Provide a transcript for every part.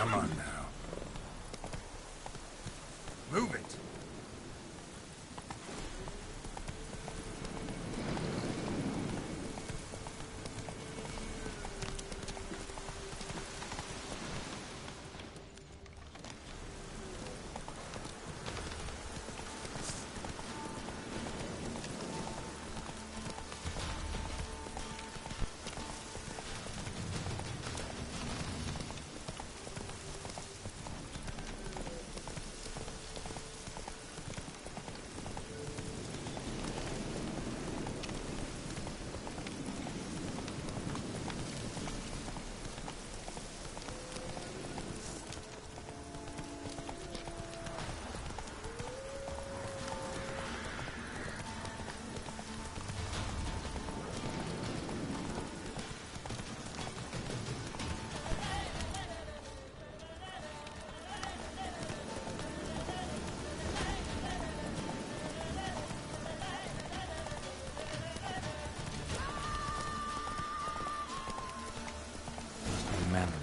Come on now. Move it!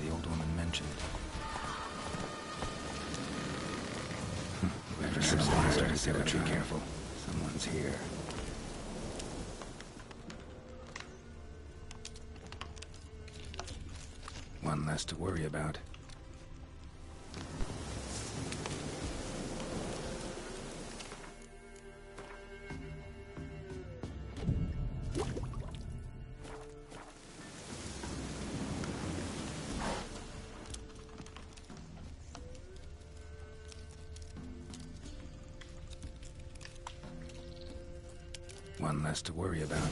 The old woman mentioned. Whoever's started to be careful. Someone's here. One less to worry about. One less to worry about.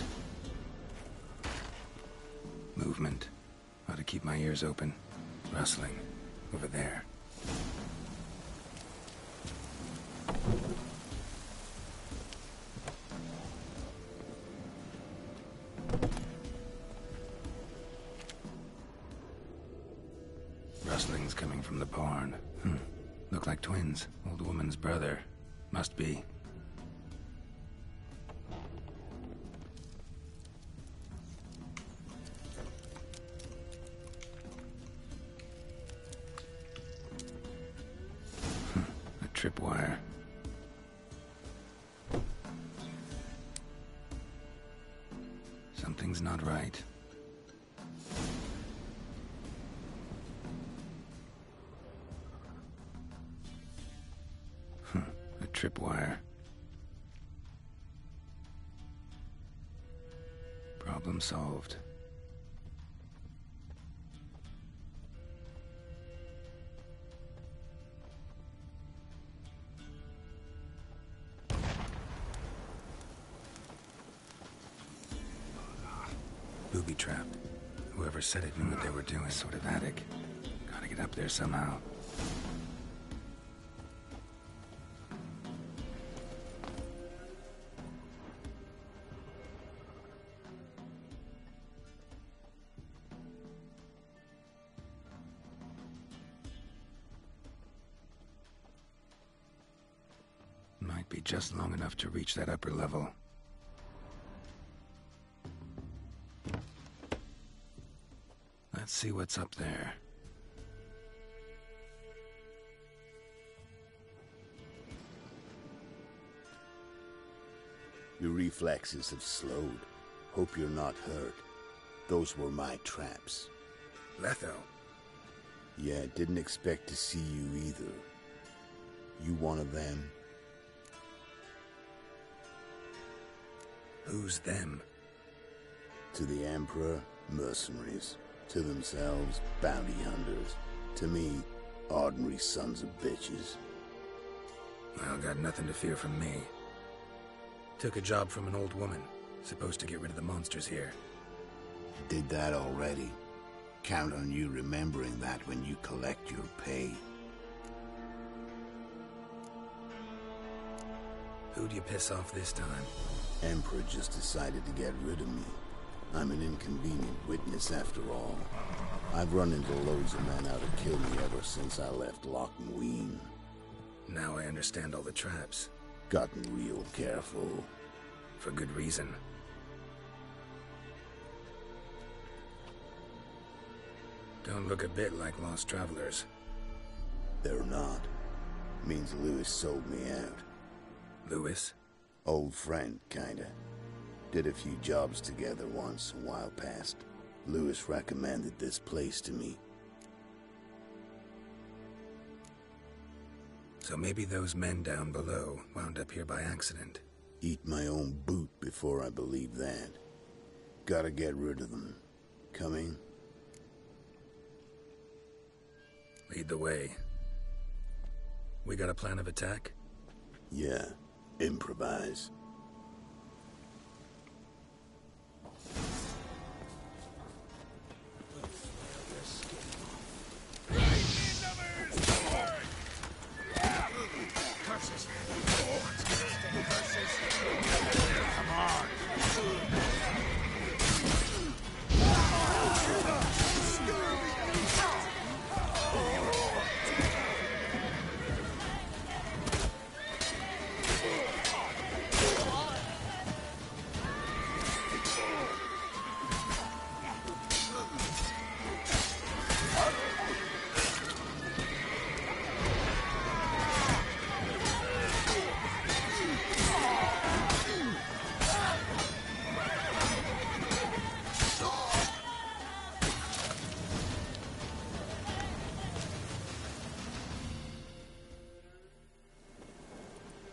Movement. Ought to keep my ears open. Rustling. Over there. Rustling's coming from the barn. Look like twins. Old woman's brother. Must be. Tripwire. Something's not right. A tripwire. Problem solved. Booby trap. Whoever said it knew what they were doing. Sort of attic. Gotta get up there somehow. Might be just long enough to reach that upper level. Let's see what's up there. Your reflexes have slowed. Hope you're not hurt. Those were my traps. Letho. Yeah, didn't expect to see you either. You one of them? Who's them? To the Emperor, mercenaries. To themselves, bounty hunters. To me, ordinary sons of bitches. Well, got nothing to fear from me. Took a job from an old woman. Supposed to get rid of the monsters here. Did that already. Count on you remembering that when you collect your pay. Who'd you piss off this time? Emperor just decided to get rid of me. I'm an inconvenient witness after all. I've run into loads of men out to kill me ever since I left Loch and Ween. Now I understand all the traps. Gotten real careful. For good reason. Don't look a bit like lost travelers. They're not. Means Lewis sold me out. Lewis? Old friend, kinda. Did a few jobs together once, a while past. Lewis recommended this place to me. So maybe those men down below wound up here by accident. Eat my own boot before I believe that. Gotta get rid of them. Coming? Lead the way. We got a plan of attack? Yeah. Improvise.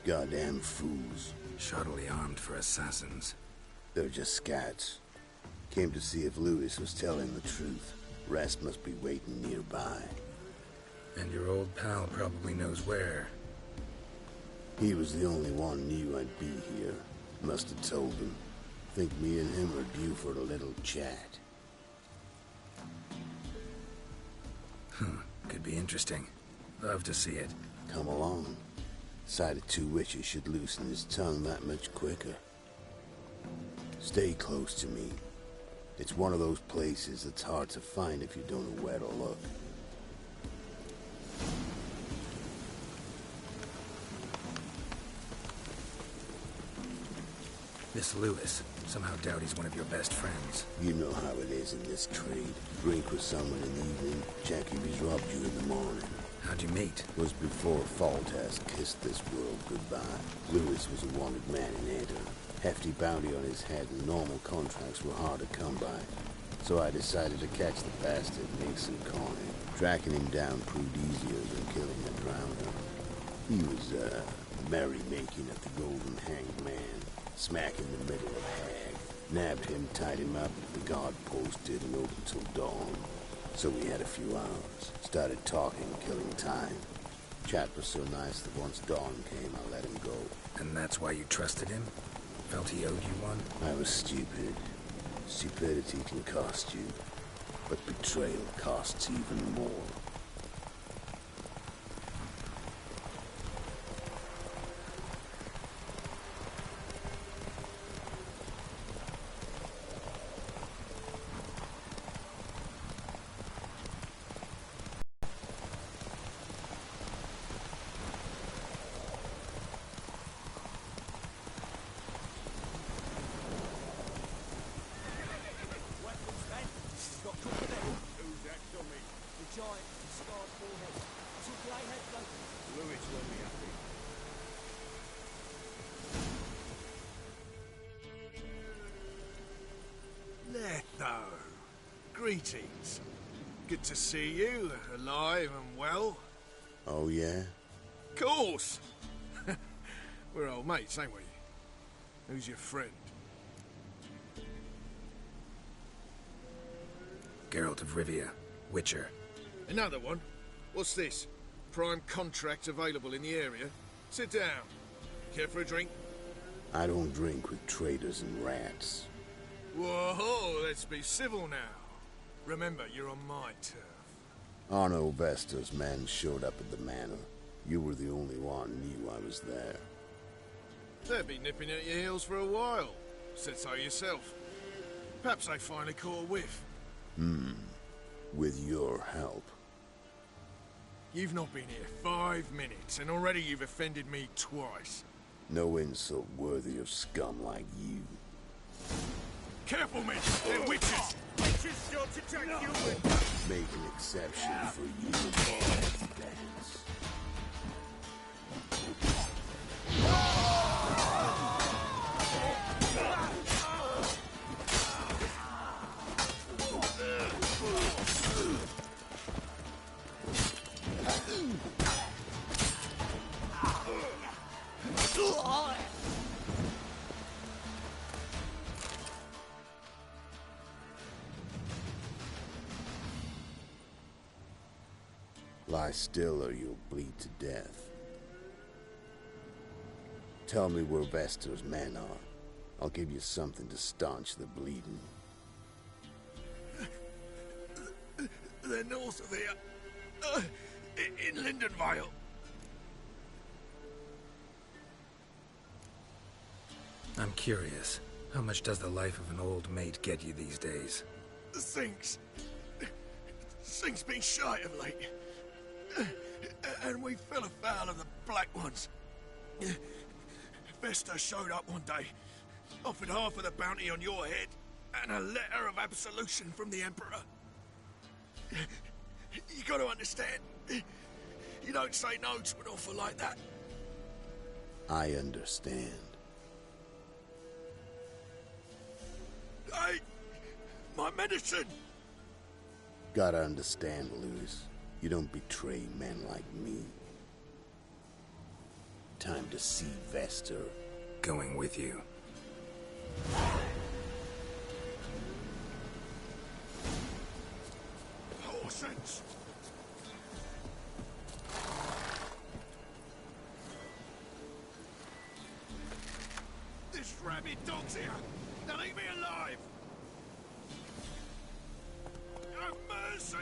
Goddamn fools. Shoddily armed for assassins. They're just scats. Came to see if Lewis was telling the truth. Rest must be waiting nearby. And your old pal probably knows where. He was the only one knew I'd be here. Must have told him. Think me and him are due for a little chat. Could be interesting. Love to see it. Come along. Sight of two witches should loosen his tongue that much quicker. Stay close to me. It's one of those places that's hard to find if you don't know where to look. This Lewis. Somehow doubt he's one of your best friends. You know how it is in this trade. Drink with someone in the evening, check if he's robbed you in the morning. How'd you meet? Was before Foltest kissed this world goodbye. Lewis was a wanted man in Enter. Hefty bounty on his head and normal contracts were hard to come by. So I decided to catch the bastard and make some coin. Tracking him down proved easier than killing a drowner. He was, merrymaking at the Golden Hanged Man. Smack in the middle of Hag. Nabbed him, tied him up, the guard post didn't open till dawn. So we had a few hours. Started talking, killing time. Chat was so nice that once dawn came, I let him go. And that's why you trusted him? Felt he owed you one? I was stupid. Stupidity can cost you. But betrayal costs even more. Letho, greetings. Good to see you, alive and well. Oh, yeah? Course! We're old mates, ain't we? Who's your friend? Geralt of Rivia, Witcher. Another one? What's this? Prime contract available in the area? Sit down. Care for a drink? I don't drink with traitors and rats. Whoa, let's be civil now. Remember, you're on my turf. Arno Vestas' men showed up at the manor. You were the only one knew I was there. They'll be nipping at your heels for a while. Said so yourself. Perhaps they finally caught a whiff. With your help. You've not been here 5 minutes, and already you've offended me twice. No insult worthy of scum like you. Careful, men! They're witches! Witches don't attack humans! Make an exception for you. Dance. Lie still or you'll bleed to death. Tell me where Vester's men are. I'll give you something to staunch the bleeding. They're north of here. In Lindenvale. I'm curious. How much does the life of an old mate get you these days? Things been shy of late. And we fell afoul of the Black Ones. Vesta showed up one day, offered half of the bounty on your head, and a letter of absolution from the Emperor. You gotta understand, you don't say no to an offer like that. I understand. Hey, my medicine! Gotta understand, Lewis. You don't betray men like me. Time to see Vester. Going with you. Horses! This rabid dog's here! Now leave me alive! Have mercy!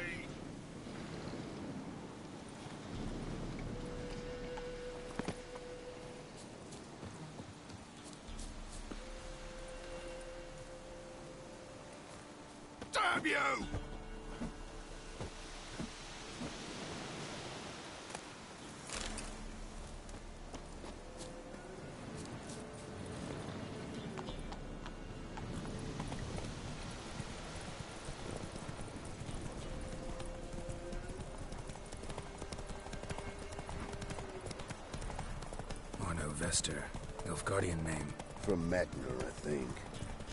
Damn you! Arno Vester. Nilfgaardian name. From Mettner, I think.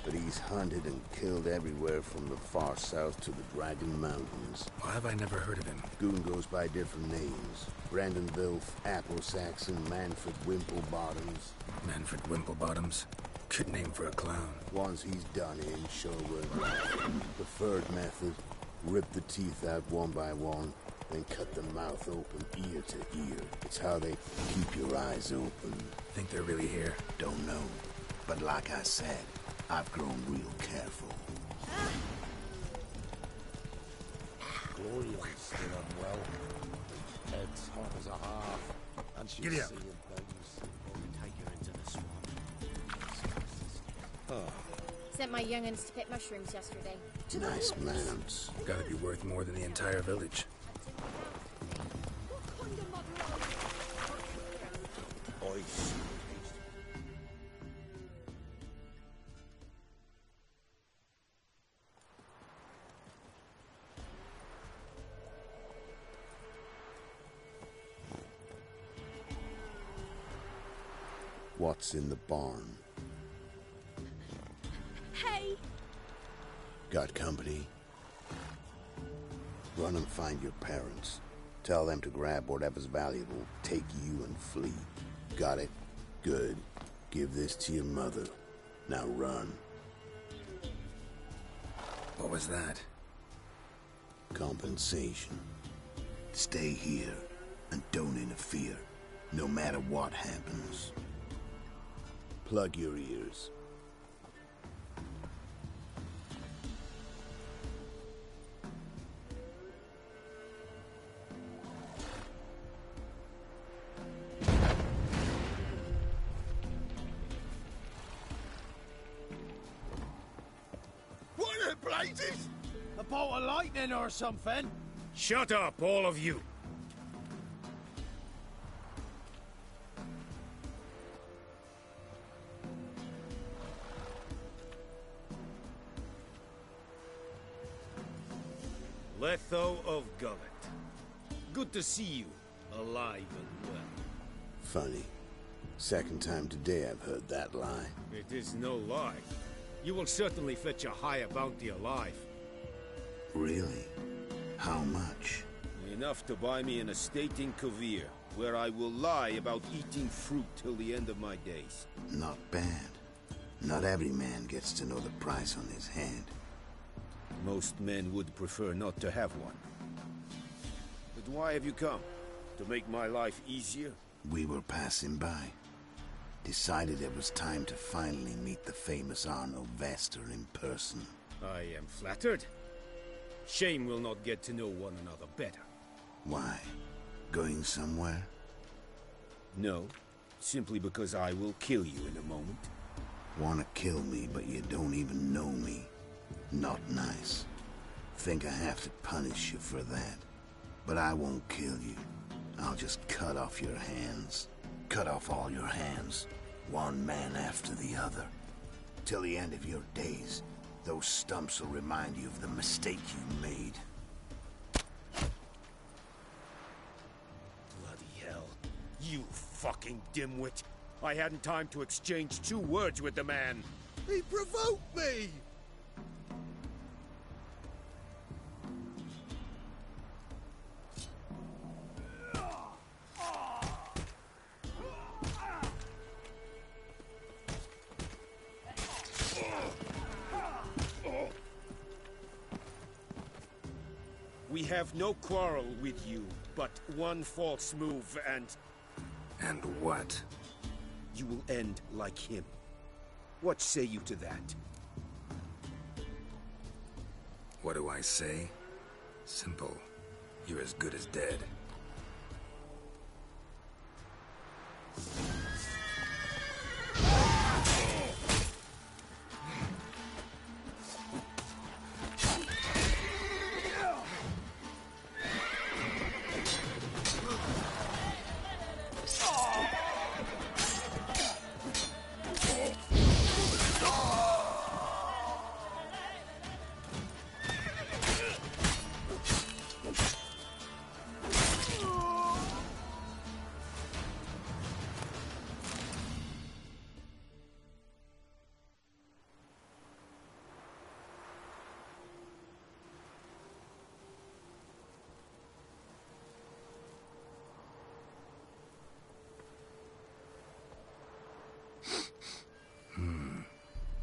But he's hunted and killed everywhere from the far south to the Dragon Mountains. Why have I never heard of him? Goon goes by different names. Brandon Vilf, Apple Saxon, Manfred Wimplebottoms. Manfred Wimplebottoms. Good name for a clown. Ones he's done in sure will. Preferred method, rip the teeth out one by one, then cut the mouth open ear to ear. It's how they keep your eyes open. Think they're really here? Don't know. But like I said, I've grown real careful. Gloria's still unwell. Head's hot as a half. And she's Giddy up. seeing things. Take her into the swamp. Sent my young'uns to pick mushrooms yesterday. Nice mounts. Gotta be worth more than the entire village. Ice. What's in the barn? Hey! Got company? Run and find your parents. Tell them to grab whatever's valuable, take you and flee. Got it? Good. Give this to your mother. Now run. What was that? Compensation. Stay here and don't interfere, no matter what happens. Plug your ears. What the blazes? A bolt of lightning or something? Shut up, all of you! Letho of Gullet. Good to see you, alive and well. Funny. Second time today I've heard that lie. It is no lie. You will certainly fetch a higher bounty alive. Really? How much? Enough to buy me an estate in Kovir, where I will lie about eating fruit till the end of my days. Not bad. Not every man gets to know the price on his head. Most men would prefer not to have one. And why have you come? To make my life easier? We were passing by. Decided it was time to finally meet the famous Arno Vester in person. I am flattered. Shame we'll not get to know one another better. Why? Going somewhere? No, simply because I will kill you in a moment. Wanna kill me, but you don't even know me. Not nice. Think I have to punish you for that. But I won't kill you. I'll just cut off your hands. Cut off all your hands. One man after the other. Till the end of your days, those stumps will remind you of the mistake you made. Bloody hell. You fucking dimwit. I hadn't time to exchange 2 words with the man. He provoked me! We have no quarrel with you, but one false move and And what? you will end like him. What say you to that? What do I say? Simple. You're as good as dead.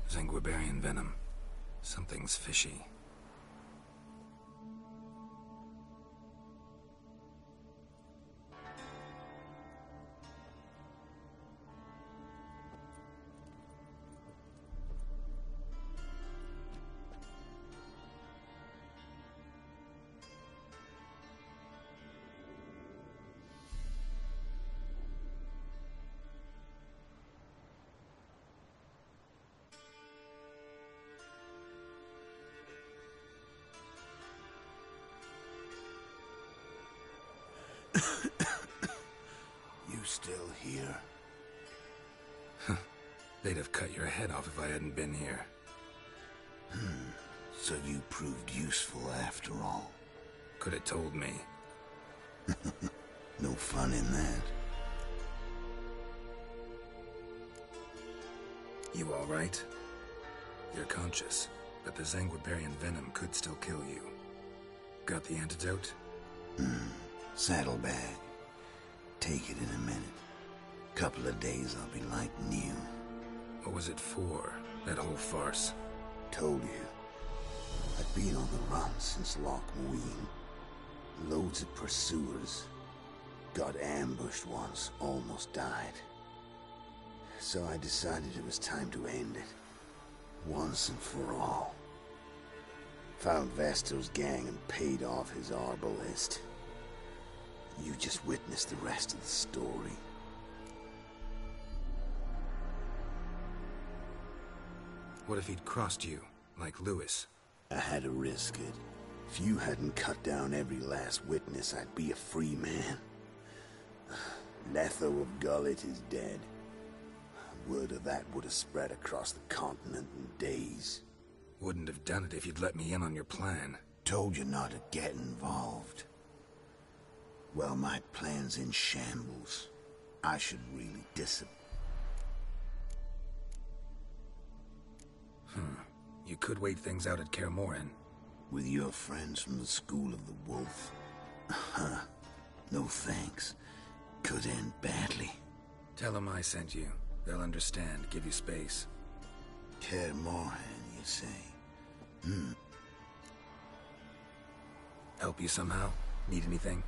Zanguibarian venom. Something's fishy. You still here? They'd have cut your head off if I hadn't been here. So you proved useful after all. Could have told me. No fun in that. You all right? You're conscious, but the Zanguibarian venom could still kill you. Got the antidote? Saddlebag. Take it in a minute. Couple of days I'll be like new. What was it for, that whole farce? Told you. I've been on the run since Loch Muin. Loads of pursuers. Got ambushed once, almost died. So I decided it was time to end it. Once and for all. Found Vasto's gang and paid off his arbalist. You just witnessed the rest of the story. What if he'd crossed you, like Lewis? I had to risk it. If you hadn't cut down every last witness, I'd be a free man. Letho of Gullet is dead. Word of that would have spread across the continent in days. Wouldn't have done it if you'd let me in on your plan. Told you not to get involved. Well, my plan's in shambles. I should really disappear. You could wait things out at Kaer Morhen. With your friends from the School of the Wolf. No thanks. Could end badly. Tell them I sent you. They'll understand, give you space. Kaer Morhen, you say? Help you somehow? Need anything?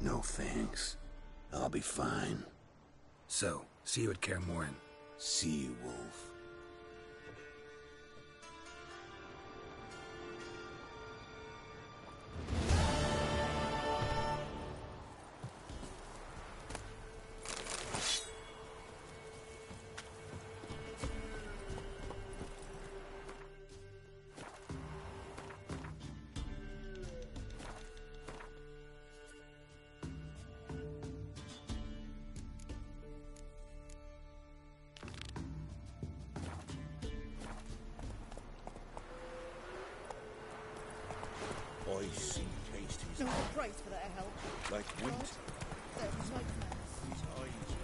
No thanks. I'll be fine. So, see you at Kaer Morhen. See you, Wolf. I see pasties No price for that help. like winter. That was nightmares. His eyes.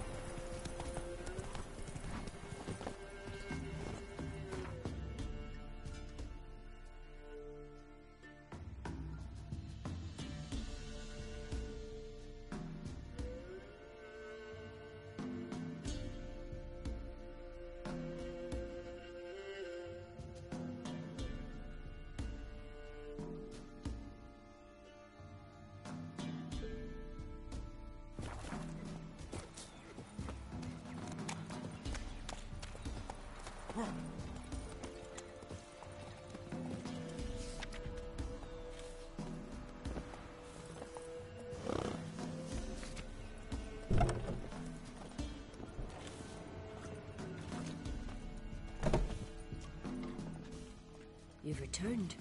You've returned.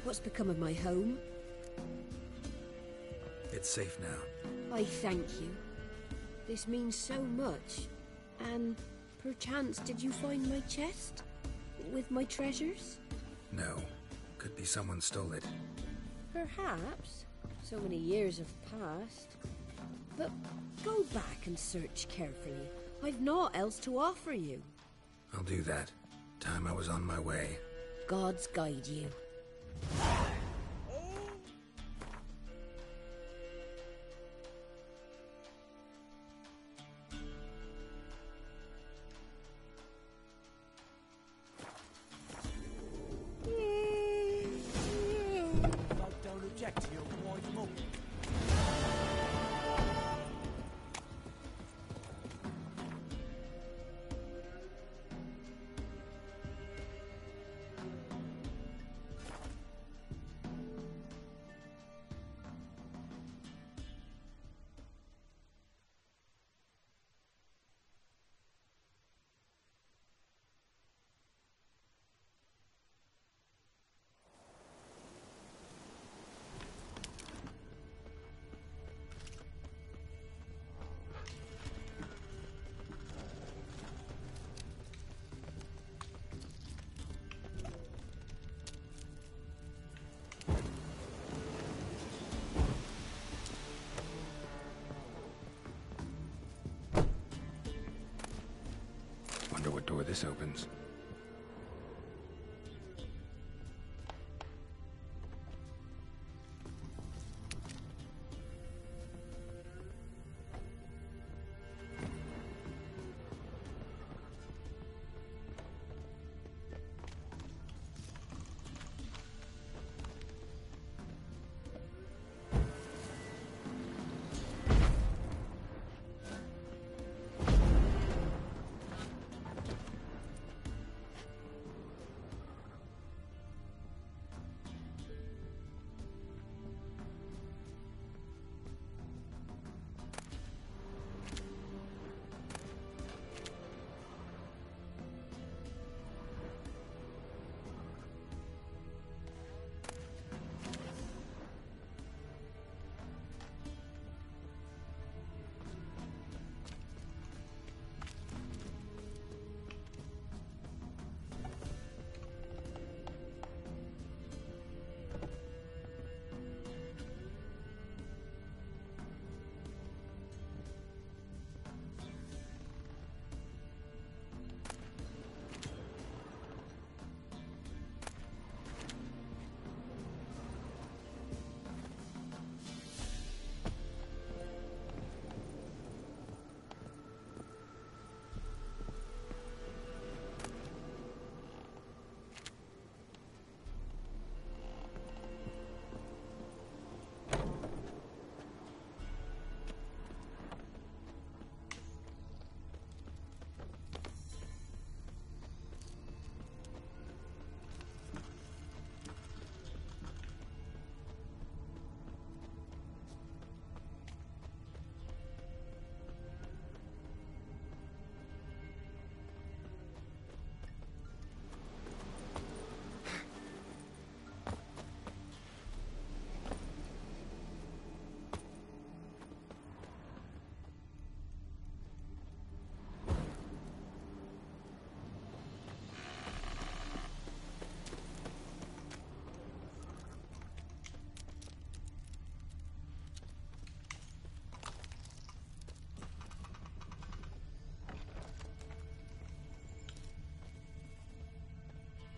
What's become of my home? It's safe now. I thank you. This means so much. And perchance did you find my chest? With my treasures? No. Could be someone stole it. Perhaps. So many years have passed. But go back and search carefully. I've naught else to offer you. I'll do that. Time I was on my way. Gods guide you. Don't object to your wife, Mum. Wonder what door this opens.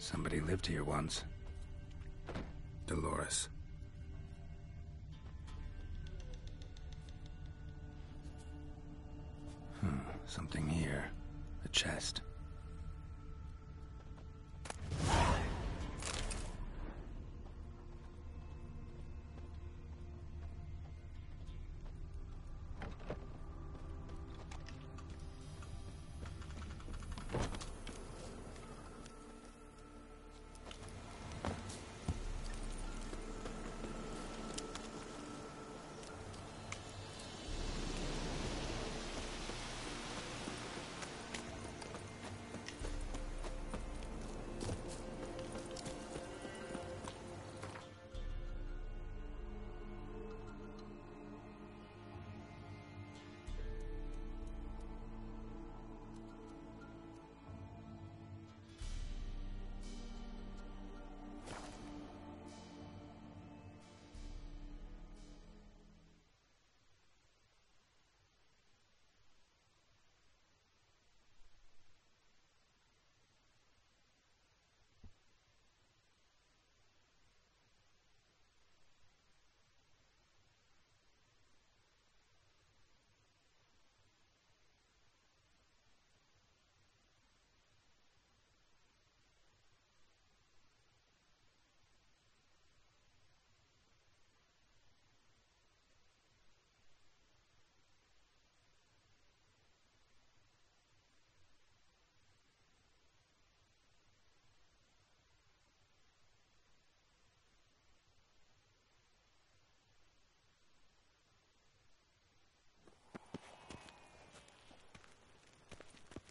Somebody lived here once. Dolores. Something here. A chest.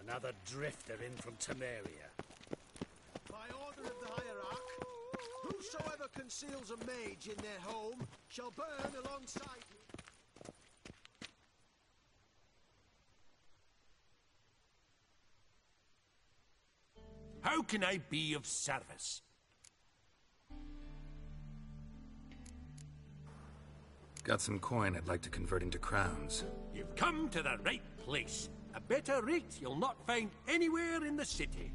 Another drifter in from Temeria. By order of the Hierarch, whosoever conceals a mage in their home shall burn alongside him. How can I be of service? Got some coin I'd like to convert into crowns. You've come to the right place. A better rate you'll not find anywhere in the city.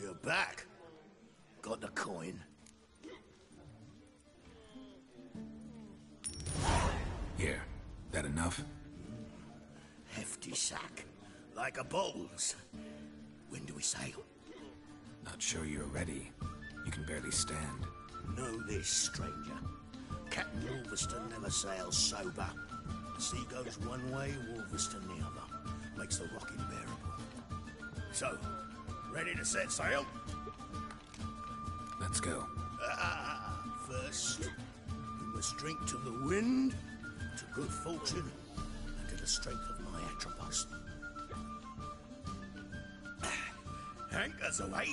You're back. Got the coin. Here. That enough? Hefty sack. Like a bull's. When do we sail? Not sure you're ready. You can barely stand. Know this, stranger. Captain Wolverston never sails sober. The sea goes one way, Wolverston the other. Makes the rock unbearable. So, ready to set sail? Let's go. First, we must drink to the wind, to good fortune, and to the strength of my Atropos. Anchors away.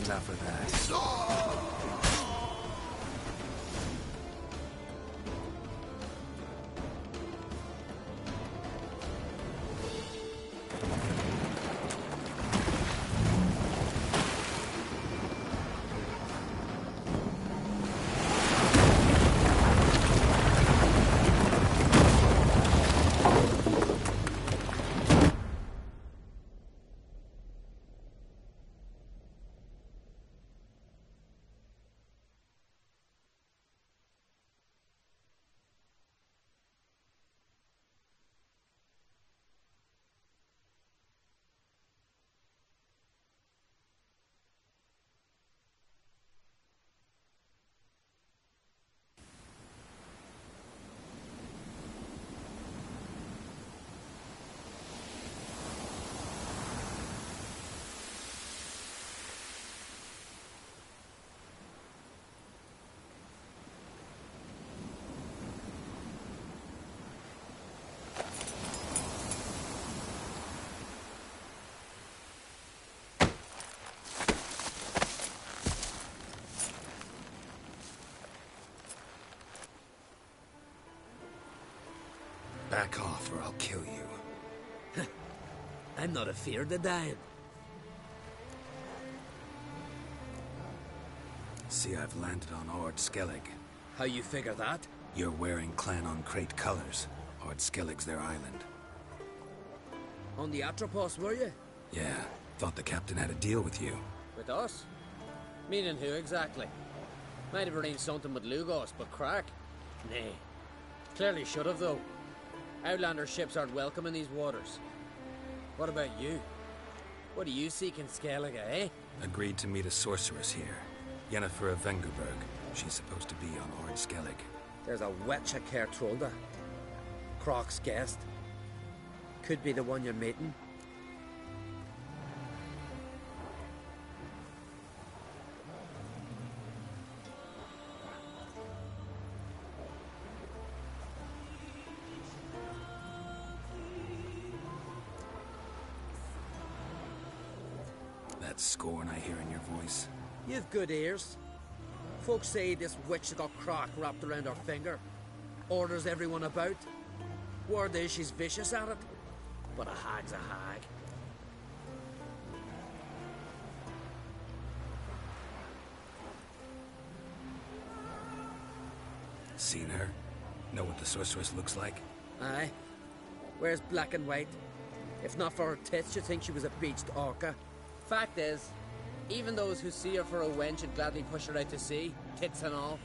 Enough of that. Back off or I'll kill you. I'm not afeard of dying. See, I've landed on Ord Skellig. How you figure that? You're wearing Clan on Crate colors. Ord Skellig's their island. On the Atropos, were you? Yeah, thought the captain had a deal with you. With us? Meaning who exactly? Might have arranged something with Lugos, but crack? Nay. Clearly should have, though. Outlander ships aren't welcome in these waters. What about you? What do you seek in Skellige, eh? Agreed to meet a sorceress here. Yennefer of Vengerberg. She's supposed to be on Ord Skellig. There's a witch at Kertrolda. Croc's guest. Could be the one you're meeting. That scorn I hear in your voice. You've good ears. Folks say this witch got Croc wrapped around her finger. Orders everyone about. Word is she's vicious at it. But a hag's a hag. Seen her? Know what the sorceress looks like? Aye. Wears black and white. If not for her tits, you'd think she was a beached orca. Fact is, even those who see her for a wench would gladly push her out to sea, tits and all.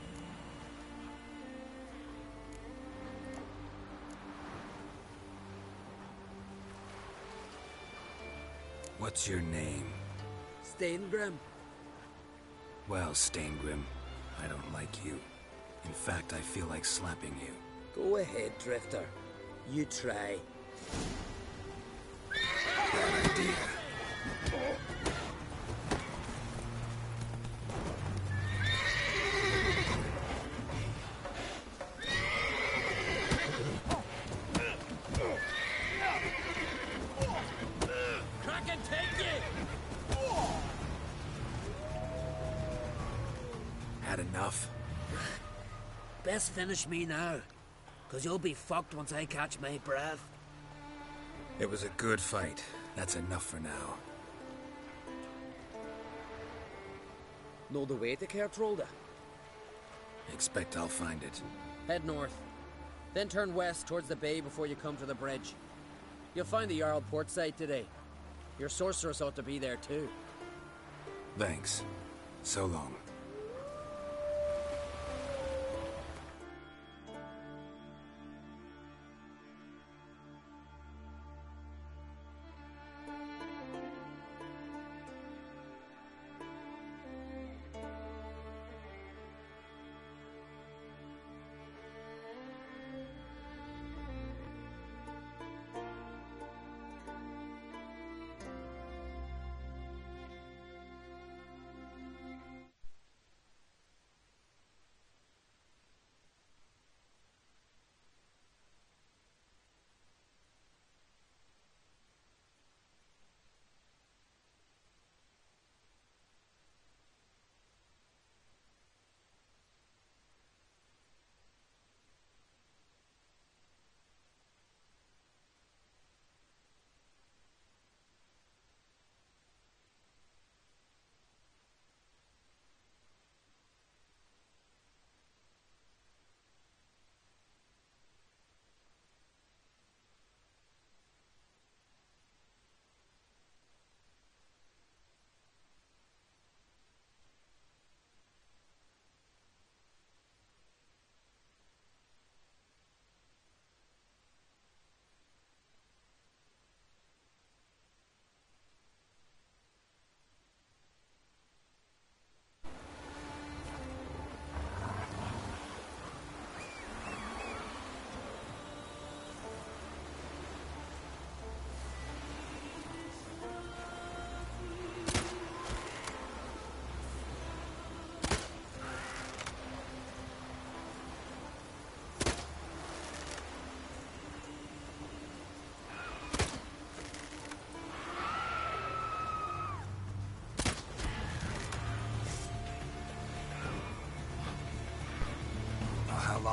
What's your name? Steingrim. Well, Steingrim, I don't like you. In fact, I feel like slapping you. Go ahead, Drifter. You try. Bad idea. Kraken, take you! Had enough? Best finish me now, 'cause you'll be fucked once I catch my breath. It was a good fight. That's enough for now. Know the way to Kertrolda? Expect I'll find it. Head north. Then turn west towards the bay before you come to the bridge. You'll find the Jarl port site today. Your sorceress ought to be there too. Thanks. So long.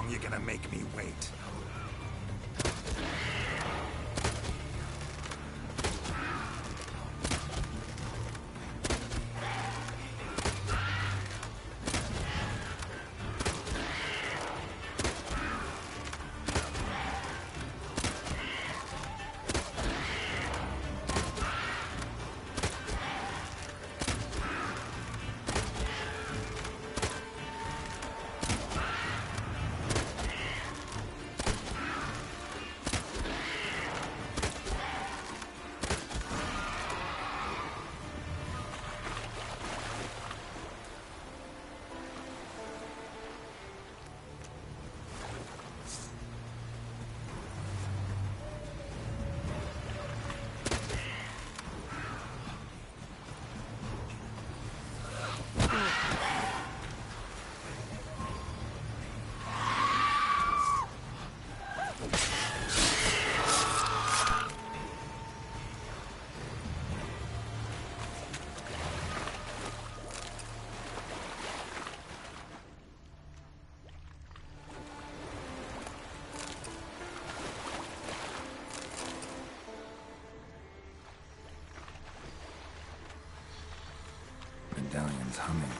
long you gonna make me wait? Medallion's humming.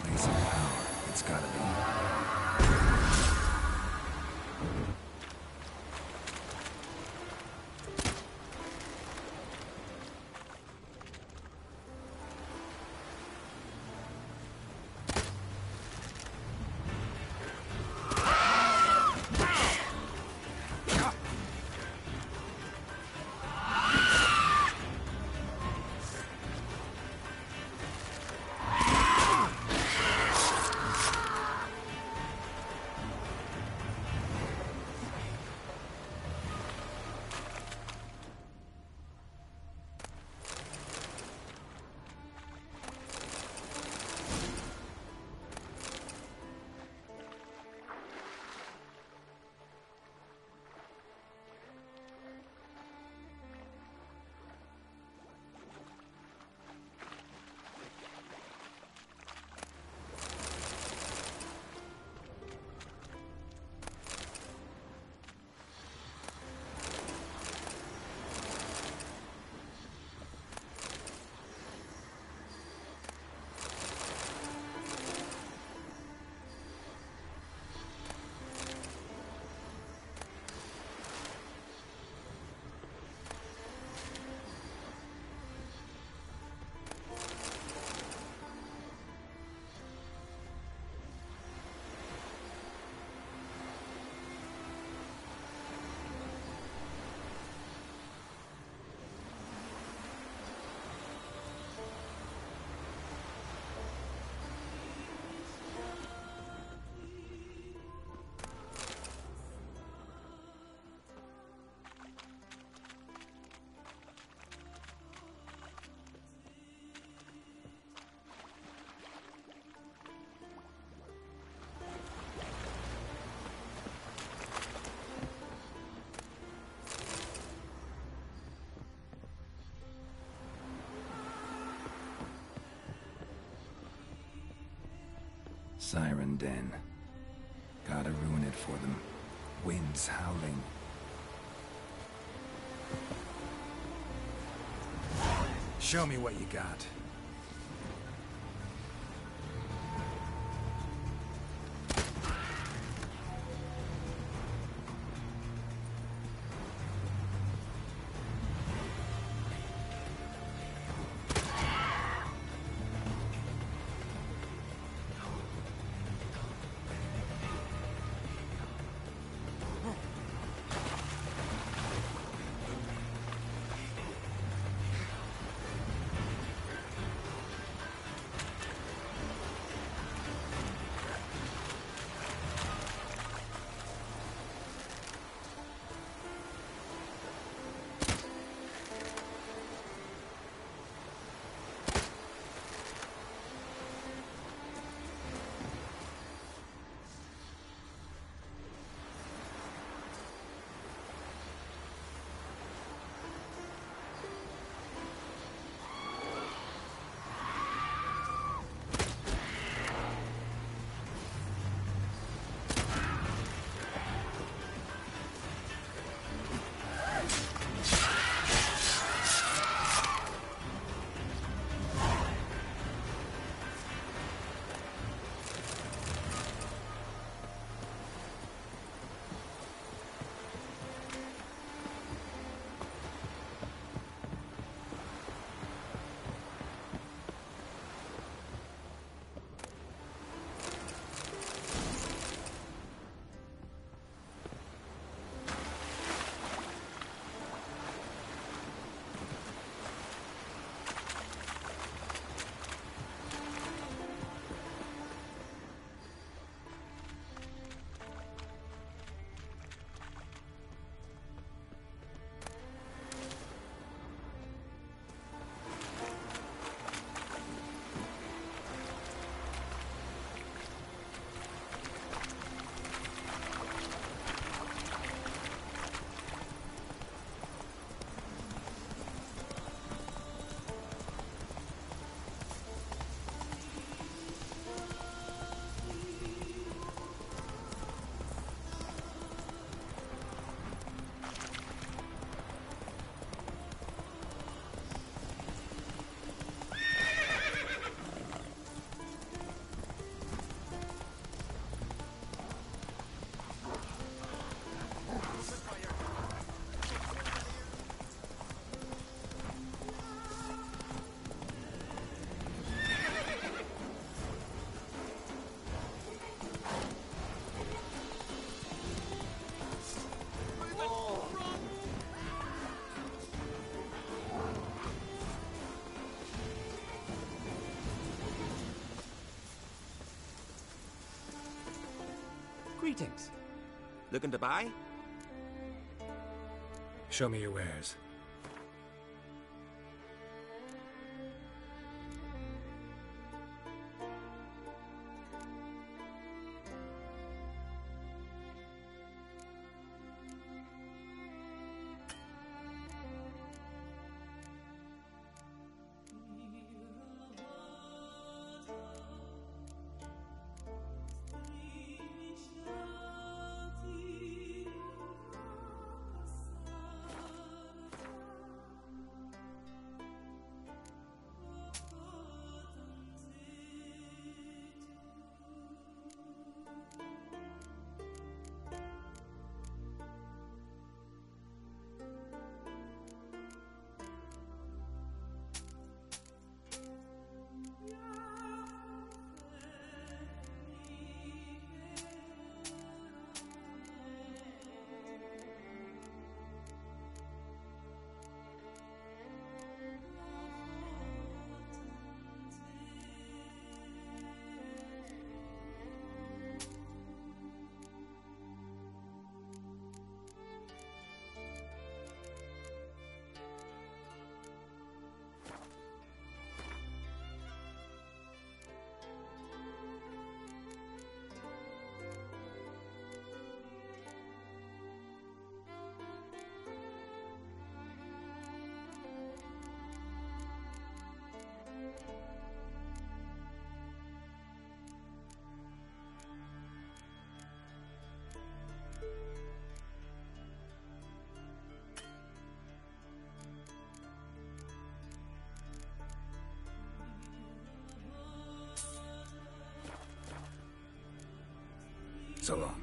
Place of power. It's gotta be. Siren Den. Gotta ruin it for them. Winds howling. Show me what you got. Greetings. Looking to buy? Show me your wares. So long.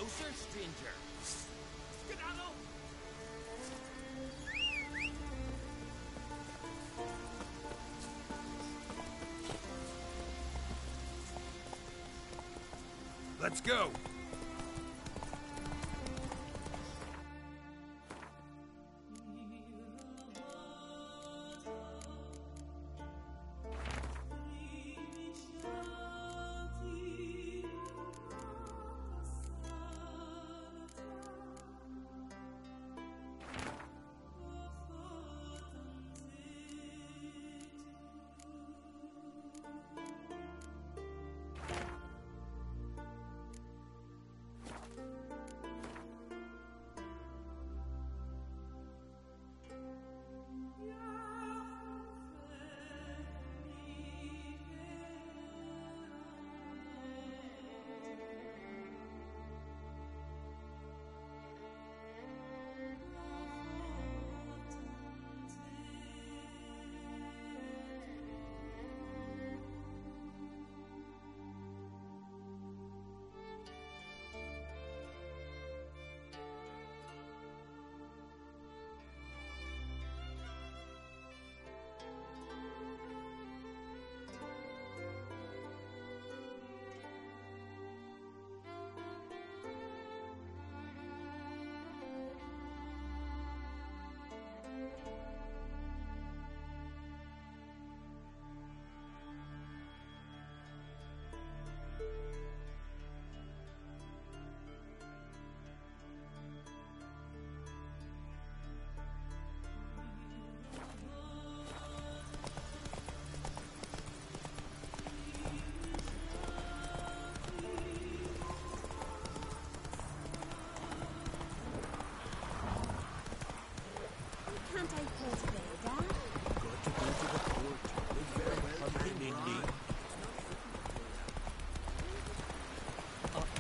Closer, stranger. Skedaddle! Let's go!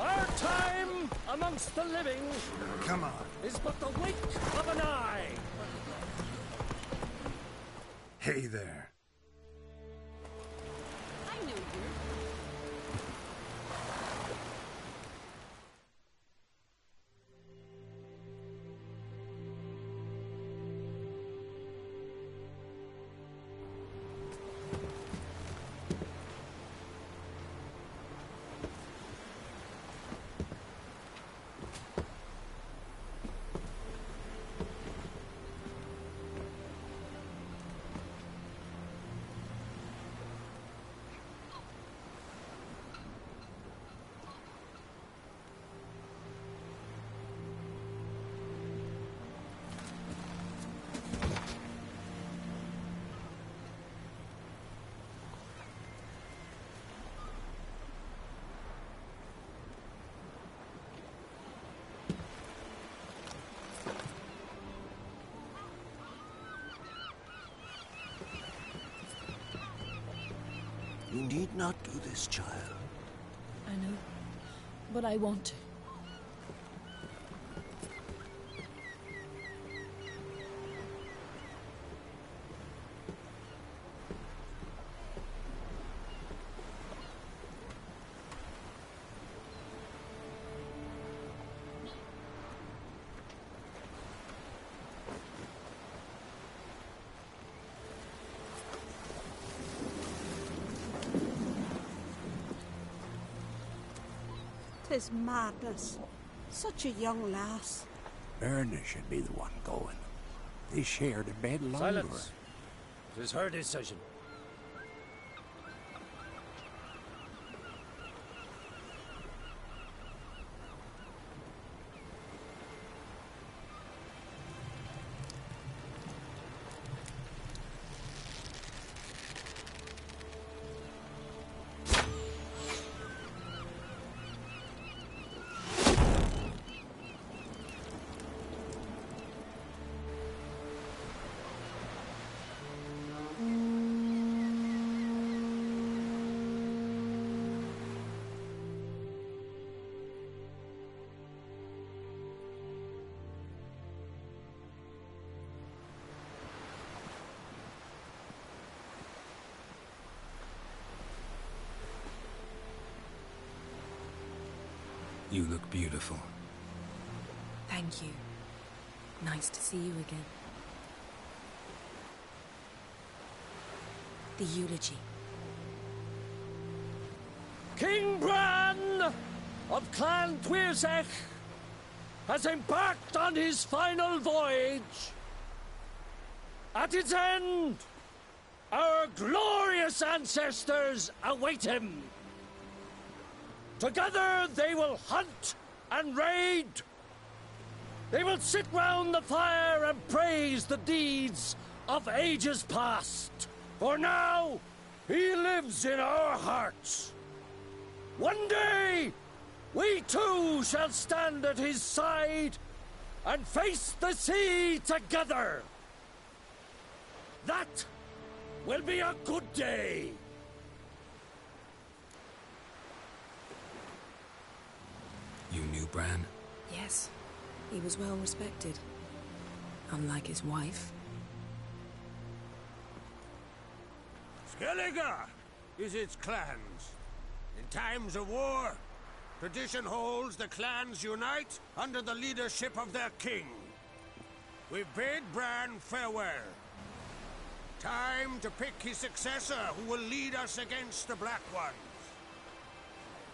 Our time amongst the living, Come on. is but the wink of an eye. Hey there. I know you. You need not do this, child. I know, but I want to. Tis madness. Such a young lass. Erna should be the one going. They shared a bed longer. Silence. It is her decision. You look beautiful. Thank you. Nice to see you again. The eulogy. King Bran of Clan Tuirsech has embarked on his final voyage. At its end, our glorious ancestors await him. Together they will hunt and raid. They will sit round the fire and praise the deeds of ages past. For now, he lives in our hearts. One day, we too shall stand at his side and face the sea together. That will be a good day. You knew Bran? Yes, he was well respected. Unlike his wife. Skellige is its clans. In times of war, tradition holds the clans unite under the leadership of their king. We bid Bran farewell. Time to pick his successor who will lead us against the Black Ones.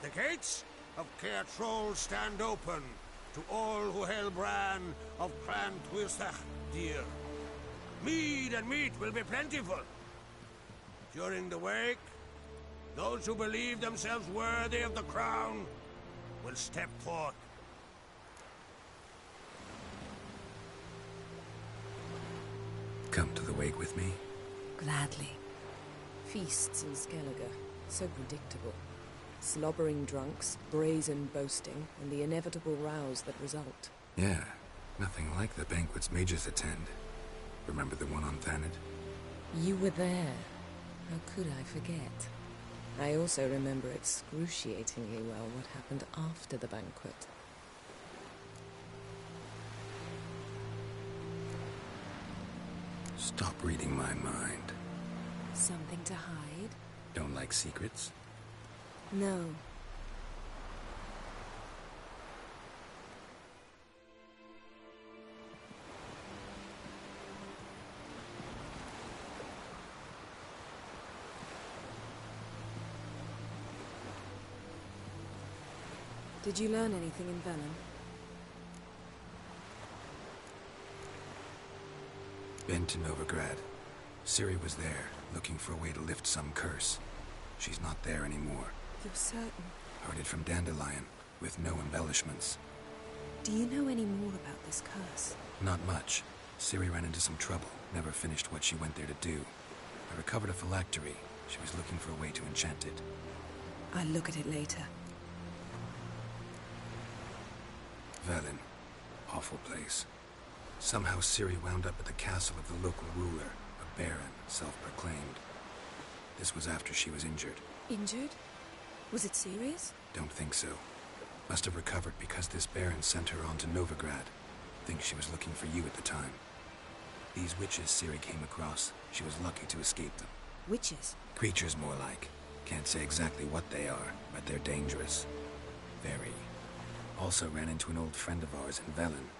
The gates of Caer Troll stand open to all who held Bran of Clan Tuirsech dear. Mead and meat will be plentiful. During the wake, those who believe themselves worthy of the crown will step forth. Come to the wake with me? Gladly. Feasts in Skellige, so predictable. Slobbering drunks, brazen boasting, and the inevitable rows that result. Yeah, nothing like the banquets mages attend. Remember the one on Thanedd? You were there. How could I forget? I also remember excruciatingly well what happened after the banquet. Stop reading my mind. Something to hide? Don't like secrets? No. Did you learn anything in Velen? Been to Novigrad. Ciri was there, looking for a way to lift some curse. She's not there anymore. You're certain? Heard it from Dandelion, with no embellishments. Do you know any more about this curse? Not much. Ciri ran into some trouble, never finished what she went there to do. I recovered a phylactery. She was looking for a way to enchant it. I'll look at it later. Velen. Awful place. Somehow Ciri wound up at the castle of the local ruler, a baron, self-proclaimed. This was after she was injured. Injured? Was it serious? Don't think so. Must have recovered because this baron sent her on to Novigrad. Think she was looking for you at the time. These witches Ciri came across, she was lucky to escape them. Witches? Creatures more like. Can't say exactly what they are, but they're dangerous. Very. Also ran into an old friend of ours in Velen,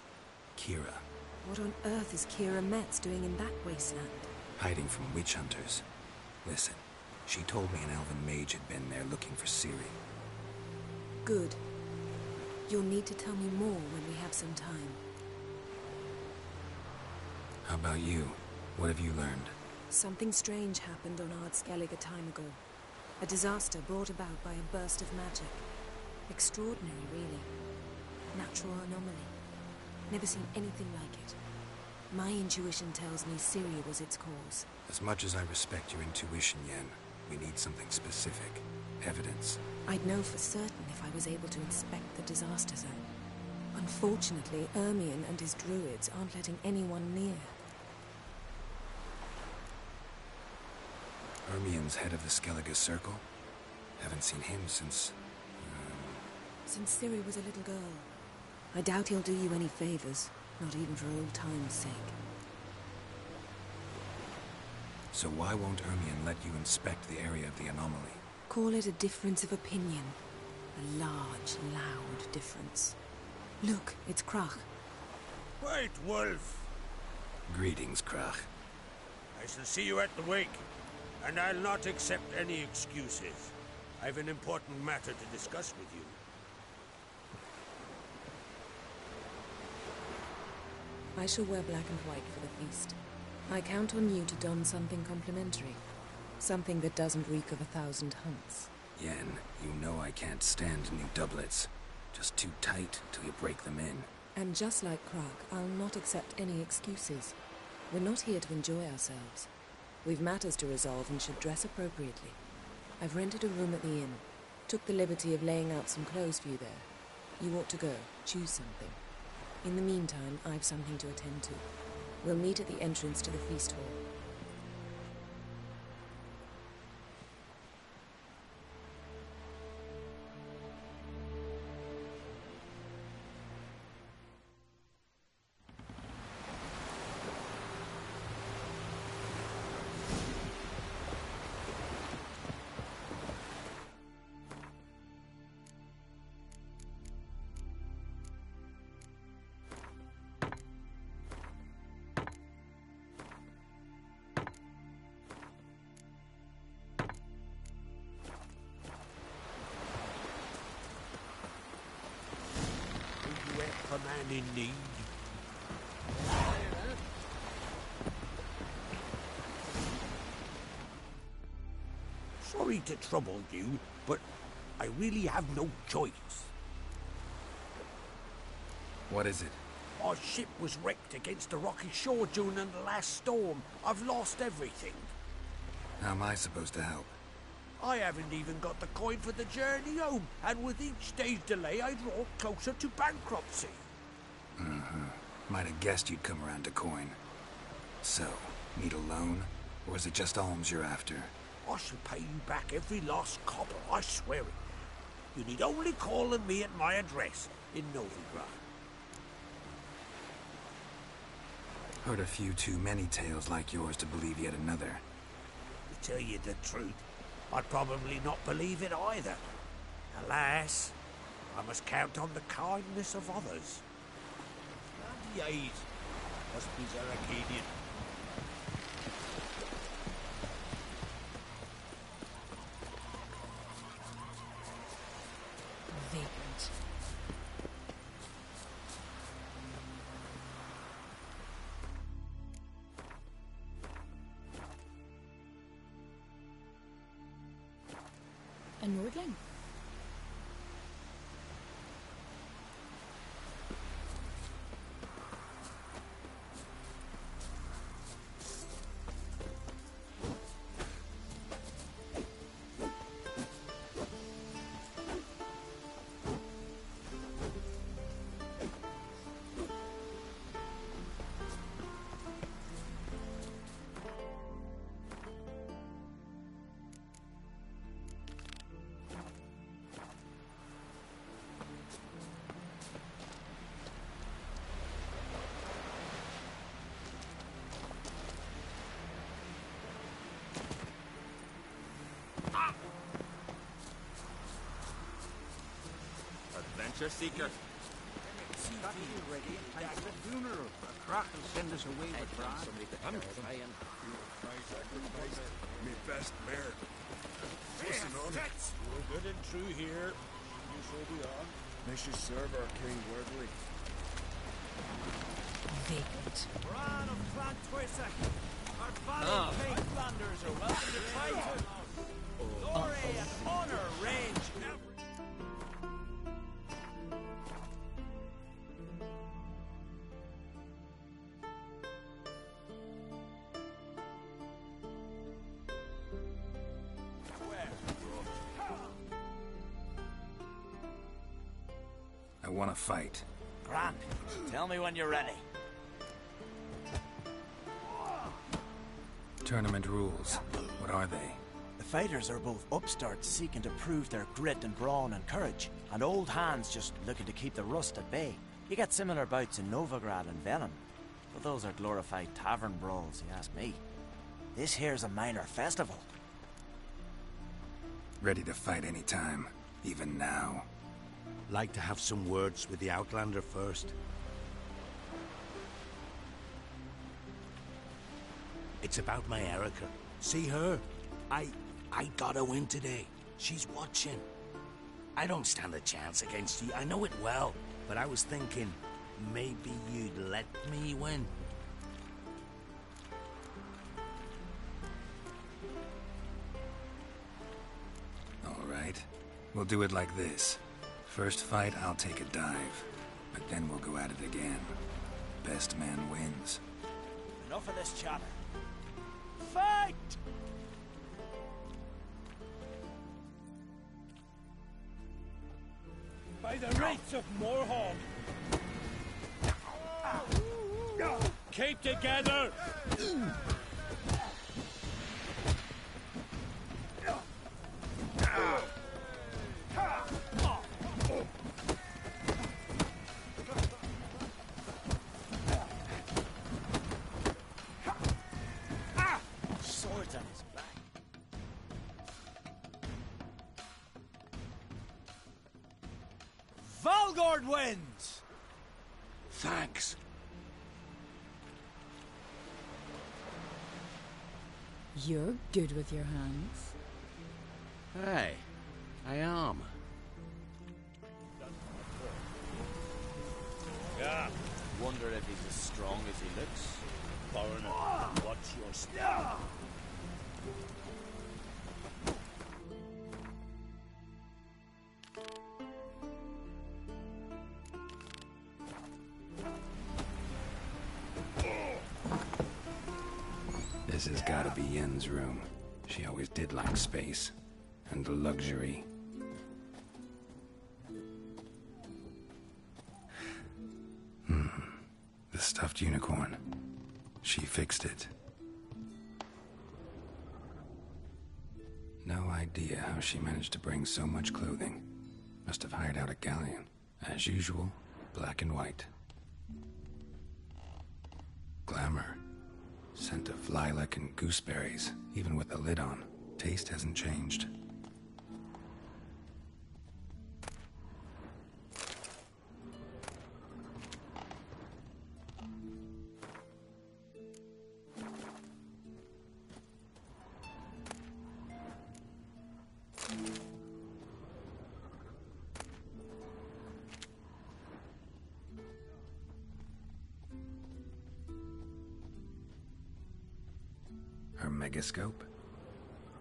Kira. What on earth is Kira Metz doing in that wasteland? Hiding from witch hunters. Listen, she told me an elven mage had been there looking for Ciri. Good. You'll need to tell me more when we have some time. How about you? What have you learned? Something strange happened on Ardskellig a time ago. A disaster brought about by a burst of magic. Extraordinary, really. Natural anomaly. Never seen anything like it. My intuition tells me Ciri was its cause. As much as I respect your intuition, Yen, we need something specific. Evidence. I'd know for certain if I was able to inspect the disaster zone. Unfortunately, Ermion and his druids aren't letting anyone near. Ermion's head of the Skellige Circle? Haven't seen him since... Since Ciri was a little girl. I doubt he'll do you any favors, not even for old time's sake. So why won't Ermion let you inspect the area of the anomaly? Call it a difference of opinion. A large, loud difference. Look, it's Crach. White Wolf! Greetings, Crach. I shall see you at the wake, and I'll not accept any excuses. I've an important matter to discuss with you. I shall wear black and white for the feast. I count on you to don something complimentary. Something that doesn't reek of 1,000 hunts. Yen, you know I can't stand new doublets. Just too tight till you break them in. And just like Crach, I'll not accept any excuses. We're not here to enjoy ourselves. We've matters to resolve and should dress appropriately. I've rented a room at the inn. Took the liberty of laying out some clothes for you there. You ought to go. Choose something. In the meantime, I've something to attend to. We'll meet at the entrance to the feast hall. A man in need. Sorry to trouble you, but I really have no choice. What is it? Our ship was wrecked against a rocky shore during the last storm. I've lost everything. How am I supposed to help? I haven't even got the coin for the journey home, and with each day's delay, I draw closer to bankruptcy. Might have guessed you'd come around to coin. So, need a loan? Or is it just alms you're after? I shall pay you back every last copper, I swear it. You need only call on me at my address in Novigrad. Heard a few too many tales like yours to believe yet another. To tell you the truth, I'd probably not believe it either. Alas, I must count on the kindness of others. Yes, must be Arcadian. Vagrant. A Nordling? Adventure seeker. Crach will send us away with Bran. Me best mare. What's an honor? We're good and true here. You so be on. May she serve our king worthily. Vagrant. Bran of Clan Twisek. Our valiant King Flanders are welcome to Triton. Glory and honor range every... I want to fight. Grand. Tell me when you're ready. Tournament rules. What are they? The fighters are both upstarts seeking to prove their grit and brawn and courage, and old hands just looking to keep the rust at bay. You get similar bouts in Novigrad and Velen, but those are glorified tavern brawls, you ask me. This here's a minor festival. Ready to fight any time, even now. Like to have some words with the Outlander first. It's about my Erica. See her? I got a win today. She's watching. I don't stand a chance against you. I know it well. But I was thinking, maybe you'd let me win. All right. We'll do it like this. First fight, I'll take a dive. But then we'll go at it again. Best man wins. Enough of this chatter. Fight! By the rights of Morhog! Keep together! Swords on his back. Valgord wins! Thanks. You're good with your hands. Hey, I am. Yeah. Wonder if he's as strong as he looks. Foreigner, what's your step? This has gotta be Yen's room. She always did like space. And luxury. The stuffed unicorn. She fixed it. No idea how she managed to bring so much clothing. Must have hired out a galleon. As usual, black and white. Glamour. Scent of lilac and gooseberries, even with the lid on. Taste hasn't changed. Her megascope?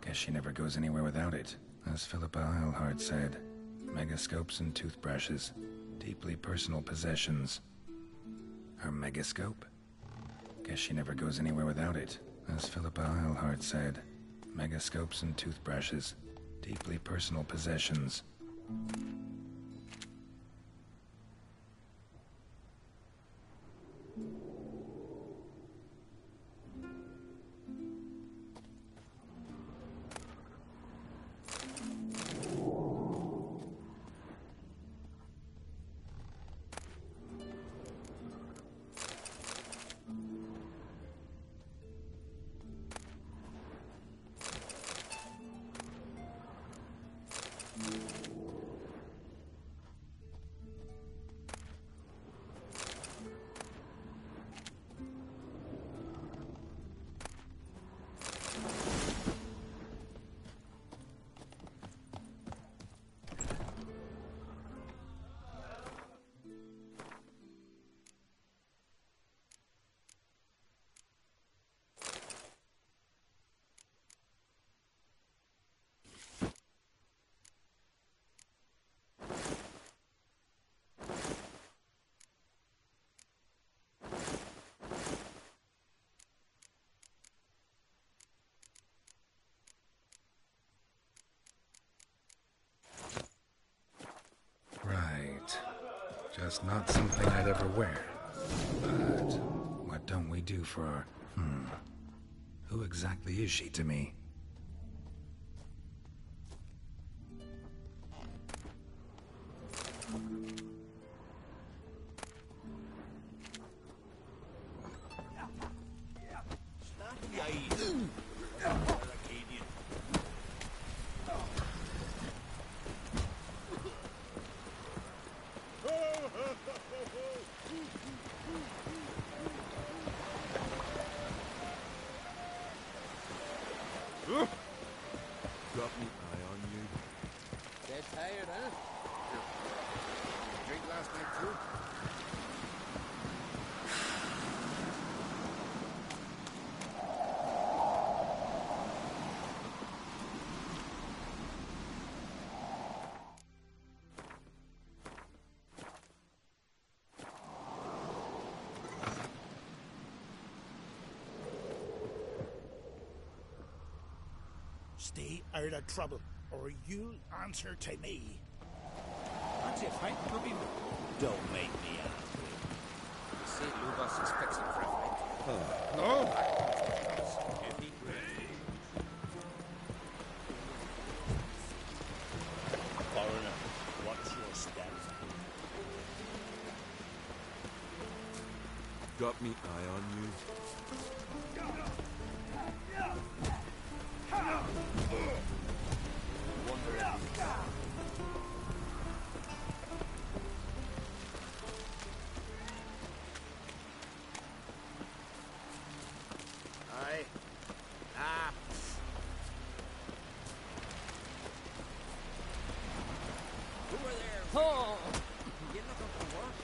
Guess she never goes anywhere without it. As Philippa Eilhart said, megascopes and toothbrushes, deeply personal possessions. Her megascope? Guess she never goes anywhere without it. As Philippa Eilhart said, megascopes and toothbrushes, deeply personal possessions. Just not something I'd ever wear. But what don't we do for our... Who exactly is she to me? Got me eye on you. Dead tired, huh? Drink last night too? Stay out of trouble, or you'll answer to me. That's it, right? Don't make me angry. You see, Lugos suspects him for a fight. No? Foreigner, what's your step? Got me eye on you. Aye. Ah. Who are there? Oh! You looking for work?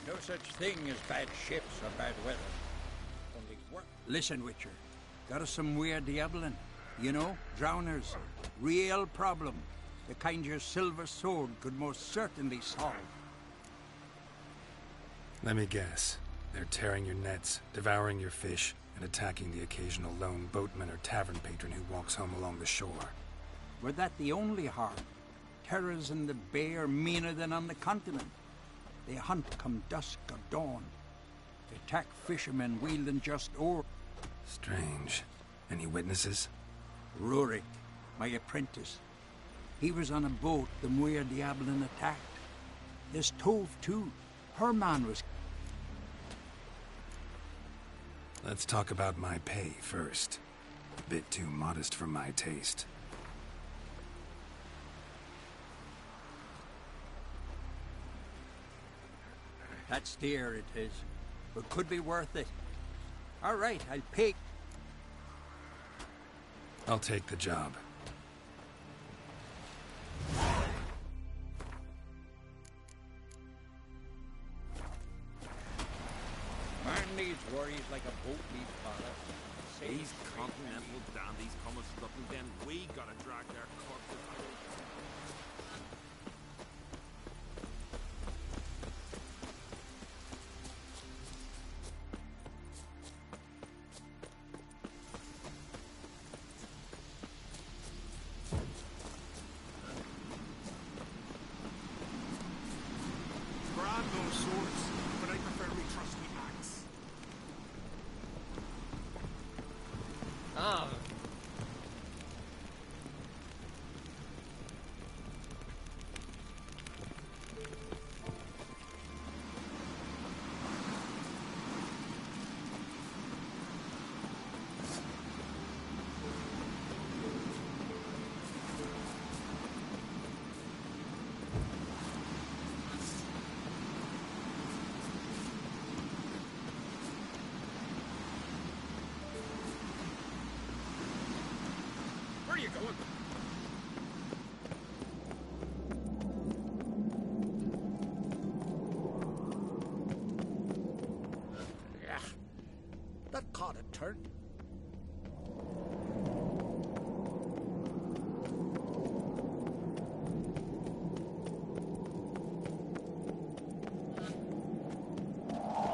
No such thing as bad ships or bad weather. Only work. Listen, Witcher. Got us some weird diabling. You know, drowners. Real problem. The kind your silver sword could most certainly solve. Let me guess. They're tearing your nets, devouring your fish, and attacking the occasional lone boatman or tavern patron who walks home along the shore. Were that the only harm? Terrors in the bay are meaner than on the continent. They hunt come dusk or dawn. They attack fishermen wielding just oar. Strange. Any witnesses? Rurik, my apprentice. He was on a boat the Muir Diablin attacked. This Tove, too. Her man was... Let's talk about my pay first. A bit too modest for my taste. That's dear, it is. But could be worth it. All right, I'll pay. I'll take the job. Man needs worries like a boat needs ballast. These continental dandies come a strutting, then we gotta drag their corpses out. Grab those swords, but I prefer me trusty axe. Ah. Where are you going? Yeah. That caught a turn.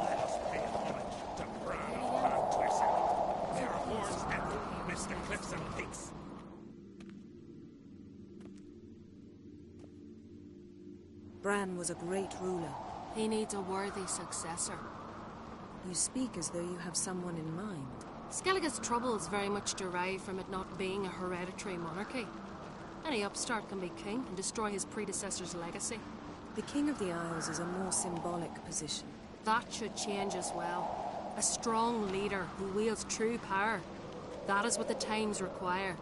Let us pay homage to Bran of Mantwisser. Their horns echo amidst the cliffs and peaks. Bran was a great ruler. He needs a worthy successor. You speak as though you have someone in mind. Skellige's troubles very much derive from it not being a hereditary monarchy. Any upstart can be king and destroy his predecessor's legacy. The King of the Isles is a more symbolic position. That should change as well. A strong leader who wields true power. That is what the times require.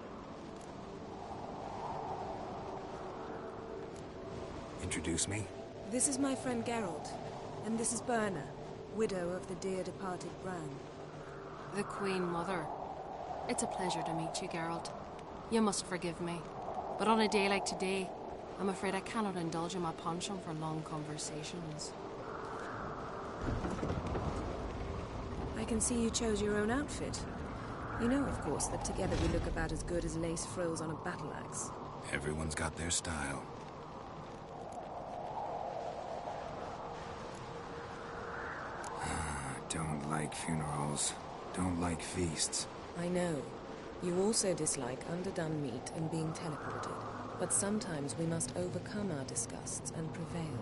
Introduce me? This is my friend Geralt, and this is Berna, widow of the dear departed Bran. The Queen Mother. It's a pleasure to meet you, Geralt. You must forgive me, but on a day like today, I'm afraid I cannot indulge in my penchant for long conversations. I can see you chose your own outfit. You know, of course, that together we look about as good as lace frills on a battle axe. Everyone's got their style. Don't like funerals. Don't like feasts. I know. You also dislike underdone meat and being teleported. But sometimes we must overcome our disgusts and prevail.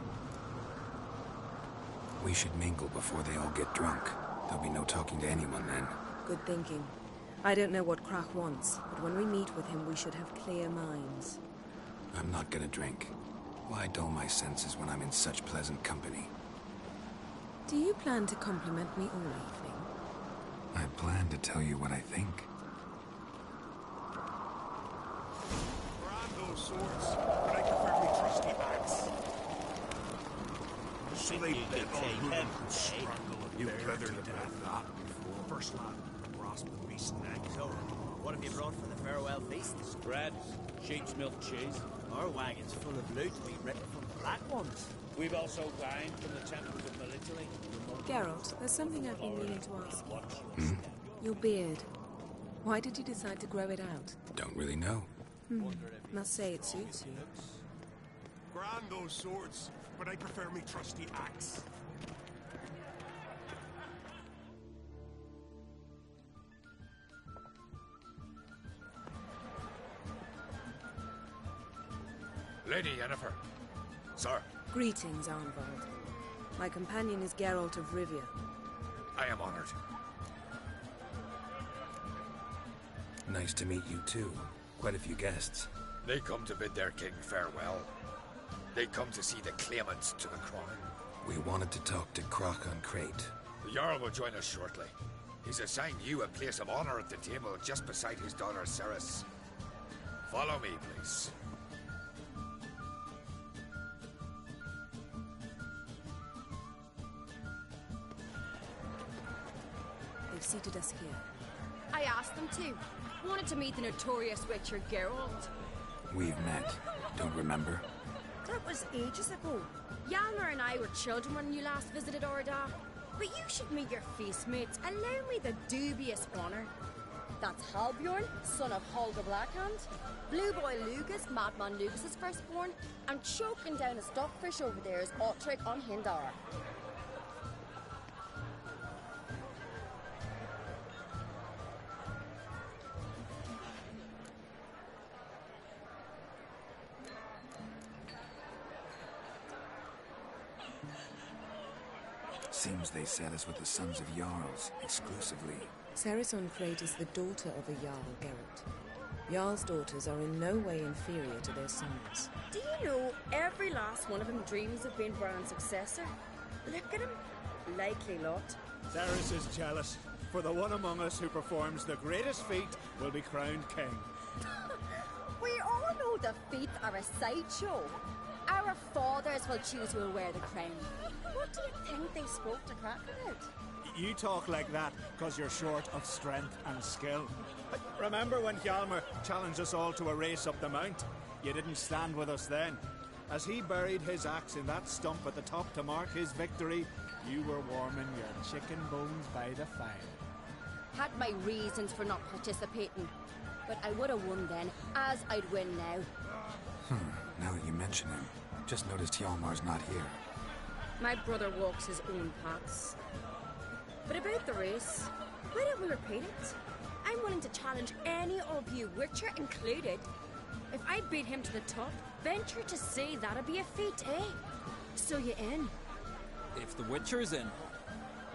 We should mingle before they all get drunk. There'll be no talking to anyone then. Good thinking. I don't know what Krach wants, but when we meet with him, we should have clear minds. I'm not gonna drink. Why dull my senses when I'm in such pleasant company? Do you plan to compliment me all evening? I plan to tell you what I think. Grab those swords, but I prefer me trusty axe. Sleep dead on whom could strangle a bear to death. First lad, grasp the beast's neck. So, what have you brought for the farewell feast? Bread, sheep's milk cheese. Our wagon's full of loot we ripped from the black ones. We've also wine from the temples of Melitele. Geralt, there's something I've been meaning to ask you. Your beard. Why did you decide to grow it out? Don't really know. Must say it suits you. Grab those swords, but I prefer me trusty axe. Lady Yennefer. Sir. Greetings, Arnvald. My companion is Geralt of Rivia. I am honored. Nice to meet you too. Quite a few guests. They come to bid their king farewell. They come to see the claimants to the crown. We wanted to talk to Croc on Crate. The Jarl will join us shortly. He's assigned you a place of honor at the table just beside his daughter Ceres. Follow me, please. They've seated us here. I asked them to. Wanted to meet the notorious Witcher Geralt. We've met. Don't remember? That was ages ago. Hjalmar and I were children when you last visited Ordar. But you should meet your feast mates. Allow me the dubious honor. That's Halbjorn, son of Holger Blackhand. Blue Boy Lugas, Madman Lugas' firstborn. And choking down a stockfish over there is Otric on Hindar. Seems they set us with the sons of Jarls, exclusively. Ceres on Crate is the daughter of a Jarl, Geralt. Jarl's daughters are in no way inferior to their sons. Do you know every last one of them dreams of being Bran's successor? Look at him. Likely lot. Ceres is jealous, for the one among us who performs the greatest feat will be crowned king. We all know the feats are a sideshow. Our fathers will choose who will wear the crown. What do you think they spoke to Crack about? You talk like that because you're short of strength and skill. Remember when Hjalmar challenged us all to a race up the mount? You didn't stand with us then. As he buried his axe in that stump at the top to mark his victory, you were warming your chicken bones by the fire. Had my reasons for not participating, but I would have won then, as I'd win now. Now that you mention him, just noticed Hjalmar's not here. My brother walks his own paths. But about the race, why don't we repeat it? I'm willing to challenge any of you, Witcher included. If I beat him to the top, venture to say that'd be a feat, eh? So you in? If the Witcher's in.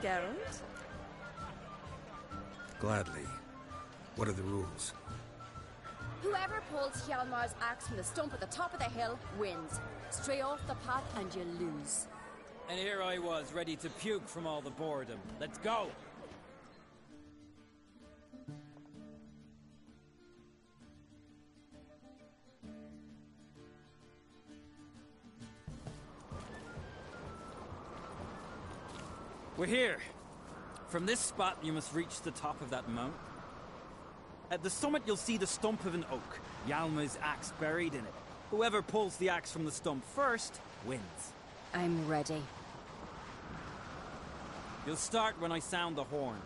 Geralt? Gladly. What are the rules? Whoever pulls Hjalmar's axe from the stump at the top of the hill wins. Stray off the path and you lose. And here I was, ready to puke from all the boredom. Let's go! We're here. From this spot, you must reach the top of that mount. At the summit, you'll see the stump of an oak, Hjalmar's axe buried in it. Whoever pulls the axe from the stump first, wins. I'm ready. You'll start when I sound the horn.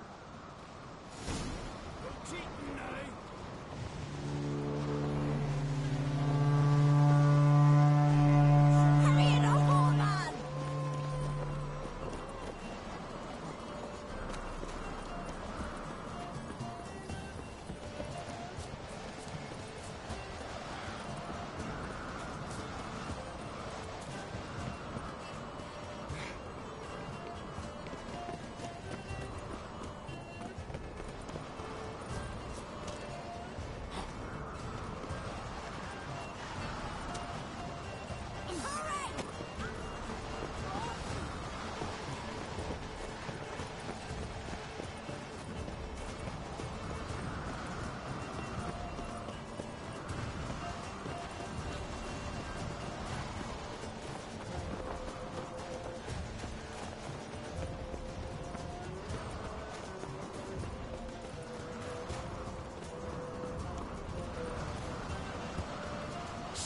Hurry it up, old man!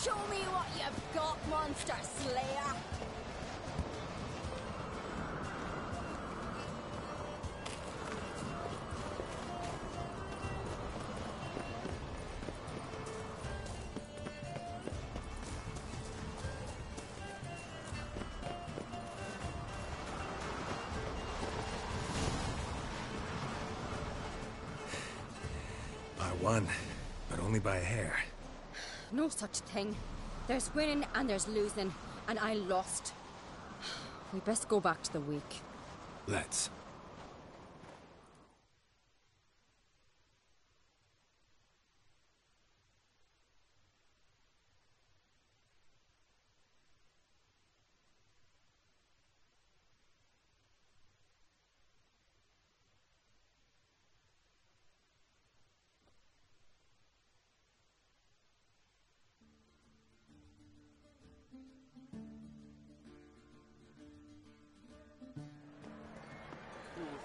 Show me what you've got, monster slayer! I won, but only by a hair. No such thing. There's winning and there's losing, and I lost. We best go back to the week. Let's.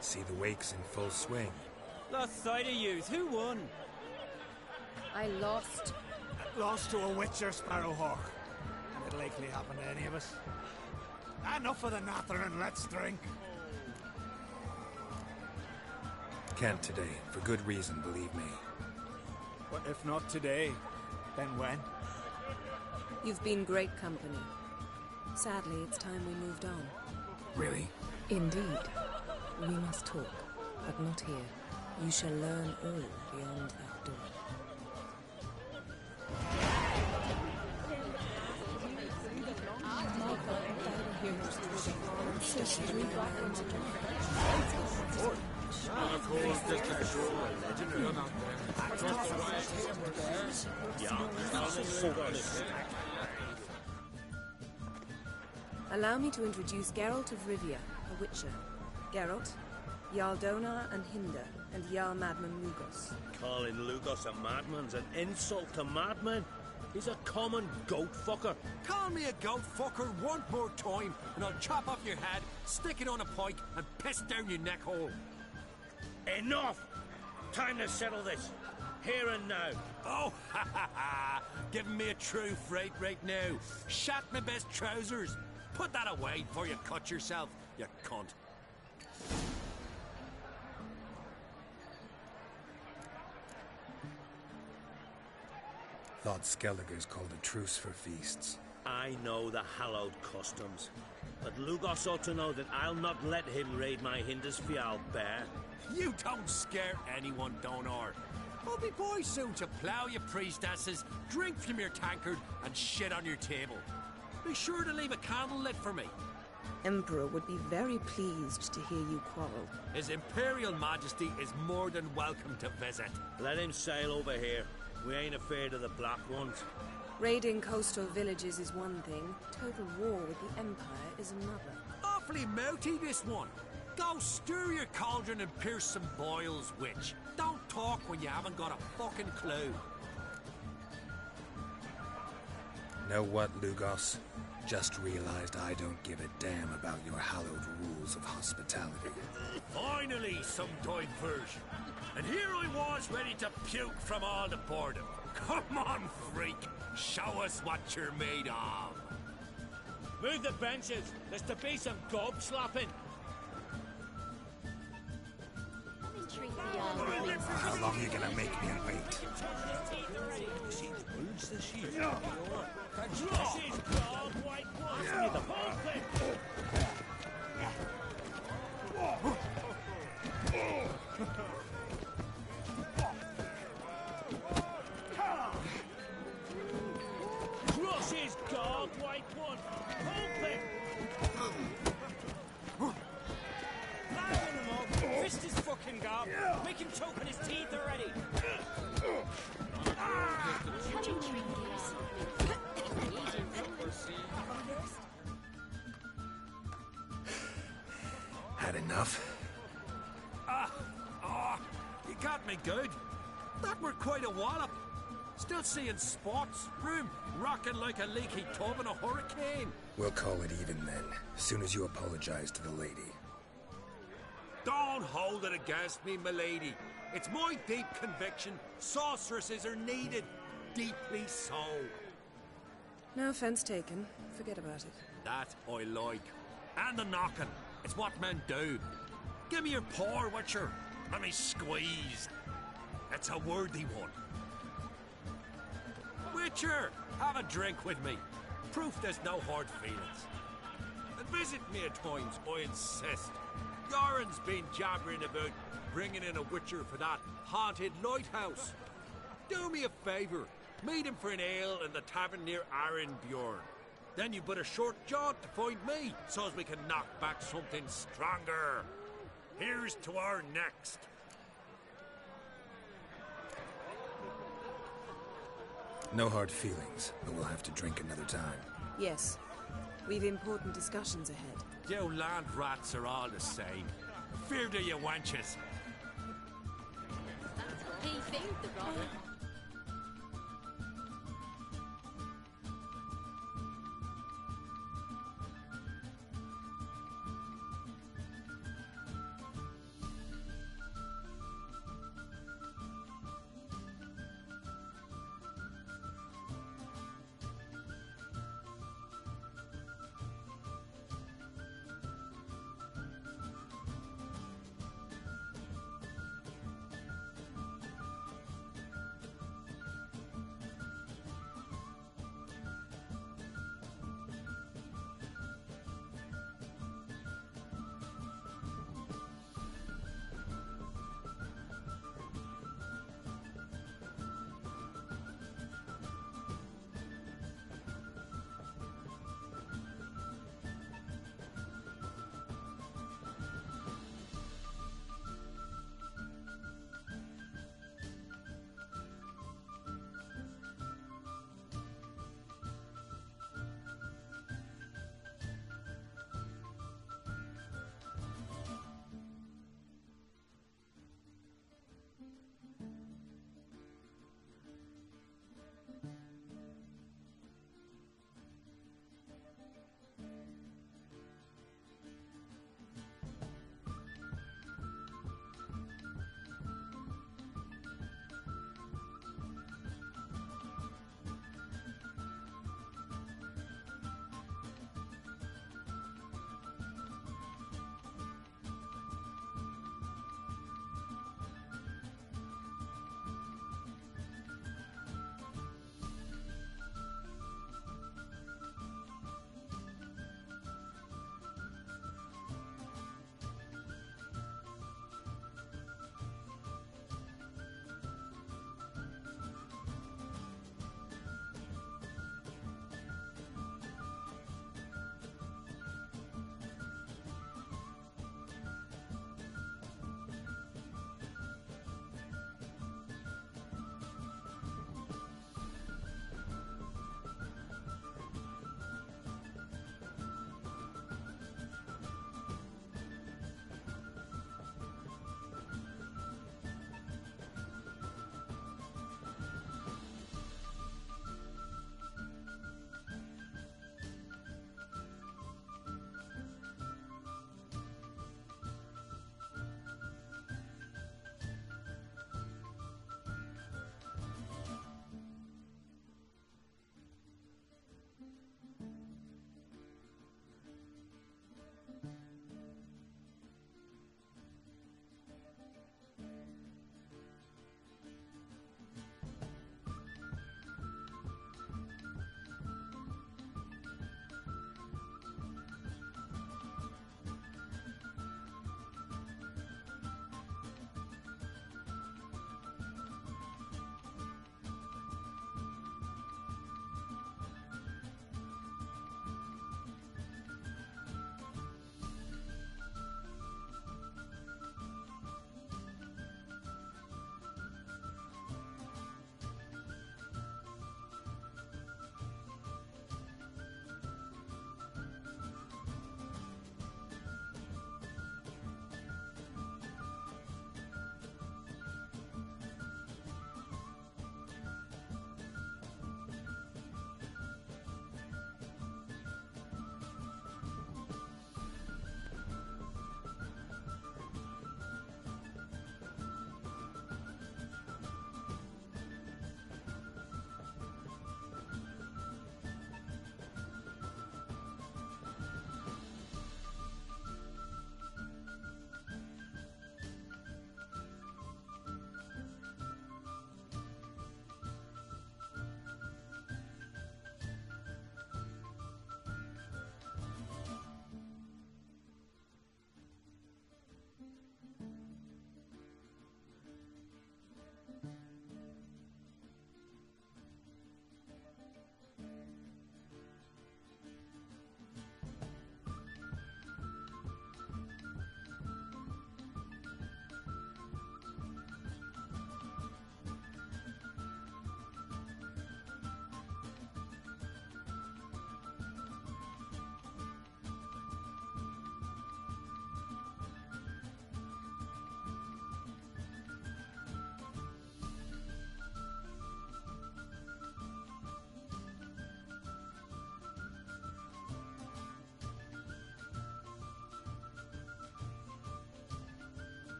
See the wakes in full swing. Lost sight of yous. Who won? I lost. Lost to a Witcher, Sparrowhawk. And it'll likely happen to any of us. Enough of the natter and let's drink. Can't today, for good reason, believe me. But if not today, then when? You've been great company. Sadly, it's time we moved on. Really? Indeed. We must talk, but not here. You shall learn all beyond that door. Allow me to introduce Geralt of Rivia, a Witcher. Geralt, Jarl Donar and Hinder, and Jarl Madman Lugos. Calling Lugos a madman's an insult to madmen. He's a common goat fucker. Call me a goat fucker one more time, and I'll chop off your head, stick it on a pike, and piss down your neck hole. Enough! Time to settle this. Here and now. Oh, ha ha ha! Giving me a true fright right now. Shat my best trousers. Put that away before you cut yourself, you cunt. Lord Skellige's called a truce for feasts. I know the hallowed customs, but Lugos ought to know that I'll not let him raid my Hindisfial bear. You don't scare anyone, Donar. I'll be boys soon to plough your priestesses, drink from your tankard, and shit on your table. Be sure to leave a candle lit for me. Emperor would be very pleased to hear you quarrel. His Imperial Majesty is more than welcome to visit. Let him sail over here. We ain't afraid of the Black Ones. Raiding coastal villages is one thing. Total war with the Empire is another. Awfully mouty, this one. Go stir your cauldron and pierce some boils, witch. Don't talk when you haven't got a fucking clue. Know what, Lugos? Just realized I don't give a damn about your hallowed rules of hospitality. Finally, some diversion. And here I was ready to puke from all the boredom. Come on, freak. Show us what you're made of. Move the benches. There's to be some gob slapping. How long are you gonna make me wait? Cross his guard, white one. Open. Flatten him up. Fist his fucking gob. Make him choke on his teeth already. Had enough? You got me good. That were quite a wallop. Still seeing spots, room rocking like a leaky tub in a hurricane. We'll call it even then, soon as you apologize to the lady. Don't hold it against me, milady. It's my deep conviction sorceresses are needed. Deeply so. No offense taken. Forget about it. That I like. And the knocking. It's what men do. Give me your paw, Witcher. Let me squeeze. It's a worthy one. Witcher, have a drink with me. Proof there's no hard feelings. And visit me at times, I insist. Yoren's been jabbering about bringing in a Witcher for that haunted lighthouse. Do me a favour. Meet him for an ale in the tavern near Arenbjorn. Then you put a short jaunt to find me, so as we can knock back something stronger. Here's to our next. No hard feelings, but we'll have to drink another time. Yes. We've important discussions ahead. You land rats are all the same. Fear to you wenches. He think the brother.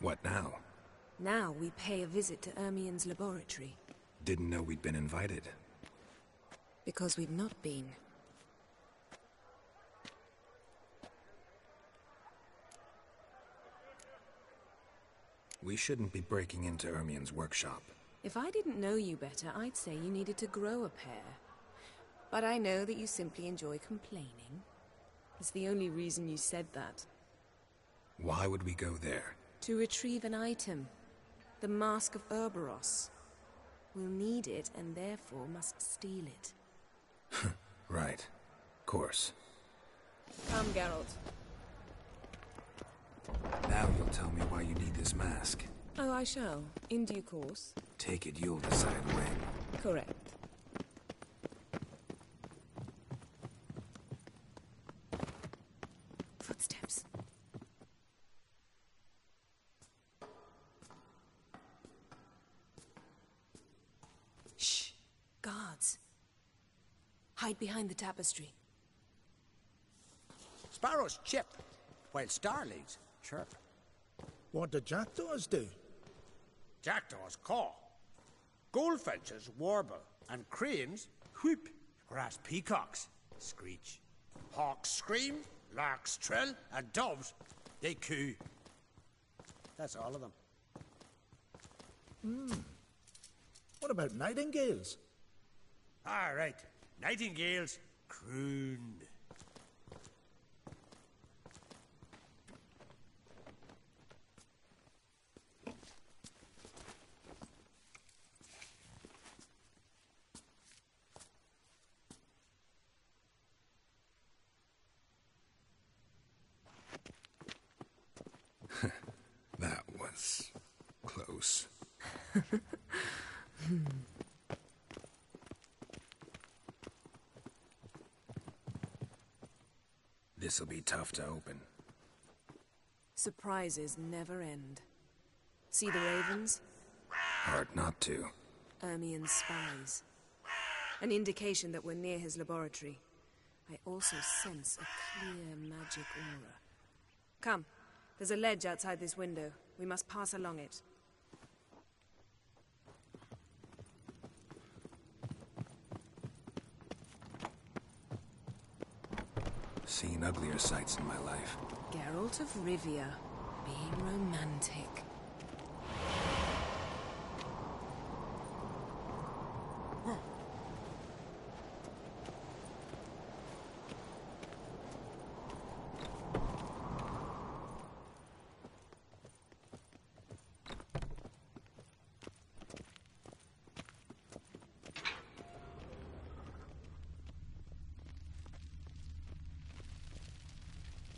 What now? Now we pay a visit to Ermien's laboratory. Didn't know we'd been invited. Because we've not been. We shouldn't be breaking into Ermien's workshop. If I didn't know you better, I'd say you needed to grow a pair. But I know that you simply enjoy complaining. It's the only reason you said that. Why would we go there? To retrieve an item. The Mask of Urboros. We'll need it, and therefore must steal it. Right. Course. Come, Geralt. Now you'll tell me why you need this mask. Oh, I shall. In due course. Take it you'll decide when. Correct. Footsteps. Shh. Guards. Hide behind the tapestry. Sparrows chip, while starlings chirp. What do jackdaws do? Jackdaws caw. Goldfinches warble, and cranes whoop, whereas peacocks screech. Hawks scream, larks trill, and doves, they coo. That's all of them. What about nightingales? All right, nightingales croon. That was close. This'll be tough to open. Surprises never end. See the ravens? Hard not to. Ermien's spies. An indication that we're near his laboratory. I also sense a clear magic aura. Come. There's a ledge outside this window. We must pass along it. Seen uglier sights in my life. Geralt of Rivia, being romantic.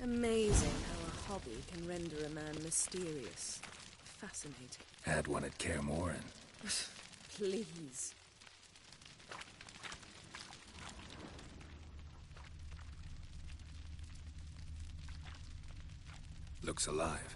Amazing how a hobby can render a man mysterious. Fascinating. Had one at Kaer Morhen. Please. Looks alive.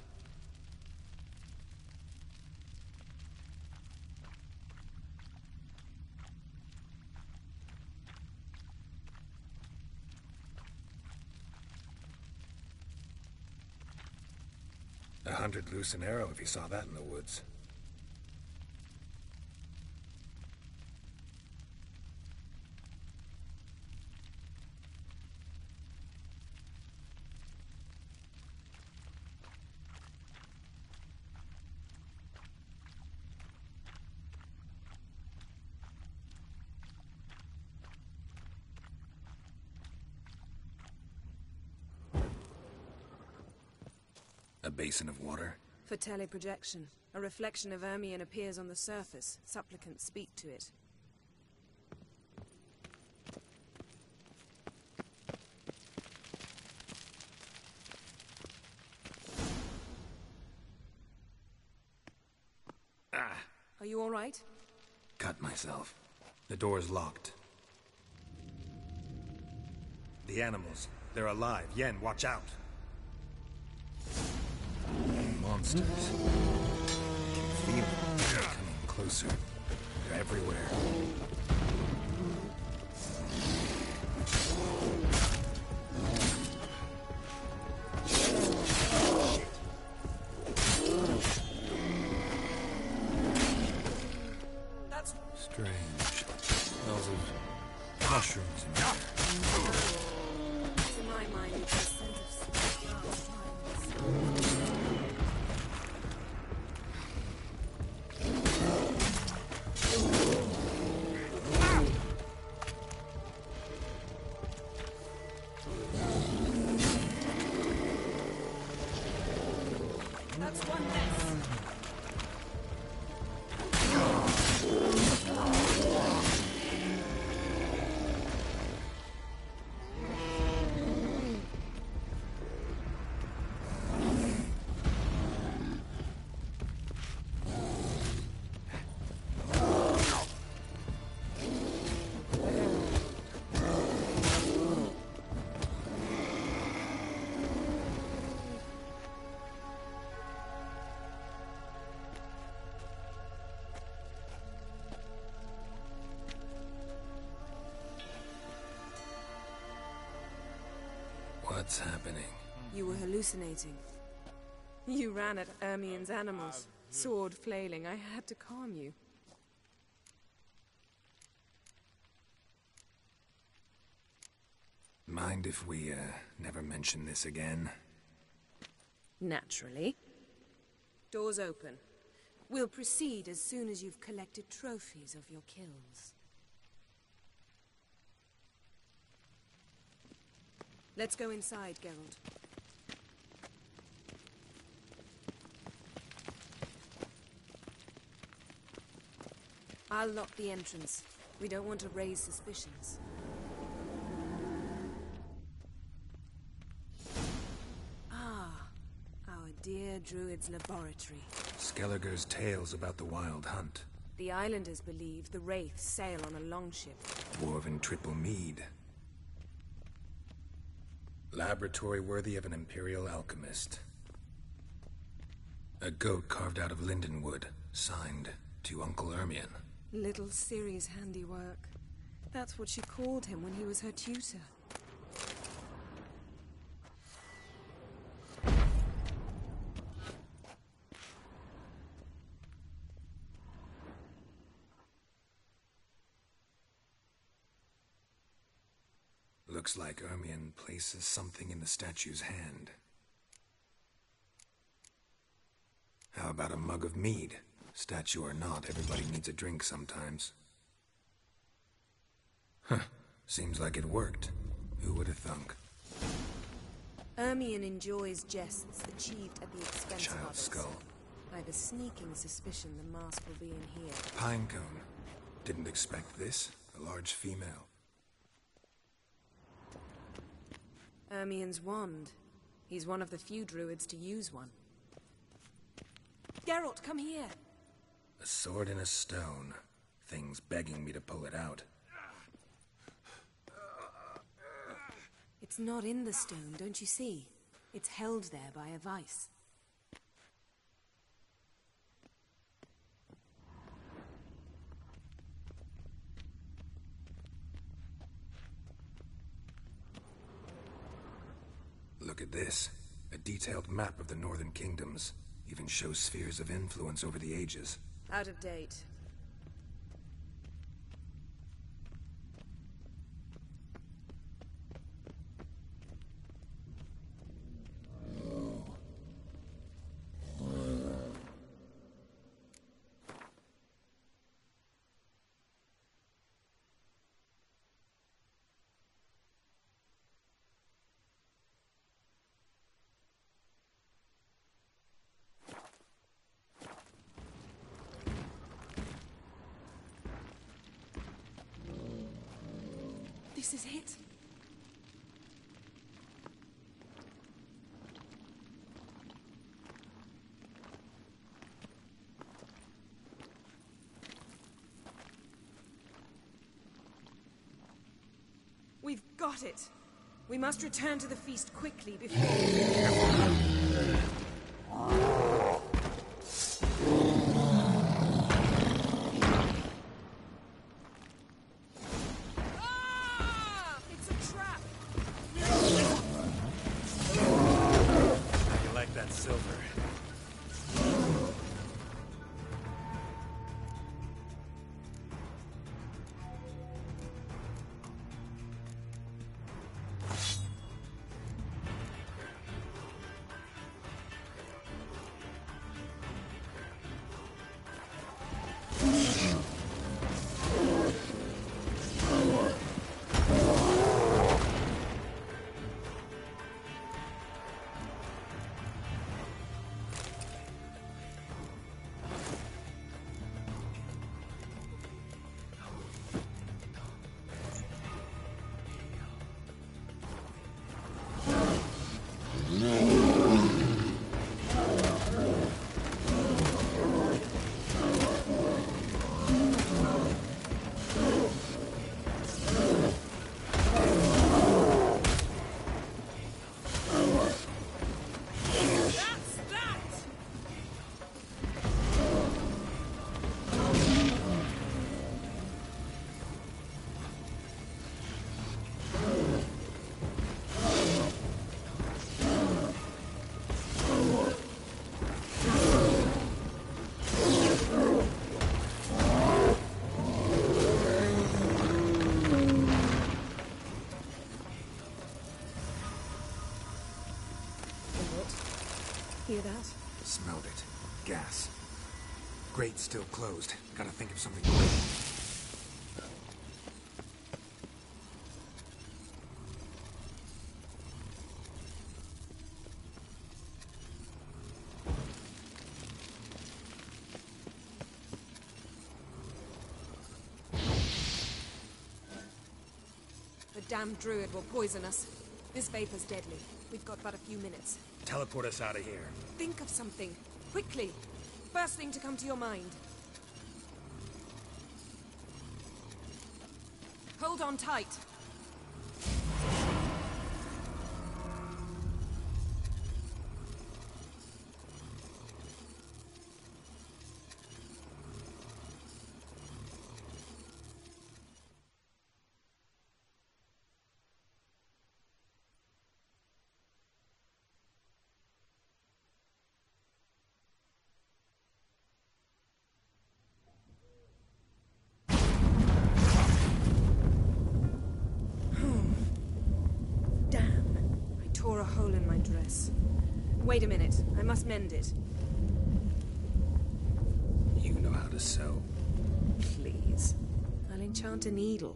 A hunted loose an arrow if he saw that in the woods. A basin of water? For teleprojection. A reflection of Ermien appears on the surface. Supplicants speak to it. Are you all right? Cut myself. The door's locked. The animals. They're alive. Yen, watch out. Monsters. I can feel them coming closer. everywhere. That's strange. Smells of mushrooms in here. to my mind, it's a scent of sweet. That's one less. What's happening? You were hallucinating. You ran at Ermien's animals, sword flailing. I had to calm you. Mind if we, never mention this again? Naturally. Doors open. We'll proceed as soon as you've collected trophies of your kills. Let's go inside, Geralt. I'll lock the entrance. We don't want to raise suspicions. Ah, our dear Druid's laboratory. Skelliger's tales about the Wild Hunt. The islanders believe the Wraiths sail on a longship. Dwarven triple mead. Laboratory worthy of an Imperial alchemist. A goat carved out of lindenwood, signed to Uncle Ermion. Little Ciri's handiwork. That's what she called him when he was her tutor. Looks like Ermion places something in the statue's hand. How about a mug of mead? Statue or not, everybody needs a drink sometimes. Huh. Seems like it worked. Who would have thunk? Ermion enjoys jests achieved at the expense of Child others. skull. I've a sneaking suspicion the mask will be in here. Pinecone. Didn't expect this. A large female. Ermion's wand. He's one of the few druids to use one. Geralt, come here. A sword in a stone. Thing's begging me to pull it out. It's not in the stone, don't you see? It's held there by a vice. Look at this. A detailed map of the Northern Kingdoms. Even shows spheres of influence over the ages. Out of date. This is it. We've got it. We must return to the feast quickly before... that silver. Hear that? Smelled it. Gas. Grate's still closed. Gotta think of something quick. The damned druid will poison us. This vapor's deadly. We've got but a few minutes. Teleport us out of here. Think of something. Quickly. First thing to come to your mind. Hold on tight. Tore a hole in my dress. Wait a minute. I must mend it. You know how to sew. Please. I'll enchant a needle.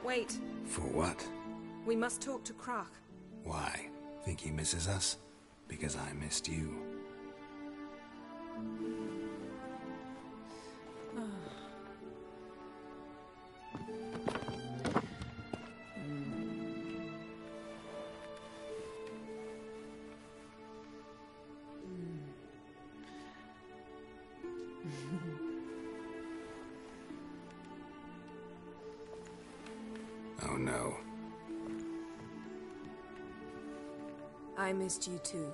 Wait. For what? We must talk to Croc. Why? Think he misses us? Because I missed you. Oh no. I missed you too.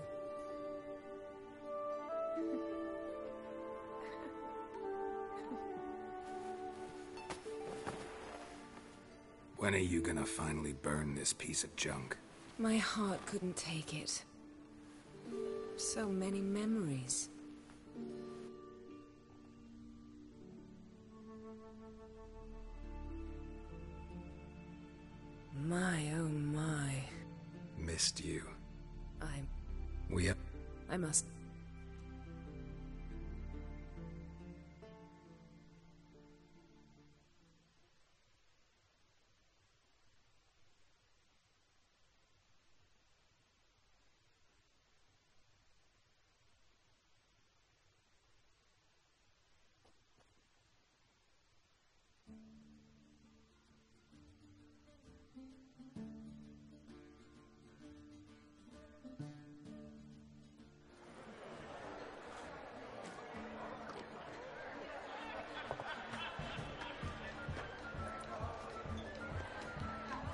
When are you gonna finally burn this piece of junk? My heart couldn't take it. So many memories. My, oh my. Missed you. I must...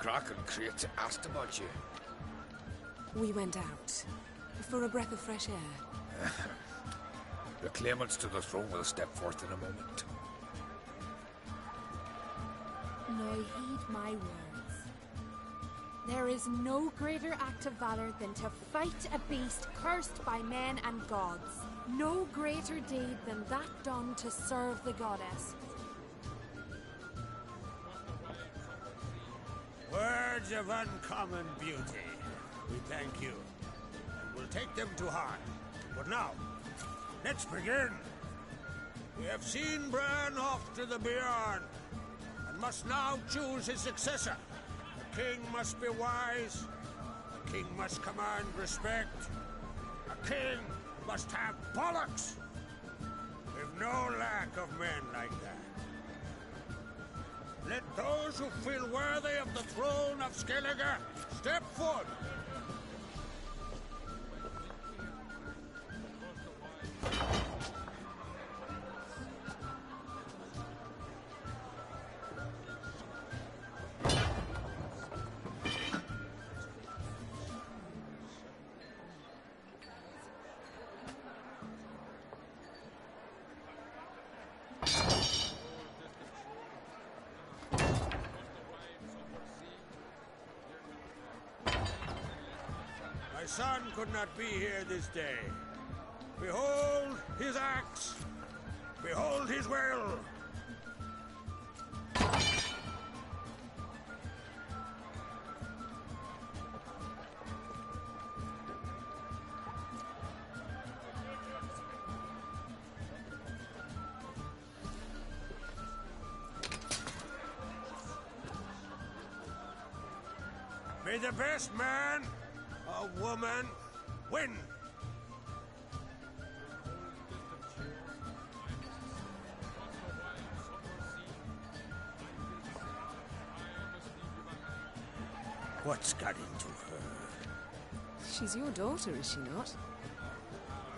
Kraken Create asked about you. We went out. For a breath of fresh air. The claimants to the throne will step forth in a moment. Nay, heed my words. There is no greater act of valor than to fight a beast cursed by men and gods. No greater deed than that done to serve the goddess. Words of uncommon beauty. We thank you. And we'll take them to heart. But now, let's begin. We have seen Bran off to the beyond, and must now choose his successor. The king must be wise. The king must command respect. A king must have bollocks. We've no lack of men like that. Let those who feel worthy of the throne of Skellige step forward. My son could not be here this day. Behold his axe. Behold his will. May the best man or woman win. What's got into her? She's your daughter, is she not?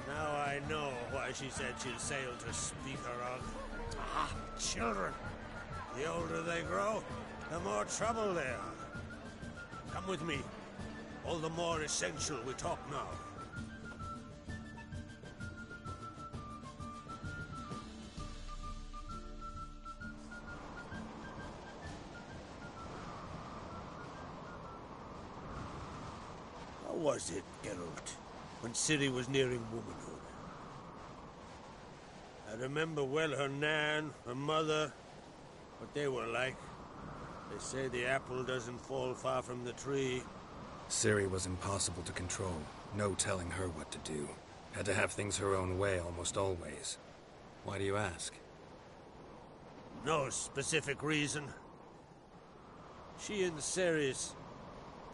Now I know why she said she'll sail to speak her of. Ah, children. The older they grow, the more trouble they are. Come with me. All the more essential we talk now. How was it, Geralt, when Ciri was nearing womanhood? I remember well her nan, her mother, what they were like. They say the apple doesn't fall far from the tree. Ciri was impossible to control. No telling her what to do. Had to have things her own way almost always. Why do you ask? No specific reason. She and Ceres,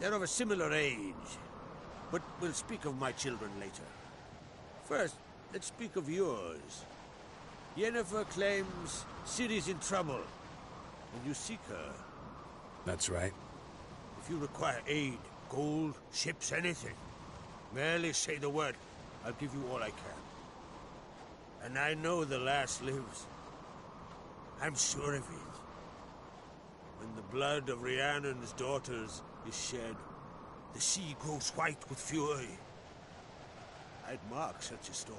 they're of a similar age. But we'll speak of my children later. First, let's speak of yours. Yennefer claims Ciri's in trouble, and you seek her. That's right. If you require aid, gold, ships, anything, merely say the word. I'll give you all I can. And I know the lass lives. I'm sure of it. When the blood of Rhiannon's daughters is shed, the sea grows white with fury. I'd mark such a storm.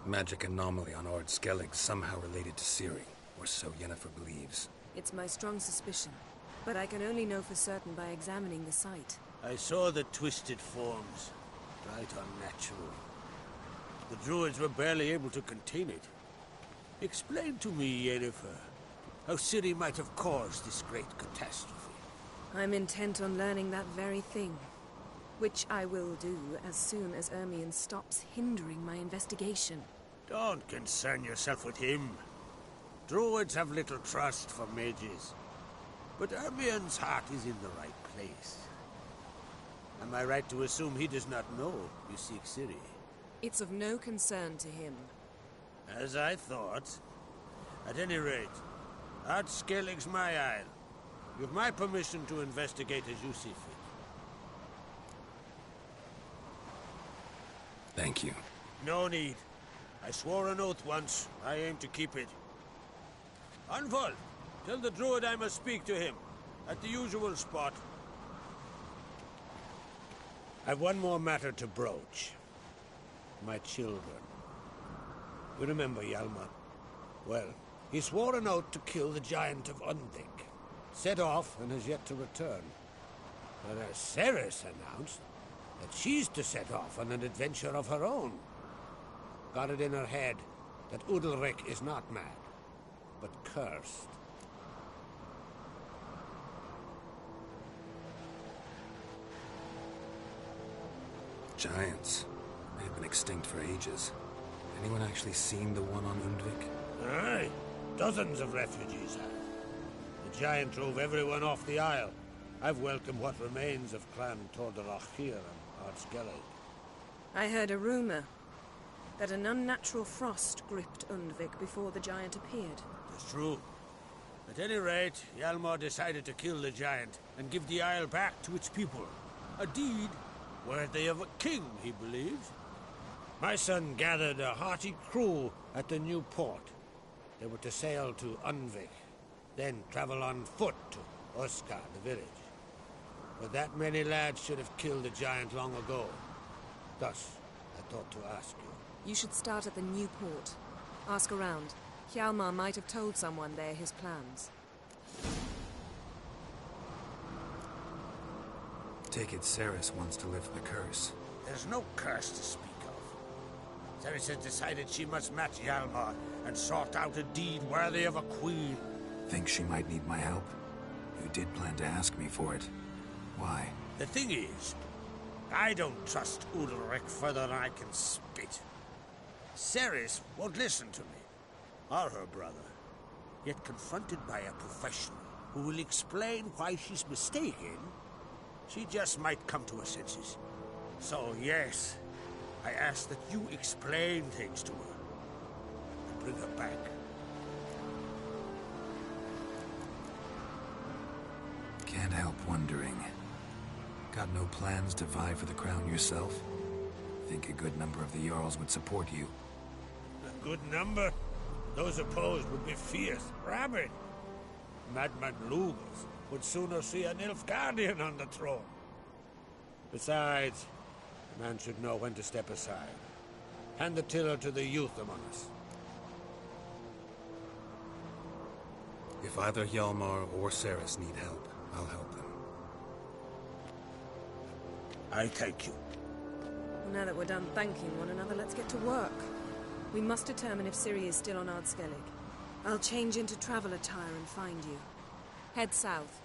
Magic anomaly on Ord Skellig somehow related to Ciri, or so Yennefer believes. It's my strong suspicion, but I can only know for certain by examining the site. I saw the twisted forms. Right unnatural. The druids were barely able to contain it. Explain to me, Yennefer, how Ciri might have caused this great catastrophe. I'm intent on learning that very thing, which I will do as soon as Ermion stops hindering my investigation. Don't concern yourself with him. Druids have little trust for mages. But Ermion's heart is in the right place. Am I right to assume he does not know you seek Ciri? It's of no concern to him. As I thought. At any rate, Ard Skellig's my isle. You have my permission to investigate as you see fit. Thank you. No need. I swore an oath once. I aim to keep it. Anfal, tell the druid I must speak to him. At the usual spot. I've one more matter to broach. My children. You remember Hjalmar? Well, he swore an oath to kill the giant of Undvik. Set off and has yet to return. Whereas Ceres announced that she's to set off on an adventure of her own. Got it in her head that Udalric is not mad, but cursed. Giants. They've been extinct for ages. Anyone actually seen the one on Undvik? Aye. Dozens of refugees have. The giant drove everyone off the Isle. I've welcomed what remains of Clan Tordarach here and Ardskellig. I heard a rumor that an unnatural frost gripped Undvik before the giant appeared. It's true. At any rate, Hjalmar decided to kill the giant and give the Isle back to its people. A deed worthy of a king, he believes. My son gathered a hearty crew at the new port. They were to sail to Undvik, then travel on foot to Oskar, the village. But that many lads should have killed the giant long ago. Thus, I thought to ask you. You should start at the new port. Ask around. Hjalmar might have told someone there his plans. Take it Ceres wants to lift the curse. There's no curse to speak of. Ceres has decided she must match Hjalmar and sort out a deed worthy of a queen. Think she might need my help? You did plan to ask me for it. Why? The thing is, I don't trust Udalric further than I can spit. Ceres won't listen to me, or her brother. Yet confronted by a professional who will explain why she's mistaken, she just might come to her senses. So yes, I ask that you explain things to her and bring her back. Can't help wondering. Got no plans to vie for the crown yourself? Think a good number of the Jarls would support you. A good number? Those opposed would be fierce, rabid. Madman Lugus would sooner see an Nilfgaardian on the throne. Besides, a man should know when to step aside. Hand the tiller to the youth among us. If either Hjalmar or Ceres need help, I'll help them. I thank you. Well, now that we're done thanking one another, let's get to work. We must determine if Ciri is still on Ardskellig. I'll change into travel attire and find you. Head south.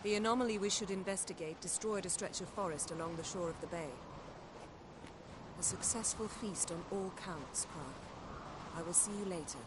The anomaly we should investigate destroyed a stretch of forest along the shore of the bay. A successful feast on all counts, Krag. I will see you later.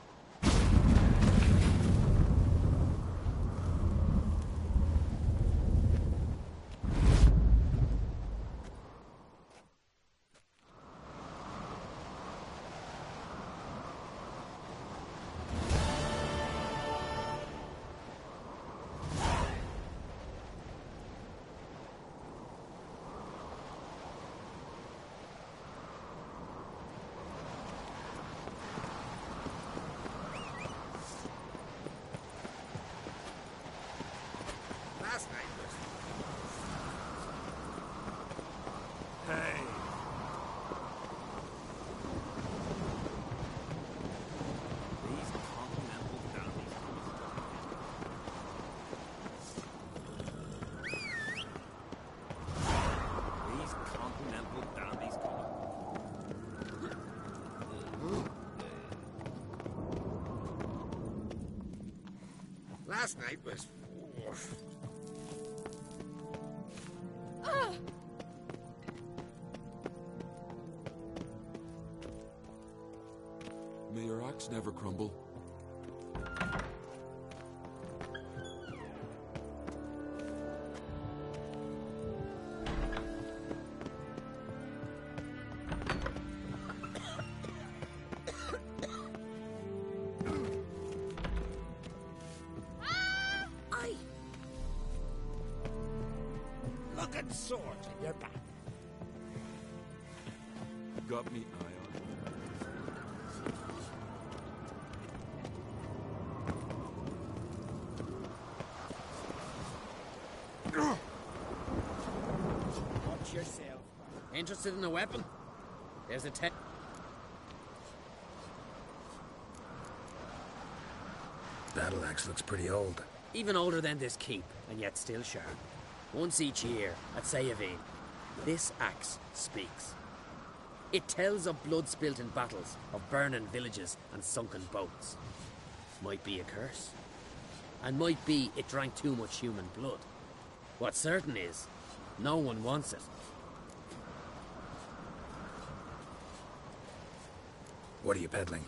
Last night was... May your axe never crumble. Look at sword in your back. Got me eye on. interested in a weapon? There's a Battle axe looks pretty old. Even older than this keep, and yet still sharp. Once each year, at Sayavine, this axe speaks. It tells of blood spilt in battles, of burning villages and sunken boats. Might be a curse. And might be it drank too much human blood. What's certain is, no one wants it. What are you peddling?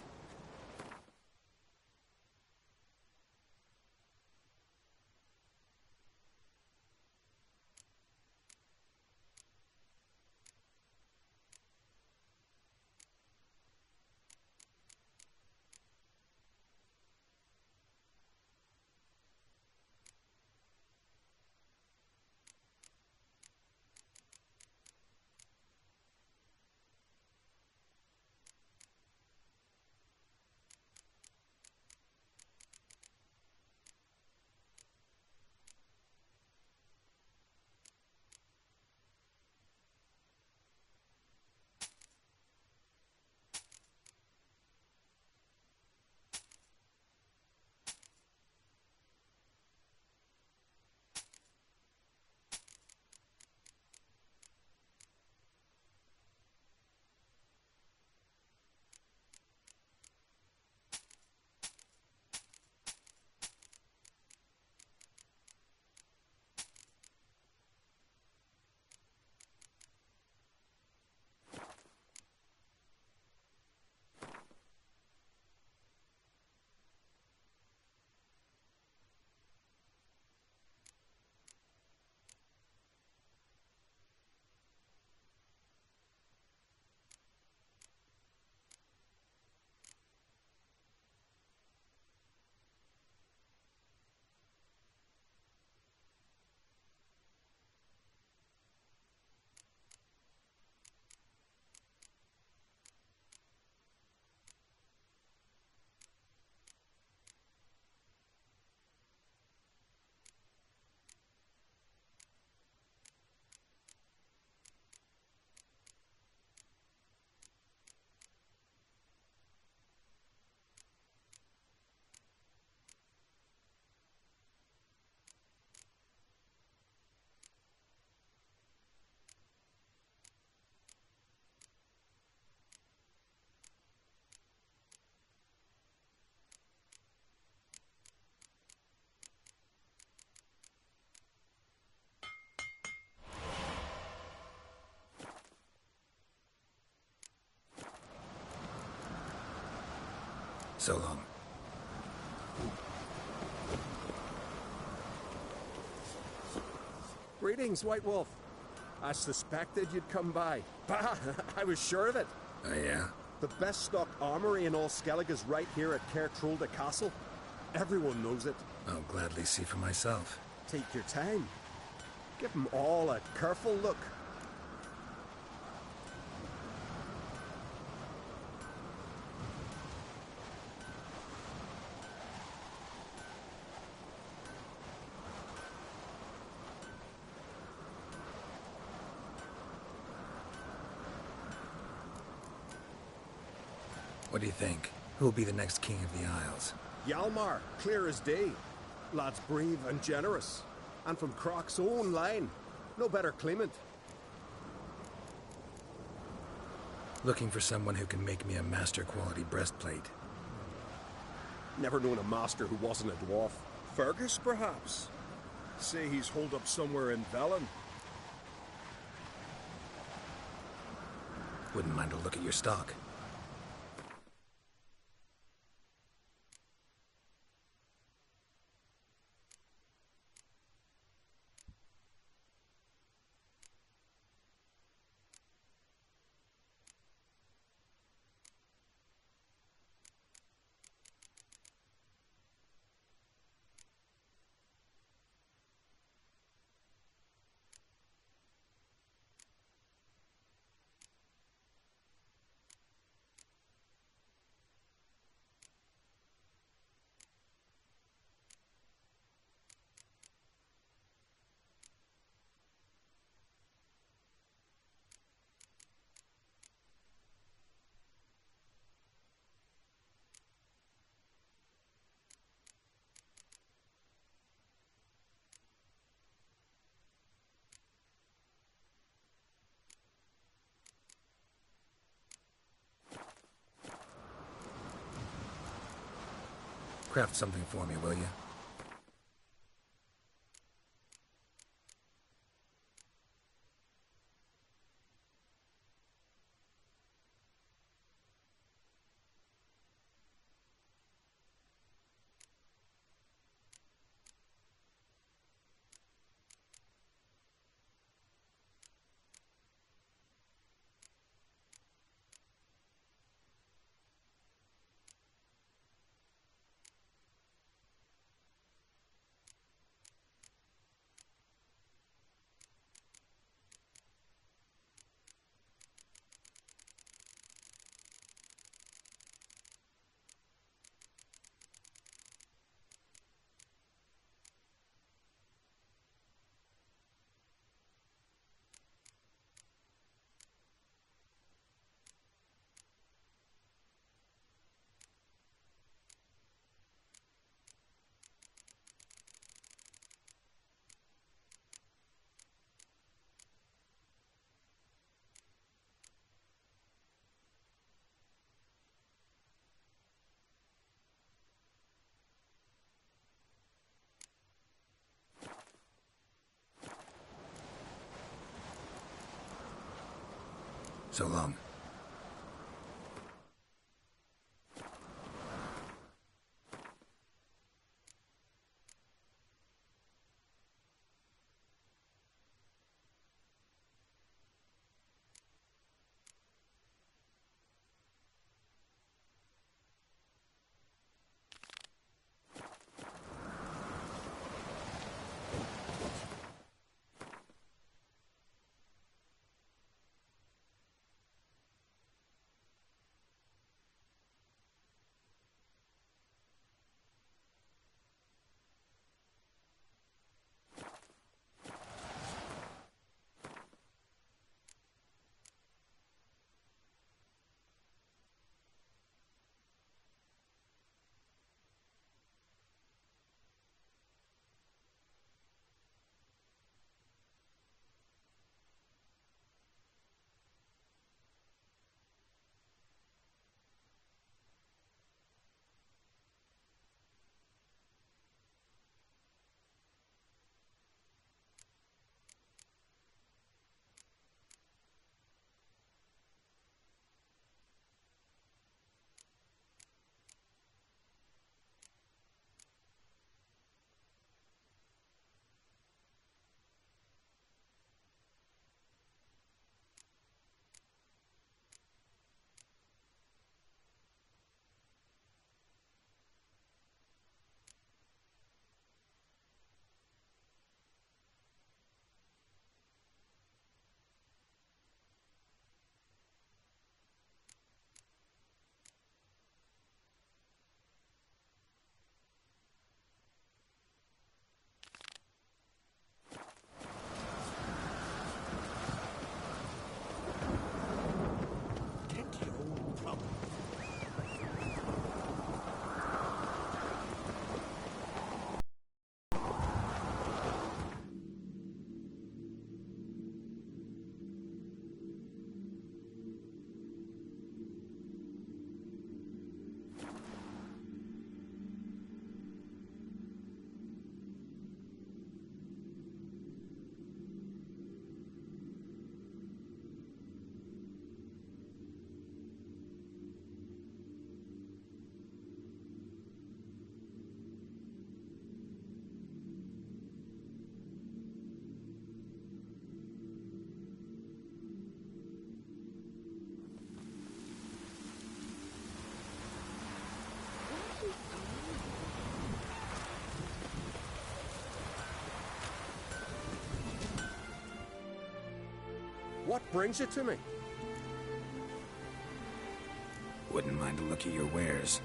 So long. Greetings, White Wolf. I suspected you'd come by. Bah, I was sure of it. Oh, yeah? The best stocked armory in all Skellig is right here at Caer Trulda Castle. Everyone knows it. I'll gladly see for myself. Take your time. Give them all a careful look. What do you think? Who'll be the next king of the Isles? Hjalmar, clear as day. Lad's brave and generous. And from Croc's own line. No better claimant. Looking for someone who can make me a master-quality breastplate. Never known a master who wasn't a dwarf. Fergus, perhaps? Say he's holed up somewhere in Velen. Wouldn't mind a look at your stock. Craft something for me, will you? So long. What brings you to me? Wouldn't mind a look at your wares.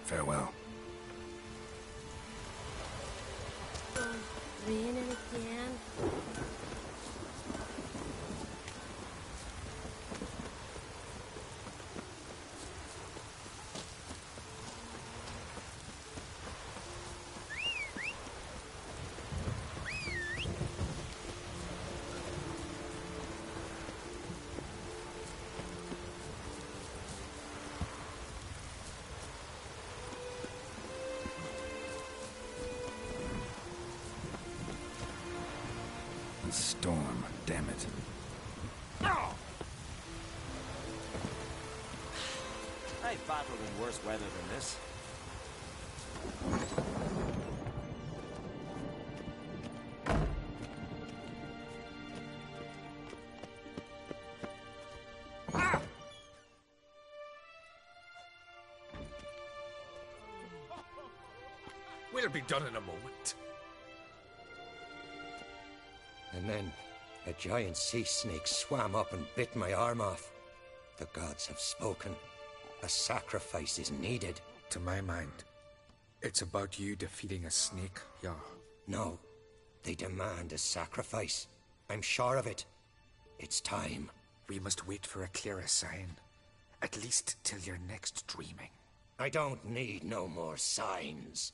Farewell. Raining again. The storm, damn it. I've battled in worse weather than this. We'll be done in a moment. And then a giant sea snake swam up and bit my arm off. The gods have spoken. A sacrifice is needed. To my mind, it's about you defeating a snake, Jarl. No, they demand a sacrifice. I'm sure of it. It's time. We must wait for a clearer sign. At least till your next dreaming. I don't need no more signs.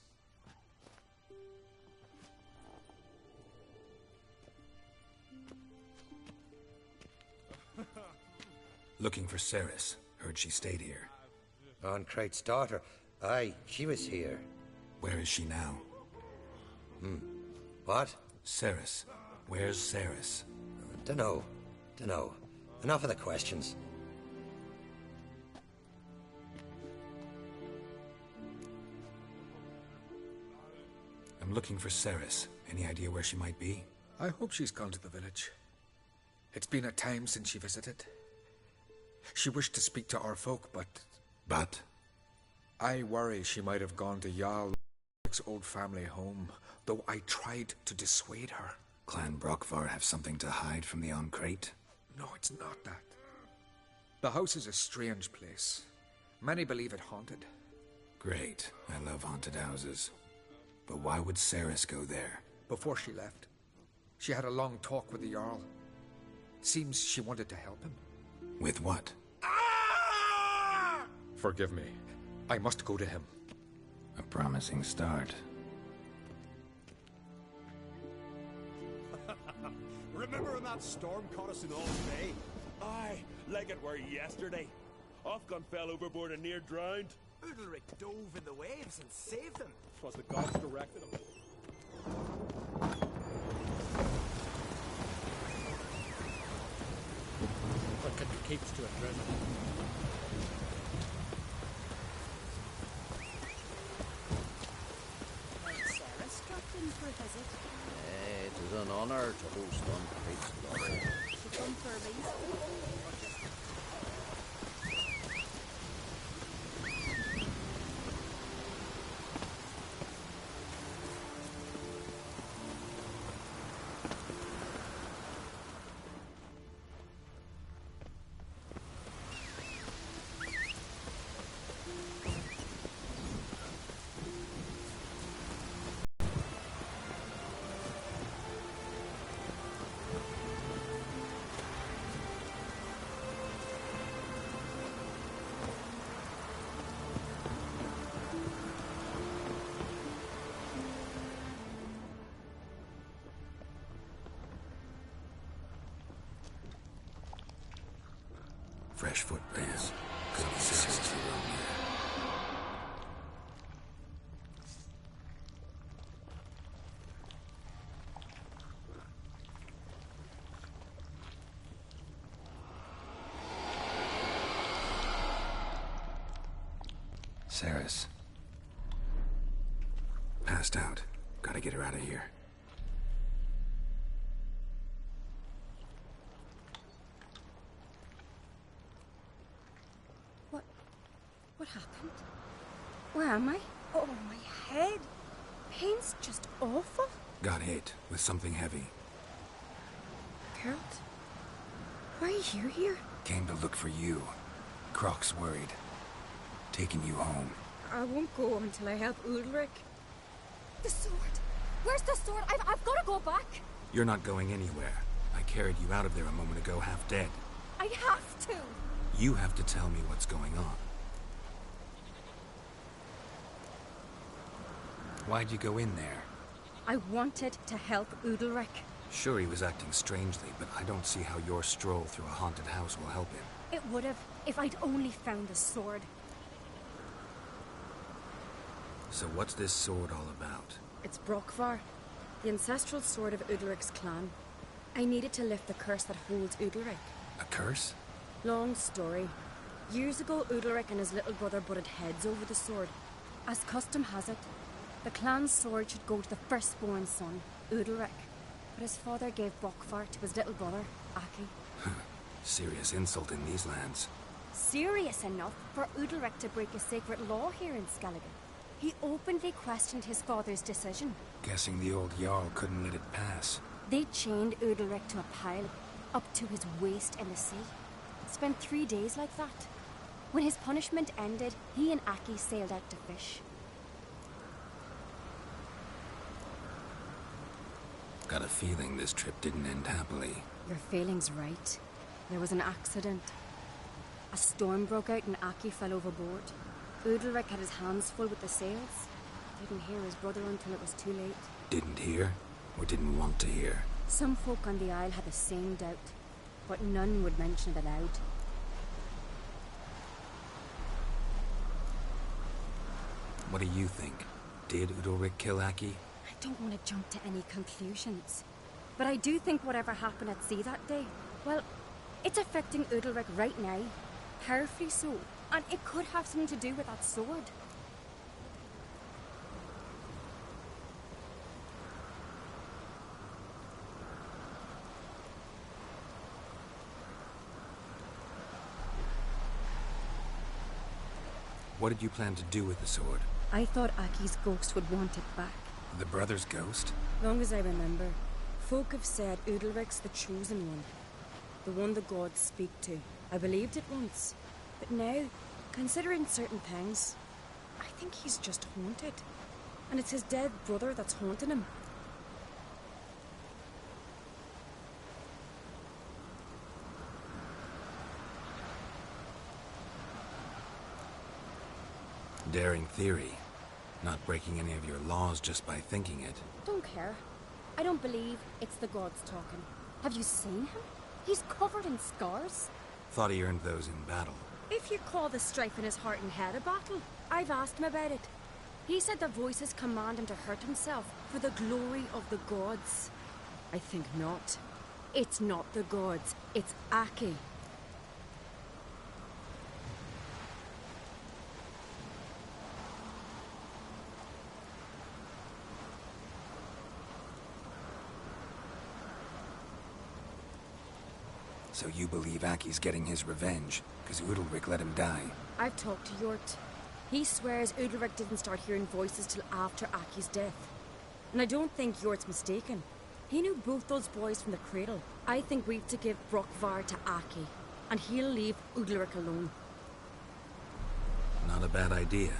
Looking for Cerys. Heard she stayed here. Oncrate's daughter. Aye, she was here. Where is she now? What? Cerys. Where's Cerys? Dunno. Enough of the questions. I'm looking for Cerys. Any idea where she might be? I hope she's gone to the village. It's been a time since she visited. She wished to speak to our folk, but... But? I worry she might have gone to Jarl's old family home, though I tried to dissuade her. Clan Brockvar have something to hide from the Oncrate? No, it's not that. The house is a strange place. Many believe it haunted. Great. I love haunted houses. But why would Cerys go there? Before she left, she had a long talk with the Jarl. Seems she wanted to help him. With what? Forgive me. I must go to him. A promising start. Remember when that storm caught us in All's Bay? Aye, like it were yesterday. Ofcon fell overboard and near drowned. Udalric dove in the waves and saved them. 'Twas the gods directed him. What could keep us to a present? Cerys dropped in for a visit. It is an honor to host Oncrate's daughter. She come for a reason. Fresh footprints. Could be Cerys around here. Cerys. Passed out. Gotta get her out of here. What happened? Where am I? Oh, my head. Pain's just awful. Got hit with something heavy. Geralt, why are you here? Came to look for you. Croc's worried. Taking you home. I won't go until I help Udalric. The sword! Where's the sword? I've got to go back! You're not going anywhere. I carried you out of there a moment ago half dead. I have to! You have to tell me what's going on. Why'd you go in there? I wanted to help Udalric. Sure, he was acting strangely, but I don't see how your stroll through a haunted house will help him. It would have, if I'd only found the sword. So what's this sword all about? It's Brokvar, the ancestral sword of Udalric's clan. I needed to lift the curse that holds Udalric. A curse? Long story. Years ago, Udalric and his little brother butted heads over the sword. As custom has it, the clan's sword should go to the firstborn son, Udalric. But his father gave Brokvar to his little brother, Aki. Serious insult in these lands. Serious enough for Udalric to break a sacred law here in Skellige. He openly questioned his father's decision. Guessing the old Jarl couldn't let it pass. They chained Udalric to a pile, up to his waist in the sea. Spent 3 days like that. When his punishment ended, he and Aki sailed out to fish. Got a feeling this trip didn't end happily. Your feeling's right. There was an accident. A storm broke out and Aki fell overboard. Udalric had his hands full with the sails. Didn't hear his brother until it was too late. Didn't hear? Or didn't want to hear? Some folk on the Isle had the same doubt, but none would mention it aloud. What do you think? Did Udalric kill Aki? I don't want to jump to any conclusions. But I do think whatever happened at sea that day, well, it's affecting Udalric right now. Powerfully so. And it could have something to do with that sword. What did you plan to do with the sword? I thought Aki's ghost would want it back. The brother's ghost? Long as I remember, folk have said Udalric's the chosen one. The one the gods speak to. I believed it once. But now, considering certain things, I think he's just haunted. And it's his dead brother that's haunting him. Daring theory. Not breaking any of your laws just by thinking it. Don't care. I don't believe it's the gods talking. Have you seen him? He's covered in scars. Thought he earned those in battle. If you call the strife in his heart and head a battle, I've asked him about it. He said the voices command him to hurt himself for the glory of the gods. I think not. It's not the gods, it's Aki. So you believe Aki's getting his revenge, because Udalric let him die? I've talked to Yort. He swears Udalric didn't start hearing voices till after Aki's death. And I don't think Yort's mistaken. He knew both those boys from the cradle. I think we've to give Brokvar to Aki, and he'll leave Udalric alone. Not a bad idea,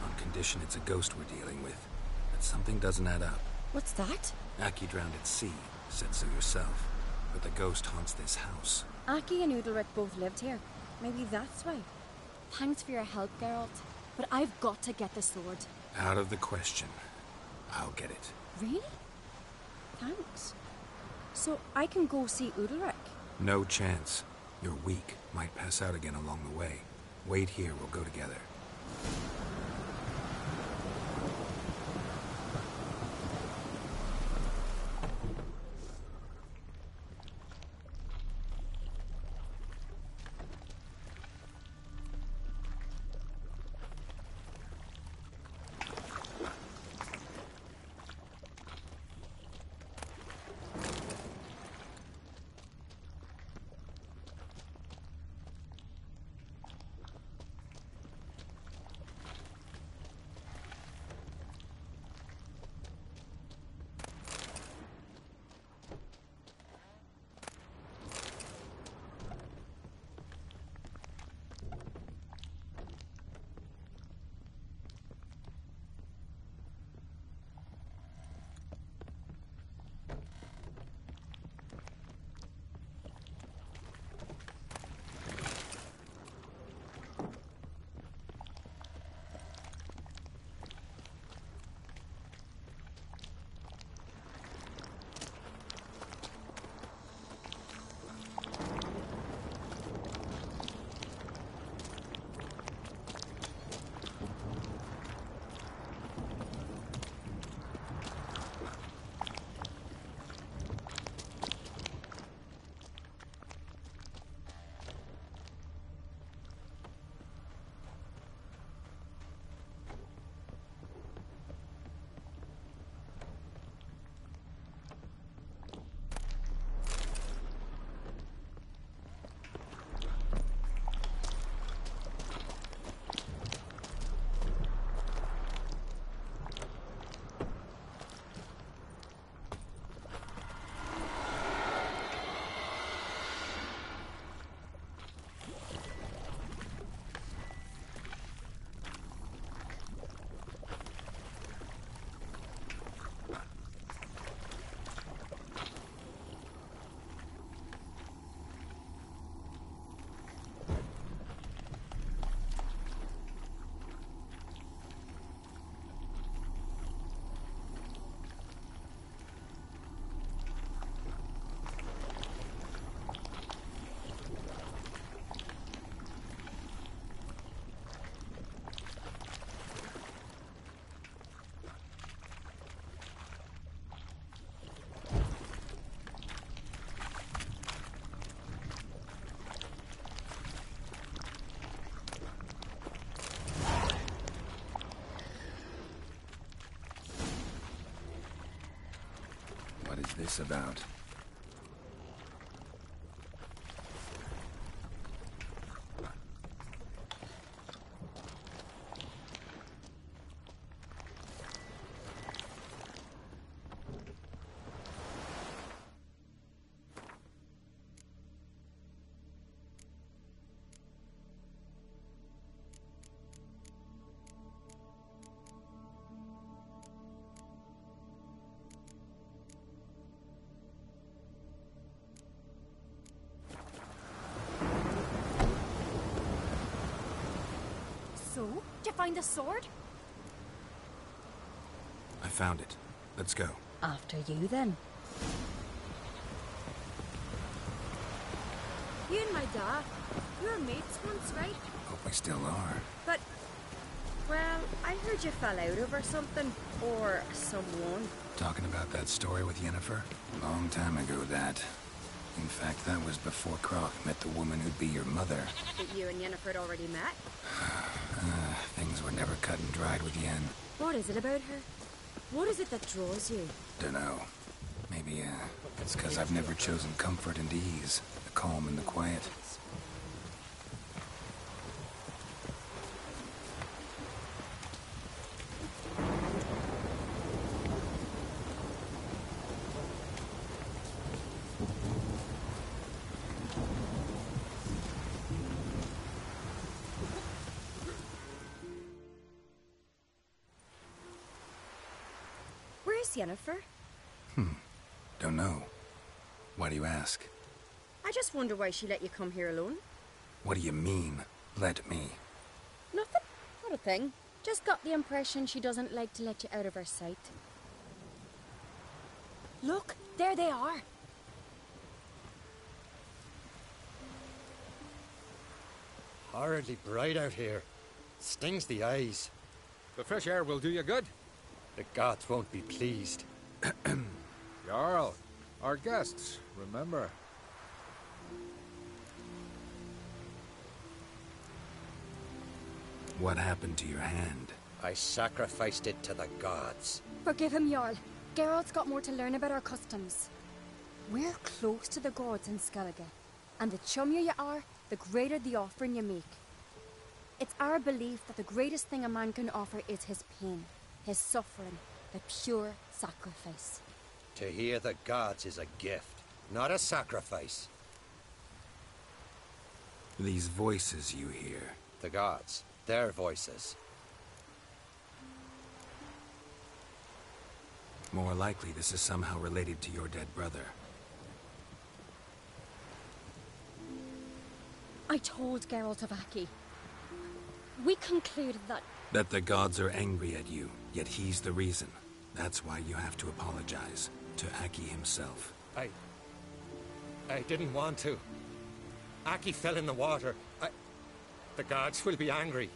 on condition it's a ghost we're dealing with. But something doesn't add up. What's that? Aki drowned at sea, said so yourself. But the ghost haunts this house. Aki and Udalric both lived here. Maybe that's why. Thanks for your help, Geralt. But I've got to get the sword. Out of the question. I'll get it. Really? Thanks. So I can go see Udalric? No chance. You're weak. Might pass out again along the way. Wait here, we'll go together. this about? So, did you find the sword? I found it. Let's go. After you, then. You and my dad, you were mates once, right? Hope we still are. But, well, I heard you fell out over something. Or someone. Talking about that story with Yennefer? Long time ago, that. In fact, that was before Croc met the woman who'd be your mother. That you and Yennefer had already met? Things were never cut and dried with Yen. What is it about her? What is it that draws you? Dunno. Maybe, it's because I've never chosen comfort and ease. The calm and the quiet. Where's Yennefer? Don't know. Why do you ask? I just wonder why she let you come here alone. What do you mean, let me? Nothing. Not a thing. Just got the impression she doesn't like to let you out of her sight. Look, there they are. Horridly bright out here. Stings the eyes. The fresh air will do you good. The gods won't be pleased. Jarl, our guests, remember. What happened to your hand? I sacrificed it to the gods. Forgive him, Jarl. Geralt's got more to learn about our customs. We're close to the gods in Skellige, and the chummier you are, the greater the offering you make. It's our belief that the greatest thing a man can offer is his pain, his suffering, the pure sacrifice. To hear the gods is a gift, not a sacrifice. These voices you hear. The gods, their voices. More likely this is somehow related to your dead brother. I told Geralt of Aki. We concluded that... That the gods are angry at you, yet he's the reason. That's why you have to apologize. To Aki himself. I didn't want to. Aki fell in the water. The gods will be angry.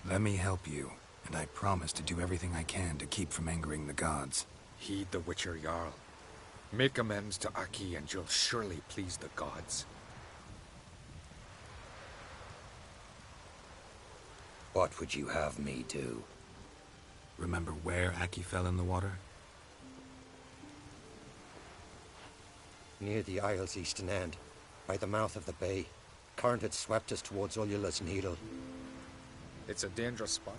Let me help you, and I promise to do everything I can to keep from angering the gods. Heed the Witcher Jarl. Make amends to Aki and you'll surely please the gods. What would you have me do? Remember where Aki fell in the water? Near the Isle's eastern end, by the mouth of the bay. Current had swept us towards Ullula's Needle. It's a dangerous spot.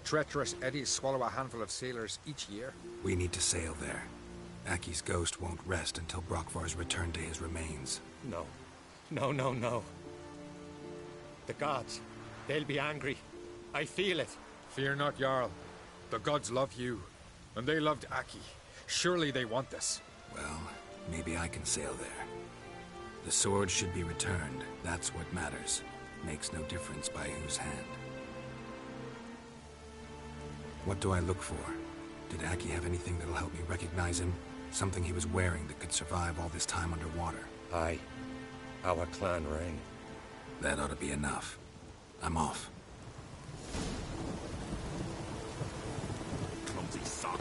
Treacherous eddies swallow a handful of sailors each year. We need to sail there. Aki's ghost won't rest until Brokvar's returned to his remains. No. No. The gods, they'll be angry. I feel it. Fear not, Jarl. The gods love you, and they loved Aki. Surely they want this. Well, maybe I can sail there. The sword should be returned. That's what matters. Makes no difference by whose hand. What do I look for? Did Aki have anything that'll help me recognize him? Something he was wearing that could survive all this time underwater? Aye. Our clan ring. That ought to be enough. I'm off. Clumsy sod.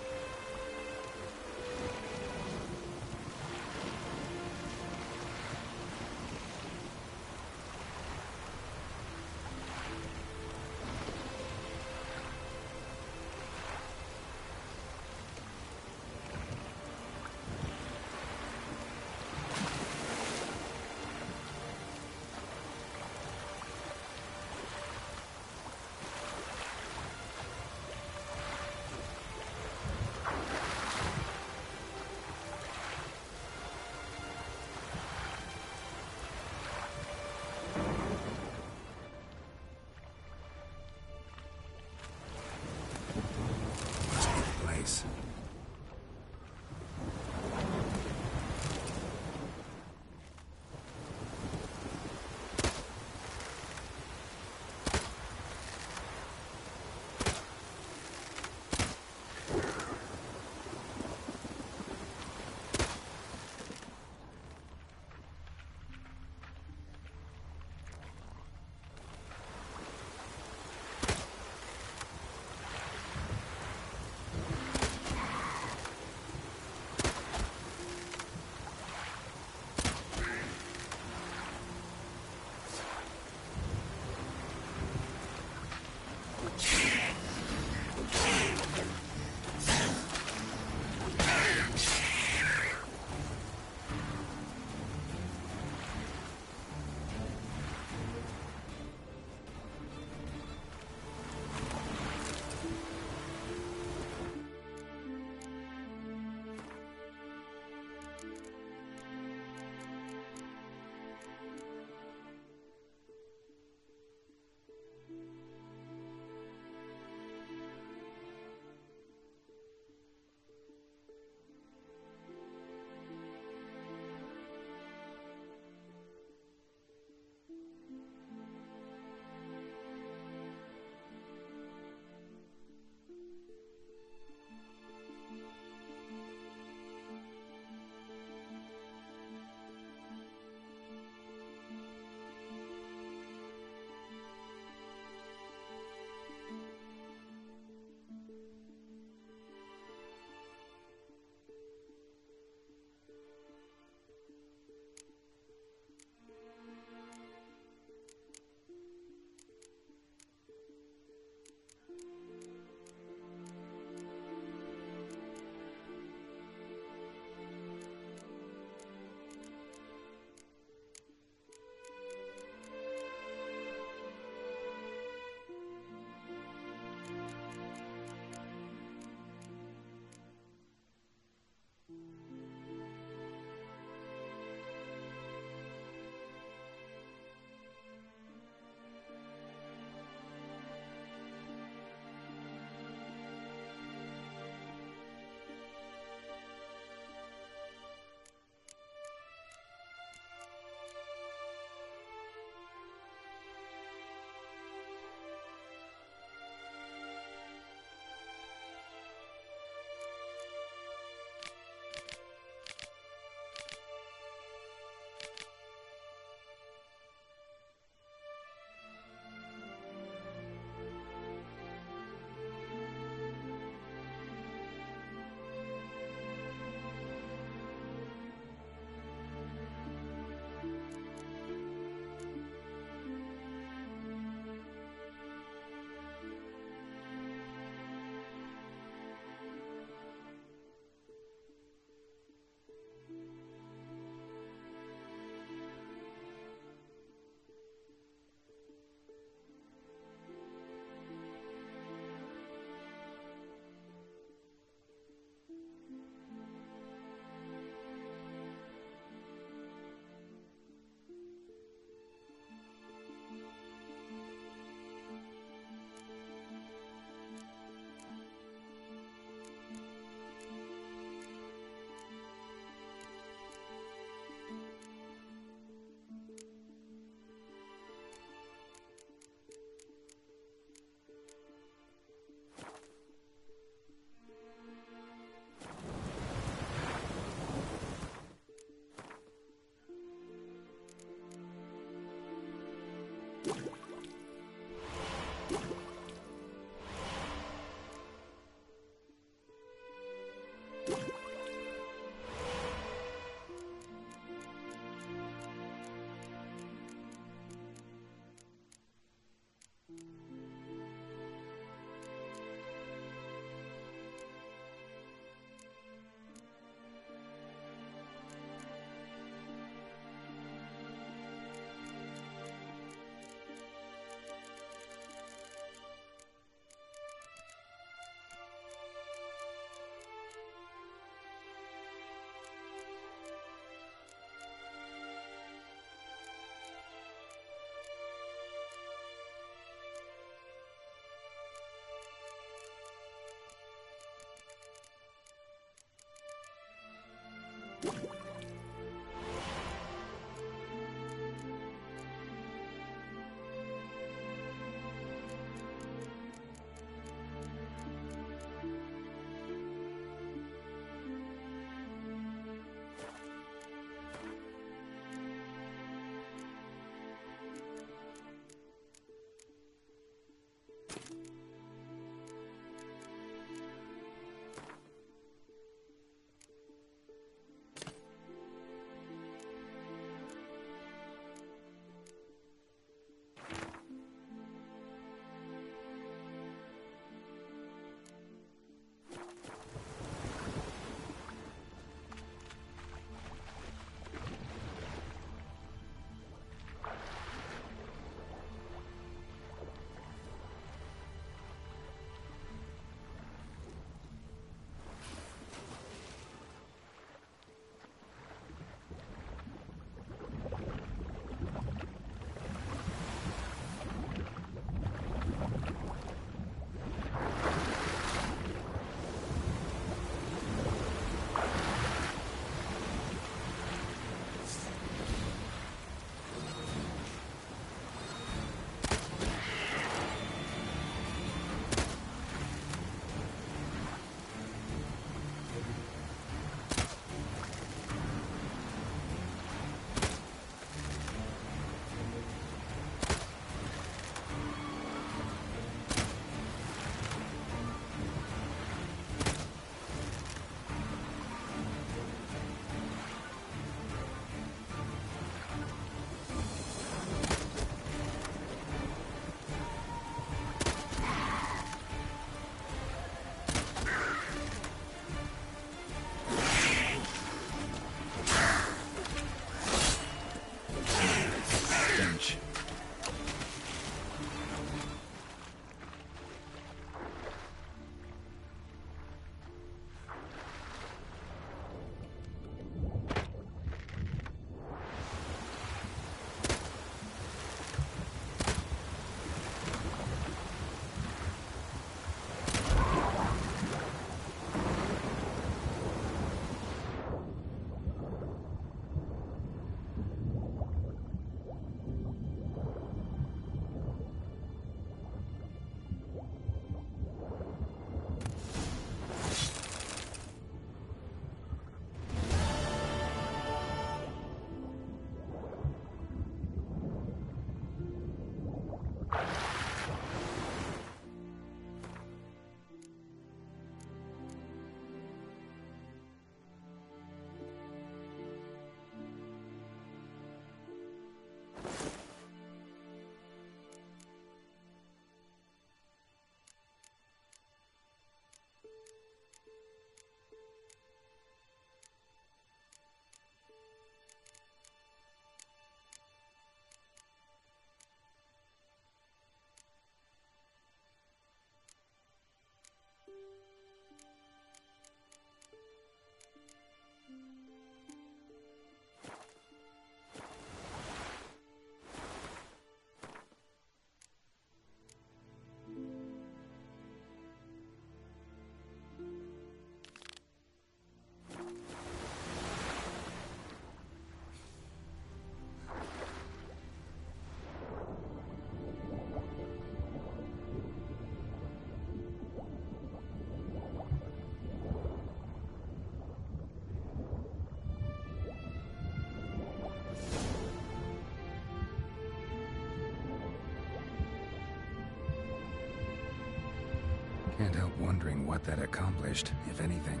Can't help wondering what that accomplished, if anything.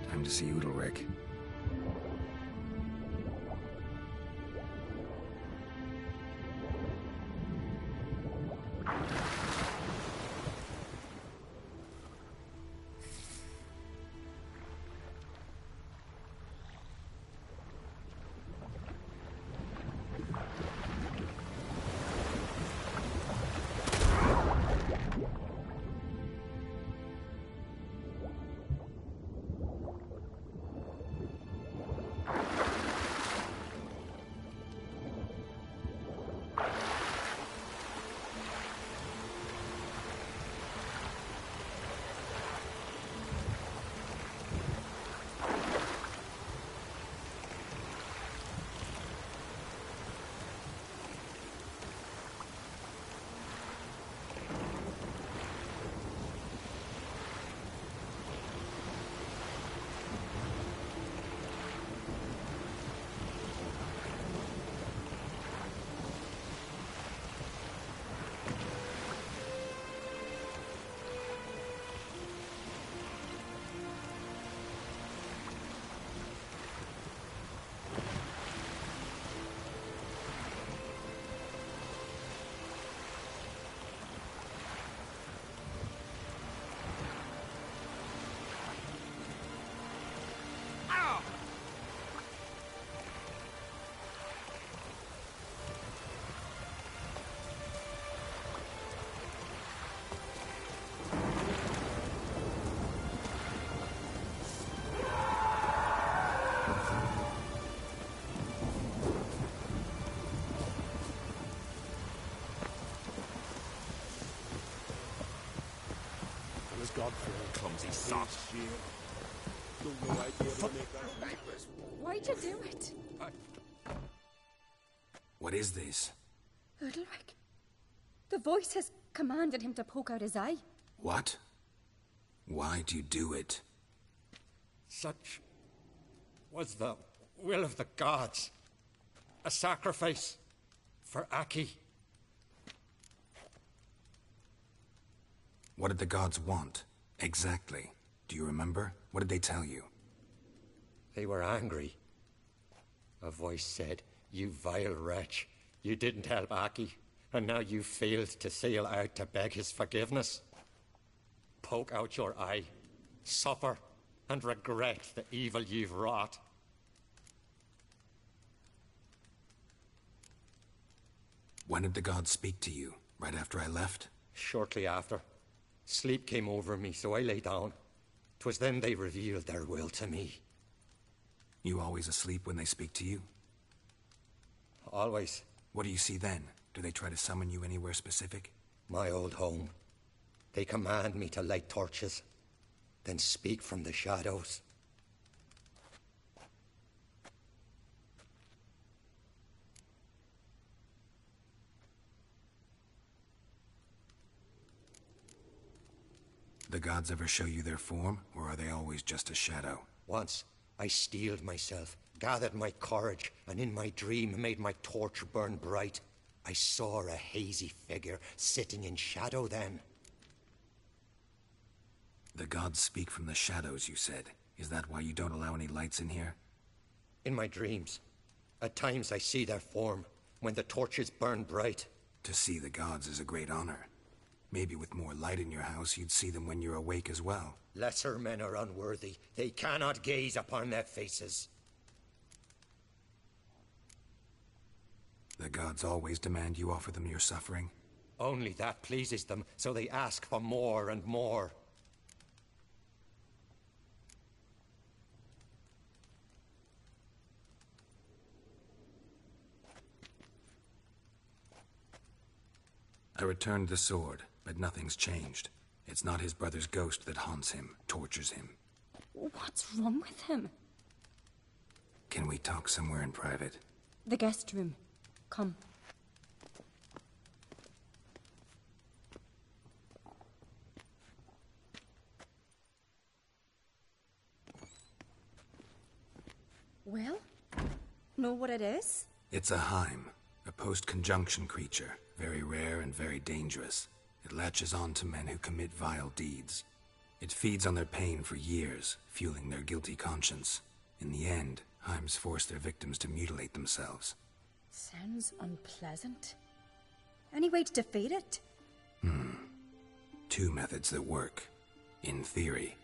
Time to see Udalryk. God-fearing clumsy sot. Why'd you do it? What is this? Udalric. The voice has commanded him to poke out his eye. What? Why'd you do it? Such was the will of the gods. A sacrifice for Aki. What did the gods want? Exactly. Do you remember? What did they tell you? They were angry. A voice said, "You vile wretch, you didn't help Aki, and now you failed to sail out to beg his forgiveness. Poke out your eye, suffer, and regret the evil you've wrought." When did the gods speak to you? Right after I left? Shortly after. Sleep came over me, so I lay down. 'Twas then they revealed their will to me. You always asleep when they speak to you? Always. What do you see then? Do they try to summon you anywhere specific? My old home. They command me to light torches, then speak from the shadows. The gods ever show you their form, or are they always just a shadow? Once, I steeled myself, gathered my courage, and in my dream made my torch burn bright. I saw a hazy figure sitting in shadow then. The gods speak from the shadows, you said. Is that why you don't allow any lights in here? In my dreams. At times I see their form, when the torches burn bright. To see the gods is a great honor. Maybe with more light in your house, you'd see them when you're awake as well. Lesser men are unworthy. They cannot gaze upon their faces. The gods always demand you offer them your suffering? Only that pleases them, so they ask for more and more. I returned the sword, but nothing's changed. It's not his brother's ghost that haunts him, tortures him. What's wrong with him? Can we talk somewhere in private? The guest room. Come. Well, know what it is? It's a Heim, a post-conjunction creature, very rare and very dangerous. It latches on to men who commit vile deeds. It feeds on their pain for years, fueling their guilty conscience. In the end, Heims force their victims to mutilate themselves. Sounds unpleasant. Any way to defeat it? Two methods that work. In theory.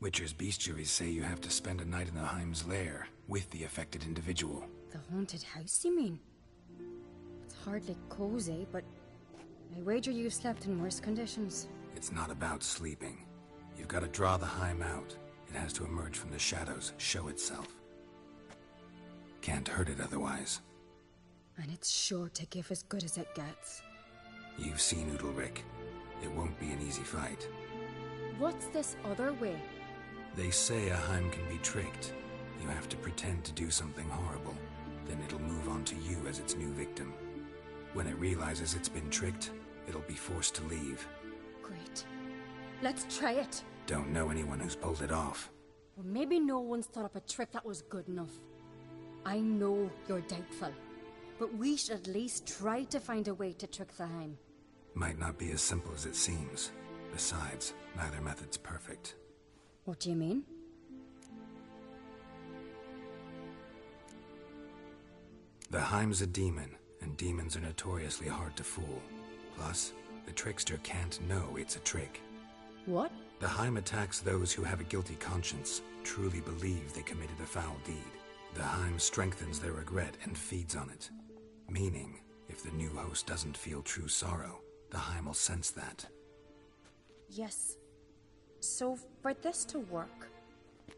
Witcher's bestiaries say you have to spend a night in the Heim's lair, with the affected individual. The haunted house, you mean? It's hardly cozy, but I wager you've slept in worse conditions. It's not about sleeping. You've got to draw the Heim out. It has to emerge from the shadows, show itself. Can't hurt it otherwise. And it's sure to give as good as it gets. You've seen Udalric. It won't be an easy fight. What's this other way? They say a Heim can be tricked. You have to pretend to do something horrible. Then it'll move on to you as its new victim. When it realizes it's been tricked, it'll be forced to leave. Great. Let's try it. Don't know anyone who's pulled it off. Or maybe no one's thought up a trick that was good enough. I know you're doubtful, but we should at least try to find a way to trick the Heim. Might not be as simple as it seems. Besides, neither method's perfect. What do you mean? The Heim's a demon, and demons are notoriously hard to fool. Plus, the trickster can't know it's a trick. What? The Heim attacks those who have a guilty conscience, truly believe they committed a foul deed. The Heim strengthens their regret and feeds on it. Meaning, if the new host doesn't feel true sorrow, the Heim will sense that. Yes. So, for this to work,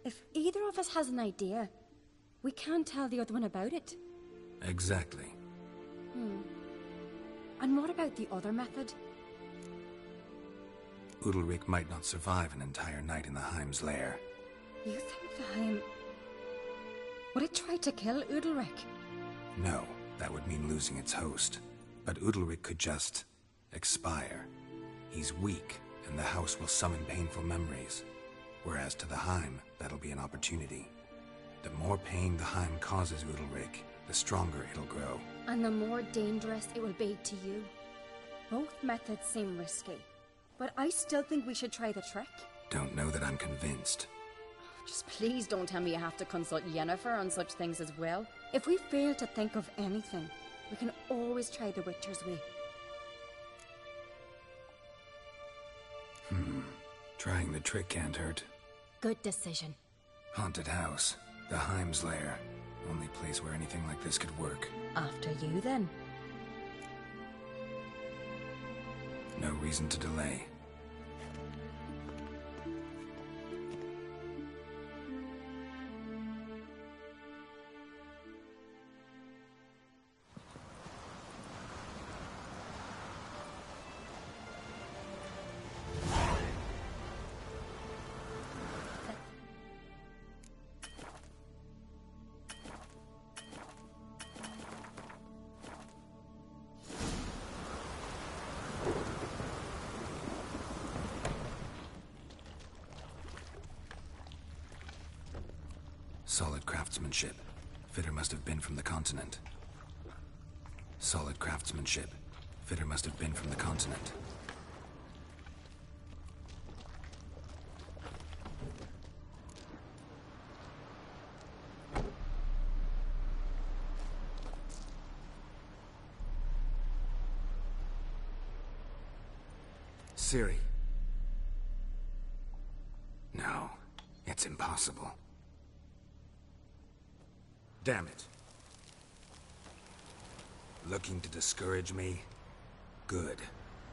if either of us has an idea, we can't tell the other one about it. Exactly. And what about the other method? Udalryk might not survive an entire night in the Heim's lair. You think the Heim... would it try to kill Udalryk? No, that would mean losing its host. But Udalryk could just... expire. He's weak, and the house will summon painful memories. Whereas to the Heim, that'll be an opportunity. The more pain the Heim causes Udalryk, the stronger it'll grow. And the more dangerous it will be to you. Both methods seem risky, but I still think we should try the trick. Don't know that I'm convinced. Just please don't tell me you have to consult Yennefer on such things as well. If we fail to think of anything, we can always try the Witcher's way. Trying the trick can't hurt. Good decision. Haunted house. The Heim's lair. Only place where anything like this could work. After you, then. No reason to delay. Solid craftsmanship. Fitter must have been from the continent. Solid craftsmanship. Fitter must have been from the continent. Ciri. No, it's impossible. Damn it. Looking to discourage me? Good.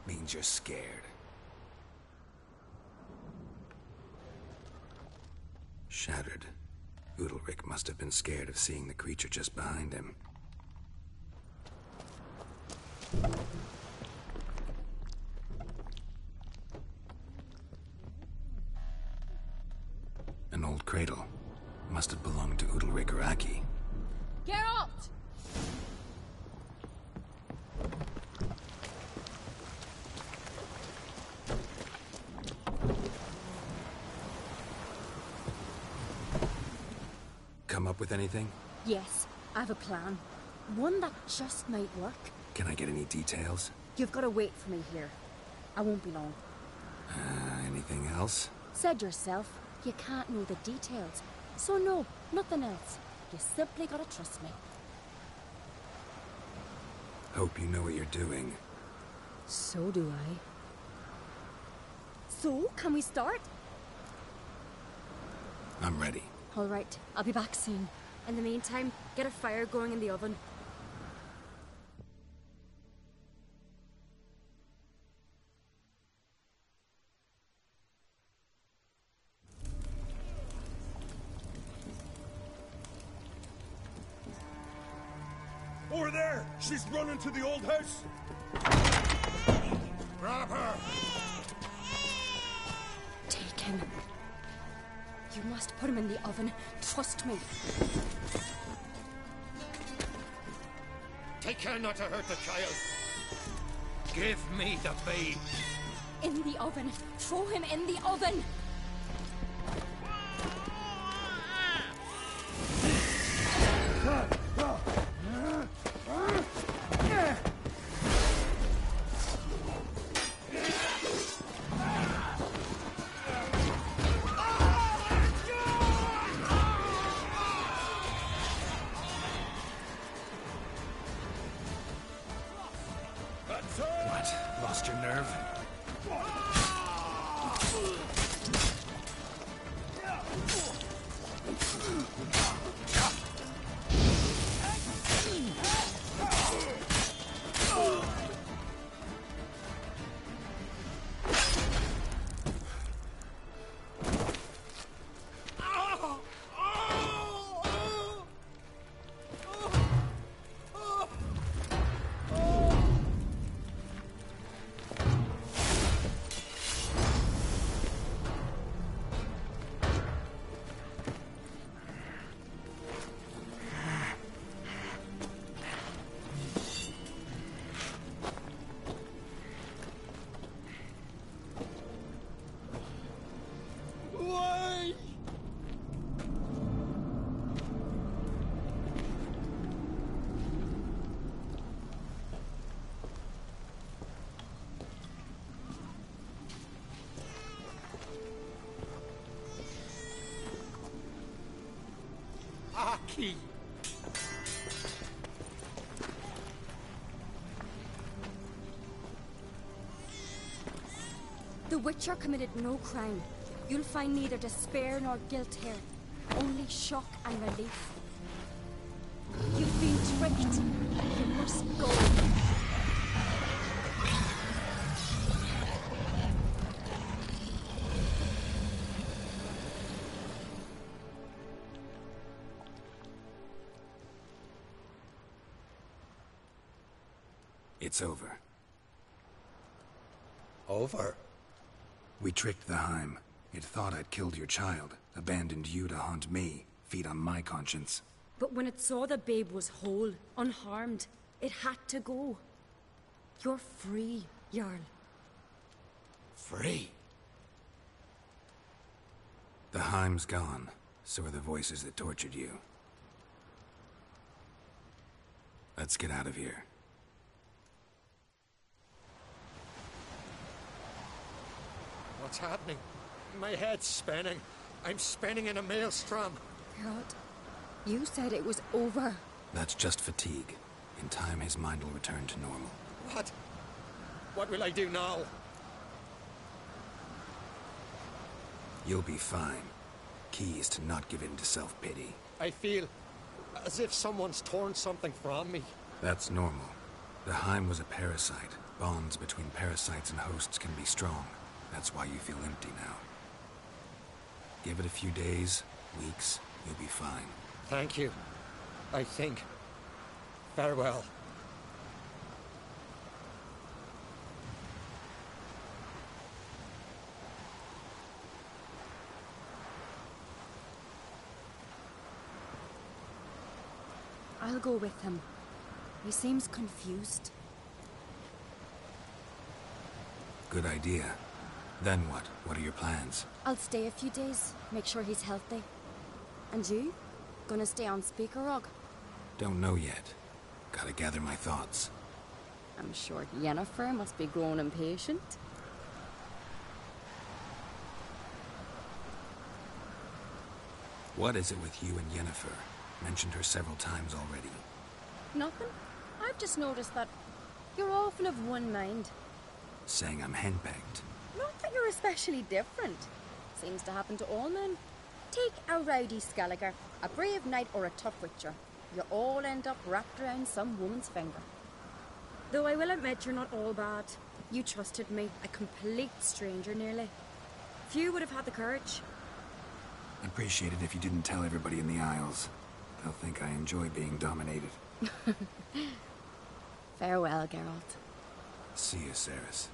Means you're scared. Shattered. Udalryk must have been scared of seeing the creature just behind him. An old cradle. Must have belonged to Udalryk or Aki. Geralt! Come up with anything? Yes, I have a plan. One that just might work. Can I get any details? You've got to wait for me here. I won't be long. Anything else? Said yourself, you can't know the details. So no, nothing else. You simply gotta trust me. Hope you know what you're doing. So do I. So, can we start? I'm ready. All right, I'll be back soon. In the meantime, get a fire going in the oven. Over there! She's running to the old house! Grab her! Taken. You must put him in the oven. Trust me. Take care not to hurt the child. Give me the babe. In the oven. Throw him in the oven. What? Lost your nerve? Aki! The Witcher committed no crime. You'll find neither despair nor guilt here. Only shock and relief. You've been tricked. You must go. It's over. Over? We tricked the Heim. It thought I'd killed your child, abandoned you to haunt me, feed on my conscience. But when it saw the babe was whole, unharmed, it had to go. You're free, Jarl. Free? The Heim's gone, so are the voices that tortured you. Let's get out of here. What's happening? My head's spinning. I'm spinning in a maelstrom. Geralt, you said it was over. That's just fatigue. In time, his mind will return to normal. What? What will I do now? You'll be fine. Key is to not give in to self-pity. I feel as if someone's torn something from me. That's normal. The Heim was a parasite. Bonds between parasites and hosts can be strong. That's why you feel empty now. Give it a few days, weeks, you'll be fine. Thank you. I think. Farewell. I'll go with him. He seems confused. Good idea. Then what? What are your plans? I'll stay a few days, make sure he's healthy. And you? Gonna stay on Speaker Rock? Don't know yet. Gotta gather my thoughts. I'm sure Yennefer must be growing impatient. What is it with you and Yennefer? Mentioned her several times already. Nothing. I've just noticed that you're awful of one mind. Saying I'm henpecked. Not that you're especially different. Seems to happen to all men. Take a rowdy Skelliger, a brave knight or a tough witcher. You all end up wrapped around some woman's finger. Though I will admit you're not all bad. You trusted me, a complete stranger nearly. Few would have had the courage. I'd appreciate it if you didn't tell everybody in the Isles. They'll think I enjoy being dominated. Farewell, Geralt. See you, Cerys.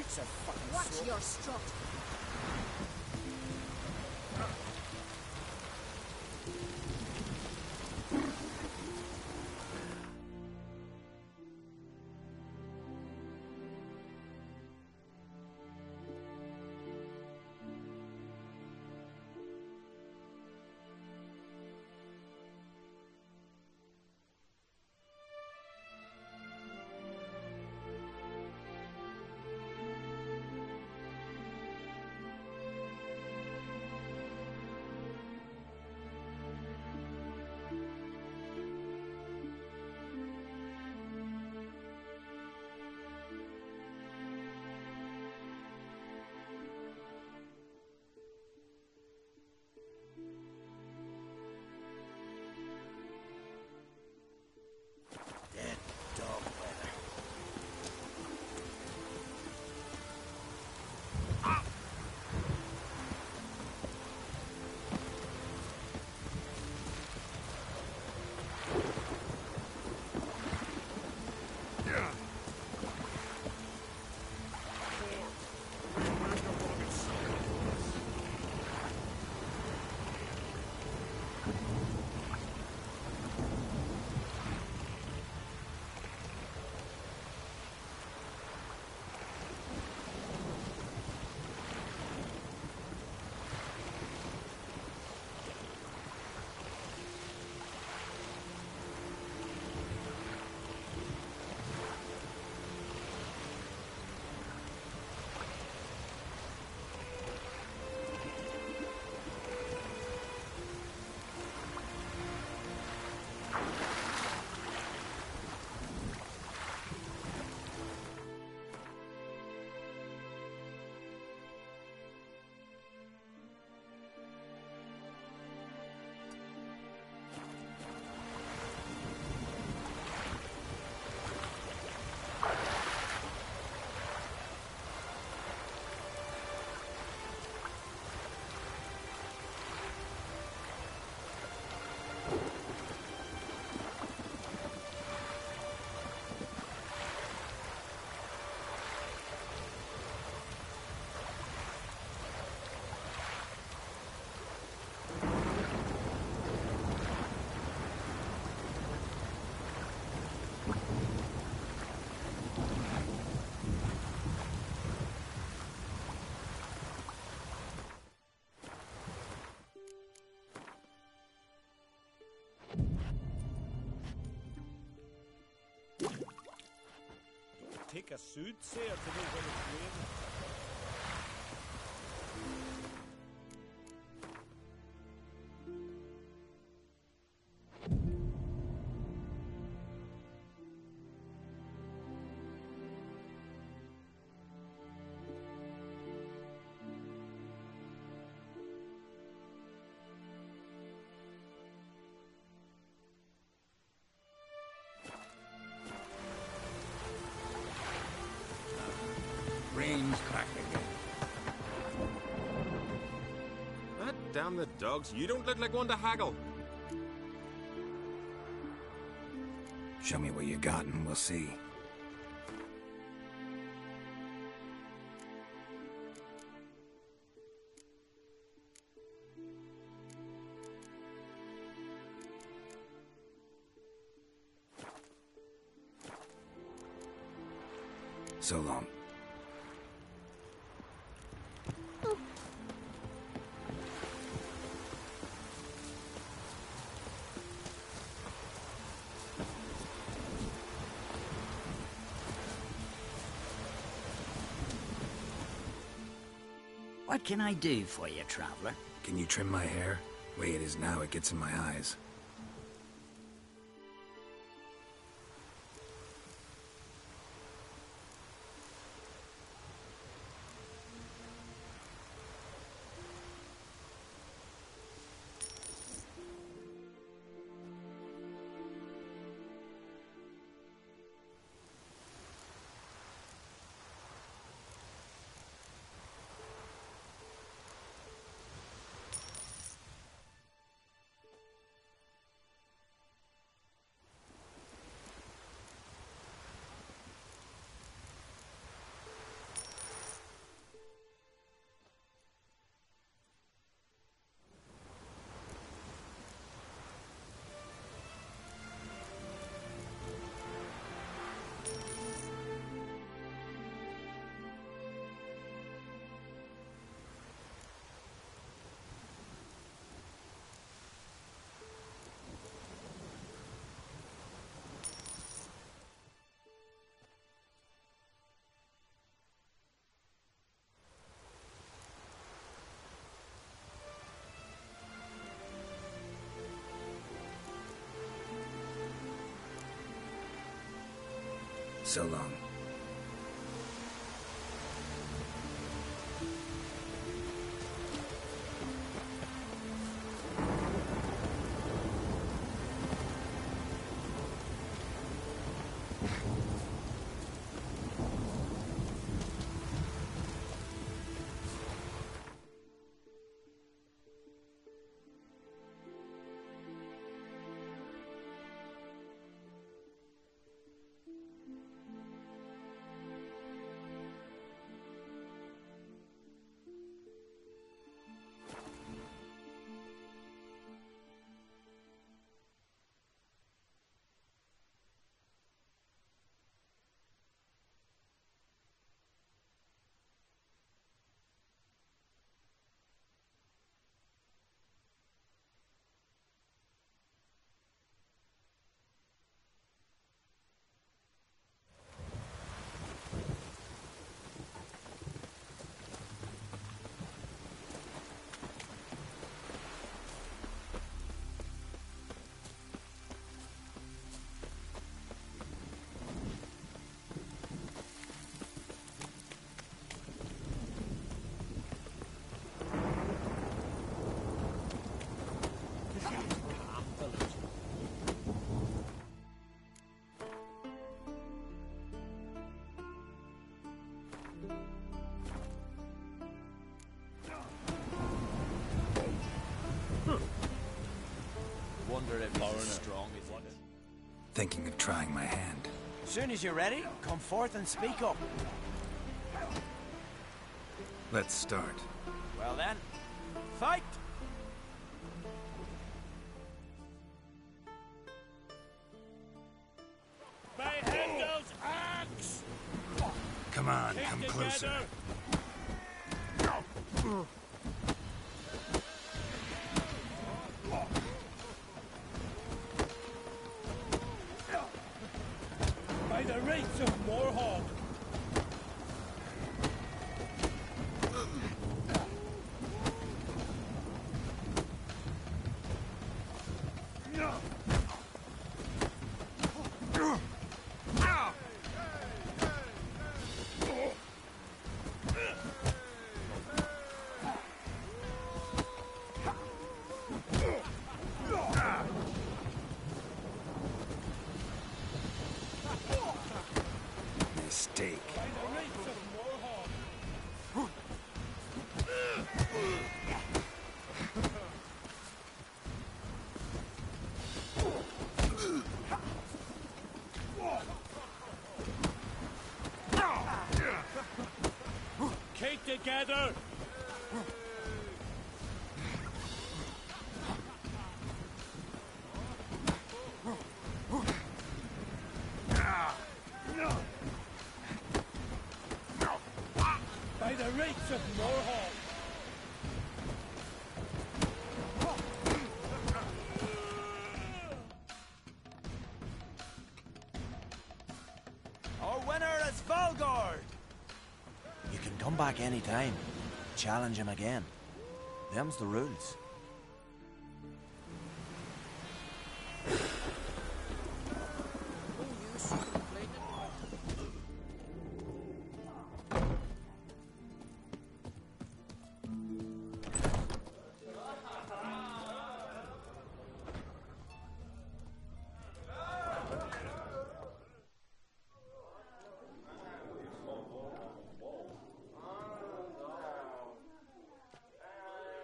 It's a fucking Watch sword. your strut. Dead dog weather. Take a soothsayer to know when it's raining. Rain's cracking again. God damn the dogs. You don't look like one to haggle. Show me what you got and we'll see. So long. What can I do for you, traveler? Can you trim my hair? The way it is now, it gets in my eyes. So long. Wonder if he's as strong as he is. Thinking of trying my hand. As soon as you're ready, come forth and speak up. Let's start. Well then, fight! By Hendel's axe! Come on, come closer. By the rates of Morhog! Mistake. Keep together! By the rates of Morhog! Our winner is Valgard! You can come back any time. Challenge him again. Them's the rules.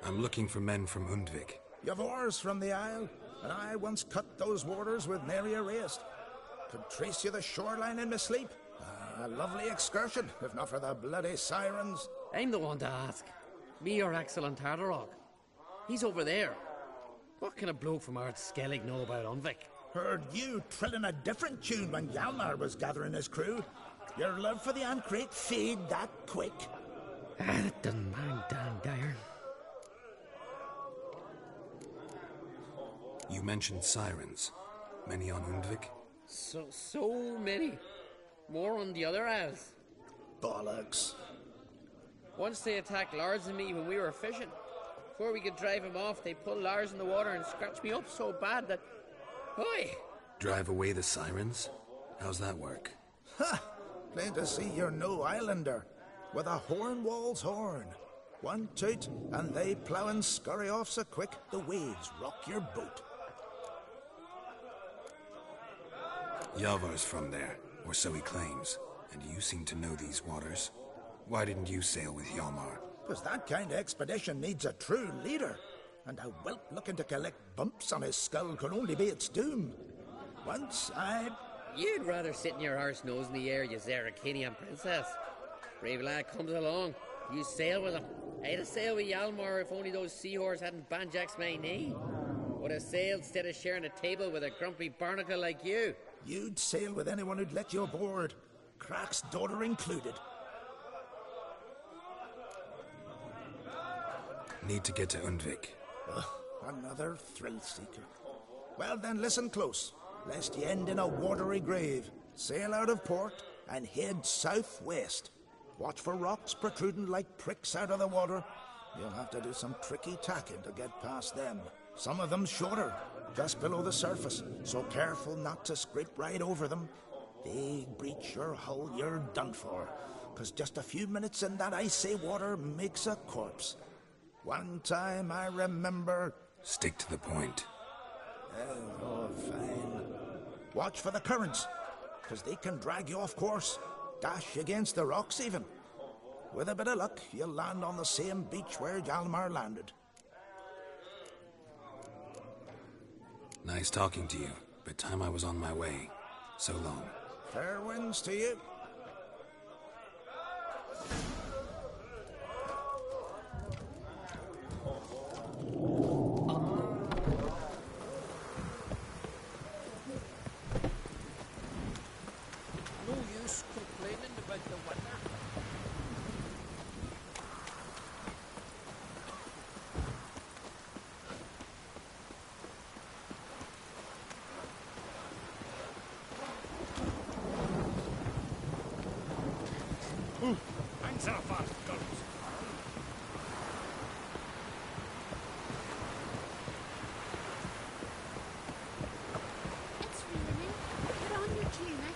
I'm looking for men from Undvik. You've oars from the Isle, and I once cut those waters with nary a raist. Could trace you the shoreline in my sleep. A lovely excursion, if not for the bloody sirens. I'm the one to ask. Me, your excellent Tardarog. He's over there. What can a bloke from Ard Skellig know about Undvik? Heard you trilling a different tune when Hjalmar was gathering his crew. Your love for the Ancrate fade that quick. That doesn't mind Dan Dyer. You mentioned sirens. Many on Undvik? So many. More on the other isles. Bollocks. Once they attacked Lars and me when we were fishing. Before we could drive him off, they pulled Lars in the water and scratched me up so bad that... Oi! Drive away the sirens? How's that work? Ha! Plain to see you're no islander. With a Hornwall's horn. One toot, and they plough and scurry off so quick the waves rock your boat. Yalvar's from there, or so he claims. And you seem to know these waters. Why didn't you sail with Hjalmar? Because that kind of expedition needs a true leader. And a whelp looking to collect bumps on his skull could only be its doom. Once You'd rather sit in your arse nose in the air, you Zarakinian princess. Brave lad comes along. You sail with him. I'd have sailed with Hjalmar if only those seahorses hadn't banjaxed my knee. Would have sailed instead of sharing a table with a grumpy barnacle like you. You'd sail with anyone who'd let you aboard. Crach's daughter included. Need to get to Undvik. Another thrill-seeker. Well then, listen close, lest you end in a watery grave. Sail out of port and head southwest. Watch for rocks protruding like pricks out of the water. You'll have to do some tricky tacking to get past them. Some of them shorter, just below the surface, so careful not to scrape right over them. They breach your hull, you're done for. 'Cause just a few minutes in that icy water makes a corpse. One time I remember... Stick to the point. Oh, fine. Watch for the currents, 'cause they can drag you off course. Dash against the rocks even. With a bit of luck, you'll land on the same beach where Hjalmar landed. Nice talking to you, but time I was on my way. So long. Fair winds to you. No use complaining about the weather. Hands are fast, guns. It's raining. Put on your tunic.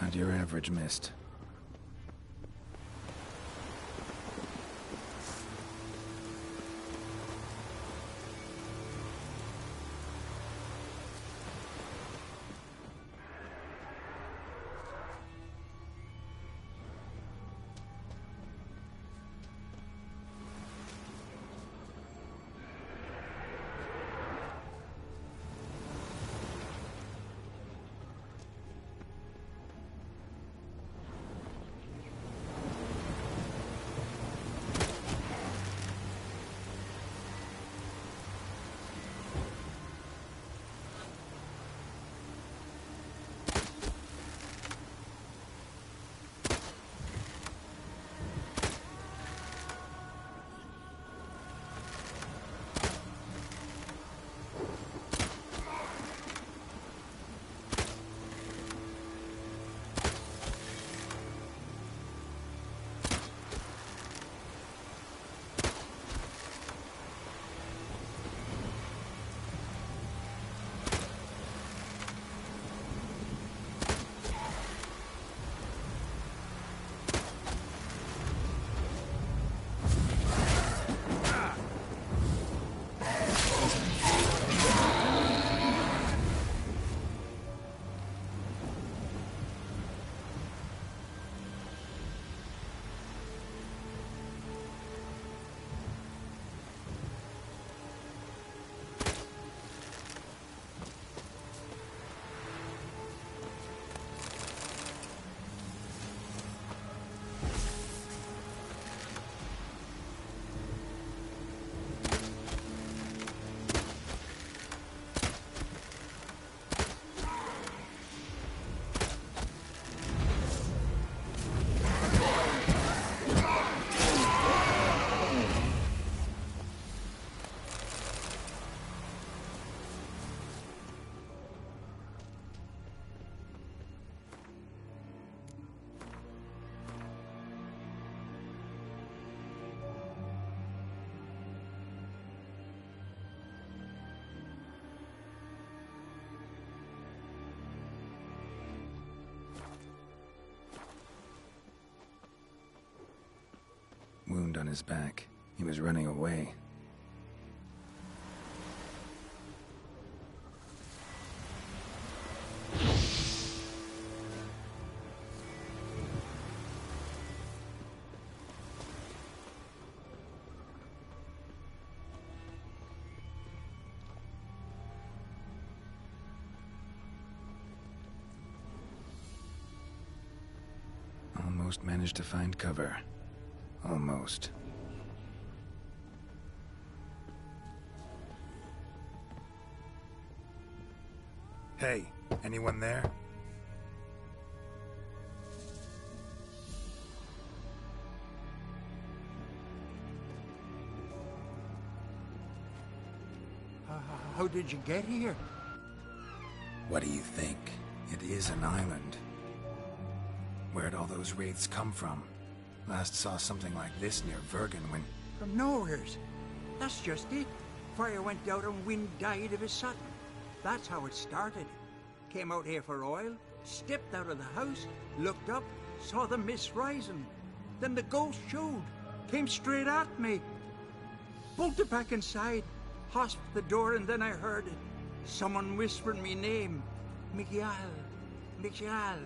Not your average mist. Wound on his back. He was running away. Almost managed to find cover. Almost. Hey, anyone there? How did you get here? What do you think? It is an island. Where'd all those wraiths come from? Last saw something like this near Vergen when... From nowheres. That's just it. Fire went out and wind died of a sudden. That's how it started. Came out here for oil, stepped out of the house, looked up, saw the mist rising. Then the ghost showed, came straight at me. Bolted back inside, hosped the door, and then I heard it. Someone whispering me name. Miguel. Miguel.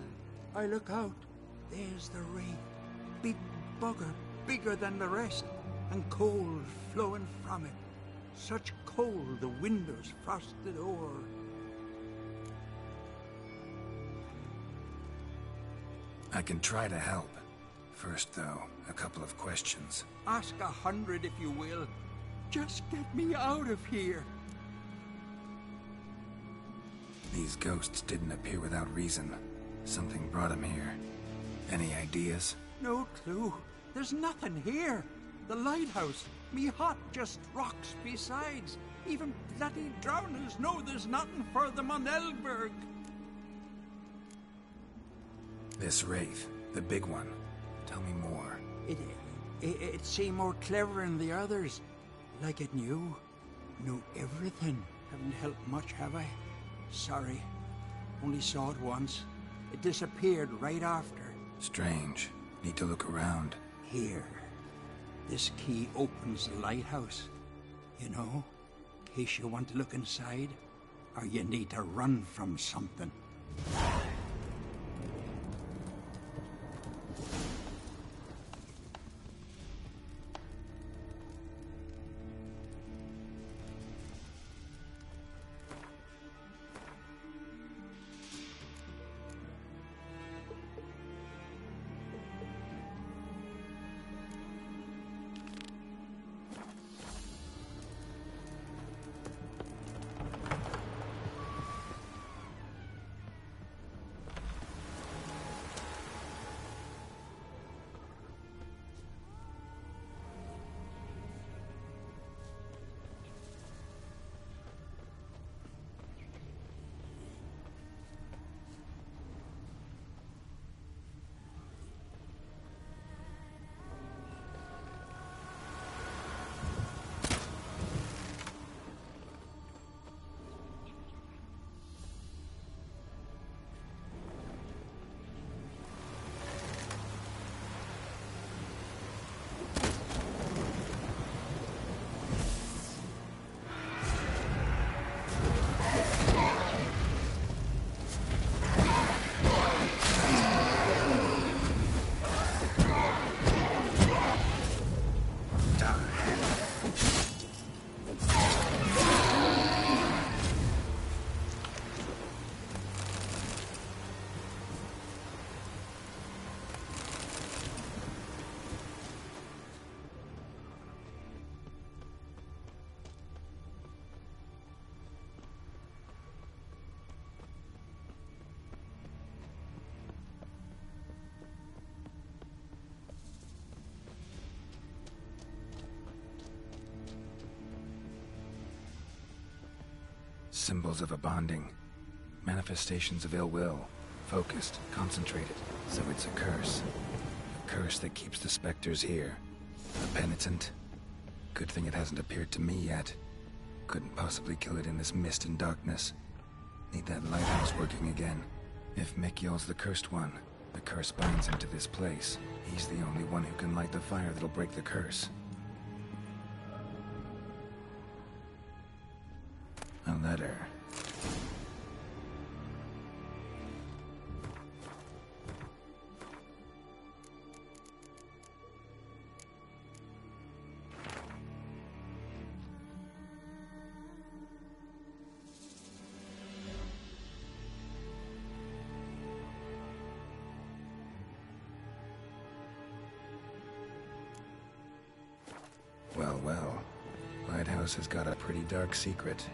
I look out. There's the wraith. Big bugger, bigger than the rest, and cold flowing from it. Such cold the windows frosted o'er. I can try to help. First, though, a couple of questions. Ask 100 if you will. Just get me out of here. These ghosts didn't appear without reason. Something brought them here. Any ideas? No clue. There's nothing here. The lighthouse, me hut, just rocks besides. Even bloody drowners know there's nothing for them on Elberg. This wraith, the big one. Tell me more. It seemed more clever than the others. Like it knew everything. Haven't helped much, have I? Sorry. Only saw it once. It disappeared right after. Strange. Need to look around. Here. This key opens the lighthouse. You know, in case you want to look inside, or you need to run from something. Symbols of a bonding. Manifestations of ill will. Focused, concentrated. So it's a curse. A curse that keeps the specters here. A penitent. Good thing it hasn't appeared to me yet. Couldn't possibly kill it in this mist and darkness. Need that lighthouse working again. If Mikyol's the cursed one, the curse binds him to this place. He's the only one who can light the fire that'll break the curse. A letter. Well, well. Lighthouse has got a pretty dark secret.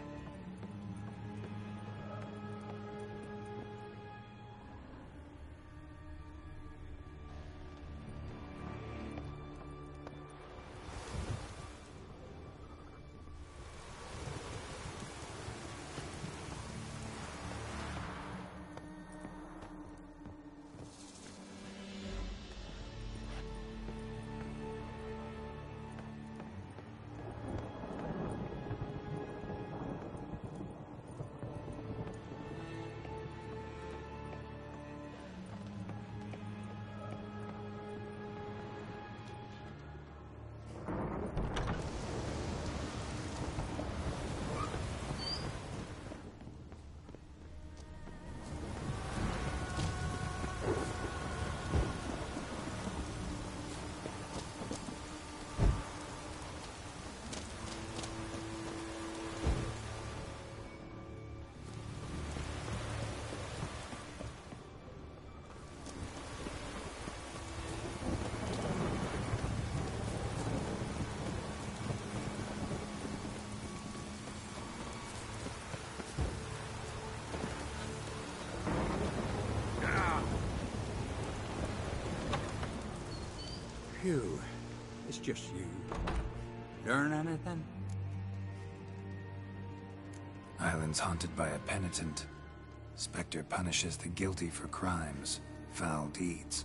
Phew. It's just you. Learn anything? Island's haunted by a penitent. Spectre punishes the guilty for crimes, foul deeds.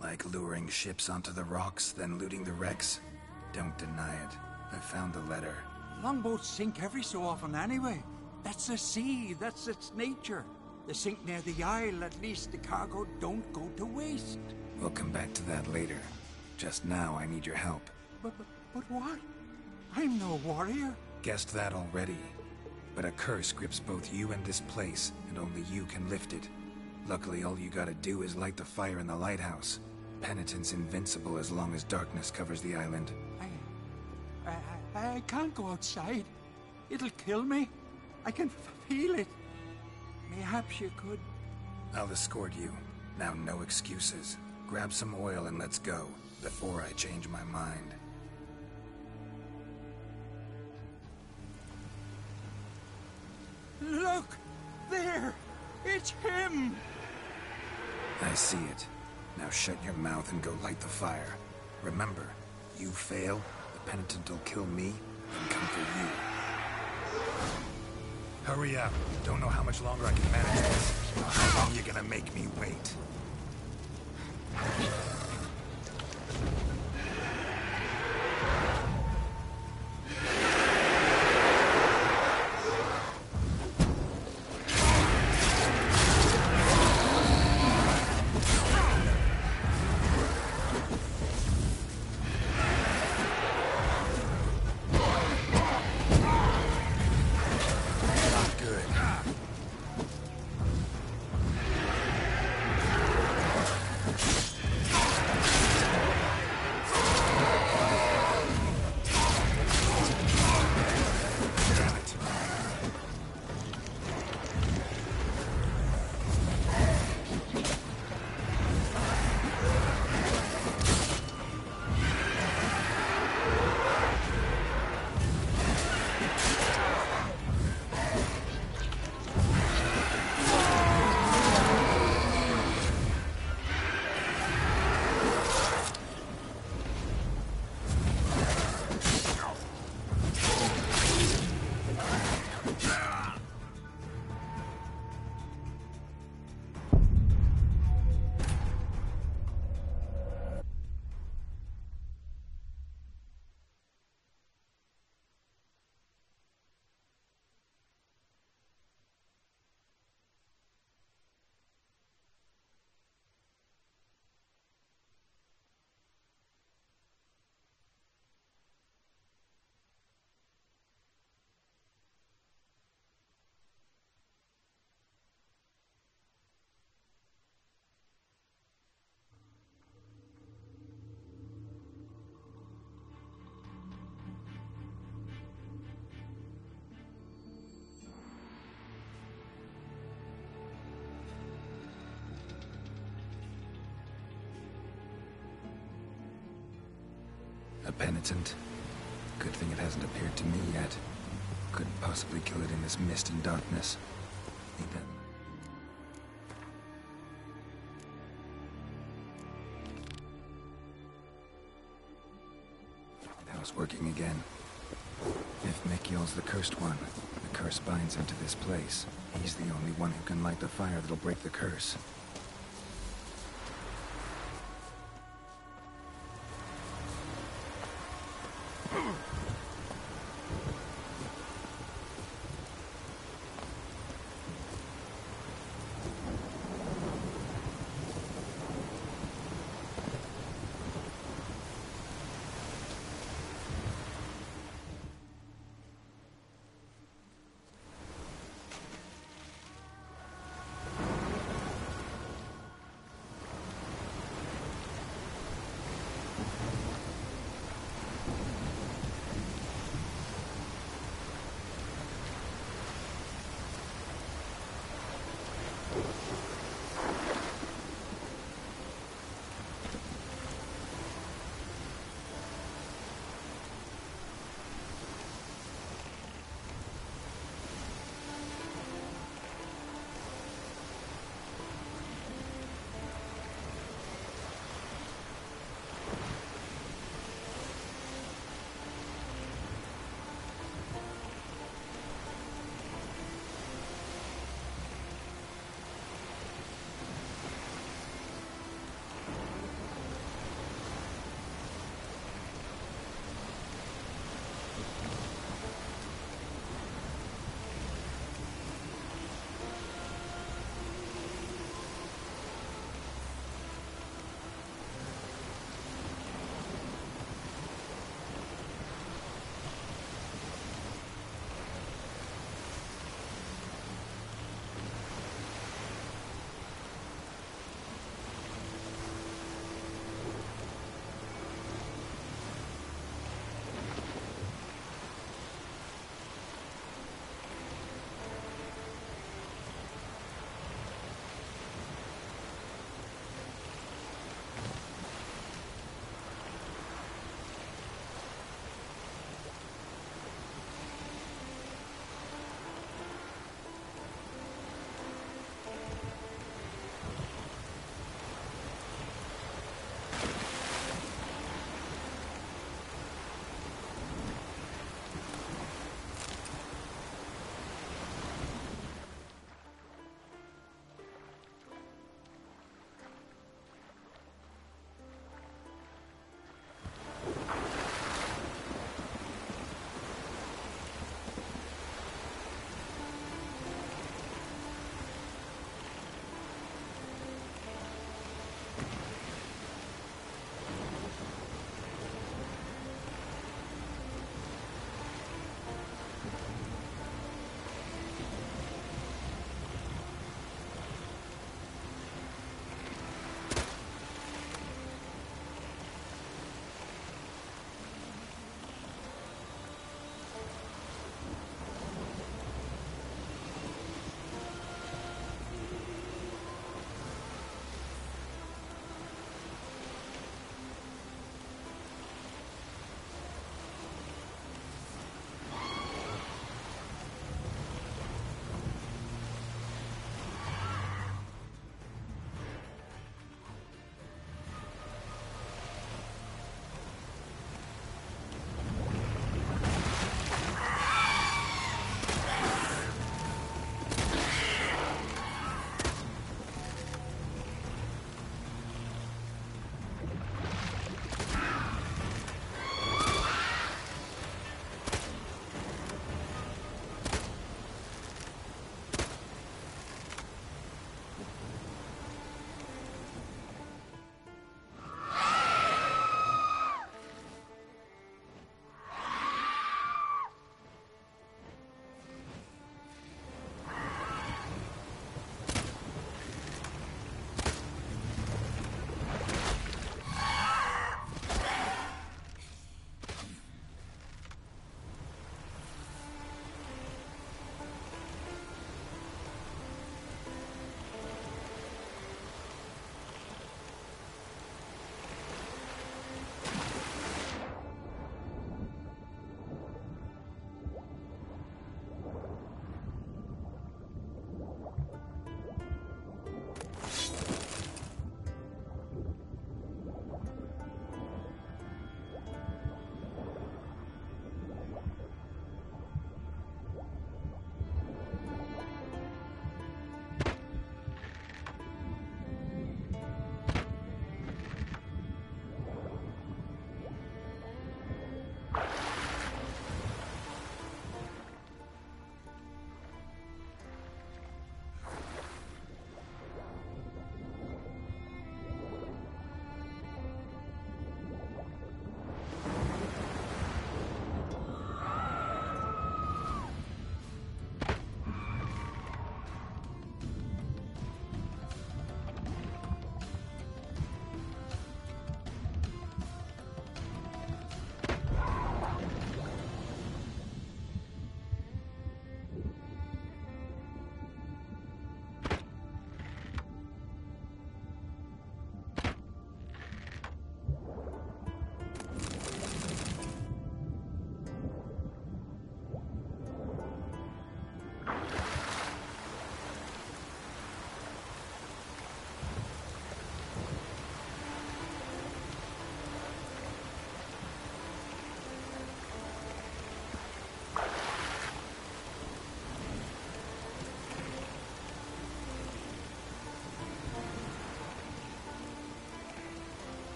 Like luring ships onto the rocks, then looting the wrecks. Don't deny it. I found the letter. Longboats sink every so often anyway. That's the sea. That's its nature. They sink near the Isle, at least the cargo don't go to waste. We'll come back to that later. Just now, I need your help. But what? I'm no warrior. Guessed that already. But a curse grips both you and this place, and only you can lift it. Luckily, all you gotta do is light the fire in the lighthouse. Penitent's invincible as long as darkness covers the island. I can't go outside. It'll kill me. I can feel it. Perhaps you could... I'll escort you. Now, no excuses. Grab some oil and let's go, before I change my mind. Look! There! It's him! I see it. Now shut your mouth and go light the fire. Remember, you fail, the Penitent will kill me, and come for you. Hurry up. Don't know how much longer I can manage this. How long you gonna make me wait? A penitent? Good thing it hasn't appeared to me yet. Couldn't possibly kill it in this mist and darkness. Even... That was working again. If Mikhail's the cursed one, the curse binds him to this place. He's the only one who can light the fire that'll break the curse.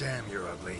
Damn, you're ugly.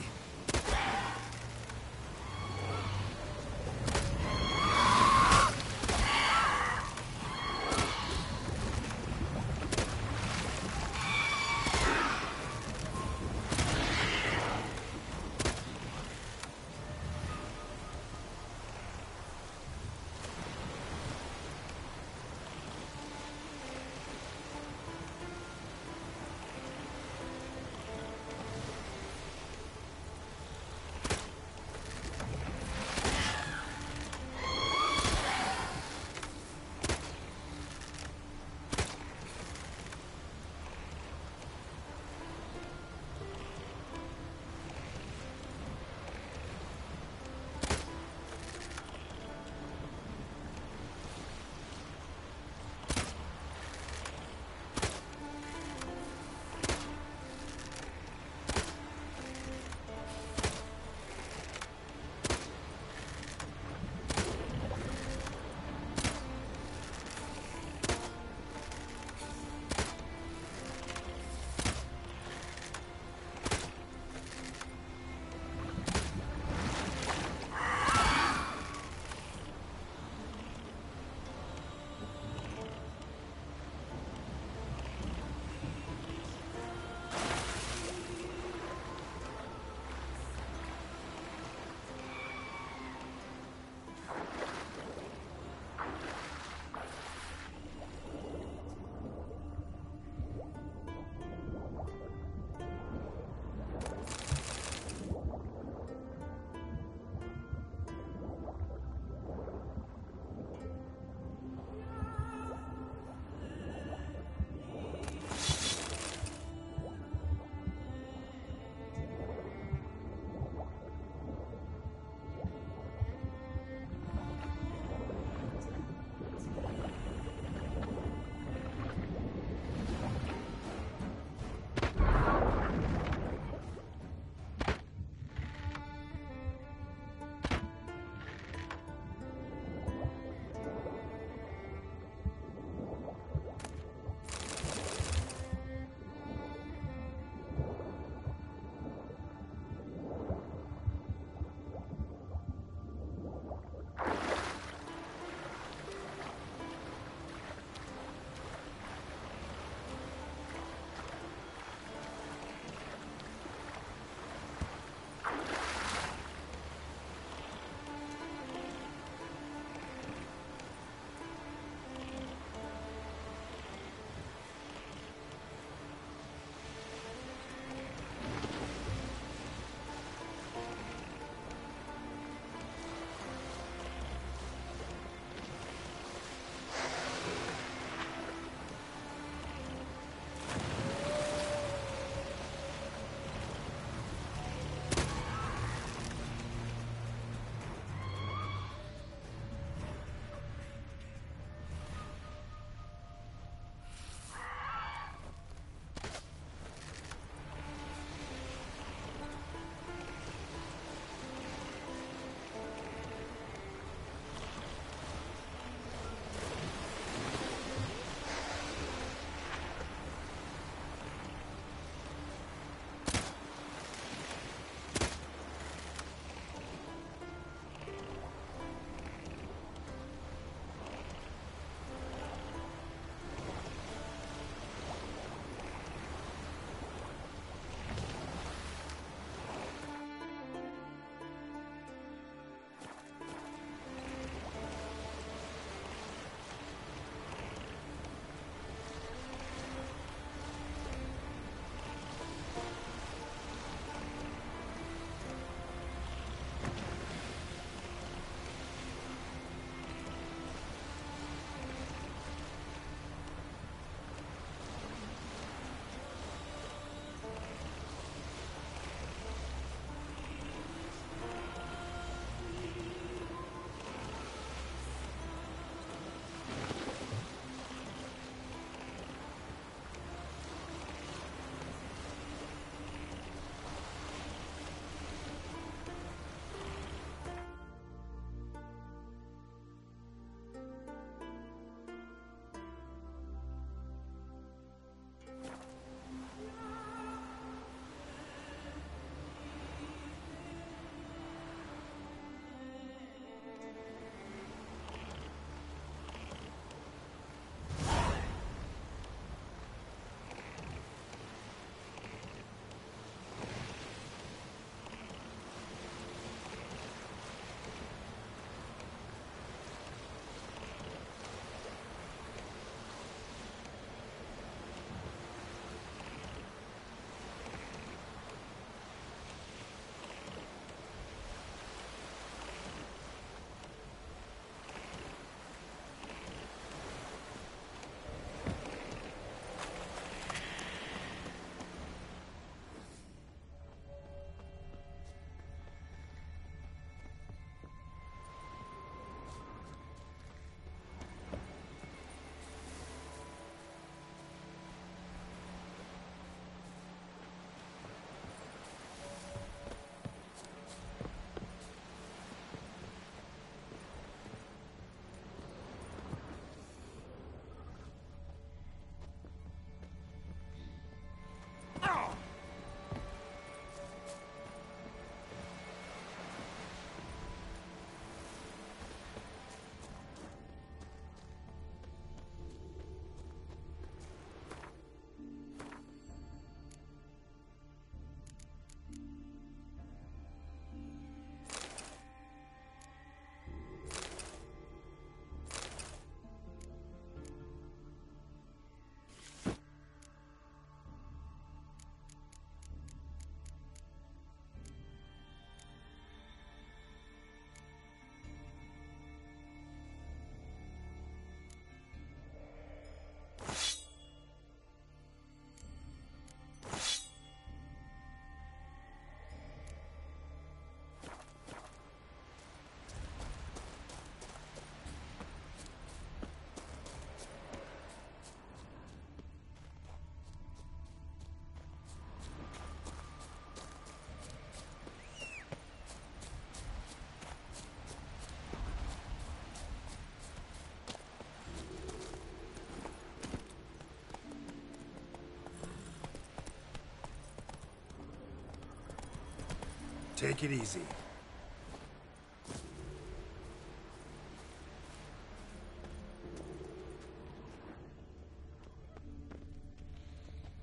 Take it easy.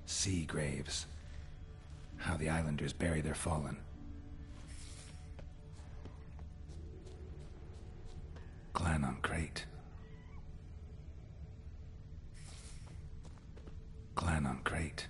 Sea graves. How the islanders bury their fallen. Clan on Crate. Clan on Crate.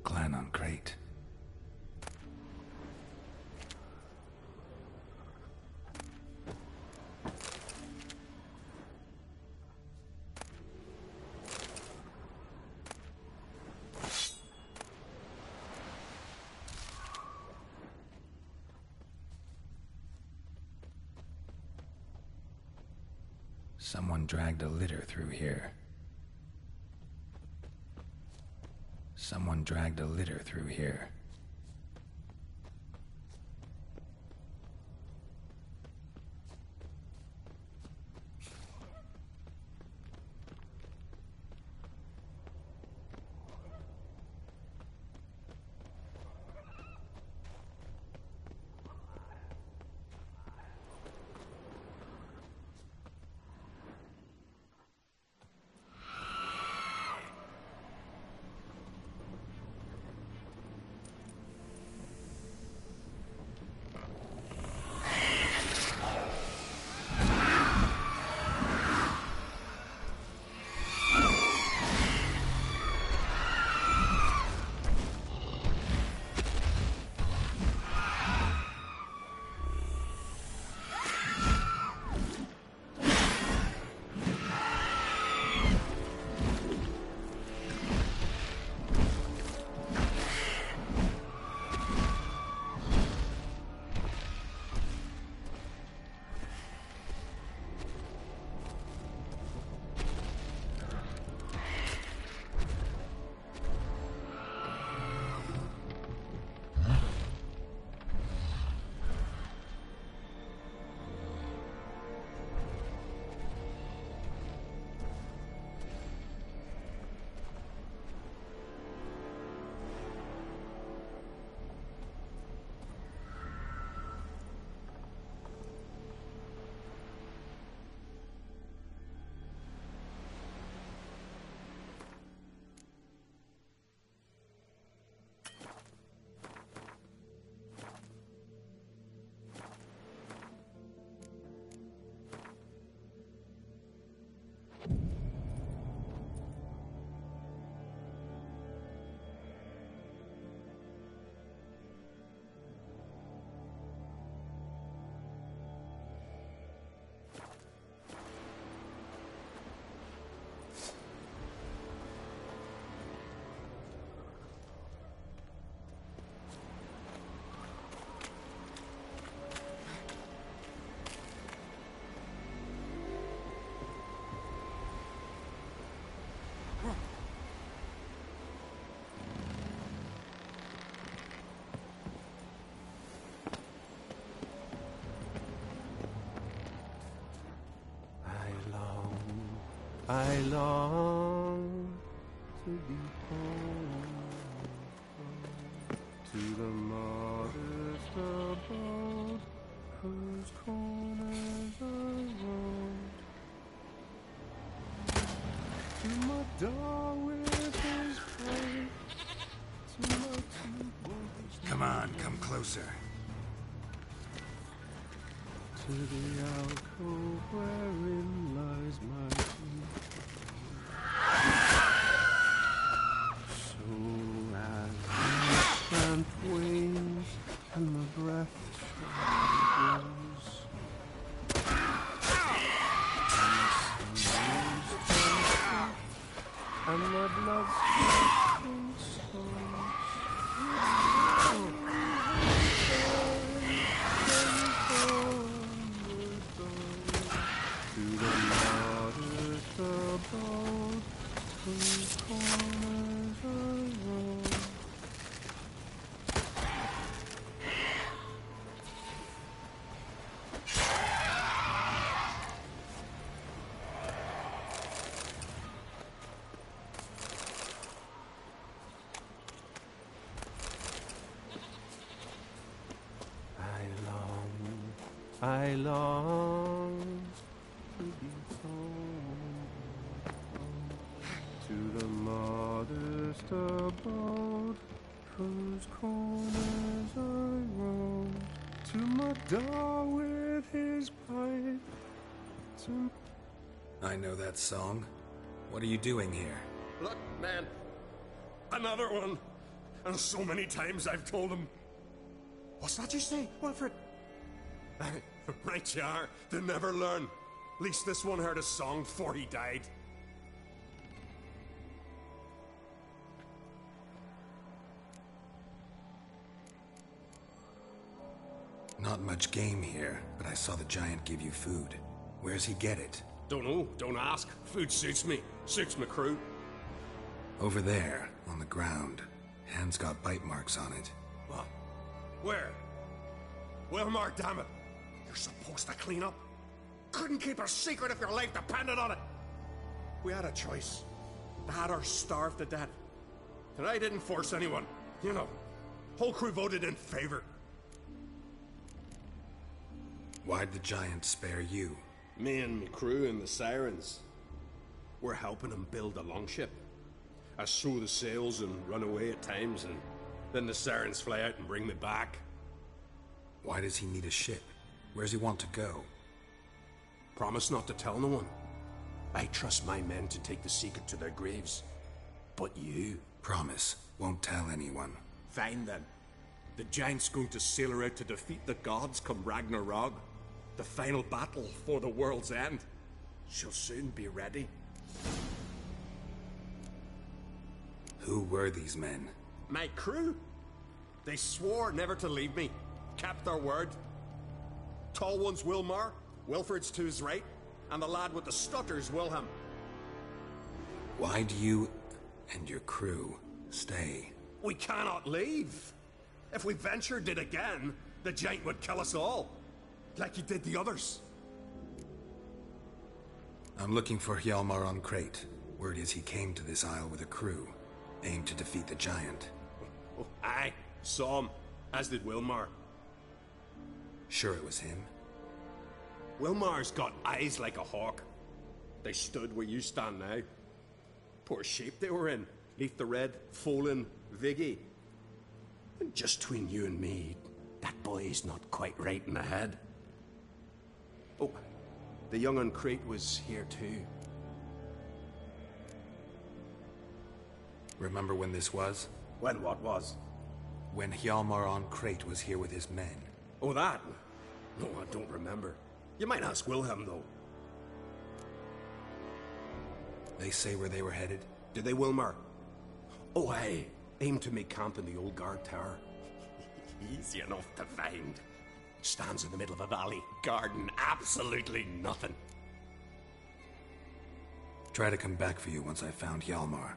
Clan on Crate. Someone dragged a litter through here. Someone dragged a litter through here. I long to be home, to the modest abode whose corners are roamed, to my door with his pipe, to my two. Come on, come closer. To the alcove wherein lies my sleep. So as my strength wanes and my breath grows, and my blood to the modest abode whose corners are roamed. I long to be home, to the modest abode whose corners I roam, to my door with his pipe, to... I know that song. What are you doing here? Look, man. Another one. And so many times I've told him. What's that you say, Wilfred? Right you are. They never learn. At least this one heard a song before he died. Not much game here, but I saw the giant give you food. Where's he get it? Don't know. Don't ask. Food suits me. Suits my crew. Over there, on the ground. Hand's got bite marks on it. What? Where? Wilmar, damn it. You're supposed to clean up. Couldn't keep a secret if your life depended on it. We had a choice. That or starve to death. And I didn't force anyone. You know, whole crew voted in favor. Why'd the giant spare you? Me and my crew and the Sirens. We're helping him build a longship. I sew the sails and run away at times, and then the Sirens fly out and bring me back. Why does he need a ship? Where's he want to go? Promise not to tell no one. I trust my men to take the secret to their graves. But you? Promise. Won't tell anyone. Fine then. The giant's going to sail her out to defeat the gods come Ragnarok. The final battle for the world's end. She'll soon be ready. Who were these men? My crew. They swore never to leave me. Kept their word. Tall one's Wilmar, Wilfred's to his right, and the lad with the stutter's Wilhelm. Why do you and your crew stay? We cannot leave. If we ventured it again, the giant would kill us all. Like he did the others. I'm looking for Hjalmar on Crate. Word is he came to this isle with a crew, aimed to defeat the giant. Oh, aye, saw him, as did Wilmar. Sure it was him? Wilmar's got eyes like a hawk. They stood where you stand now. Poor shape they were in, neath the red, Folin, Viggy. And just between you and me, that boy's not quite right in the head. Oh, the young on Crate was here too. Remember when this was? When what was? When Hjalmar on Crate was here with his men. Oh, that? No, I don't remember. You might ask Wilhelm, though. They say where they were headed? Did they, Wilmar? Oh, aye. Aim to make camp in the old guard tower. Easy enough to find. Stands in the middle of a valley. Garden, absolutely nothing. Try to come back for you once I found Hjalmar.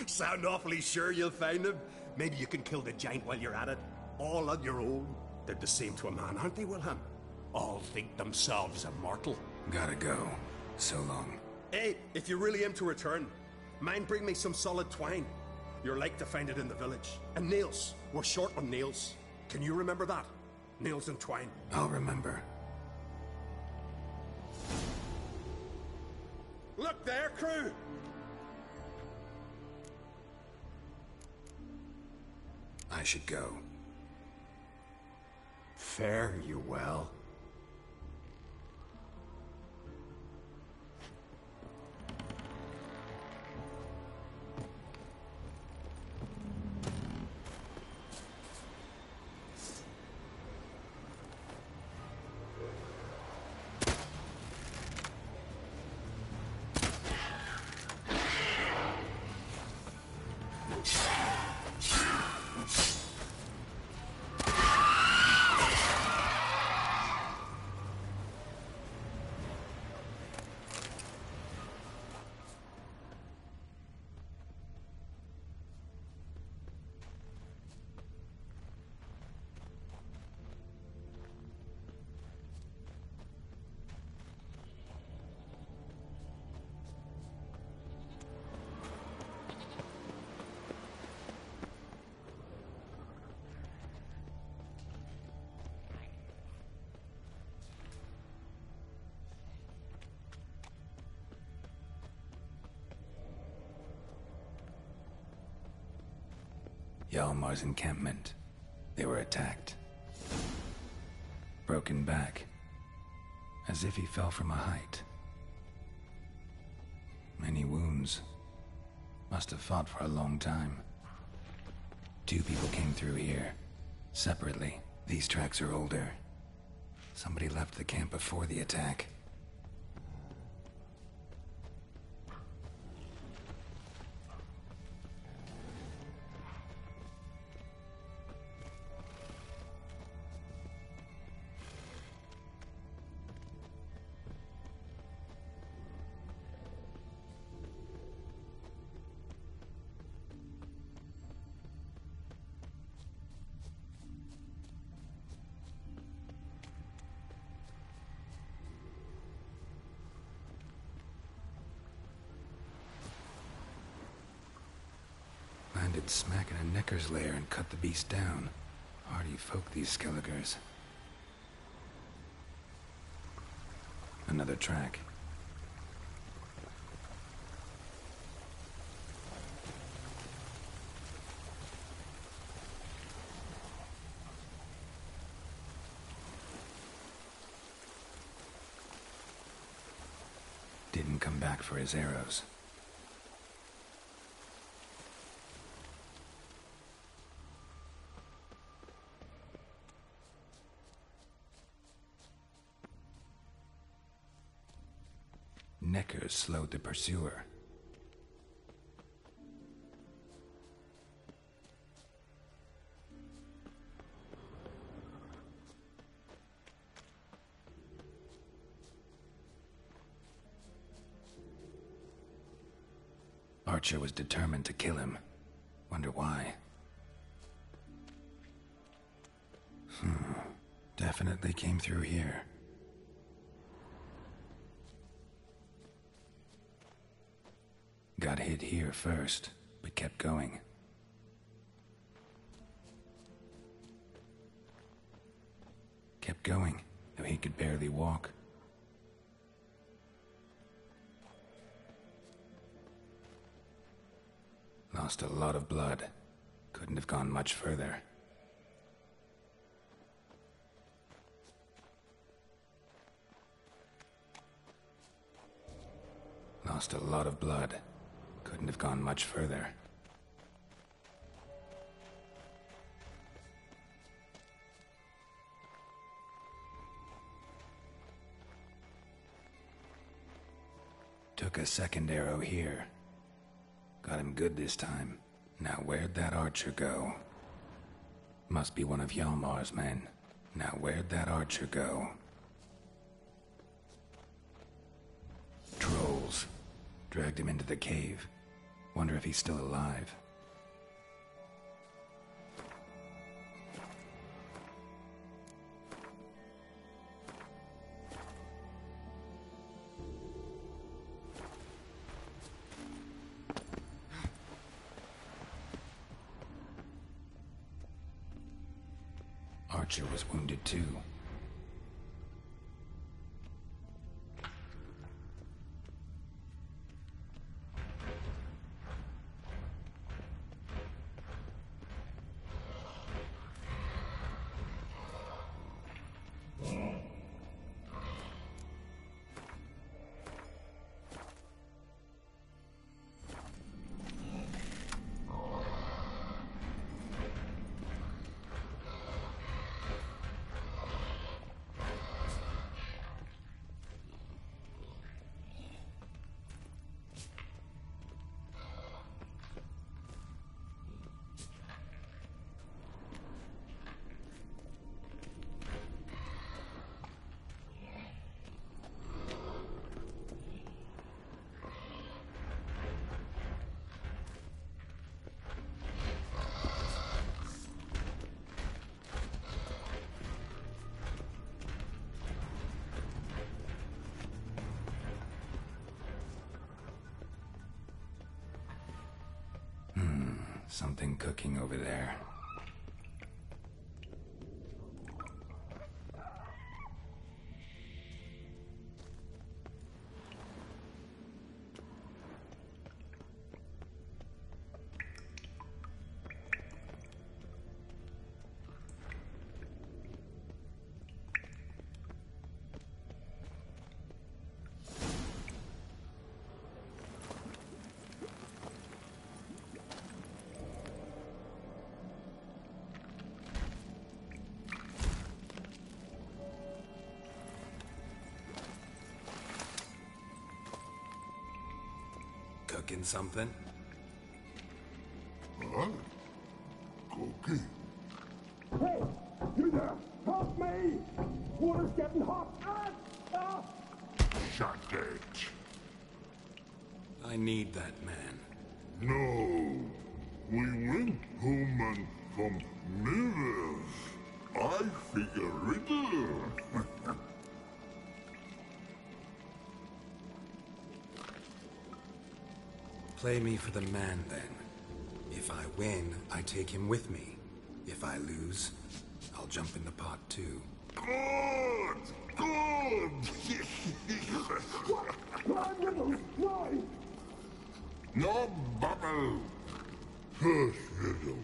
Sound awfully sure you'll find him? Maybe you can kill the giant while you're at it. All on your own. They're the same to a man, aren't they, Wilhelm? All think themselves immortal. Gotta go. So long. Hey, if you really aim to return, mind bring me some solid twine. You're like to find it in the village. And nails. We're short on nails. Can you remember that? Nails and twine. I'll remember. Look there, crew! I should go. Fare you well. Hjalmar's encampment. They were attacked. Broken back. As if he fell from a height. Many wounds. Must have fought for a long time. 2 people came through here. Separately. These tracks are older. Somebody left the camp before the attack. Landed smack in a Necker's lair and cut the beast down. Hardy folk, these Skelligers. Another track. Didn't come back for his arrows. Neckers slowed the pursuer. Archer was determined to kill him. Wonder why. Definitely came through here. Got hit here first, but kept going. Kept going, though he could barely walk. Lost a lot of blood. Couldn't have gone much further. Lost a lot of blood. Couldn't have gone much further. Took a second arrow here. Got him good this time. Now where'd that archer go? Must be one of Hjalmar's men. Now where'd that archer go? Trolls. Dragged him into the cave. Wonder if he's still alive. Archer was wounded too. Something cooking over there. Cooking something? Huh? Cooking? Hey! You there! Help me! Water's getting hot! Shut it! I need that man. No. We went home and from mirrors. I figure riddle. Play me for the man, then. If I win, I take him with me. If I lose, I'll jump in the pot, too. Good! Good! Why, Riddles? Why? No bubble! First riddle.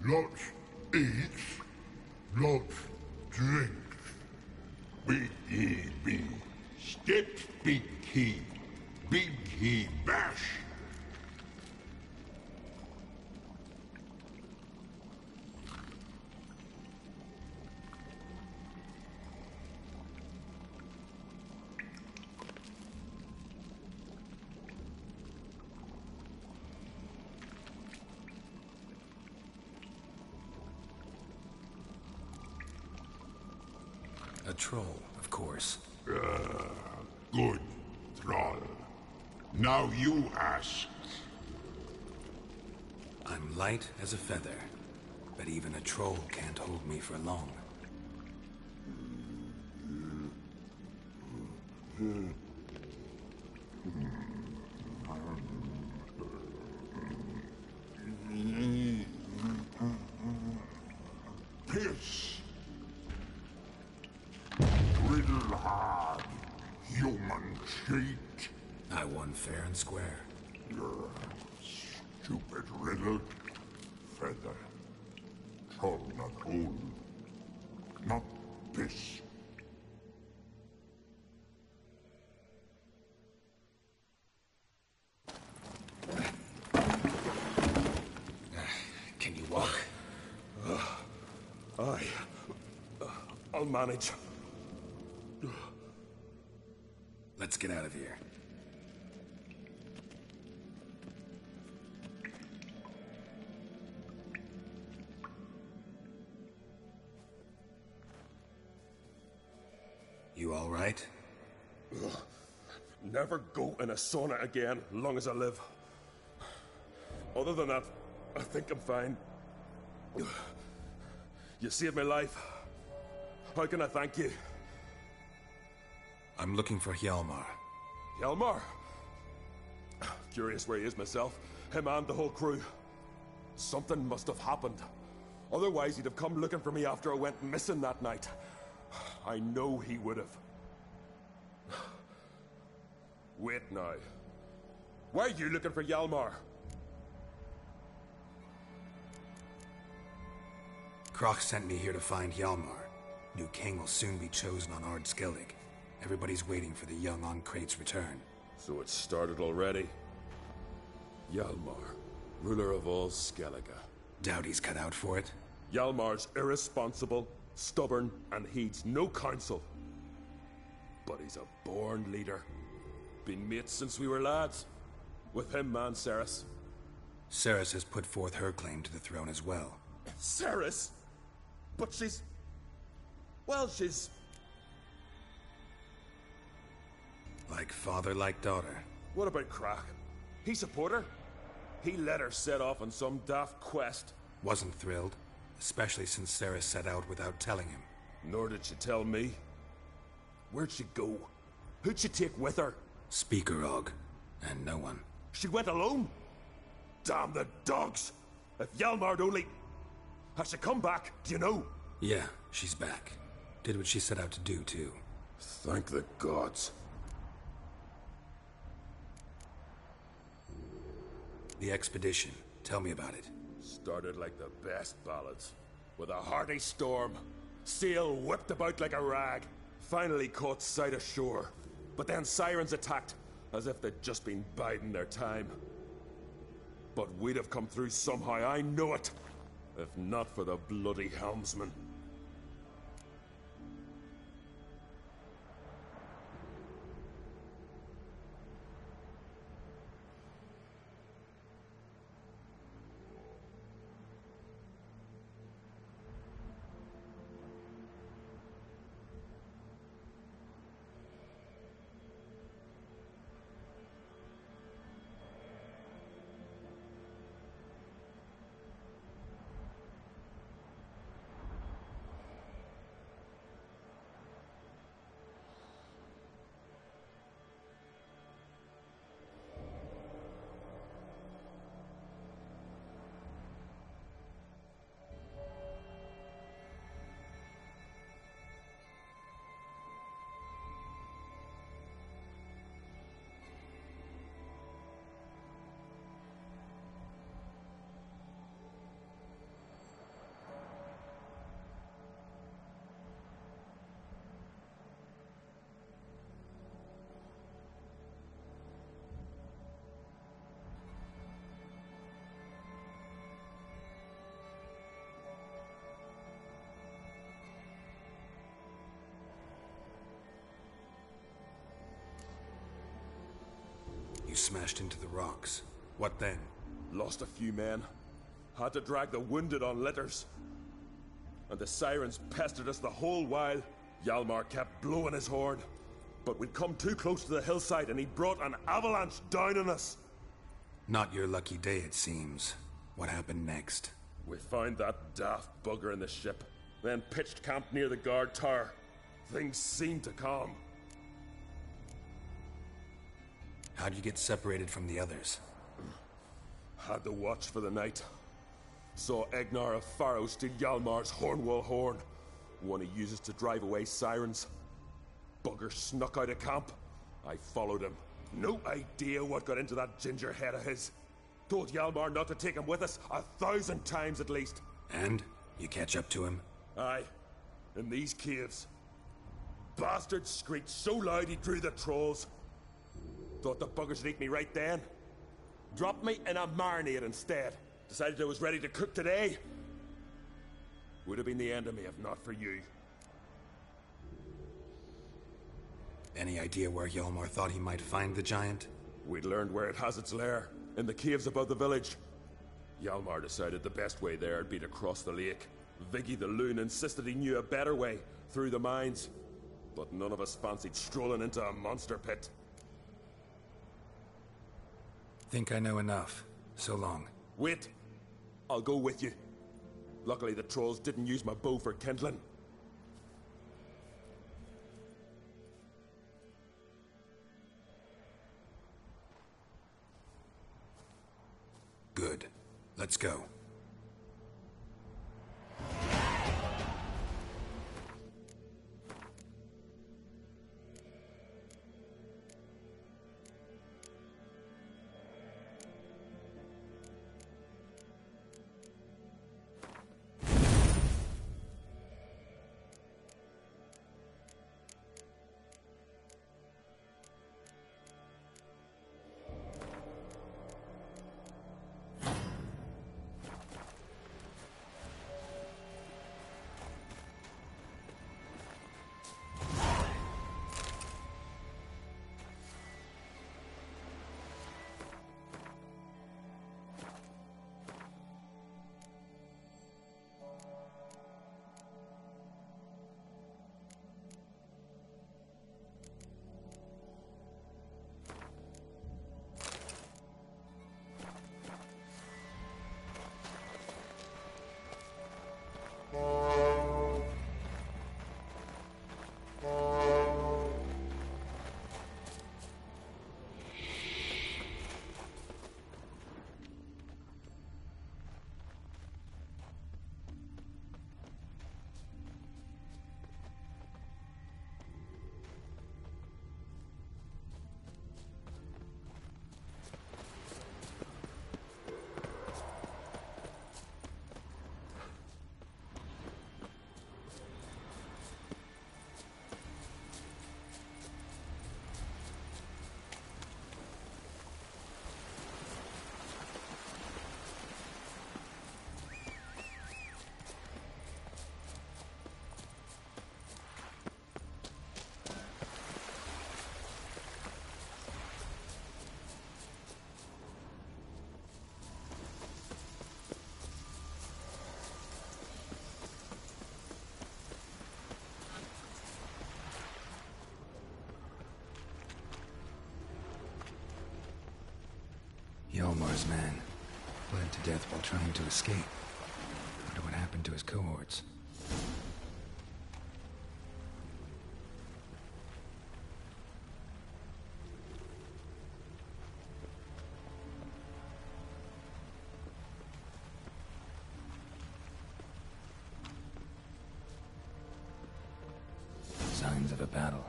Lots eats, lots drinks. Big he be. Steps big he. Big he bash. A troll, of course. Good, troll. Now you ask. I'm light as a feather, but even a troll can't hold me for long. Piss. Riddle hard, human cheat. I won fair and square. Stupid riddle. Feather. Troll not hole. Not piss. Can you walk? I'll manage. Let's get out of here. You all right? Never go in a sauna again, long as I live. Other than that, I think I'm fine. You saved my life. How can I thank you? I'm looking for Hjalmar. Hjalmar? Curious where he is myself. Him and the whole crew. Something must have happened. Otherwise, he'd have come looking for me after I went missing that night. I know he would have. Wait now. Why are you looking for Hjalmar? Croc sent me here to find Hjalmar. New king will soon be chosen on Ard Skellig. Everybody's waiting for the young Ancrate's return. So it started already. Hjalmar, ruler of all Skellige. Doubt he's cut out for it. Hjalmar's irresponsible, stubborn, and heeds no counsel. But he's a born leader. Been mates since we were lads. With him, man, Cerys. Cerys has put forth her claim to the throne as well. Cerys? But she's... well, she's... like father, like daughter. What about Crach? He support her? He let her set off on some daft quest. Wasn't thrilled, especially since Cerys set out without telling him. Nor did she tell me. Where'd she go? Who'd she take with her? Speaker Og, and no one. She went alone? Damn the dogs! If Hjalmar'd only... has she come back, do you know? Yeah, she's back. Did what she set out to do, too. Thank the gods. The expedition. Tell me about it. Started like the best ballads. With a hearty storm. Sail whipped about like a rag. Finally caught sight of shore. But then sirens attacked, as if they'd just been biding their time. But we'd have come through somehow, I know it. If not for the bloody helmsman. You smashed into the rocks. What then? Lost a few men. Had to drag the wounded on litters. And the sirens pestered us the whole while. Hjalmar kept blowing his horn. But we'd come too close to the hillside and he brought an avalanche down on us. Not your lucky day, it seems. What happened next? We found that daft bugger in the ship. Then pitched camp near the guard tower. Things seemed to calm. How'd you get separated from the others? Had to watch for the night. Saw Egnar of Faro steal Hjalmar's Hornwall horn. One he uses to drive away sirens. Bugger snuck out of camp. I followed him. No idea what got into that ginger head of his. Told Hjalmar not to take him with us 1,000 times at least. And? You catch up to him? Aye. In these caves. Bastard screeched so loud he drew the trolls. Thought the buggers would eat me right then. Dropped me in a marinade instead. Decided I was ready to cook today. Would have been the end of me if not for you. Any idea where Hjalmar thought he might find the giant? We'd learned where it has its lair. In the caves above the village. Hjalmar decided the best way there would be to cross the lake. Viggy the loon insisted he knew a better way, through the mines. But none of us fancied strolling into a monster pit. Think I know enough. So long. Wait. I'll go with you. Luckily the trolls didn't use my bow for kindling. Good. Let's go. Hjalmar's man. Bled to death while trying to escape. Wonder what happened to his cohorts. Signs of a battle.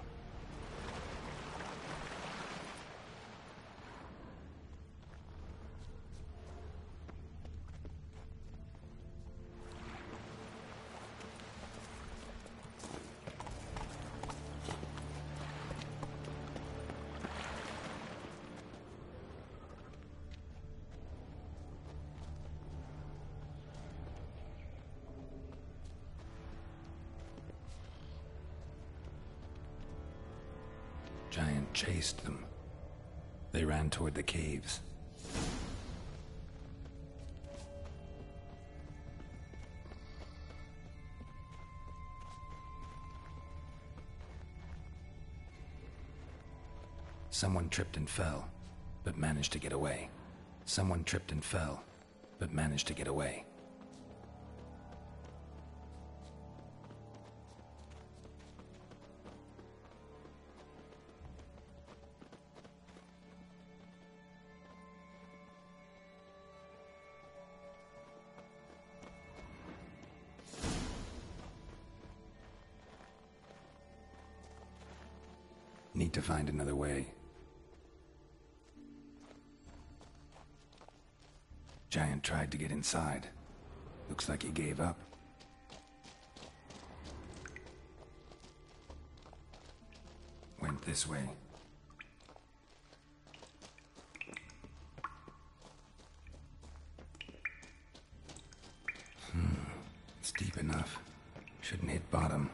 Giant chased them. They ran toward the caves. Someone tripped and fell, but managed to get away. Someone tripped and fell, but managed to get away. Need to find another way. Giant tried to get inside. Looks like he gave up. Went this way. It's deep enough. Shouldn't hit bottom.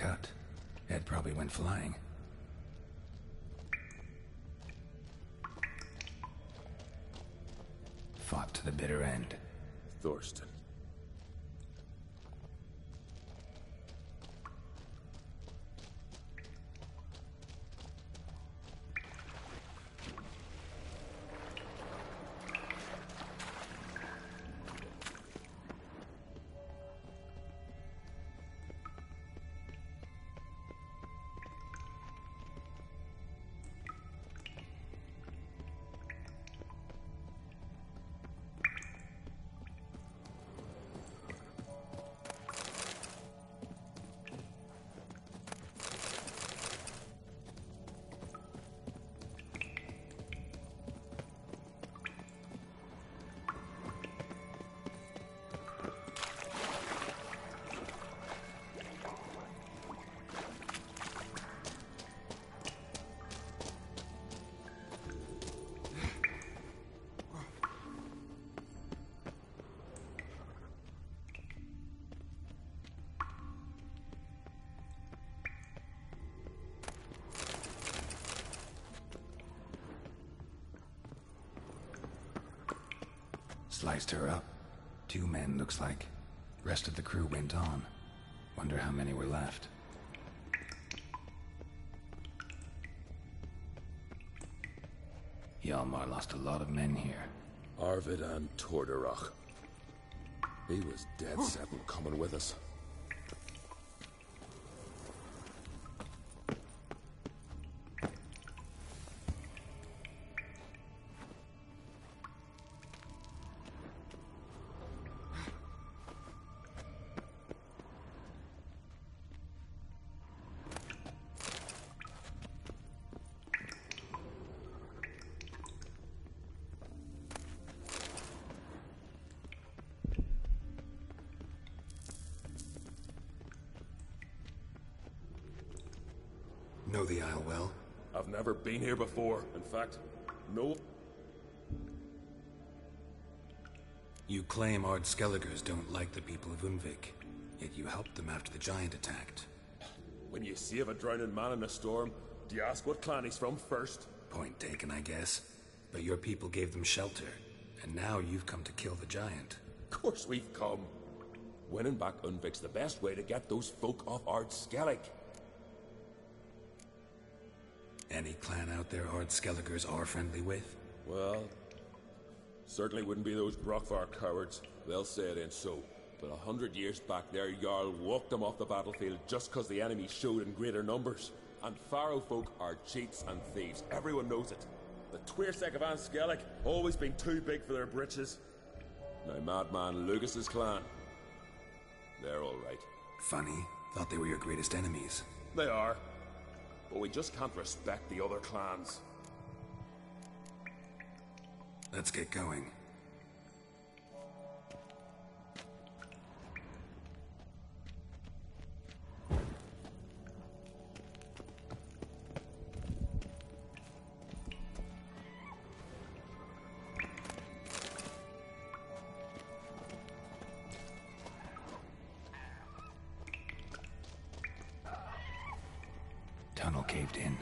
cut. Ed probably went flying. Fought to the bitter end. Thorsten. Sliced her up. 2 men, looks like. Rest of the crew went on. Wonder how many were left. Hjalmar lost a lot of men here. Arvid and Torderach. He was dead set on coming with us. Know the Isle well? I've never been here before. In fact, no. You claim Ard Skelligers don't like the people of Undvik, yet you helped them after the giant attacked. When you save a drowning man in a storm, do you ask what clan he's from first? Point taken, I guess. But your people gave them shelter, and now you've come to kill the giant. Of course we've come. Winning back Undvik's the best way to get those folk off Ard Skellig. Any clan out there Ard Skelligers are friendly with? Well, certainly wouldn't be those Brockvar cowards. They'll say it ain't so. But 100 years back their Jarl walked them off the battlefield just because the enemy showed in greater numbers. And Faro folk are cheats and thieves. Everyone knows it. The Twirsek of An Skellig always been too big for their britches. Now Madman Lucas's clan, they're all right. Funny. Thought they were your greatest enemies. They are. But we just can't respect the other clans. Let's get going. Tunnel caved in.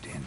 caved in.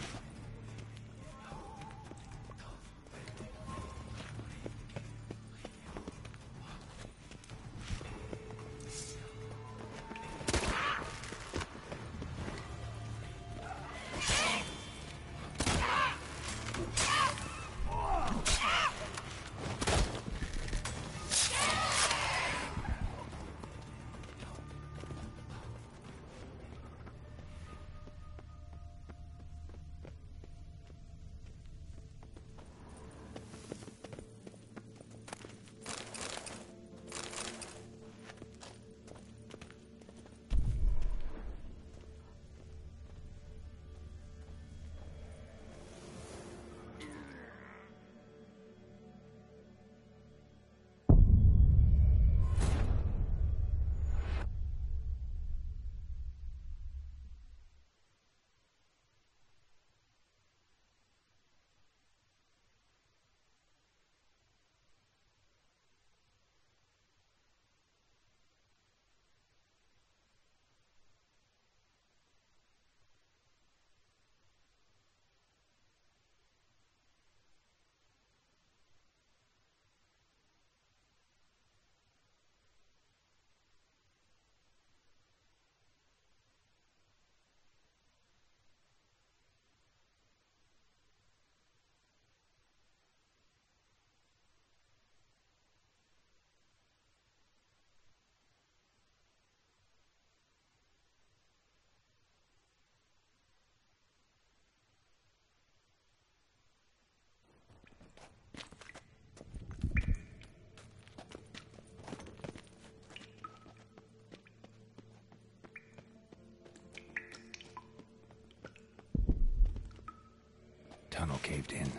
Tunnel caved in.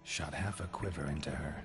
Shot half a quiver into her.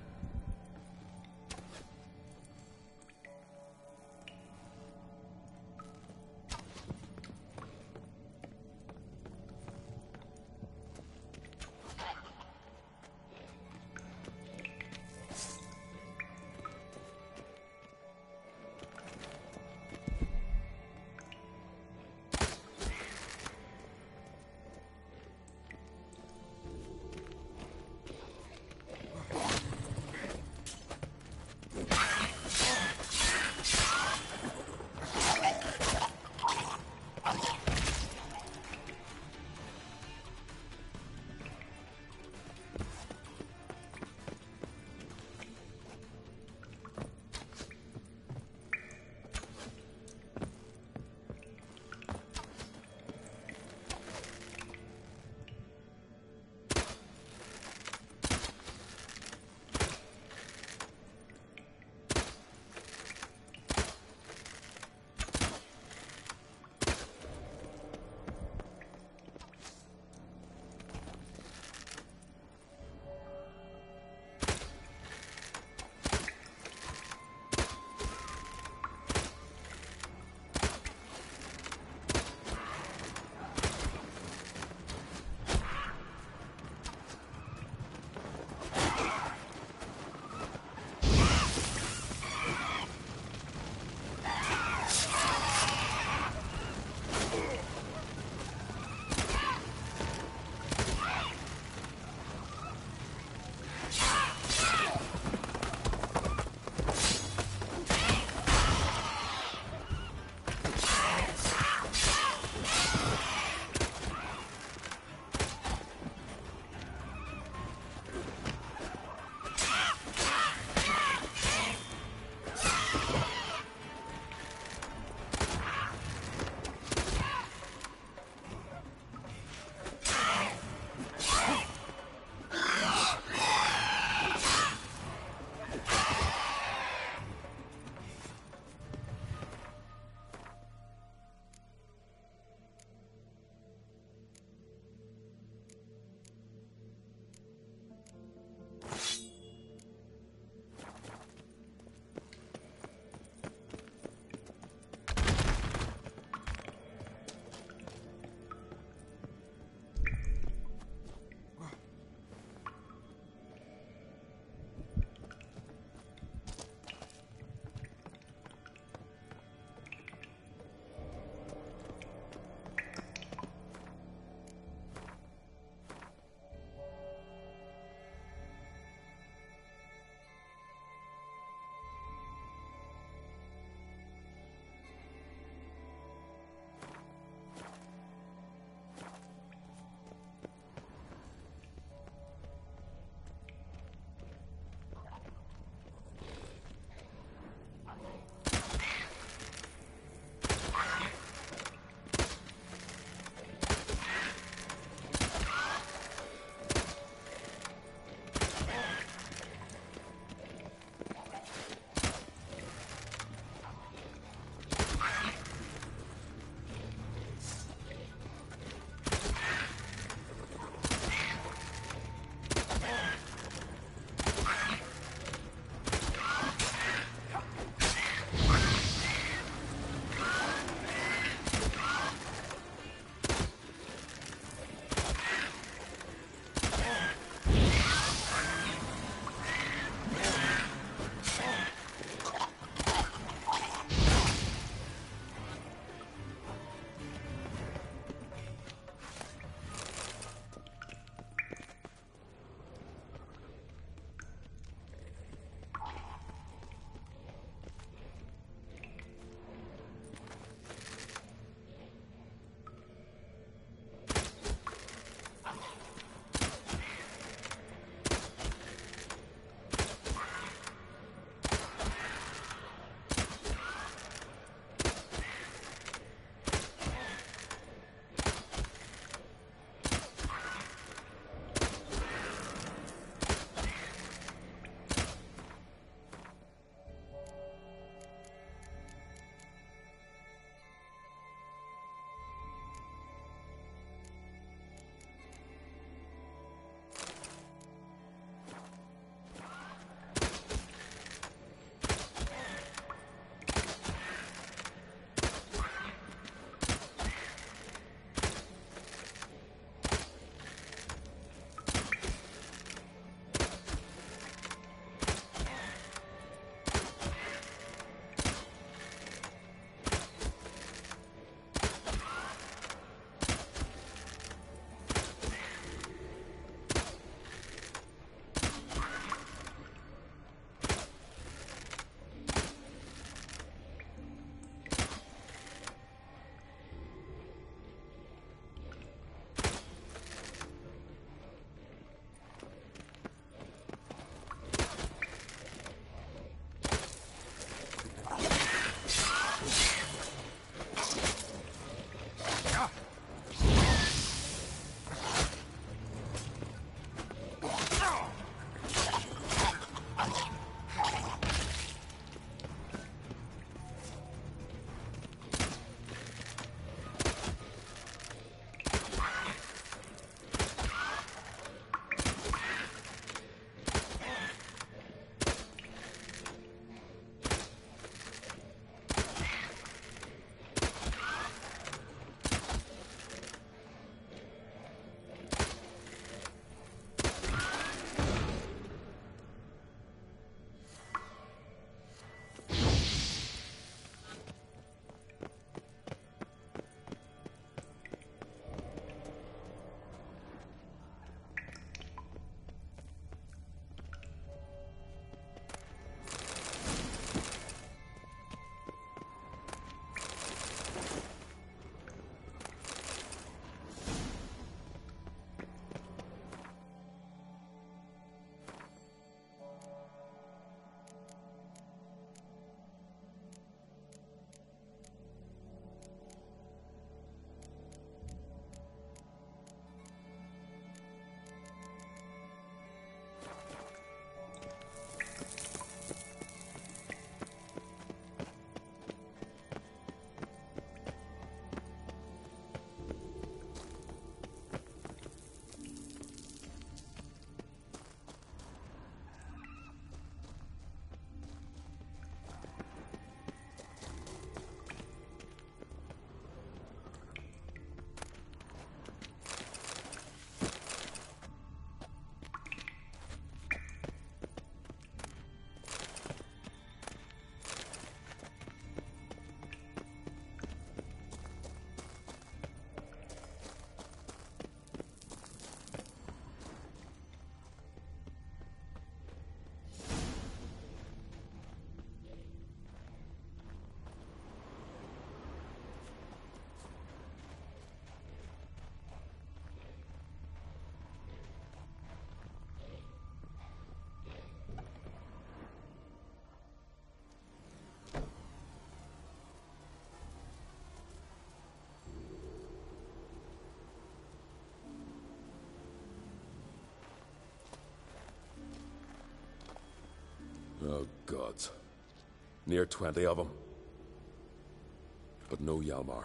Oh, gods. Near 20 of them. But no Hjalmar.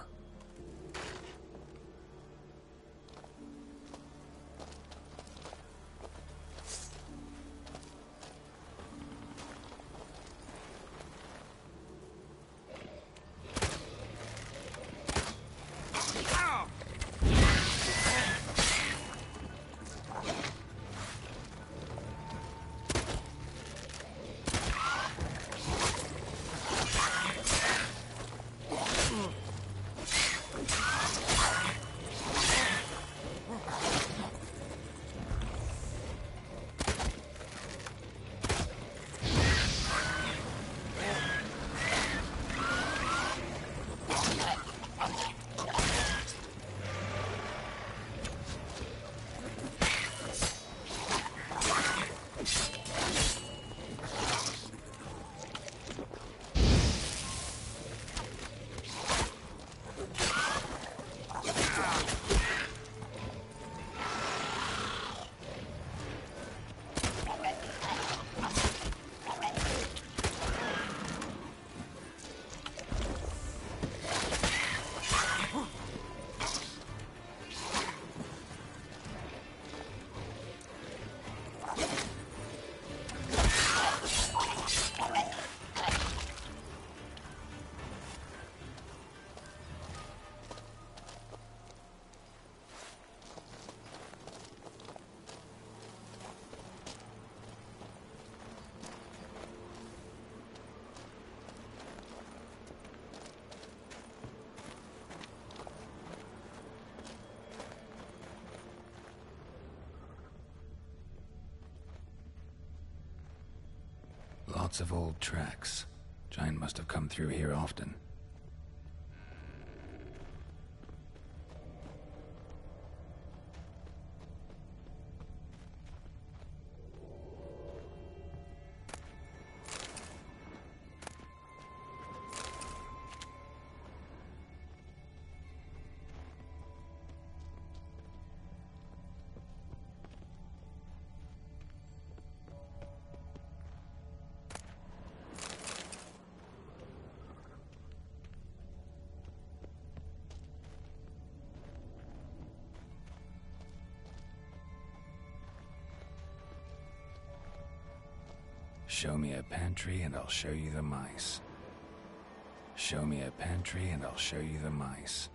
Lots of old tracks. Giant must have come through here often. Show me a pantry and I'll show you the mice. Show me a pantry and I'll show you the mice.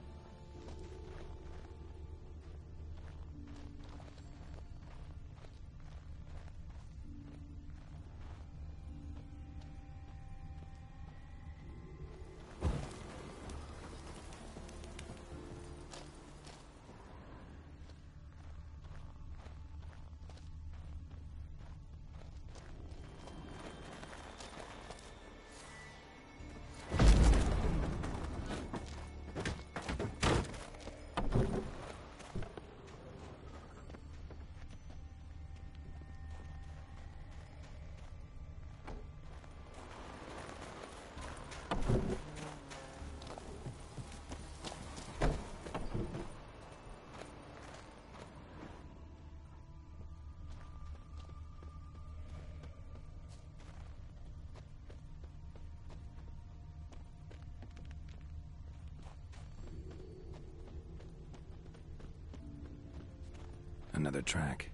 Another track.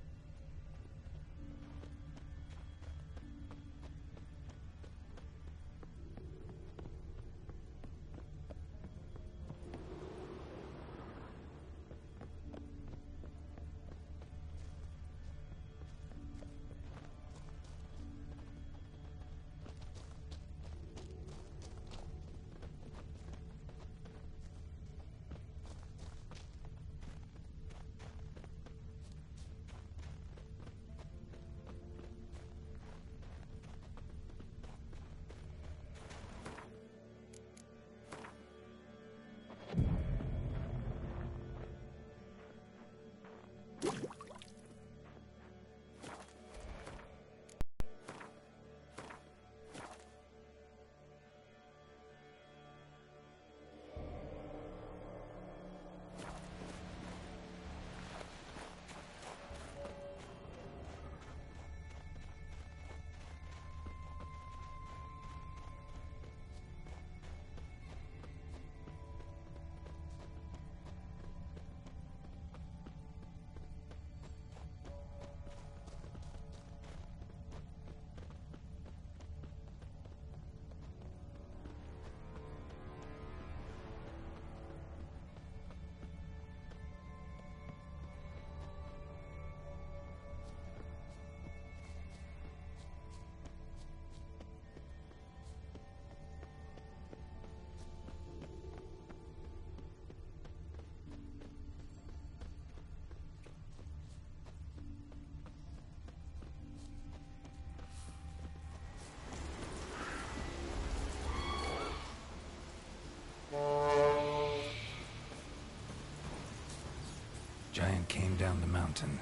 Giant came down the mountain,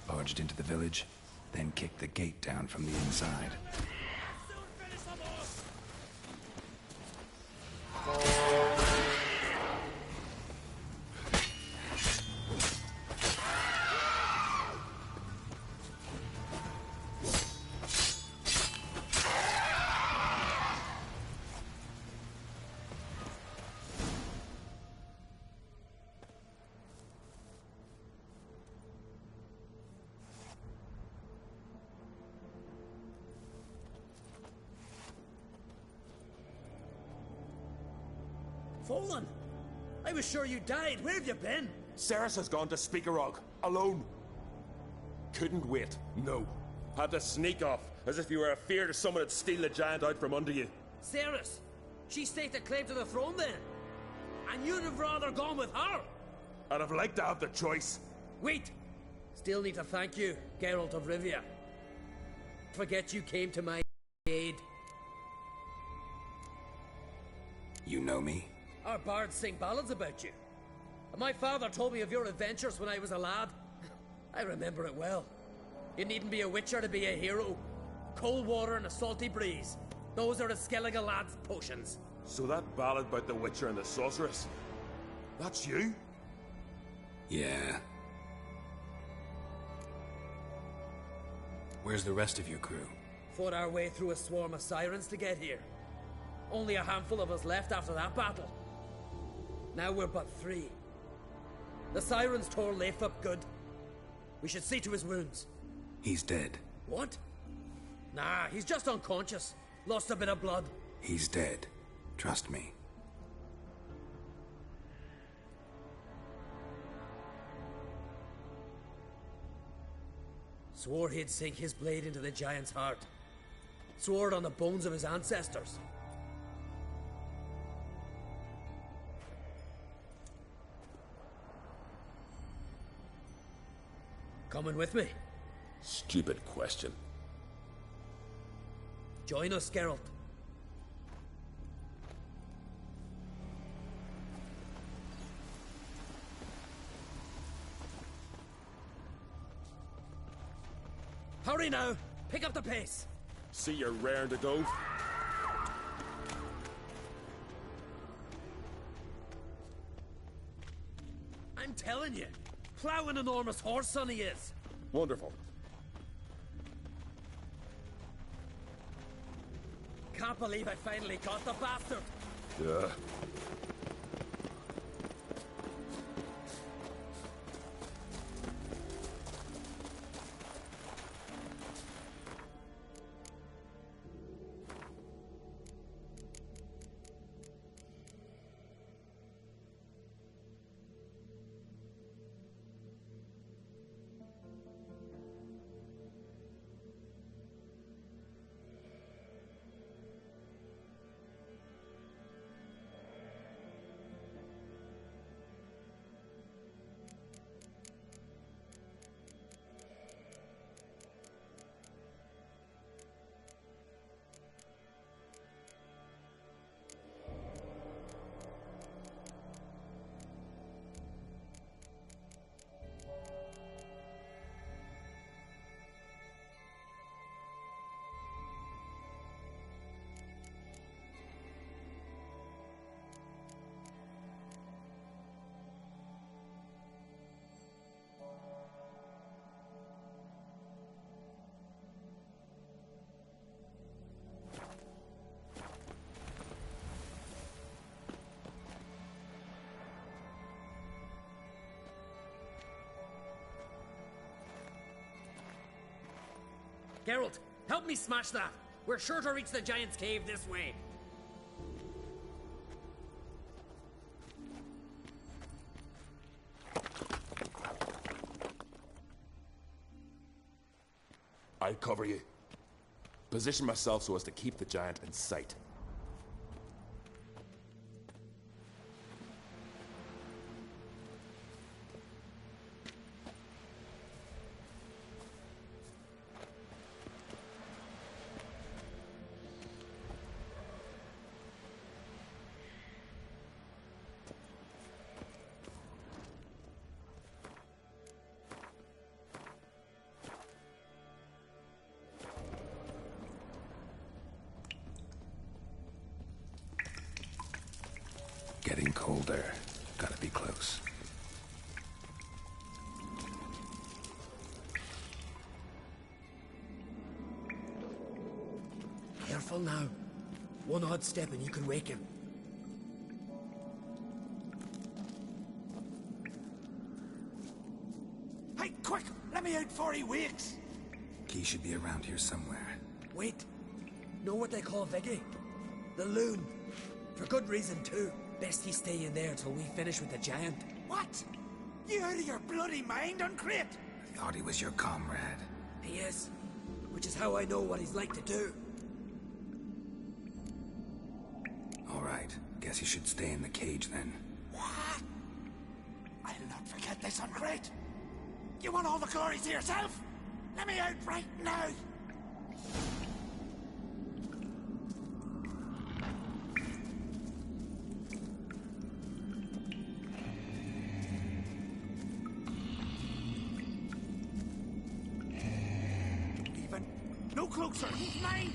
barged into the village, then kicked the gate down from the inside. Fallen! I was sure you died. Where have you been? Ceres has gone to Speakerog, alone. Couldn't wait, no. Had to sneak off, as if you were afeard of someone would steal the giant out from under you. Ceres! She staked a claim to the throne then. And you'd have rather gone with her. I'd have liked to have the choice. Wait! Still need to thank you, Geralt of Rivia. Forget you came to my aid. You know me? Our bards sing ballads about you. And my father told me of your adventures when I was a lad. I remember it well. You needn't be a witcher to be a hero. Cold water and a salty breeze. Those are the Skellige lad's potions. So that ballad about the Witcher and the Sorceress, that's you? Yeah. Where's the rest of your crew? Fought our way through a swarm of sirens to get here. Only a handful of us left after that battle. Now we're but 3. The sirens tore Leif up good. We should see to his wounds. He's dead. What? Nah, he's just unconscious. Lost a bit of blood. He's dead. Trust me. Swore he'd sink his blade into the giant's heart. Swore it on the bones of his ancestors. Coming with me? Stupid question. Join us, Geralt. Hurry now! Pick up the pace! See you're raring to go. I'm telling you, plough an enormous horse, son he is. Wonderful. Can't believe I finally caught the bastard. Yeah. Geralt, help me smash that. We're sure to reach the giant's cave this way. I'll cover you. Position myself so as to keep the giant in sight. getting colder. Gotta be close. Careful now. One odd step and you can wake him. Hey, quick! Let me out before he wakes! Key should be around here somewhere. Wait. Know what they call Viggy? The loon. For good reason, too. Best he stay in there till we finish with the giant. What? You out of your bloody mind, Uncrate? I thought he was your comrade. He is. Which is how I know what he's like to do. All right. Guess he should stay in the cage then. What? I'll not forget this, Uncrate. You want all the glory to yourself? Let me out right now! Even no closer! He's mine!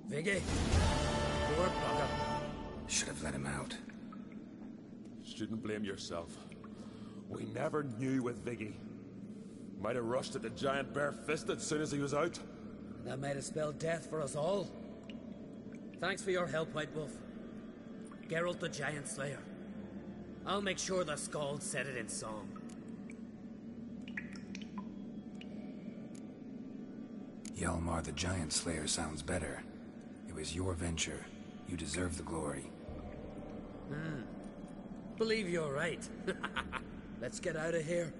Viggy. Poor bugger. Should have let him out. Shouldn't blame yourself. We never knew with Viggy. Might have rushed at the giant bare-fisted soon as he was out. That might have spelled death for us all. Thanks for your help, White Wolf. Geralt the Giant Slayer. I'll make sure the Skald said it in song. Hjalmar the Giant Slayer sounds better. It was your venture. You deserve the glory. Believe you're right. Let's get out of here.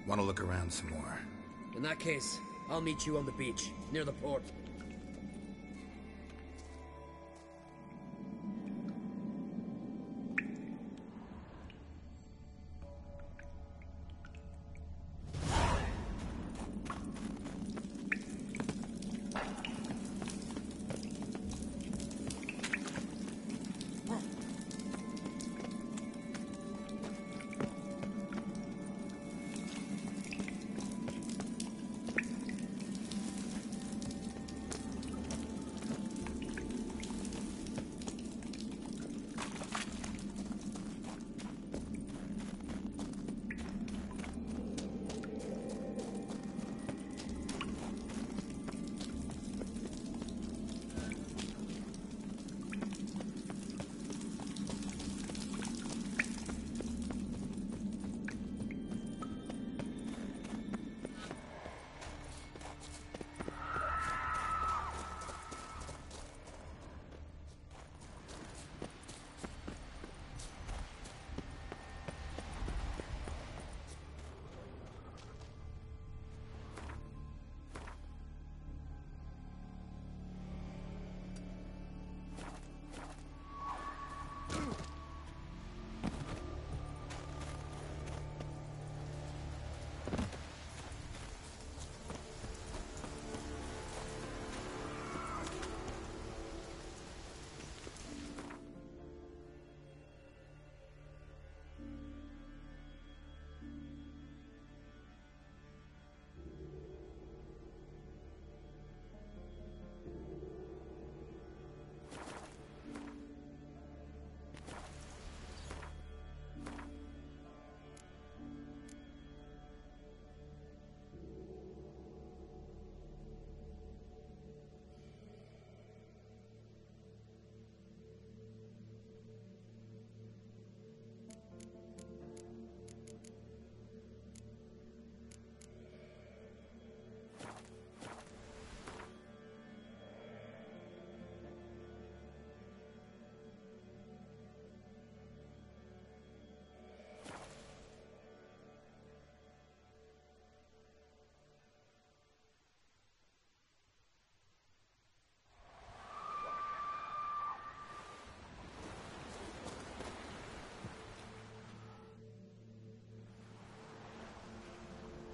Want to look around some more? In that case, I'll meet you on the beach, near the port.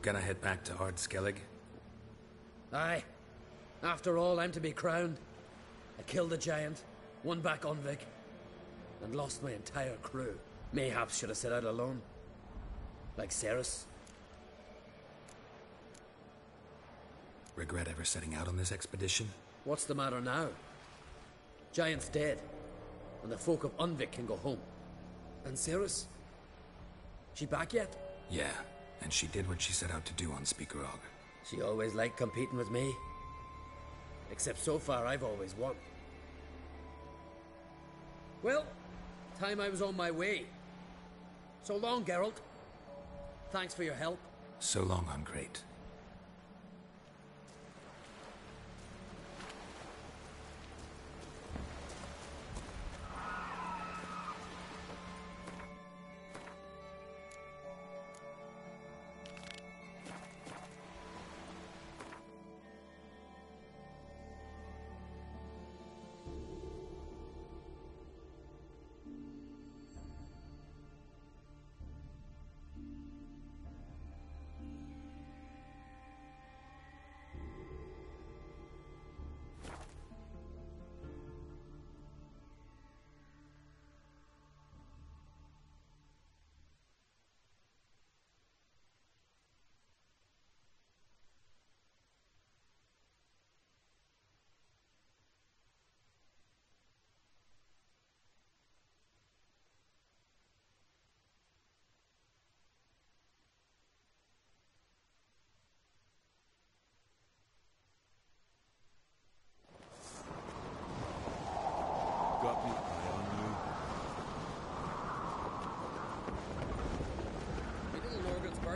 Gonna head back to Ard Skellig? Aye. After all, I'm to be crowned. I killed the giant, won back Unvik, and lost my entire crew. Mayhaps should have set out alone. Like Cerys. Regret ever setting out on this expedition? What's the matter now? Giant's dead, and the folk of Unvik can go home. And Cerys? She back yet? Yeah, and she did what she set out to do on Speakerog. She always liked competing with me. Except so far, I've always won. Well, time I was on my way. So long, Geralt. Thanks for your help. So long, Ungreat.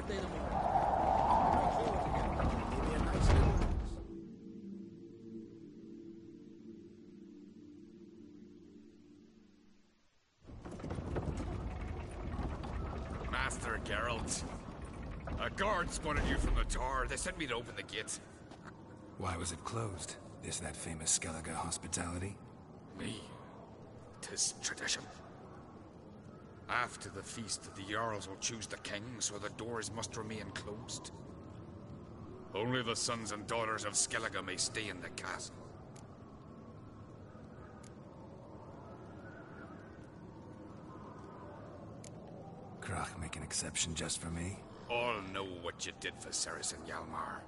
birthday tomorrow. Maybe a nice little... Master Geralt. A guard spotted you from the tower. They sent me to open the gate. Why was it closed? Is that famous Skellige hospitality? Me? 'Tis tradition. After the feast, the Jarls will choose the king, so the doors must remain closed. Only the sons and daughters of Skellige may stay in the castle. Crach make an exception just for me? All know what you did for Cerys and Hjalmar.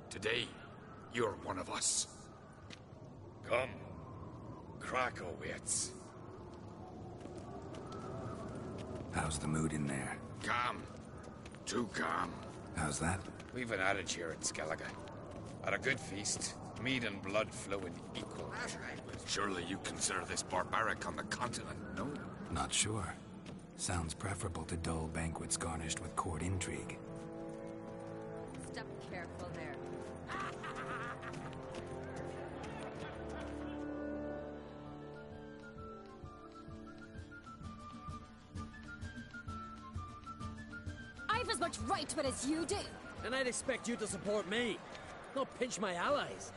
Today, you're one of us. Come. Crach awaits. How's the mood in there? Calm. Too calm. How's that? We've an adage here in Skellige. At a good feast, mead and blood flow in equal measure. Surely you consider this barbaric on the continent, no? Not sure. Sounds preferable to dull banquets garnished with court intrigue. Step careful there. I've as much right to it as you do. And I'd expect you to support me, not pinch my allies.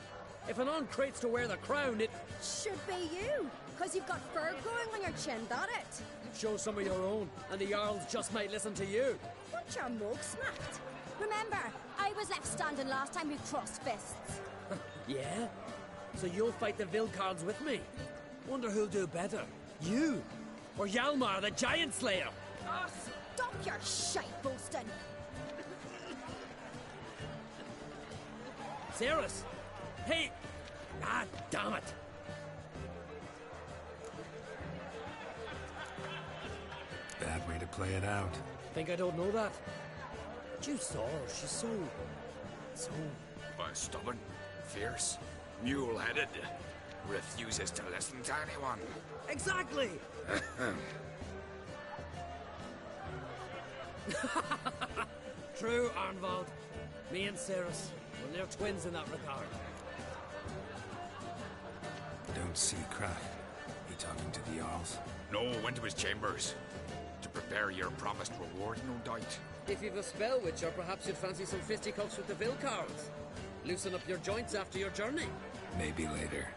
If an on-crate's to wear the crown, it... Should be you, because you've got fur growing on your chin, that it? Show some of your own, and the Jarls just might listen to you. Want your mug smacked? Remember, I was left standing last time we crossed fists. Yeah? So you'll fight the Vilcards with me? Wonder who'll do better, you or Hjalmar the Giant Slayer? Oh, stop your shite boasting! Cerys! Hey! Ah, damn it! Bad way to play it out. Think I don't know that? But you saw her, she's so... Stubborn, fierce, mule-headed. Refuses to listen to anyone. Exactly! True, Arnvald. Me and Cerys, well, they're twins in that regard. Don't see Crach. He talking to the Jarls? No, went to his chambers. To prepare your promised reward, no doubt. If you've a spell witch, or perhaps you'd fancy some fisticuffs with the Vilcards. Loosen up your joints after your journey. Maybe later.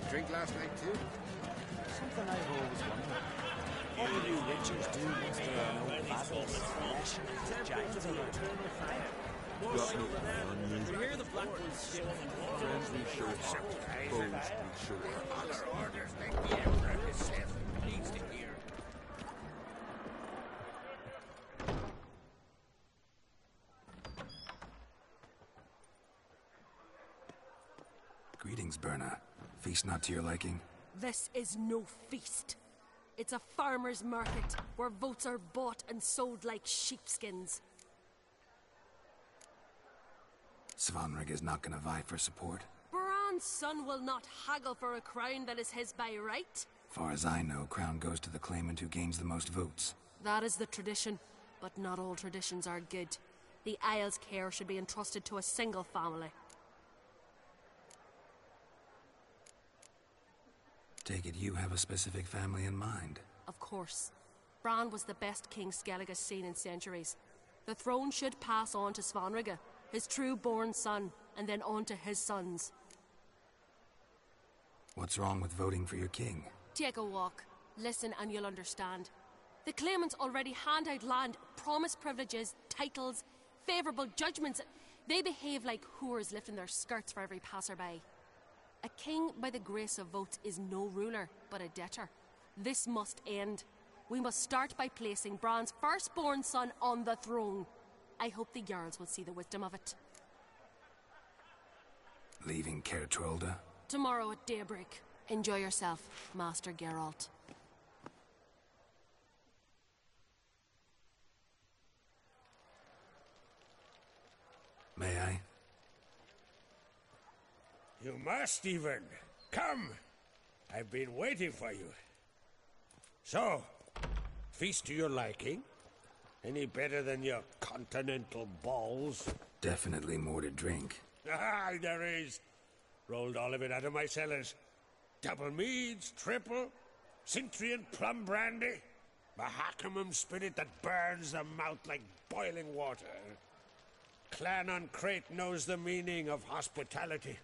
Drink last night, too? Something I've always wondered. What will you witchers do once there are no battles, flesh, giants, or eternal fire? You hear the Blackwood's ship and Friends we show heart, foes we show heart. Other orders make the Emperor himself pleased to hear. Greetings, Berna. Feast not to your liking? This is no feast. It's a farmer's market where votes are bought and sold like sheepskins. Svanrig is not gonna vie for support. Bran's son will not haggle for a crown that is his by right. Far as I know, crown goes to the claimant who gains the most votes. That is the tradition, but not all traditions are good. The Isle's care should be entrusted to a single family. Take it you have a specific family in mind. Of course. Bran was the best king Skellige's seen in centuries. The throne should pass on to Svanrige, his true-born son, and then on to his sons. What's wrong with voting for your king? Take a walk. Listen and you'll understand. The claimants already hand out land, promise privileges, titles, favourable judgments. They behave like whores lifting their skirts for every passerby. A king by the grace of votes is no ruler, but a debtor. This must end. We must start by placing Bran's firstborn son on the throne. I hope the Jarls will see the wisdom of it. Leaving Caer Trolda? Tomorrow at daybreak. Enjoy yourself, Master Geralt. May I? You must, Stephen. Come! I've been waiting for you. So, Feast to your liking? Any better than your continental balls? Definitely more to drink. Ah, there is. Rolled all of it out of my cellars. Double meads, triple, Cintrian plum brandy, Mahakimum spirit that burns the mouth like boiling water. Clan on Crate knows the meaning of hospitality.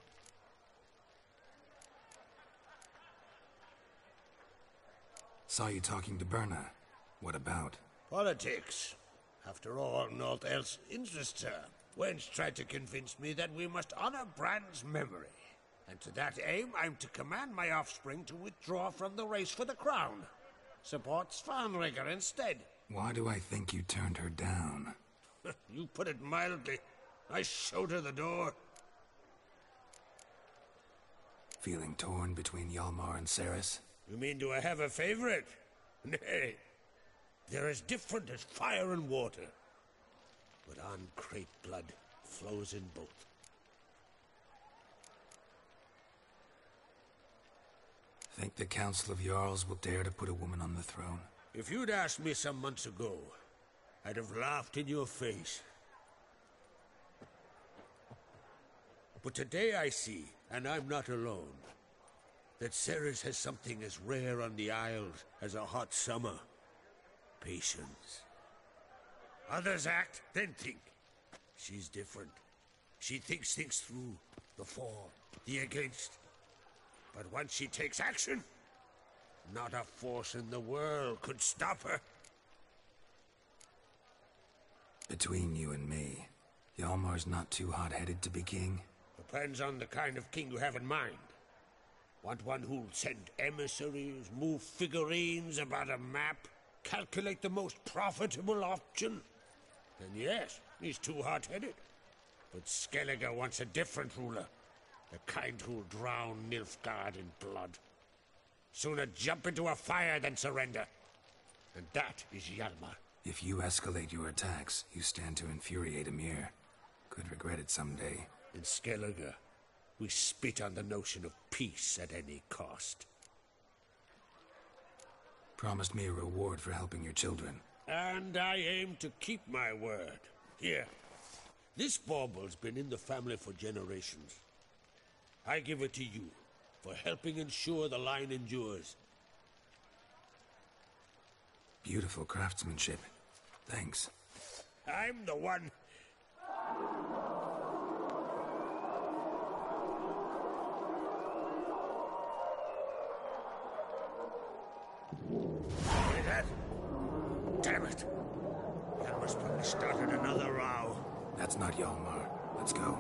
Saw you talking to Berna. What about? Politics. After all, naught else interests her. Wench tried to convince me that we must honor Bran's memory. And to that aim, I'm to command my offspring to withdraw from the race for the crown. Support Svanrigger instead. Why do I think you turned her down? You put it mildly. I showed her the door. Feeling torn between Hjalmar and Cerys? You mean, do I have a favorite? Nay. They're as different as fire and water. But on Crate blood flows in both. Think the Council of Jarls will dare to put a woman on the throne? If you'd asked me some months ago, I'd have laughed in your face. But today I see, and I'm not alone, that Cerys has something as rare on the Isles as a hot summer. Patience. Others act, then think. She's different. She thinks things through. The for, the against. But once she takes action, not a force in the world could stop her. Between you and me, Hjalmar's not too hot-headed to be king? Depends on the kind of king you have in mind. Want one who'll send emissaries, move figurines about a map, calculate the most profitable option? Then yes, he's too hot-headed. But Skellige wants a different ruler. The kind who'll drown Nilfgaard in blood. Sooner jump into a fire than surrender. And that is Hjalmar. If you escalate your attacks, you stand to infuriate Emhyr. Could regret it someday. In Skellige, we spit on the notion of peace at any cost. Promised me a reward for helping your children. And I aim to keep my word. Here. This bauble's been in the family for generations. I give it to you for helping ensure the line endures. Beautiful craftsmanship. Thanks. I'm the one. Hear that? Damn it! Hjalmar's probably started another row. That's not Hjalmar. Let's go.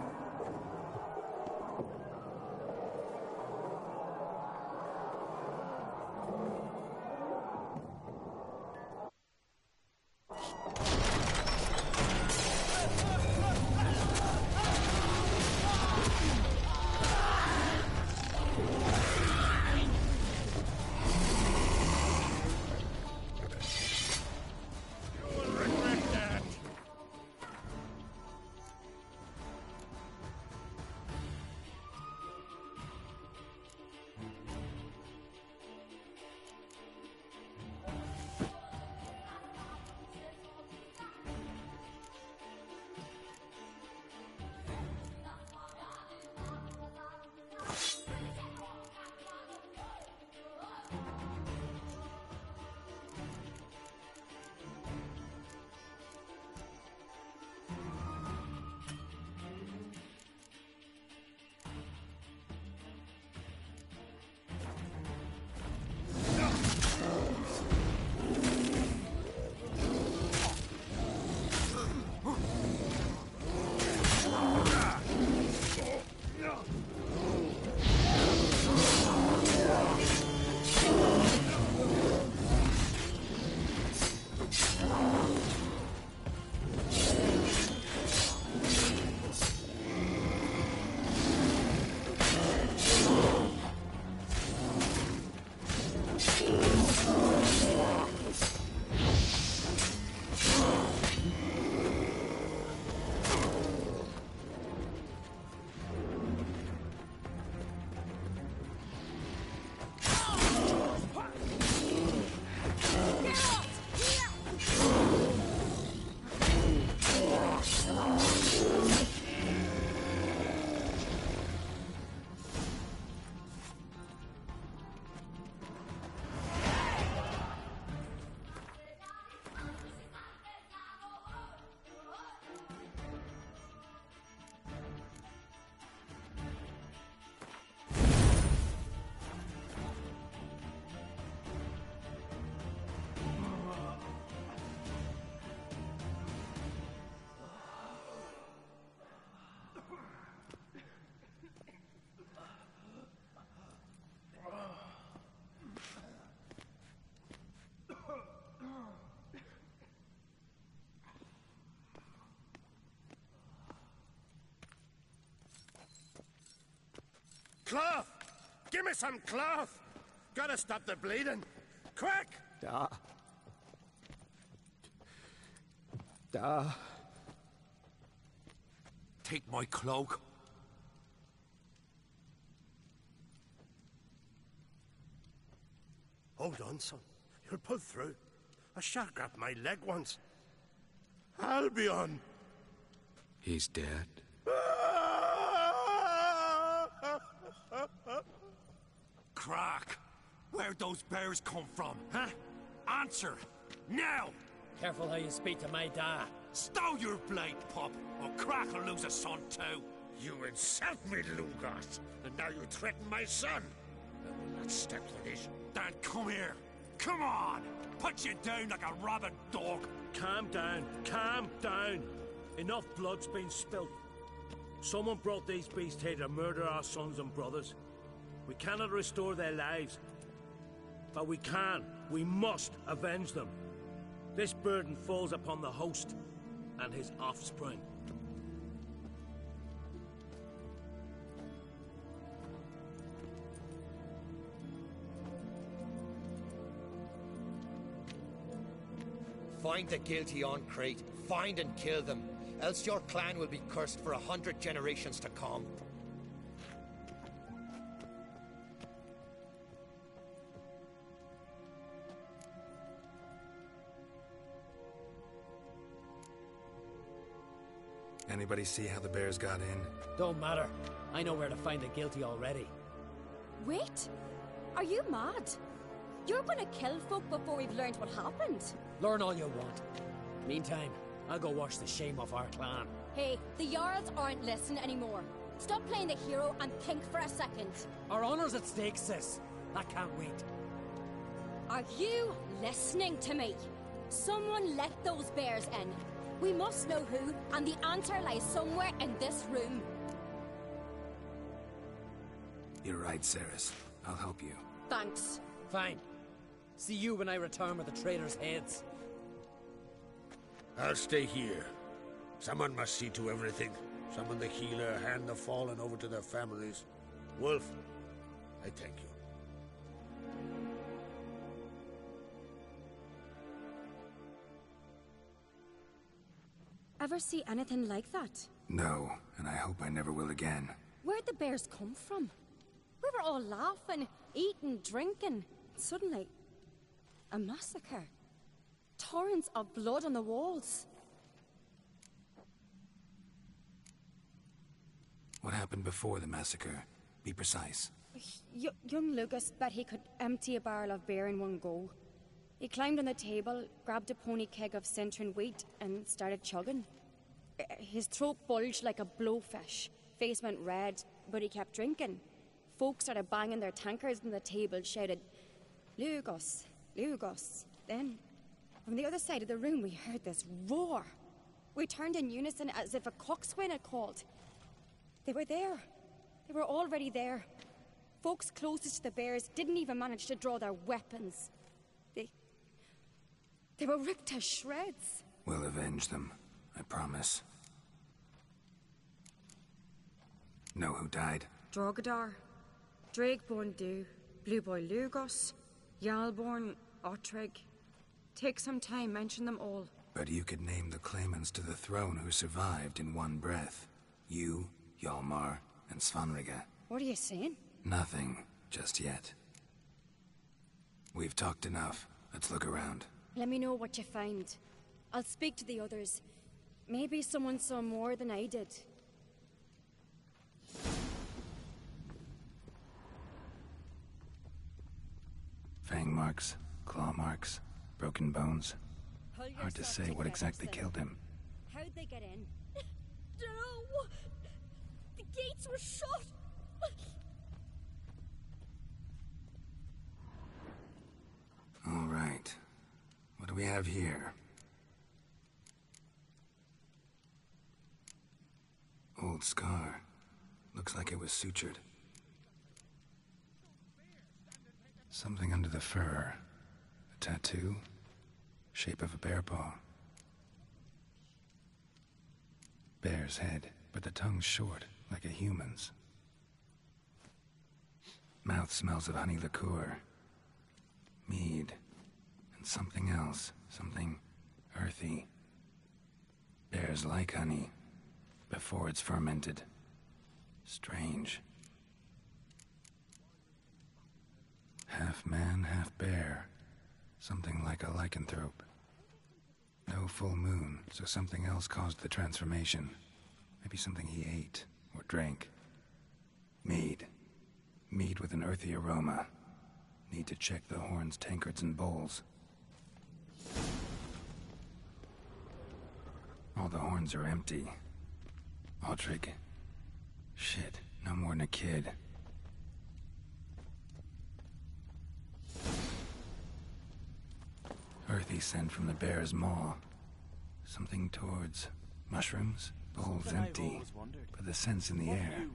cloth! Give me some cloth! Gotta stop the bleeding! Quick! Take my cloak. Hold on, son. You'll pull through. A shark grabbed my leg once. Albion! He's dead. Crack! Where'd those bears come from, huh? Answer! Now! Careful how you speak to my da. Stow your blade, pup, or Crack will lose a son too. You insult me, Lugos, and now you threaten my son. I will not step for this. Dan, come here. Come on! Put you down like a rabid dog. Calm down. Calm down. Enough blood's been spilt. Someone brought these beasts here to murder our sons and brothers. We cannot restore their lives. But we must avenge them. This burden falls upon the host and his offspring. Find the guilty on Crete. Find and kill them. Else your clan will be cursed for 100 generations to come. Anybody see how the bears got in? Don't matter. I know where to find the guilty already. Wait! Are you mad? You're gonna kill folk before we've learned what happened. Learn all you want. Meantime, I'll go wash the shame off our clan. Hey, the Jarls aren't listening anymore. Stop playing the hero and think for a second. Our honor's at stake, sis. I can't wait. Are you listening to me? Someone let those bears in. We must know who, and the answer lies somewhere in this room. You're right, Cerys. I'll help you. Thanks. Fine. See you when I return with the traitors' heads. I'll stay here. Someone must see to everything. Summon the healer, hand the fallen over to their families. Wolf, I thank you. Ever see anything like that? No, and I hope I never will again. Where'd the bears come from? We were all laughing, eating, drinking. Suddenly, a massacre. Torrents of blood on the walls. What happened before the massacre? Be precise. Young Lucas bet he could empty a barrel of beer in one go. He climbed on the table, grabbed a pony keg of Cintron wheat, and started chugging. His throat bulged like a blowfish. Face went red, but he kept drinking. Folk started banging their tankards on the table, shouted, "Lugos, Lugos." Then, from the other side of the room, we heard this roar. We turned in unison as if a coxswain had called. They were there. They were already there. Folks closest to the bears didn't even manage to draw their weapons. They were ripped to shreds. We'll avenge them, I promise. Know who died? Drogadar, Drakeborn Du, Blue Boy Lugos, Yalborn, Otreg. Take some time, mention them all. But you could name the claimants to the throne who survived in one breath. You, Hjalmar, and Svanrige. What are you saying? Nothing, just yet. We've talked enough. Let's look around. Let me know what you find. I'll speak to the others. Maybe someone saw more than I did. Fang marks, claw marks, broken bones. Hard to say what exactly killed him. How'd they get in? No! The gates were shut! All right. What do we have here? Old scar. Looks like it was sutured. Something under the fur. A tattoo. Shape of a bear paw. Bear's head, but the tongue's short, like a human's. Mouth smells of honey liqueur. Mead. And something else. Something earthy. Bears like honey. Before it's fermented. Strange. Half man, half bear. Something like a lycanthrope. No full moon, so something else caused the transformation. Maybe something he ate or drank. Mead. Mead with an earthy aroma. Need to check the horns, tankards, and bowls. All the horns are empty. Audrig. Shit, no more than a kid. Earthy scent from the bear's maw. Something towards mushrooms? Bowls empty, but the scent's in the air,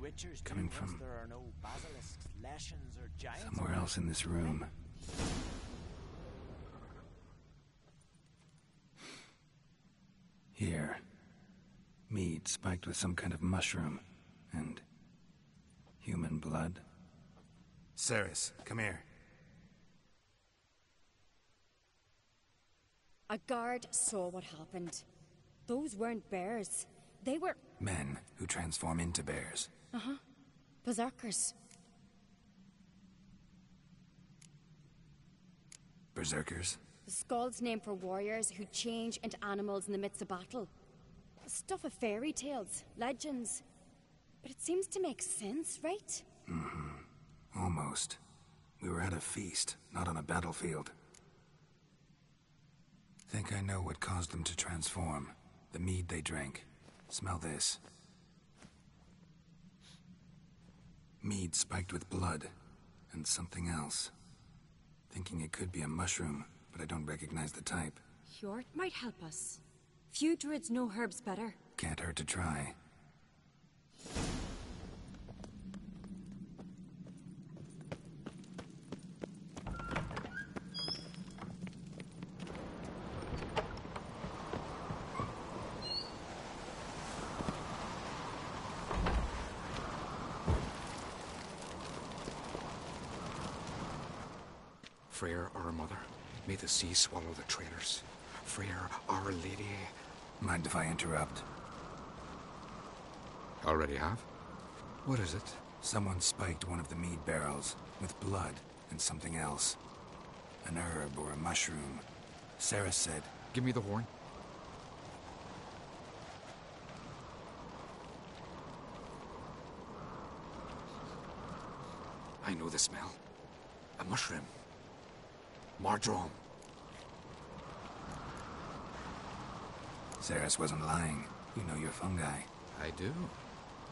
coming from somewhere else in this room. Here. Mead spiked with some kind of mushroom, and human blood. Cerys, come here. A guard saw what happened. Those weren't bears. They were... Men who transform into bears. Uh-huh. Berserkers. Berserkers? The Skald's name for warriors who change into animals in the midst of battle. Stuff of fairy tales, legends. But it seems to make sense, right? Mm-hmm. Almost. We were at a feast, not on a battlefield. Think I know what caused them to transform. The mead they drank. Smell this. Mead spiked with blood. And something else. Thinking it could be a mushroom, but I don't recognize the type. Hjort might help us. Few druids know herbs better. Can't hurt to try. Freyr, our mother, may the sea swallow the traitors. Freyr, our lady. Mind if I interrupt? Already have? What is it? Someone spiked one of the mead barrels with blood and something else. An herb or a mushroom. Cerys said... Give me the horn. I know the smell. A mushroom. Mardrome. Cerys wasn't lying. You know your fungi. I do.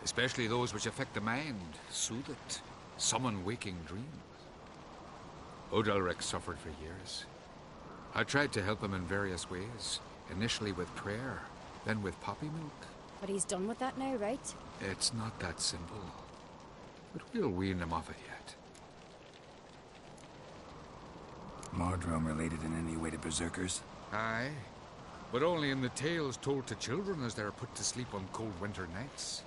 Especially those which affect the mind, soothe it, summon waking dreams. Odalric suffered for years. I tried to help him in various ways. Initially with prayer, then with poppy milk. But he's done with that now, right? It's not that simple. But we'll wean him off it yet. Mardrome related in any way to berserkers? Aye. But only in the tales told to children as they are put to sleep on cold winter nights.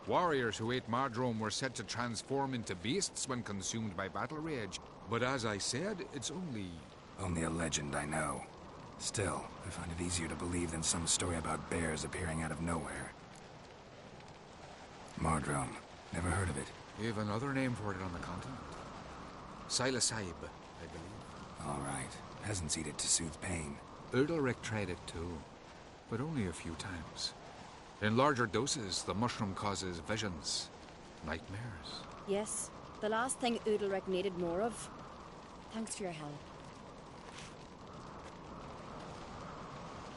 Warriors who ate Mardrome were said to transform into beasts when consumed by battle rage. But as I said, it's only... Only a legend, I know. Still, I find it easier to believe than some story about bears appearing out of nowhere. Mardrome. Never heard of it. You have another name for it on the continent. Silasib, I believe. All right. Peasants eat it to soothe pain. Udalric tried it too, but only a few times. In larger doses, the mushroom causes visions, nightmares. Yes, the last thing Udalric needed more of. Thanks for your help.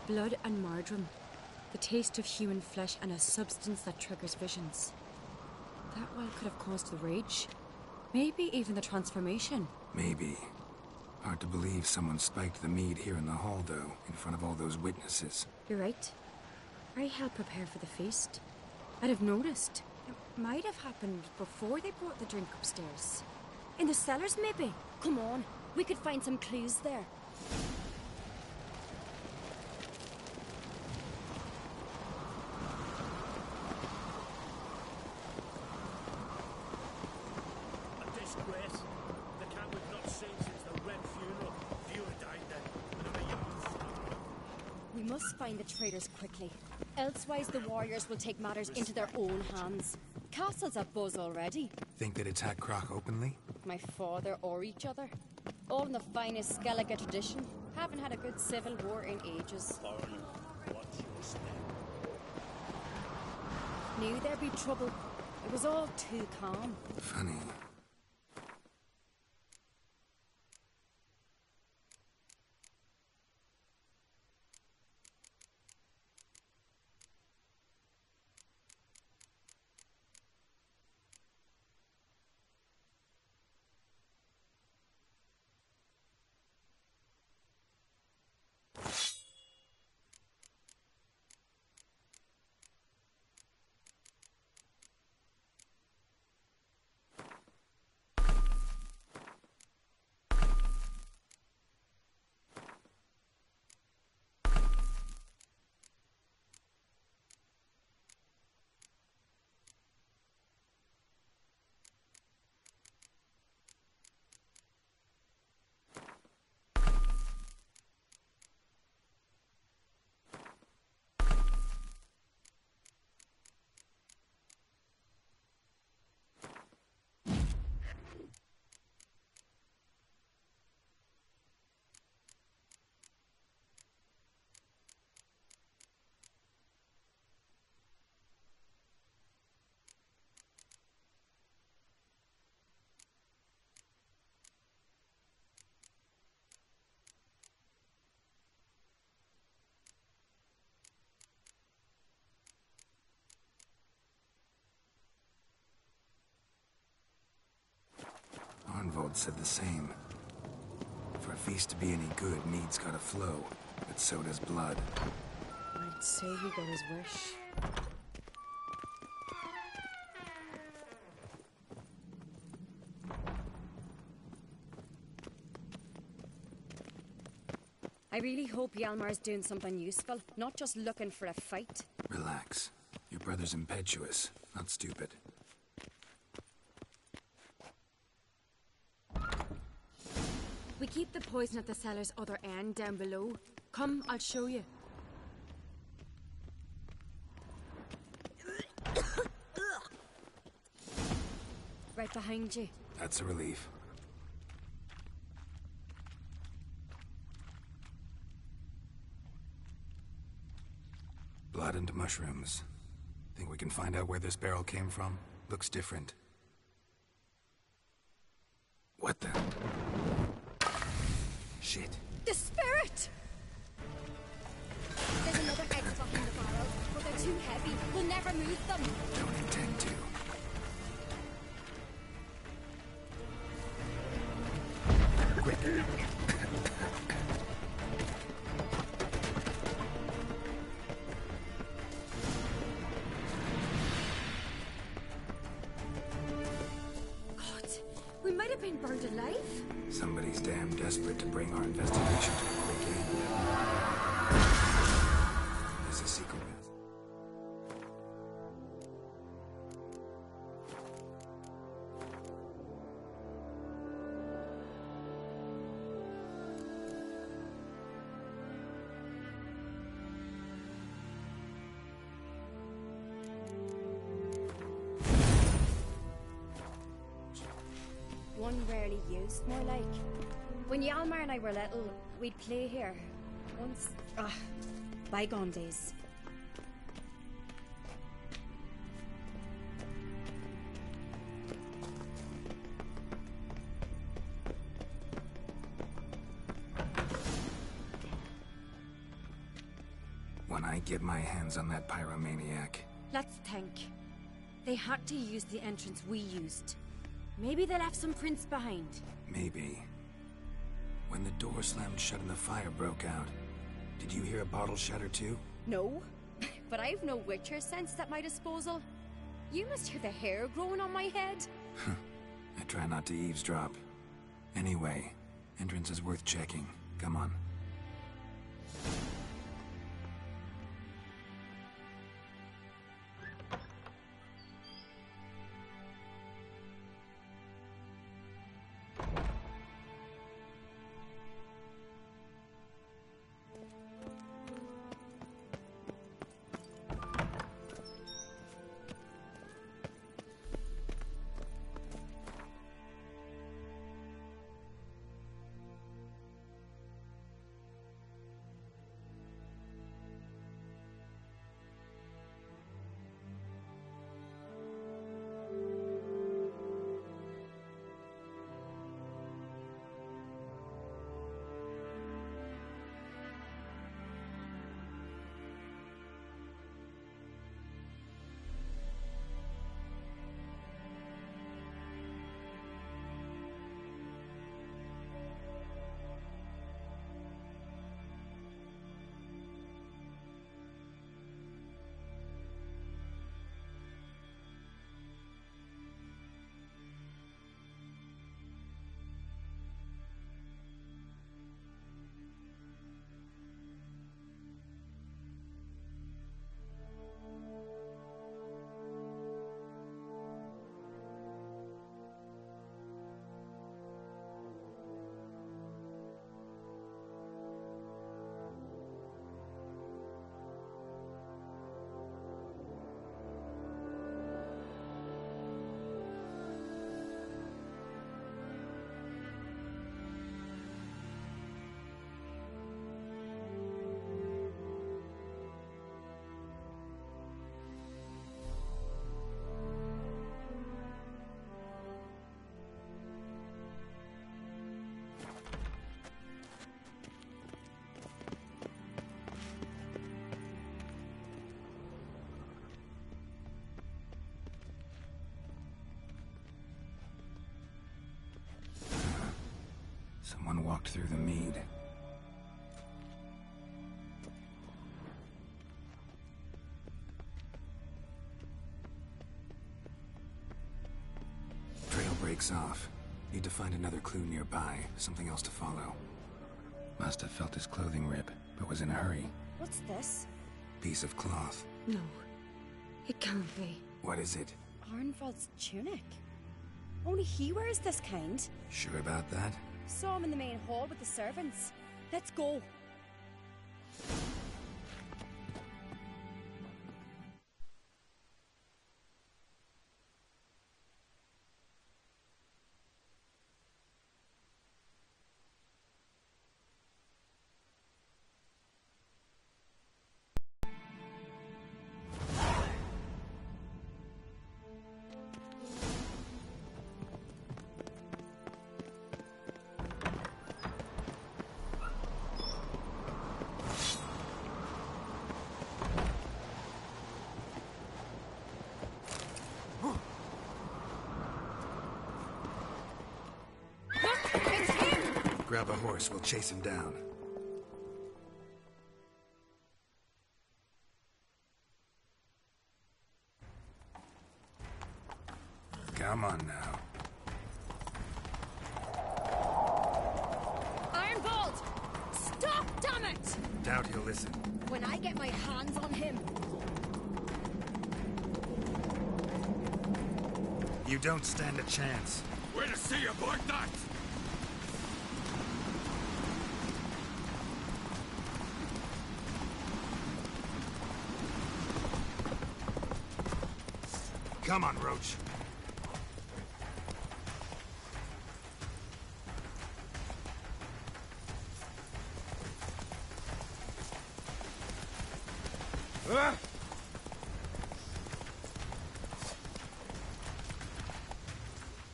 Blood and Mardrome. The taste of human flesh and a substance that triggers visions. That well could have caused the rage. Maybe even the transformation. Maybe. Hard to believe someone spiked the mead here in the hall, though, in front of all those witnesses. You're right. I helped prepare for the feast. I'd have noticed. It might have happened before they brought the drink upstairs. In the cellars, maybe? Come on, we could find some clues there. must find the traitors quickly. Elsewise, the warriors will take matters into their own hands. Castle's a buzz already. Think they'd attack Croc openly? My father or each other. All in the finest Skellige tradition. Haven't had a good civil war in ages. Knew there'd be trouble. It was all too calm. Funny. Arnvold said the same. For a feast to be any good, needs gotta flow, but so does blood. I'd say he got his wish. I really hope Hjalmar's doing something useful, not just looking for a fight. Relax. Your brother's impetuous, not stupid. We keep the poison at the cellar's other end down below. Come, I'll show you. Right behind you. That's a relief. Blood and mushrooms. Think we can find out where this barrel came from? Looks different. What the? Shit. The spirit! There's another egg behind the barrel, but they're too heavy. We'll never move them. Don't intend to. Quick. God, we might have been burned alive. Somebody's damn desperate to bring our investigation to a quick end. There's a secret. One rarely used, more like. When Hjalmar and I were little, we'd play here. Once... bygone days. When I get my hands on that pyromaniac. Let's think. They had to use the entrance we used. Maybe they left some prints behind. Maybe. When the door slammed shut and the fire broke out, did you hear a bottle shatter too? No, but I've no Witcher sense at my disposal. You must hear the hair growing on my head. I try not to eavesdrop. Anyway, entrance is worth checking. Come on. Someone walked through the mead. Trail breaks off. Need to find another clue nearby, something else to follow. Must have felt his clothing rip, but was in a hurry. What's this? Piece of cloth. No. It can't be. What is it? Arnvald's tunic. Only he wears this kind. Sure about that? Saw him in the main hall with the servants. Let's go. Grab a horse, we'll chase him down. Come on now. Arnvald! Stop, damn it! Doubt he'll listen. When I get my hands on him. You don't stand a chance. We'll see about that! Come on, Roach.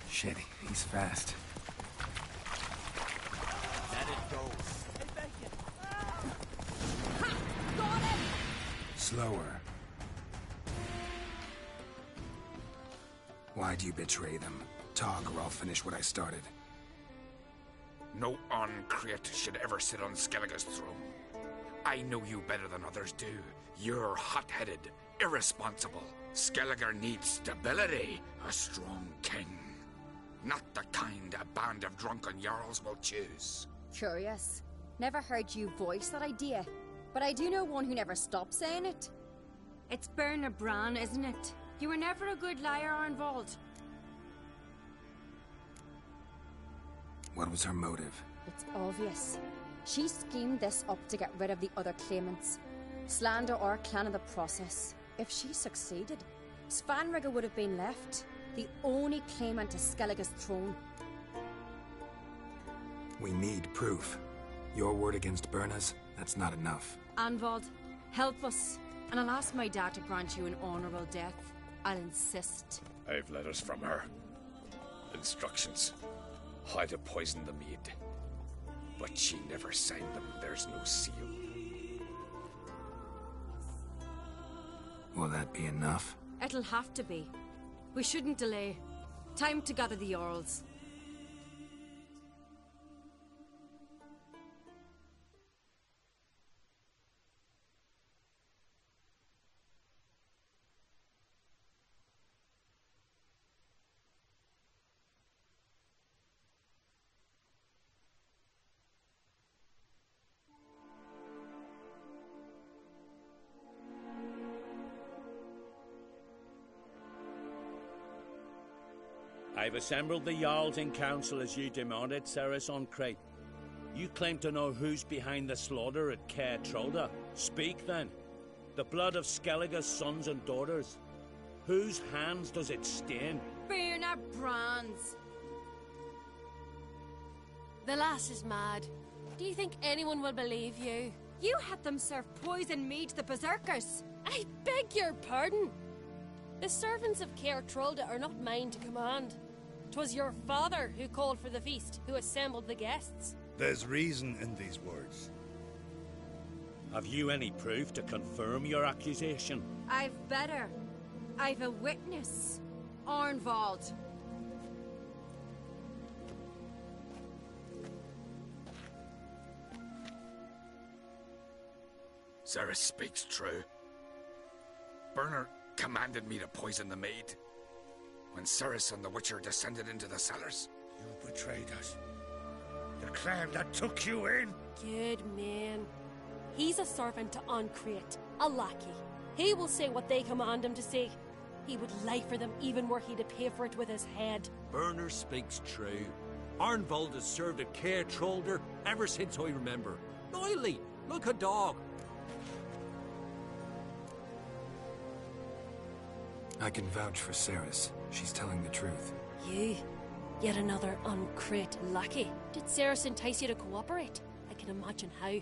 Shit, he's fast. Let it go. Ha! Got him! Slower. Why'd you betray them? Talk or I'll finish what I started. No Oncreate should ever sit on Skellige's throne. I know you better than others do. You're hot-headed, irresponsible. Skellige needs stability, a strong king. Not the kind a band of drunken jarls will choose. Curious. Never heard you voice that idea. But I do know one who never stops saying it. It's Berna Bran, isn't it? You were never a good liar, Arnvald. What was her motive? It's obvious. She schemed this up to get rid of the other claimants. Slander our clan in the process. If she succeeded, Svanrige would have been left, the only claimant to Skellige's throne. We need proof. Your word against Berna's, that's not enough. Arnvald, help us, and I'll ask my dad to grant you an honourable death. I'll insist. I've letters from her. Instructions. How to poison the mead. But she never signed them. There's no seal. Will that be enough? It'll have to be. We shouldn't delay. Time to gather the Jarls. I've assembled the Jarls in council as you demanded, Cerys Oncreate. You claim to know who's behind the slaughter at Caer Trolda. Speak then. The blood of Skellige's sons and daughters. Whose hands does it stain? Berna Bran's. The lass is mad. Do you think anyone will believe you? You had them serve poison mead to the berserkers. I beg your pardon. The servants of Caer Trolda are not mine to command. 'Twas your father who called for the feast, who assembled the guests. There's reason in these words. Have you any proof to confirm your accusation? I've better. I've a witness. Arnvald. Cerys speaks true. Burner commanded me to poison the maid. When Cerys and the Witcher descended into the cellars. You betrayed us. The clan that took you in. Good man. He's a servant to Ancrate, a lackey. He will say what they command him to say. He would lie for them even were he to pay for it with his head. Burner speaks true. Arnvold has served at Caer Trollder ever since I remember. Noily, look a dog. I can vouch for Cerys. She's telling the truth. You? Yet another Ancrate lackey? Did Cerys entice you to cooperate? I can imagine how.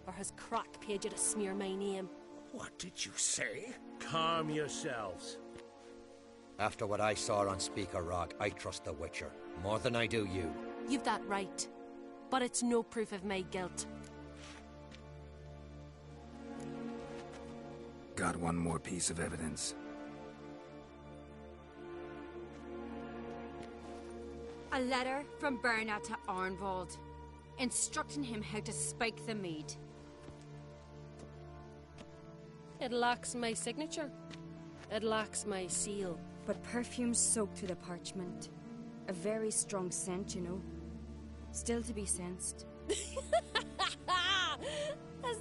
Or has Crack paid you to smear my name? What did you say? Calm yourselves. After what I saw on Speaker Rock, I trust the Witcher more than I do you. You've that right. But it's no proof of my guilt. Got one more piece of evidence. A letter from Berna to Arnvold, instructing him how to spike the mead. It lacks my signature. It lacks my seal. But perfume soaked through the parchment. A very strong scent, you know. Still to be sensed. Is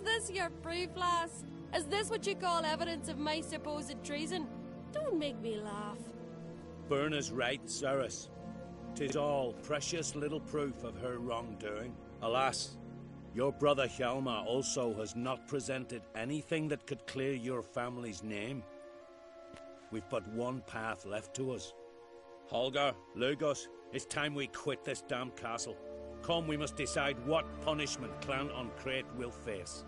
this your proof, lass? Is this what you call evidence of my supposed treason? Don't make me laugh. Berna's right, Cerys. 'Tis all precious little proof of her wrongdoing. Alas, your brother Hjalmar also has not presented anything that could clear your family's name. We've but one path left to us. Holger, Lugos, it's time we quit this damn castle. Come, we must decide what punishment Clan Ancrate will face.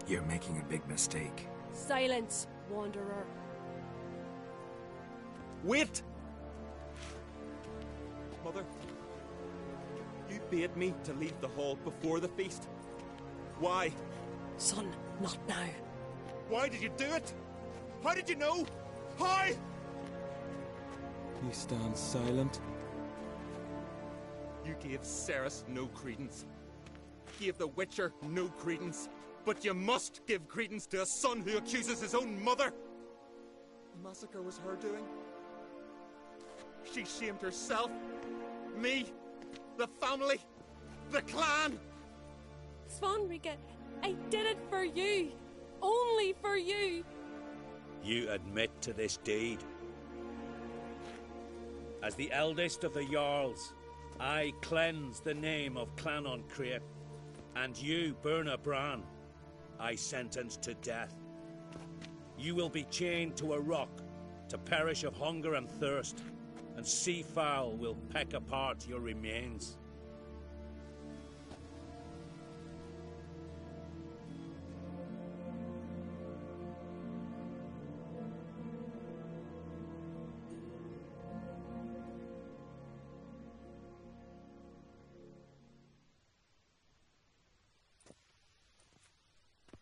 You're making a big mistake. Silence, wanderer. Wait! Mother, you bade me to leave the hall before the feast. Why? Son, not now. Why did you do it? How did you know? How? You stand silent. You gave Cerys no credence. Gave the Witcher no credence. But you must give credence to a son who accuses his own mother. The massacre was her doing. She shamed herself, me, the family, the clan. Svanrika, I did it for you. Only for you. You admit to this deed. As the eldest of the Jarls, I cleanse the name of Clan Ancrate, and you, Berna Bran, I sentence to death. You will be chained to a rock to perish of hunger and thirst, and sea fowl will peck apart your remains.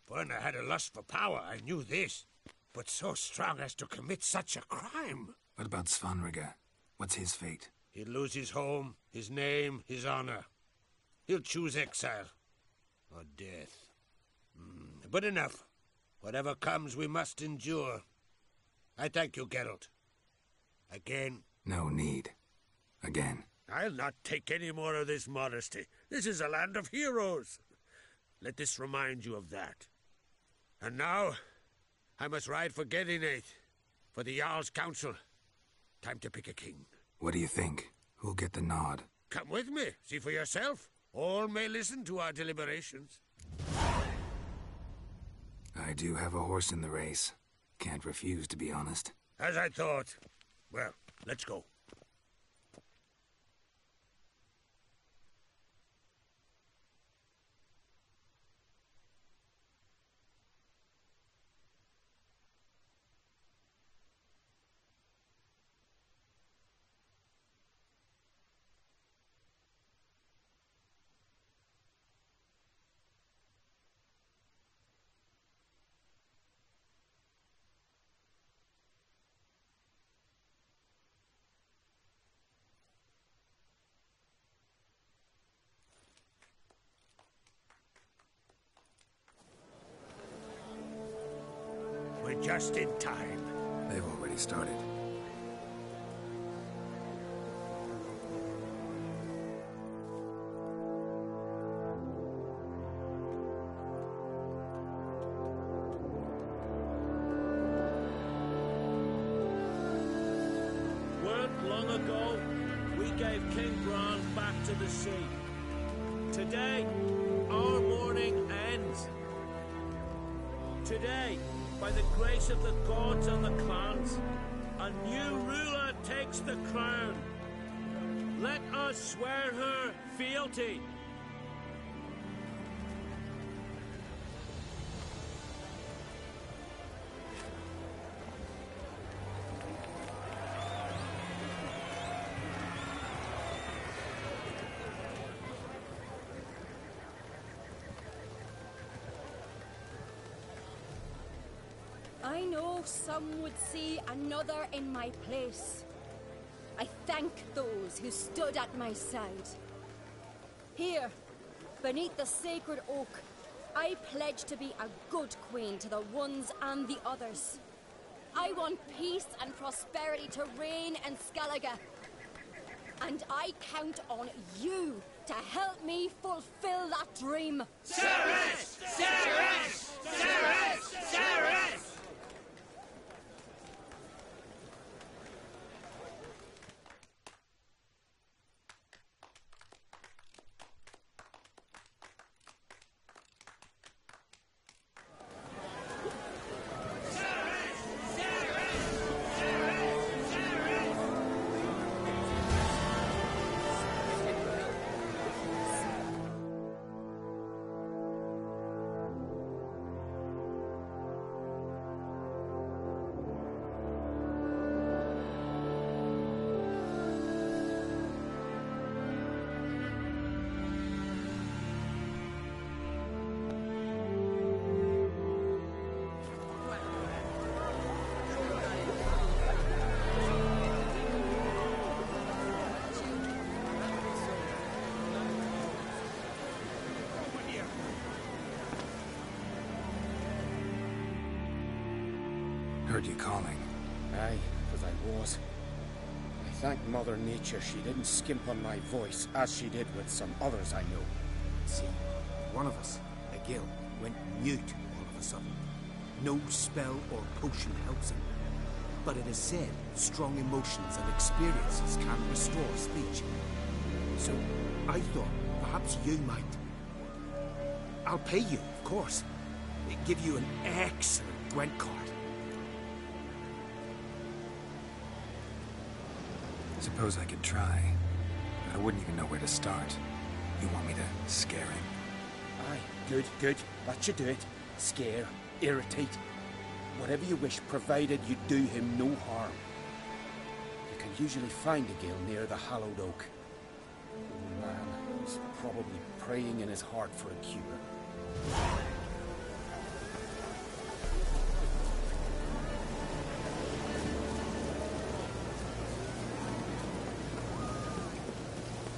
Berna had a lust for power, I knew this. But so strong as to commit such a crime. What about Svanrika? What's his fate? He'll lose his home, his name, his honor. He'll choose exile. Or death. But enough. Whatever comes, we must endure. I thank you, Geralt. Again. No need. Again. I'll not take any more of this modesty. This is a land of heroes. Let this remind you of that. And now, I must ride for Gedinate, for the Jarl's Council. Time to pick a king. What do you think? Who'll get the nod? Come with me, see for yourself. All may listen to our deliberations. I do have a horse in the race. Can't refuse, to be honest. As I thought. Well, let's go. Just in time. They've already started. Weren't long ago, we gave King Bran back to the sea. Today, our mourning ends. Today, by the grace of the gods and the clans, a new ruler takes the crown. Let us swear her fealty. I know some would see another in my place. I thank those who stood at my side. Here, beneath the sacred oak, I pledge to be a good queen to the ones and the others. I want peace and prosperity to reign in Skellige. And I count on you to help me fulfill that dream. Cerys! Cerys! Cerys! Cerys! Heard you calling. Aye, because I was. I thank Mother Nature she didn't skimp on my voice, as she did with some others I know. See, one of us, a gill, went mute all of a sudden. No spell or potion helps him. But it is said strong emotions and experiences can restore speech. So, I thought perhaps you might. I'll pay you, of course. They give you an excellent Gwent card. Suppose I could try, but I wouldn't even know where to start. You want me to scare him? Aye, good, good. That should do it. Scare, irritate. Whatever you wish, provided you do him no harm. You can usually find a gill near the hallowed oak. Oh man, he's probably praying in his heart for a cure.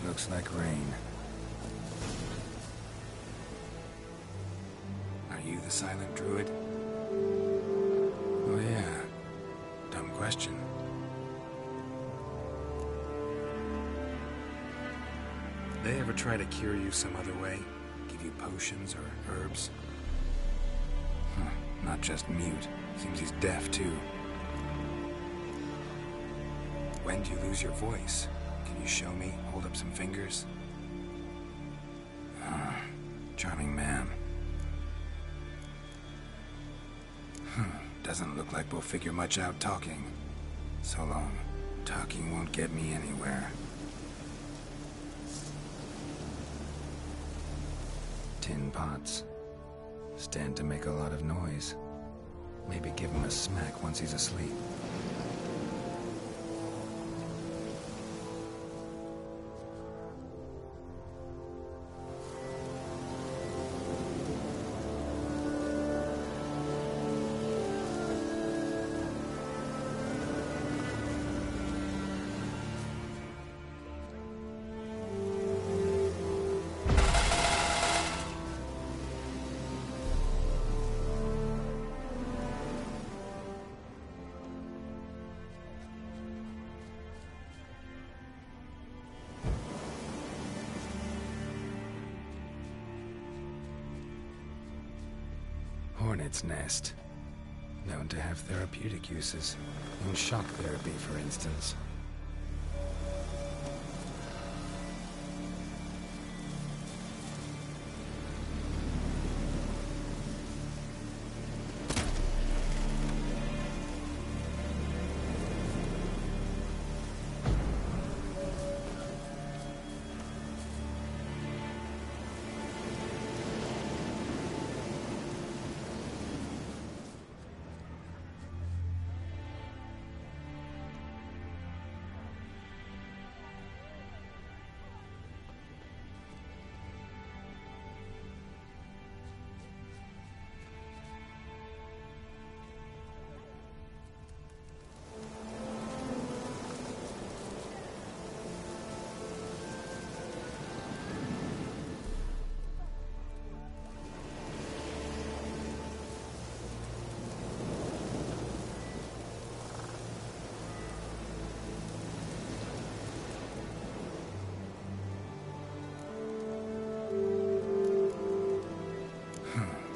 Looks like rain. Are you the silent druid? Oh yeah. Dumb question. They ever try to cure you some other way? Give you potions or herbs? Not just mute. Seems he's deaf too. When do you lose your voice? Can you show me? Hold up some fingers? Charming man. Doesn't look like we'll figure much out talking. So long. Talking won't get me anywhere. Tin pots. Stand to make a lot of noise. Maybe give him a smack once he's asleep. hornet's nest. Known to have therapeutic uses. In shock therapy, for instance.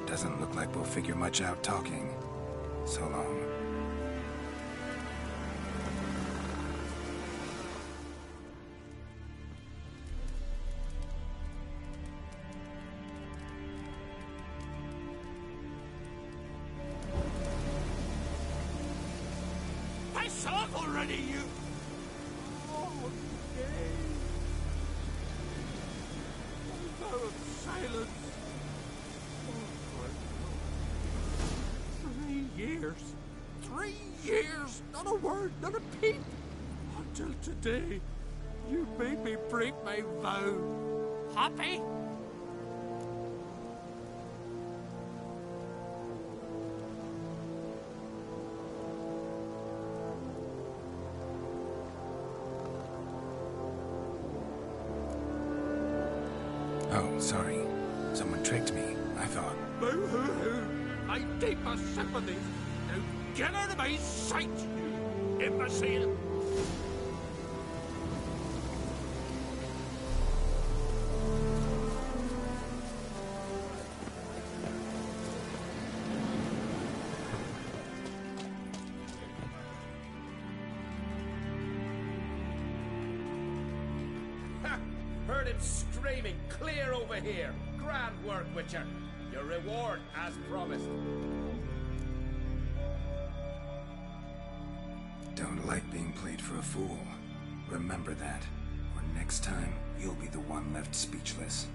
Doesn't look like we'll figure much out talking. So long. Piss off already, you! Oh, okay. Vow of silence. 3 years. 3 years! Not a word, not a peep! Until today, you made me break my vow. Happy? Oh, sorry. Someone tricked me, I thought. Boo-hoo-hoo! I take my sympathy. Now get out of my sight, you imbecile! Ha! Heard him screaming clear over here. Grand work, Witcher. Your reward, as promised. Don't like being played for a fool. Remember that, or next time, you'll be the one left speechless.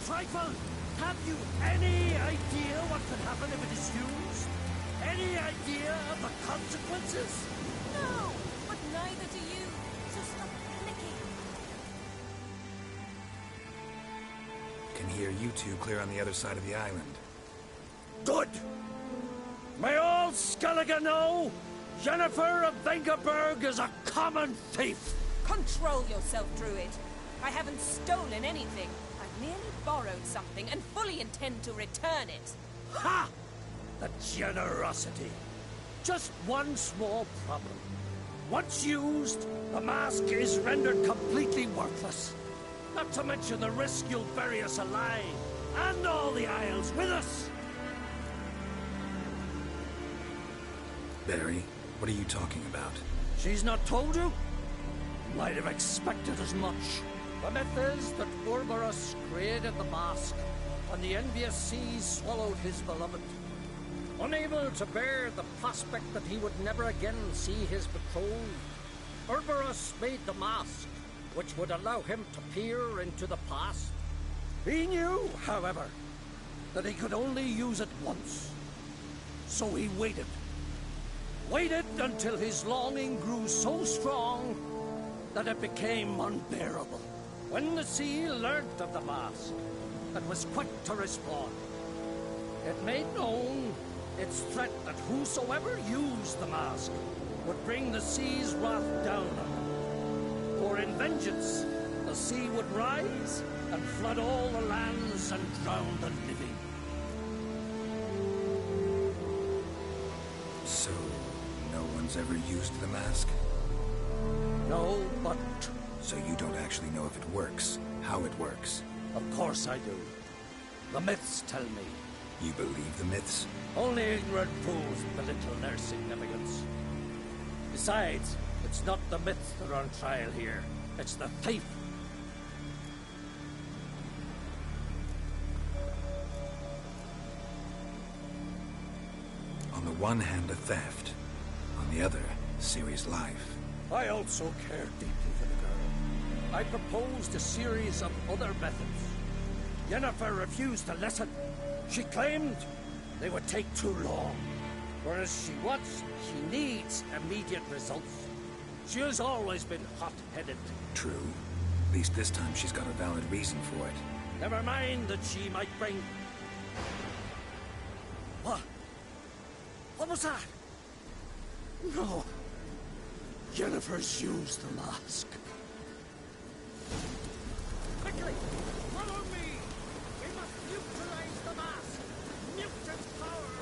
trifle! Have you any idea what could happen if it is used? Any idea of the consequences? No, but neither do you. So stop panicking. Can hear you two clear on the other side of the island. Good! May all Skellige know, Jennifer of Vengerberg is a common thief! Control yourself, Druid. I haven't stolen anything. I've merely borrowed something and fully intend to return it. Ha! The generosity. Just one small problem. Once used, the mask is rendered completely worthless. Not to mention the risk you'll bury us alive, and all the Isles with us. Barry, what are you talking about? She's not told you? Might have expected as much. The myth is that Urberus created the mask, and the envious seas swallowed his beloved. Unable to bear the prospect that he would never again see his betrothed, Urberus made the mask, which would allow him to peer into the past. He knew, however, that he could only use it once. So he waited. Waited until his longing grew so strong that it became unbearable. When the sea learnt of the mask, it was quick to respond. It made known its threat that whosoever used the mask would bring the sea's wrath down on them. For in vengeance, the sea would rise and flood all the lands and drown the living. So, no one's ever used the mask? No, but... So you don't actually know if it works, how it works? Of course I do. The myths tell me. You believe the myths? Only ignorant fools belittle their significance. Besides, it's not the myths that are on trial here. It's the thief. On the one hand, a theft. On the other, Ciri's life. I also care deeply for the girl. I proposed a series of other methods. Yennefer refused to listen. She claimed they would take too long. Whereas she needs immediate results. She has always been hot-headed. True. At least this time she's got a valid reason for it. Never mind that she might bring... What? What was that? No. Yennefer's used the mask. Quickly! Follow me! We must neutralize the mask! Mute its power!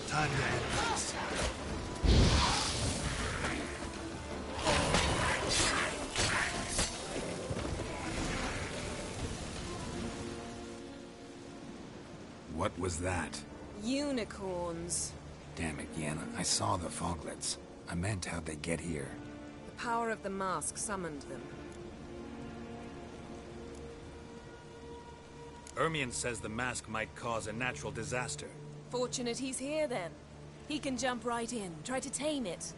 Time to end this. What was that? Unicorns. Damn it, Yenna. I saw the foglets. I meant how'd they get here? The power of the mask summoned them. Ermion says the mask might cause a natural disaster. Fortunate he's here, then. He can jump right in, try to tame it.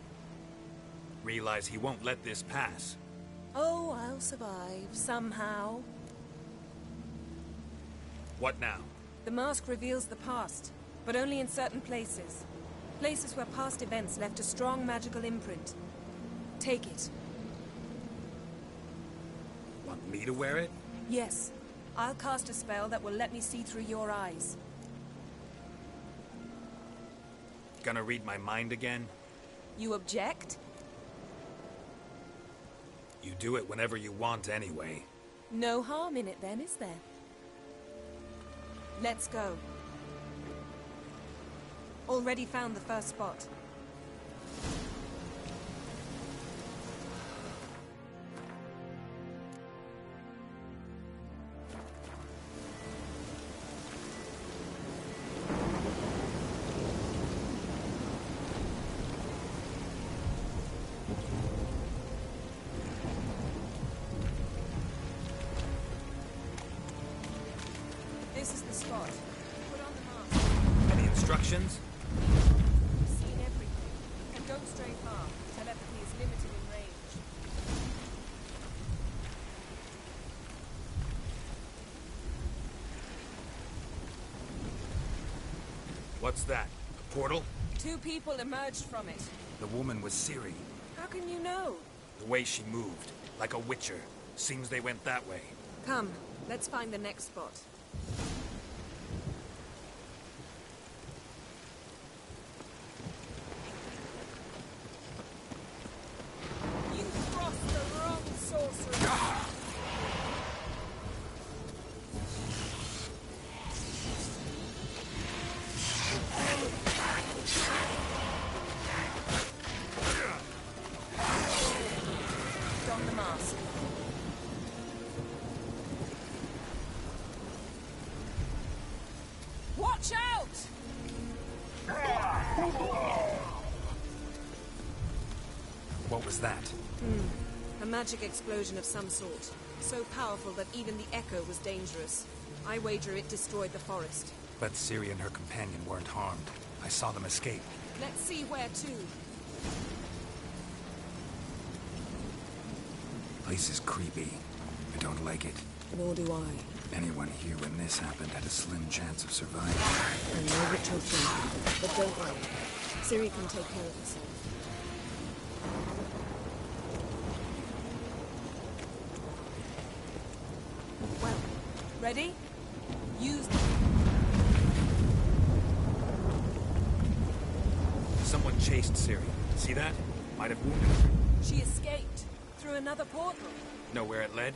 Realize he won't let this pass. Oh, I'll survive, somehow. What now? The mask reveals the past, but only in certain places. Places where past events left a strong magical imprint. Take it. Want me to wear it? Yes. I'll cast a spell that will let me see through your eyes. Gonna read my mind again? You object? You do it whenever you want anyway. No harm in it then, is there? Let's go. Already found the first spot. This is the spot. Put on the mask. Any instructions? You've seen everything. And don't stray far. Telepathy is limited in range. What's that? A portal? 2 people emerged from it. The woman was Ciri. How can you know? The way she moved, like a witcher. Seems they went that way. Come, let's find the next spot. You crossed the wrong sorcerer. Don the mask. Watch out! What was that? A magic explosion of some sort. So powerful that even the echo was dangerous. I wager it destroyed the forest. But Ciri and her companion weren't harmed. I saw them escape. Let's see where to. Place is creepy. I don't like it. Nor do I. Anyone here when this happened had a slim chance of surviving. I know what you're thinking, but don't worry. Ciri can take care of herself. Well, ready? Use the... Someone chased Ciri. See that? Might have wounded her. She escaped. Through another portal. Know where it led?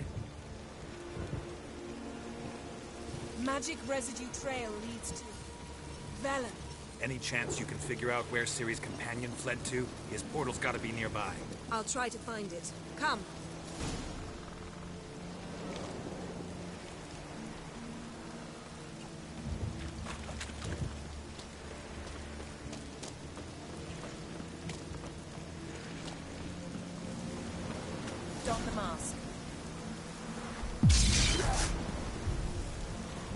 Magic residue trail leads to... Velen. Any chance you can figure out where Ciri's companion fled to? His portal's gotta be nearby. I'll try to find it. Come. Don the mask.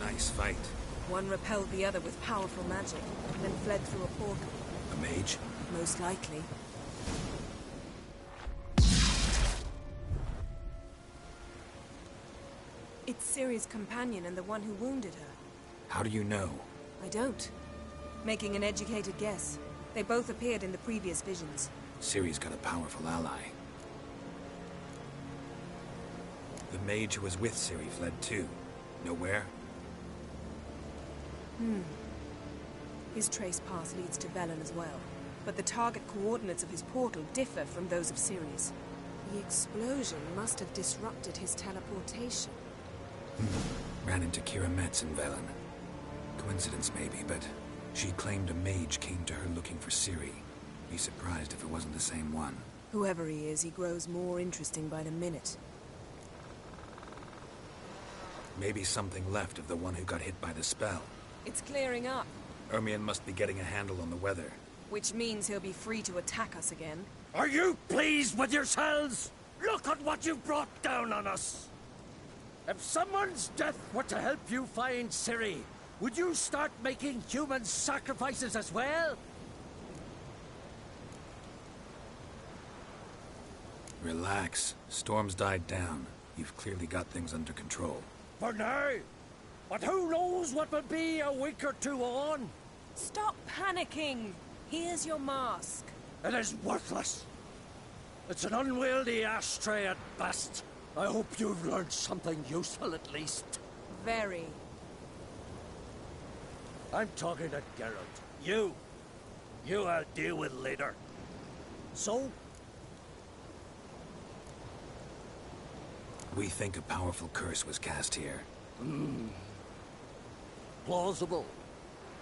Nice fight. One repelled the other with powerful magic, then fled through a portal. A mage? Most likely. It's Ciri's companion and the one who wounded her. How do you know? I don't. Making an educated guess. They both appeared in the previous visions. Ciri's got a powerful ally. The mage who was with Ciri fled too. Know where? His trace path leads to Velen as well. But the target coordinates of his portal differ from those of Ciri's. The explosion must have disrupted his teleportation. Ran into Kira Metz in Velen. Coincidence maybe, but she claimed a mage came to her looking for Ciri. Be surprised if it wasn't the same one. Whoever he is, he grows more interesting by the minute. Maybe something left of the one who got hit by the spell. It's clearing up. Ermion must be getting a handle on the weather. Which means he'll be free to attack us again. Are you pleased with yourselves? Look at what you've brought down on us. If someone's death were to help you find Ciri, would you start making human sacrifices as well? Relax. Storm's died down. You've clearly got things under control. For now. But who knows what will be a week or two on? Stop panicking! Here's your mask. It is worthless. It's an unwieldy ashtray at best. I hope you've learned something useful at least. Very. I'm talking to Geralt. You I'll deal with later. So? We think a powerful curse was cast here. Plausible.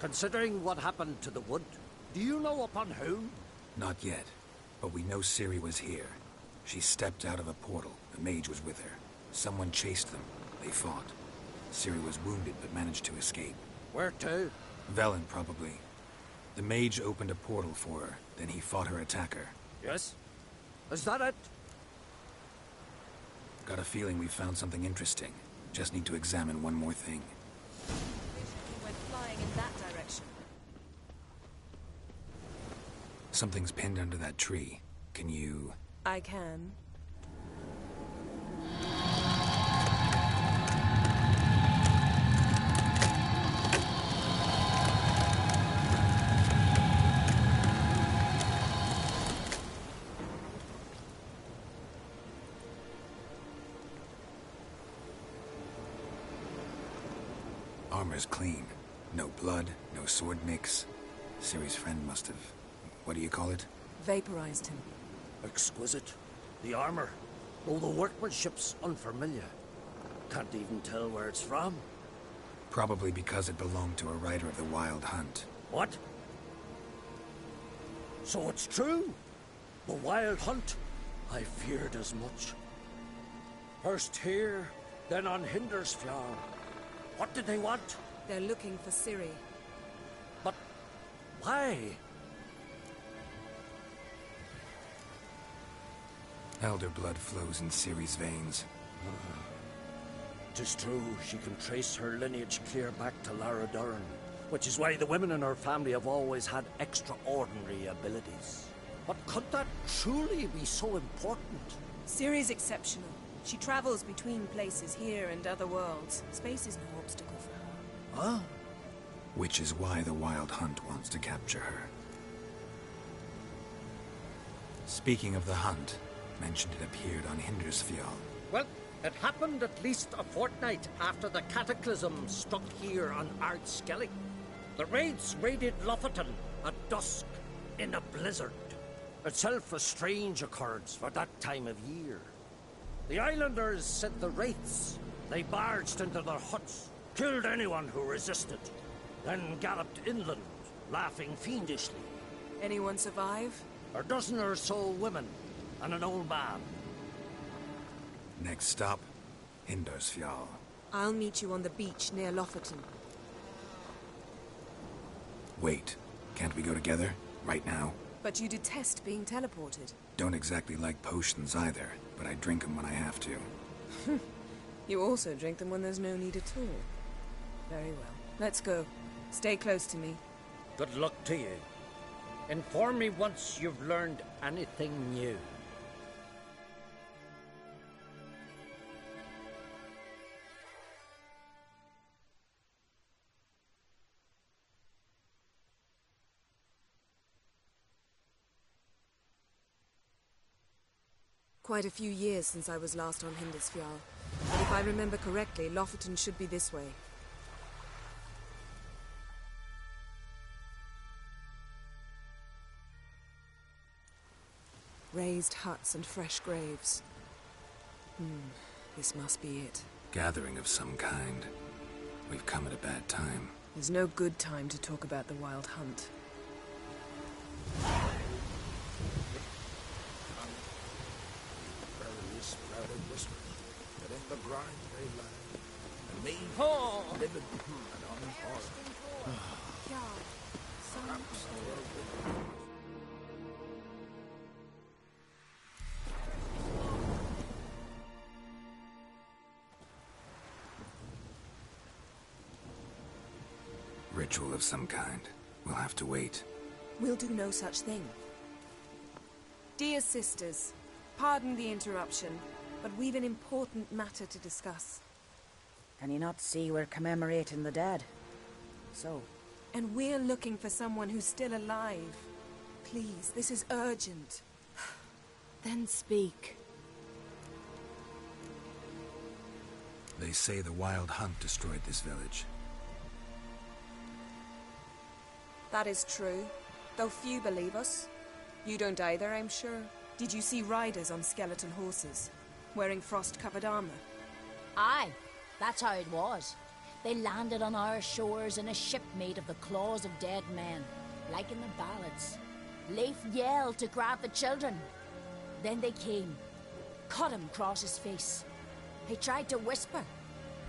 Considering what happened to the wood, do you know upon whom? Not yet, but we know Ciri was here. She stepped out of a portal. A mage was with her. Someone chased them. They fought. Ciri was wounded but managed to escape. Where to? Velen, probably. The mage opened a portal for her, then he fought her attacker. Yes? Is that it? Got a feeling we found something interesting. Just need to examine one more thing. He went flying in that direction. Something's pinned under that tree. Can you... I can. Armor's clean. No blood, no sword nicks. Ciri's friend must have... what do you call it? Vaporized him. Exquisite. The armor. Though the workmanship's unfamiliar. Can't even tell where it's from. Probably because it belonged to a rider of the Wild Hunt. What? So it's true? The Wild Hunt? I feared as much. First here, then on Hindersfjall. What did they want? They're looking for Ciri. But why? Elder blood flows in Ciri's veins. 'Tis true, she can trace her lineage clear back to Lara Duran, which is why the women in her family have always had extraordinary abilities. But could that truly be so important? Ciri's exceptional. She travels between places here and other worlds. Space is no obstacle for her. Huh? Which is why the Wild Hunt wants to capture her. Speaking of the hunt, mentioned it appeared on Hindersfjall. Well, it happened at least a fortnight after the cataclysm struck here on Ardskellig. The raids raided Lofoten at dusk in a blizzard. Itself a strange occurrence for that time of year. The islanders sent the wraiths. They barged into their huts, killed anyone who resisted, then galloped inland, laughing fiendishly. Anyone survive? A dozen or so women, and an old man. Next stop, Hindersfjall. I'll meet you on the beach near Lofoten. Wait, can't we go together? Right now? But you detest being teleported. Don't exactly like potions either, but I drink them when I have to. You also drink them when there's no need at all. Very well. Let's go. Stay close to me. Good luck to you. Inform me once you've learned anything new. Quite a few years since I was last on Hindersfjall. But if I remember correctly, Lofoten should be this way. Raised huts and fresh graves. This must be it. Gathering of some kind. We've come at a bad time. There's no good time to talk about the Wild Hunt. That in the grind they lie, and me living and unharmed. Ritual of some kind. We'll have to wait. We'll do no such thing. Dear sisters, pardon the interruption, but we've an important matter to discuss. Can you not see we're commemorating the dead? So? And we're looking for someone who's still alive. Please, this is urgent. Then speak. They say the Wild Hunt destroyed this village. That is true, though few believe us. You don't either, I'm sure. Did you see riders on skeleton horses, wearing frost-covered armor? Aye, that's how it was. They landed on our shores in a ship made of the claws of dead men, like in the ballads. Leif yelled to grab the children. Then they came, cut him across his face. He tried to whisper,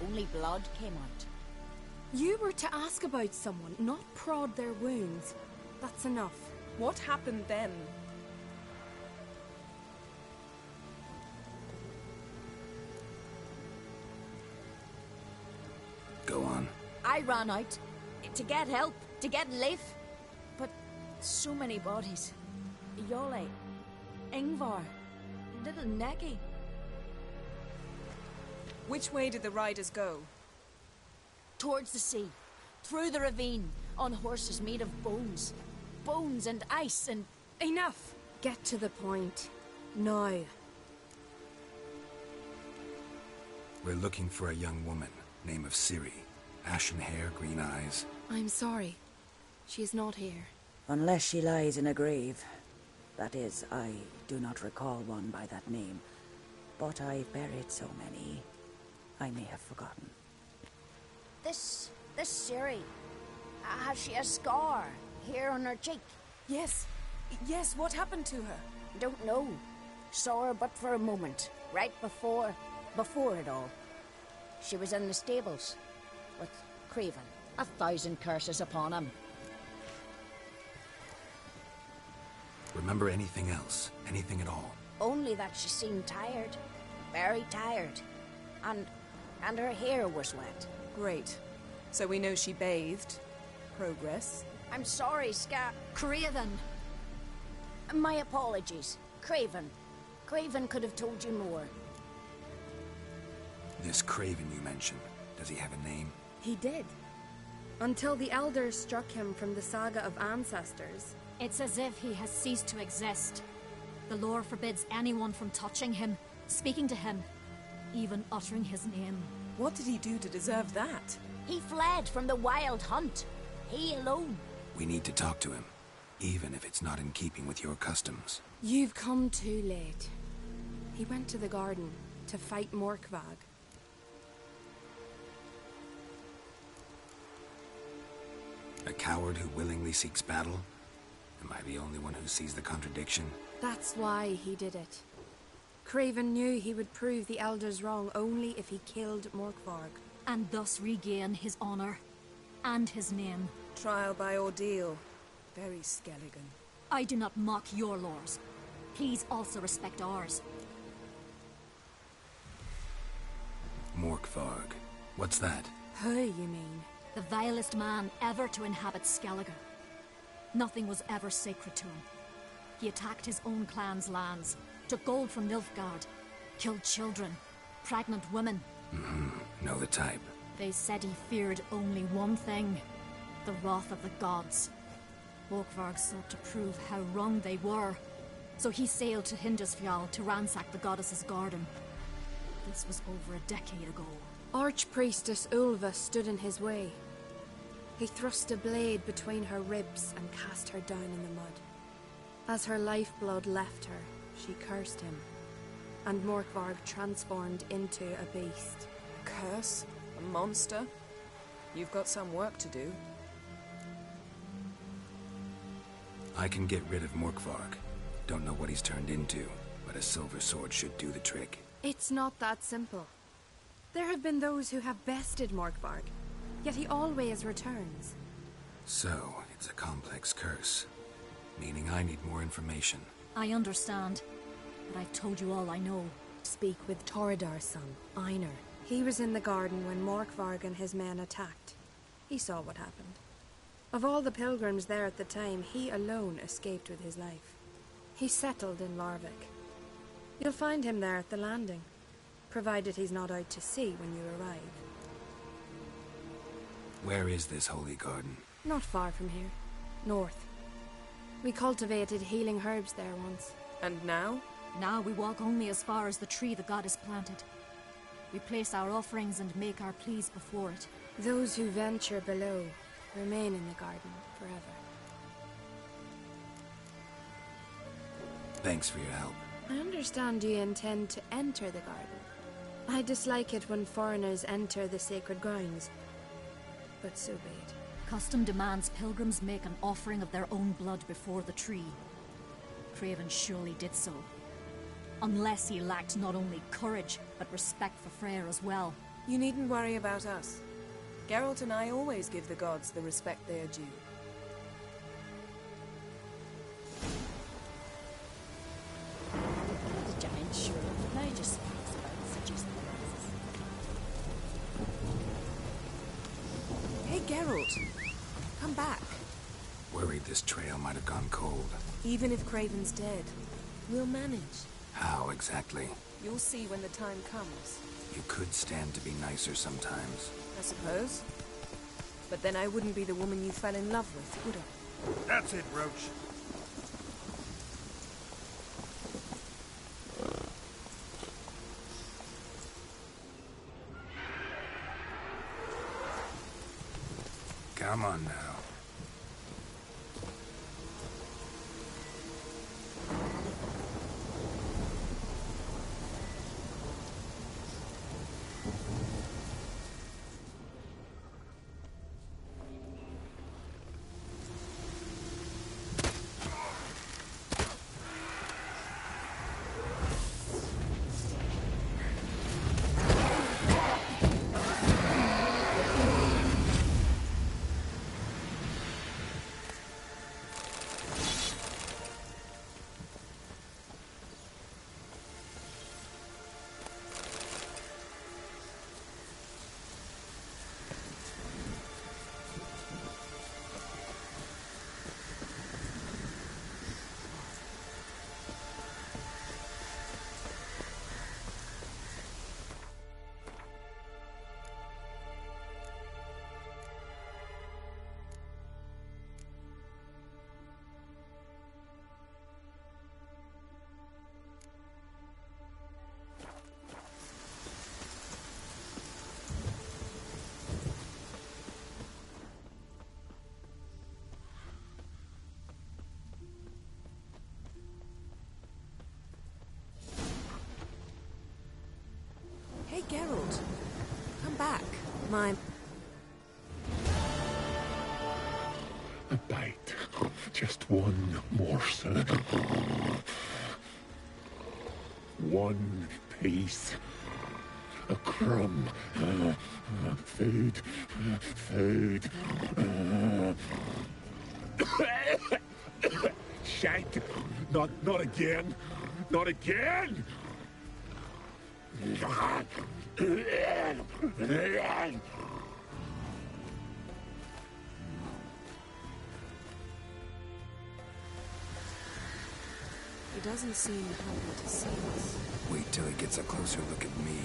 only blood came out. You were to ask about someone, not prod their wounds. That's enough. What happened then? Go on. I I ran out. To get help, to get life. But so many bodies. Yole, Ingvar, little Necky. Which way did the riders go? Towards the sea. Through the ravine. On horses made of bones. Bones and ice and... Enough! Get to the point. Now. We're looking for a young woman, name of Ciri. Ashen hair, green eyes. I'm sorry. She is not here. Unless she lies in a grave. That is, I do not recall one by that name. But I've buried so many, I may have forgotten. This Ciri, has she a scar here on her cheek? Yes. Yes, what happened to her? Don't know. Saw her but for a moment, right before it all. She was in the stables with Craven. 1,000 curses upon him. Remember anything else? Anything at all? Only that she seemed tired. Very tired. And her hair was wet. Great. So we know she bathed. Progress. I'm sorry, Craven. My apologies. Craven. Craven could have told you more. This Craven you mentioned, does he have a name? He did. Until the elders struck him from the saga of ancestors. It's as if he has ceased to exist. The lore forbids anyone from touching him, speaking to him, even uttering his name. What did he do to deserve that? He fled from the wild hunt. He alone. We need to talk to him, even if it's not in keeping with your customs. You've come too late. He went to the garden to fight Morkvag. A coward who willingly seeks battle? Am I the only one who sees the contradiction? That's why he did it. Craven knew he would prove the elders wrong only if he killed Morkvarg. And thus regain his honor and his name. Trial by ordeal. Very Skelligan. I do not mock your laws. Please also respect ours. Morkvarg. What's that? Who, you mean? The vilest man ever to inhabit Skellige. Nothing was ever sacred to him. He attacked his own clan's lands, took gold from Nilfgaard, killed children, pregnant women. Know the type. They said he feared only one thing, the wrath of the gods. Morkvarg sought to prove how wrong they were, so he sailed to Hindisfjall to ransack the goddess's garden. This was over a decade ago. Archpriestess Ulva stood in his way. He thrust a blade between her ribs and cast her down in the mud. As her lifeblood left her, she cursed him, and Morkvarg transformed into a beast. A curse? A monster? You've got some work to do. I can get rid of Morkvarg. Don't know what he's turned into, but a silver sword should do the trick. It's not that simple. There have been those who have bested Morkvarg, yet he always returns. So, it's a complex curse, meaning I need more information. I understand, but I've told you all I know. Speak with Torridar's son, Einar. He was in the garden when Morkvarg and his men attacked. He saw what happened. Of all the pilgrims there at the time, he alone escaped with his life. He settled in Larvik. You'll find him there at the landing, provided he's not out to sea when you arrive. Where is this holy garden? Not far from here. North. We cultivated healing herbs there once. And now? Now we walk only as far as the tree the goddess planted. We place our offerings and make our pleas before it. Those who venture below remain in the garden forever. Thanks for your help. I understand you intend to enter the garden. I dislike it when foreigners enter the sacred grounds, but so be it. Custom demands pilgrims make an offering of their own blood before the tree. Craven surely did so. Unless he lacked not only courage, but respect for Freyr as well. You needn't worry about us. Geralt and I always give the gods the respect they are due. The giant shrew. Now just speaks about seducing Geralt, come back. Worried this trail might have gone cold. Even if Craven's dead, we'll manage. How exactly? You'll see when the time comes. You could stand to be nicer sometimes. I suppose. But then I wouldn't be the woman you fell in love with, would I? That's it, Roach. Come on now. Hey, Geralt. Come back. My... A bite. Just one morsel. One piece. A crumb. Food. Food. Shank. Not again. Not again! He doesn't seem happy to see us. Wait till he gets a closer look at me.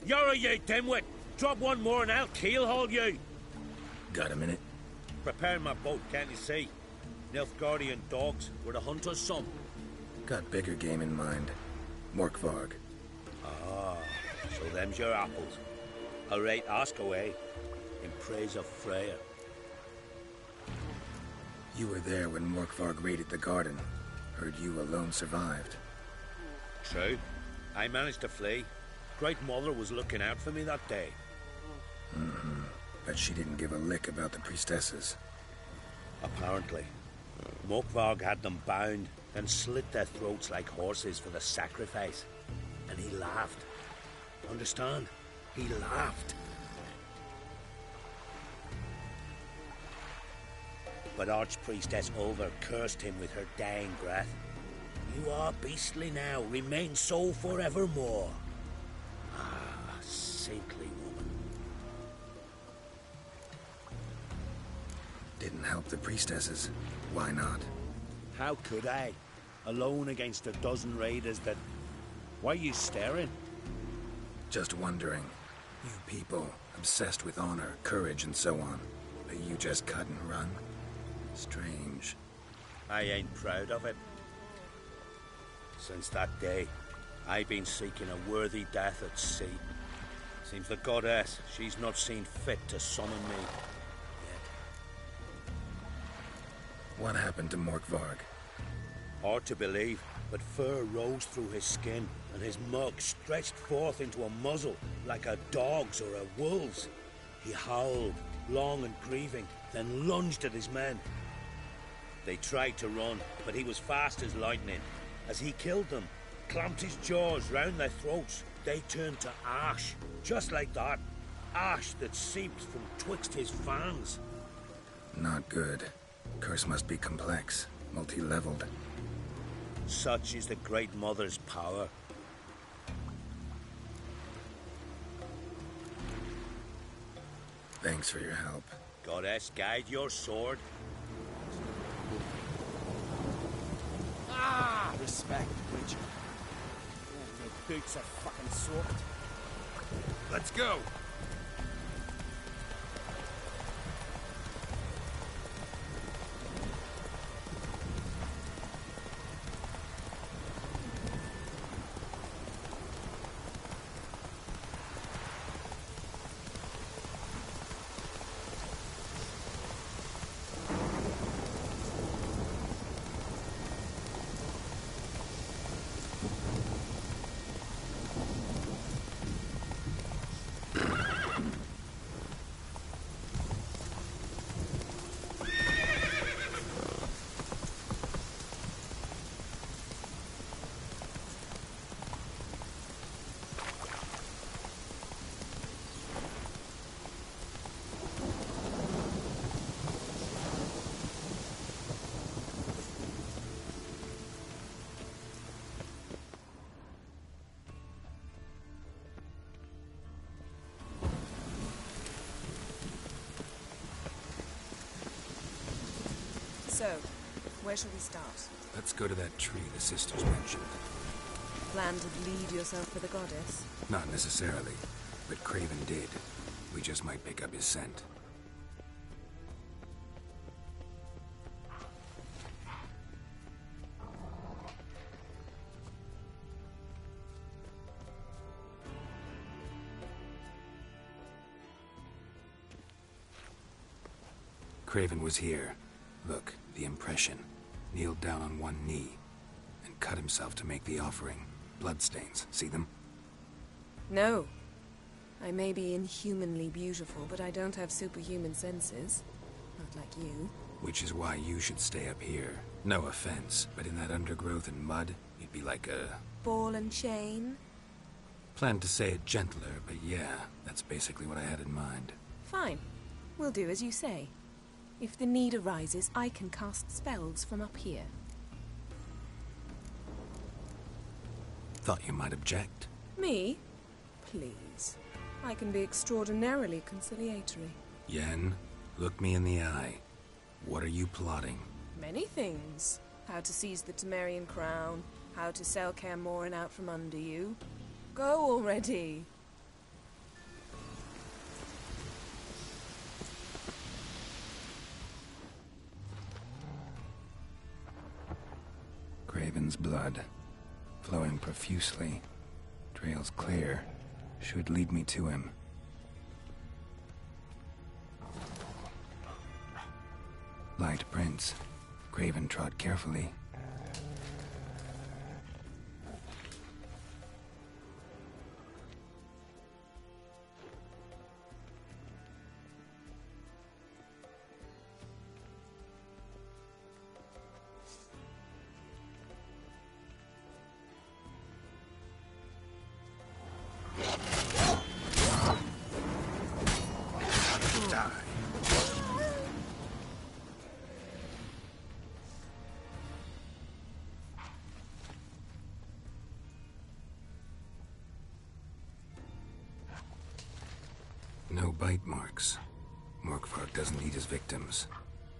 You're a ye dimwit! Drop one more and I'll keelhaul you! Got a minute? Prepare my boat, can't you see? Nilfgaardian dogs were the hunters' some. Got bigger game in mind. Morkvarg. Ah, so them's your apples. All right, ask away. In praise of Freya. You were there when Morkvarg raided the garden. Heard you alone survived. True. I managed to flee. Great Mother was looking out for me that day. Mm-hmm. But she didn't give a lick about the priestesses. Apparently. Morkvarg had them bound, then slit their throats like horses for the sacrifice. And he laughed. Understand? He laughed. But Archpriestess Ulver cursed him with her dying breath. You are beastly now, remain so forevermore. Ah, saintly woman. Didn't help the priestesses. Why not? How could I? Alone against a dozen raiders that... Why are you staring? Just wondering. You people, obsessed with honor, courage, and so on. But you just cut and run? Strange. I ain't proud of it. Since that day, I've been seeking a worthy death at sea. Seems the goddess, she's not seen fit to summon me yet. What happened to Morkvarg? Hard to believe, but fur rose through his skin, and his mug stretched forth into a muzzle, like a dog's or a wolf's. He howled, long and grieving, then lunged at his men. They tried to run, but he was fast as lightning. As he killed them, clamped his jaws round their throats, they turned to ash, just like that. Ash that seeped from twixt his fangs. Not good. Curse must be complex, multi-leveled. Such is the Great Mother's power. Thanks for your help. Goddess, guide your sword. Ah! Respect, Witcher. My boots are fucking soaked. Let's go! So, where shall we start? Let's go to that tree the sisters mentioned. Plan to lead yourself for the goddess? Not necessarily, but Craven did. We just might pick up his scent. Craven was here. Look, the impression. Kneeled down on one knee and cut himself to make the offering. Bloodstains. See them? No. I may be inhumanly beautiful, but I don't have superhuman senses. Not like you. Which is why you should stay up here. No offense, but in that undergrowth and mud, you'd be like a... Ball and chain? Planned to say it gentler, but yeah, that's basically what I had in mind. Fine. We'll do as you say. If the need arises, I can cast spells from up here. Thought you might object. Me? Please. I can be extraordinarily conciliatory. Yen, look me in the eye. What are you plotting? Many things. How to seize the Temerian crown, how to sell Kaer Morhen out from under you. Go already. Craven's blood, flowing profusely, trails clear, should lead me to him. Light prints. Craven trod carefully. No bite marks. Morkvark doesn't eat his victims.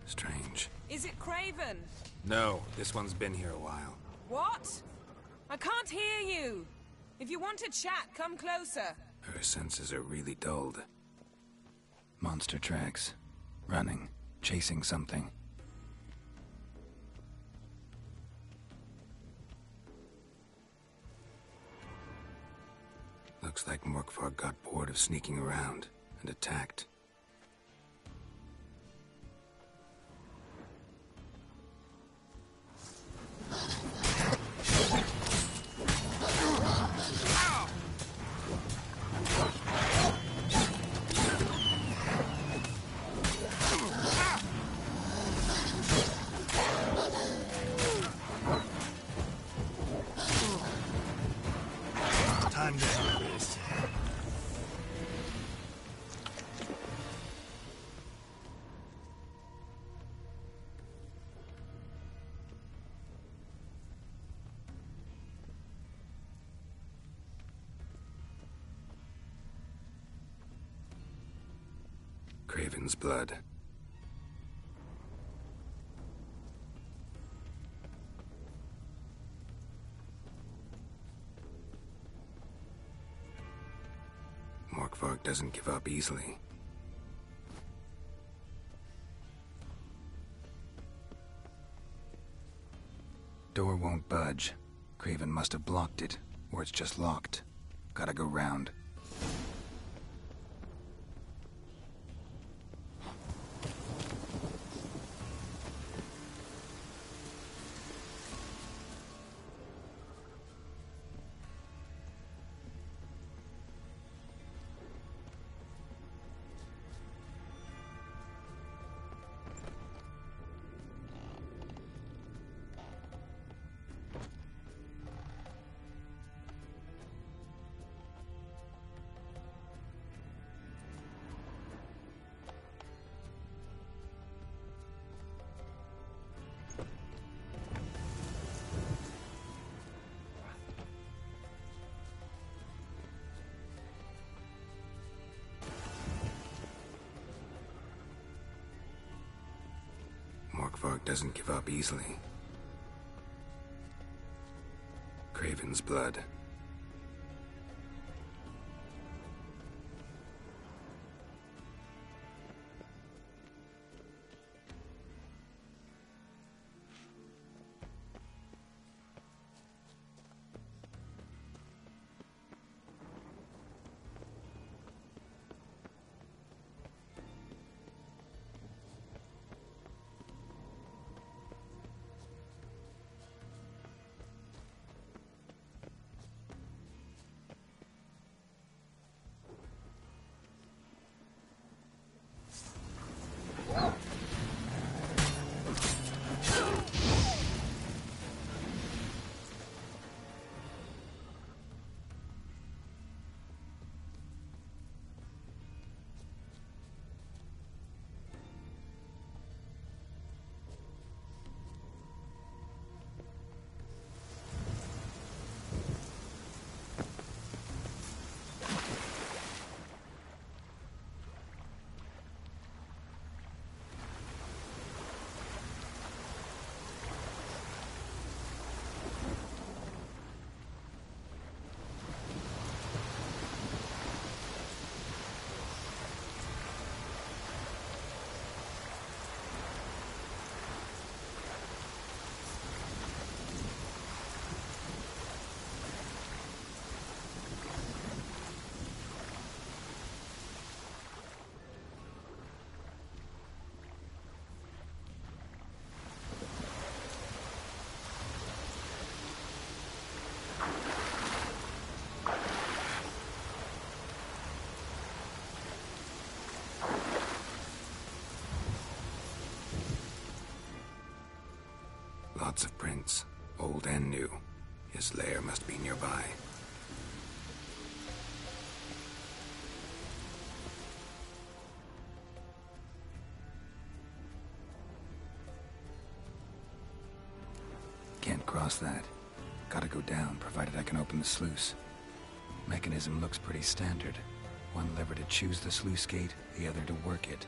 Strange. Is it Craven? No, this one's been here a while. What? I can't hear you. If you want to chat, come closer. Her senses are really dulled. Monster tracks. Running. Chasing something. Looks like Morkvark got bored of sneaking around and attacked. Time to end this. Craven's blood. Morkvark doesn't give up easily. Door won't budge. Craven must have blocked it, or it's just locked. Gotta go round. Morkvark doesn't give up easily. Craven's blood. Lots of prints, old and new. His lair must be nearby. Can't cross that. Gotta go down, provided I can open the sluice. Mechanism looks pretty standard. One lever to choose the sluice gate, the other to work it.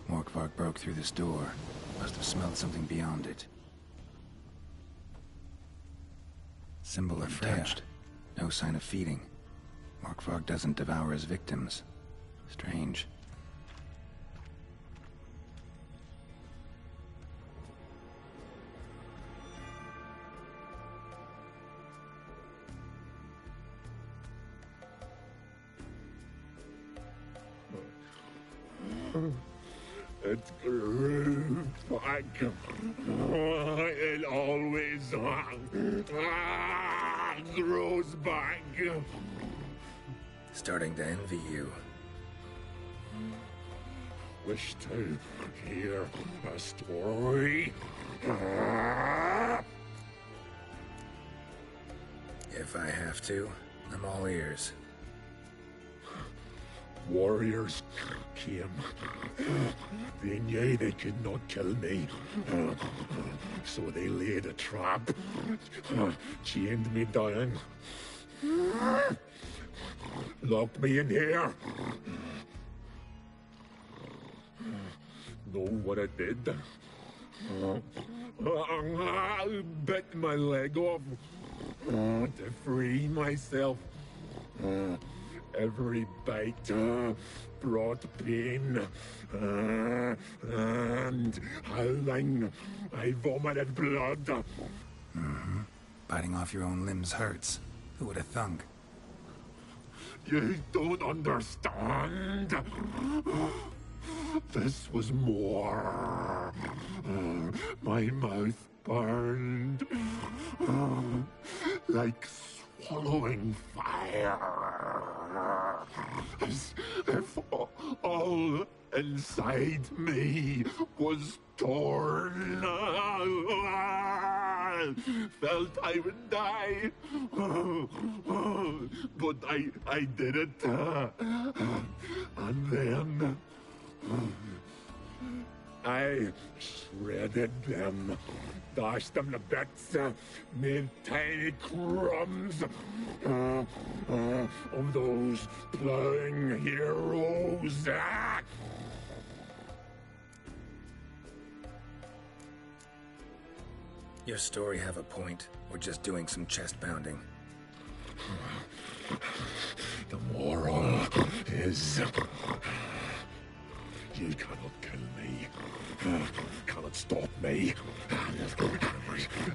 Morkvarg broke through this door. Must have smelled something beyond it. Symbol of Freya. No sign of feeding. Morkvarg doesn't devour his victims. Strange. It grew back. It always grows back. Starting to envy you. Wish to hear a story? If I have to, I'm all ears. Warriors came. They knew they could not kill me. So they laid a trap. Chained me down. Locked me in here. Know what I did? I bit my leg off to free myself. Every bite brought pain, and howling, I vomited blood. Mm-hmm. Biting off your own limbs hurts. Who would have thunk? You don't understand. This was more. My mouth burned like swallowing fire, as if all inside me was torn. Felt I would die, but I did it, and then I shredded them, dashed them to bits, made tiny crumbs of those plowing heroes. Your story have a point, or just doing some chest pounding? The moral is... You cannot kill me. Cannot stop me.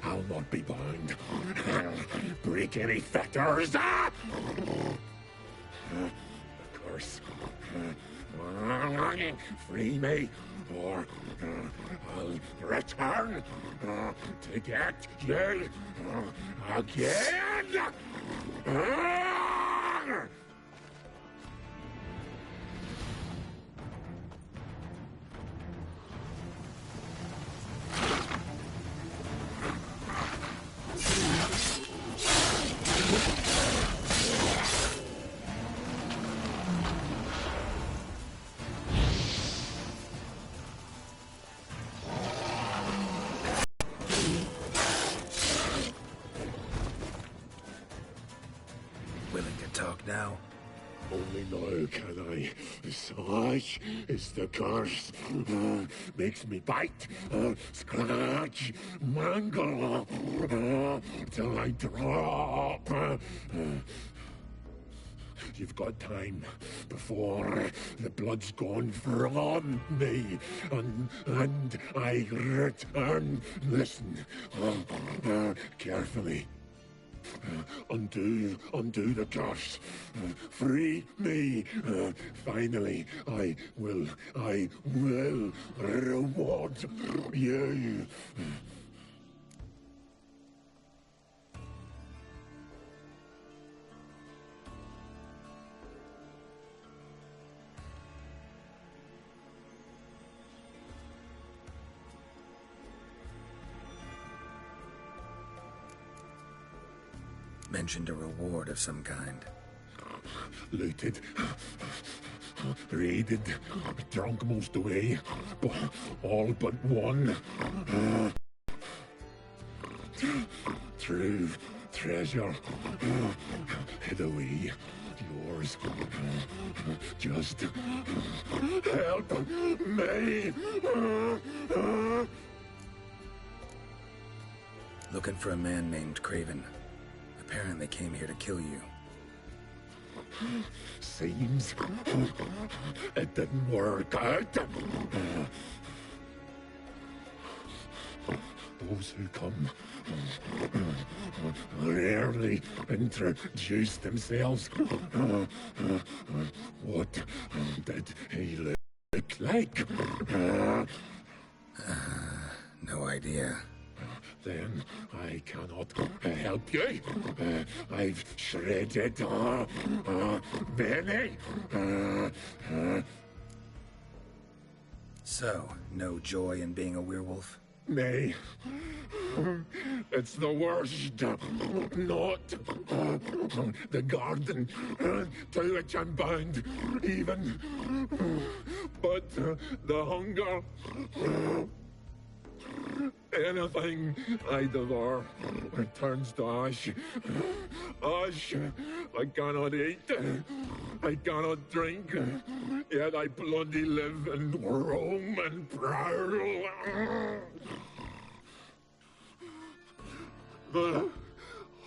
I'll not be bound. Break any fetters. A curse. Free me, or I'll return to get you again. now? Only now can I. Such is the curse. Makes me bite, scratch, mangle, till I drop. You've got time before the blood's gone from me, and I return. Listen, carefully. Undo the curse. Free me. Finally, I will reward you. Mentioned a reward of some kind. Looted, raided, drunk most away, all but one. True treasure, hid away. Yours. Just help me. Looking for a man named Craven. Apparently came here to kill you. Seems it didn't work out. Those who come rarely introduce themselves. What did he look like? No idea. Then I cannot help you. I've shredded many. So, no joy in being a werewolf? Nay. It's the worst. Not the garden to which I'm bound, even. But the hunger. Anything I devour returns to ash. Ash I cannot eat. I cannot drink. Yet I bloody live and roam and prowl. The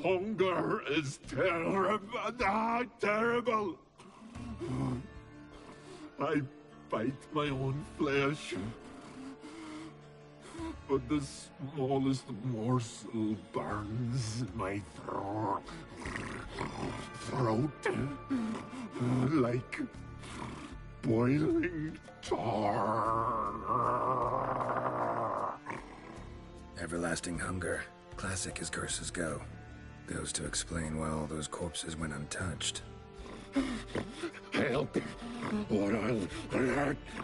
hunger is terrible. Terrible. I bite my own flesh. But the smallest morsel burns my throat like boiling tar. Everlasting hunger. Classic as curses go. Goes to explain why all those corpses went untouched. Help, or I'll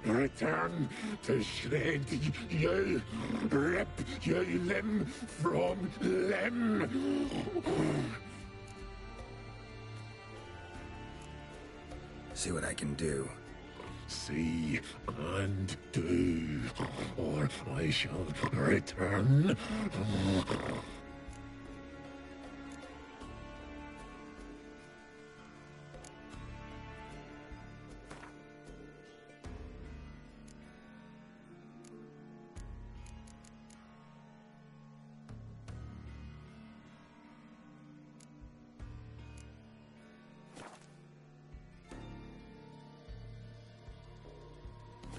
return to shred you, rip you limb from limb. See what I can do. See and do, or I shall return.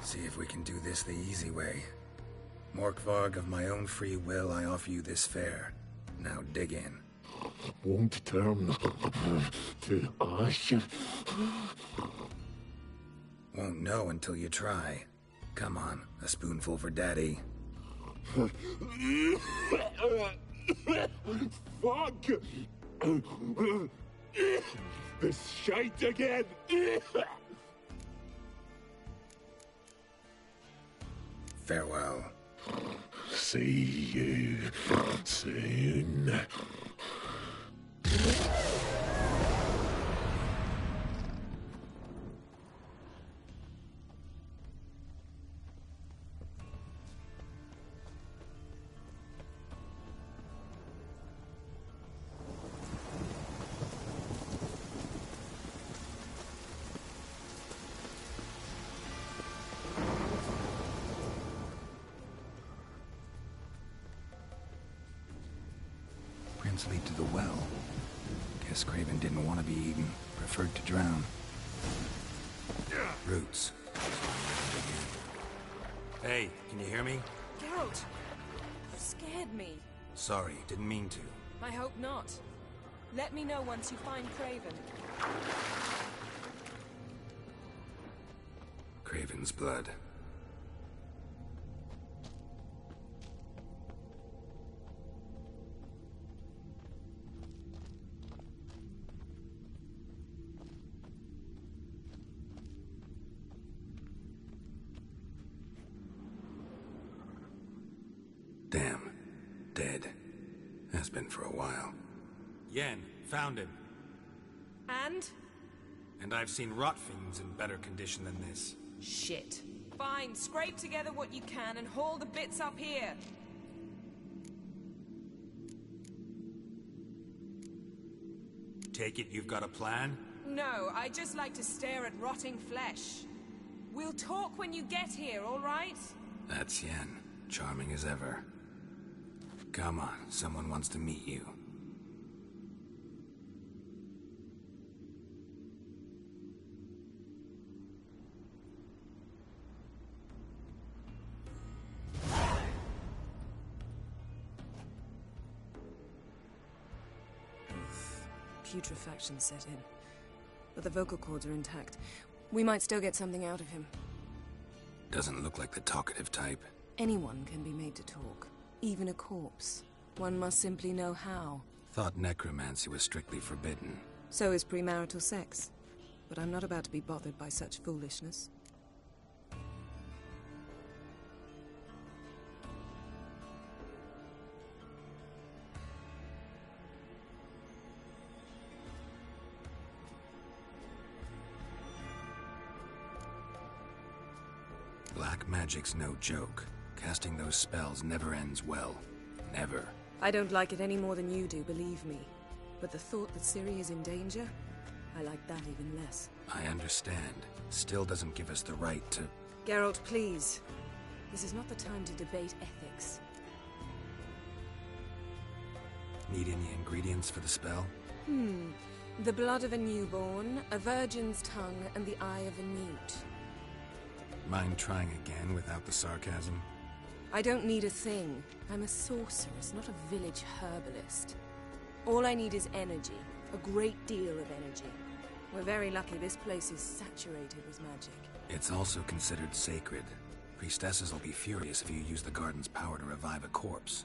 See if we can do this the easy way. Morkvarg, of my own free will, I offer you this fare. Now dig in. Won't turn to ash. Won't know until you try. Come on, a spoonful for Daddy. Fuck! This shite again! Farewell. See you soon. Trends lead to the well. Guess Craven didn't want to be eaten. Preferred to drown. Roots. Hey, can you hear me? Geralt! You scared me. Sorry, didn't mean to. I hope not. Let me know once you find Craven. Craven's blood. Damn. Dead. Has been for a while. Yen, found him. And? And I've seen rot fiends in better condition than this. Shit. Fine, scrape together what you can and haul the bits up here. Take it you've got a plan? No, I just like to stare at rotting flesh. We'll talk when you get here, all right? That's Yen. Charming as ever. Come on, someone wants to meet you. Putrefaction set in. But the vocal cords are intact. We might still get something out of him. Doesn't look like the talkative type. Anyone can be made to talk. Even a corpse. One must simply know how. Thought necromancy was strictly forbidden. So is premarital sex. But I'm not about to be bothered by such foolishness. Black magic's no joke. Casting those spells never ends well. Never. I don't like it any more than you do, believe me. But the thought that Ciri is in danger, I like that even less. I understand. Still doesn't give us the right to... Geralt, please. This is not the time to debate ethics. Need any ingredients for the spell? The blood of a newborn, a virgin's tongue, and the eye of a newt. Mind trying again without the sarcasm? I don't need a thing. I'm a sorceress, not a village herbalist. All I need is energy. A great deal of energy. We're very lucky this place is saturated with magic. It's also considered sacred. Priestesses will be furious if you use the garden's power to revive a corpse.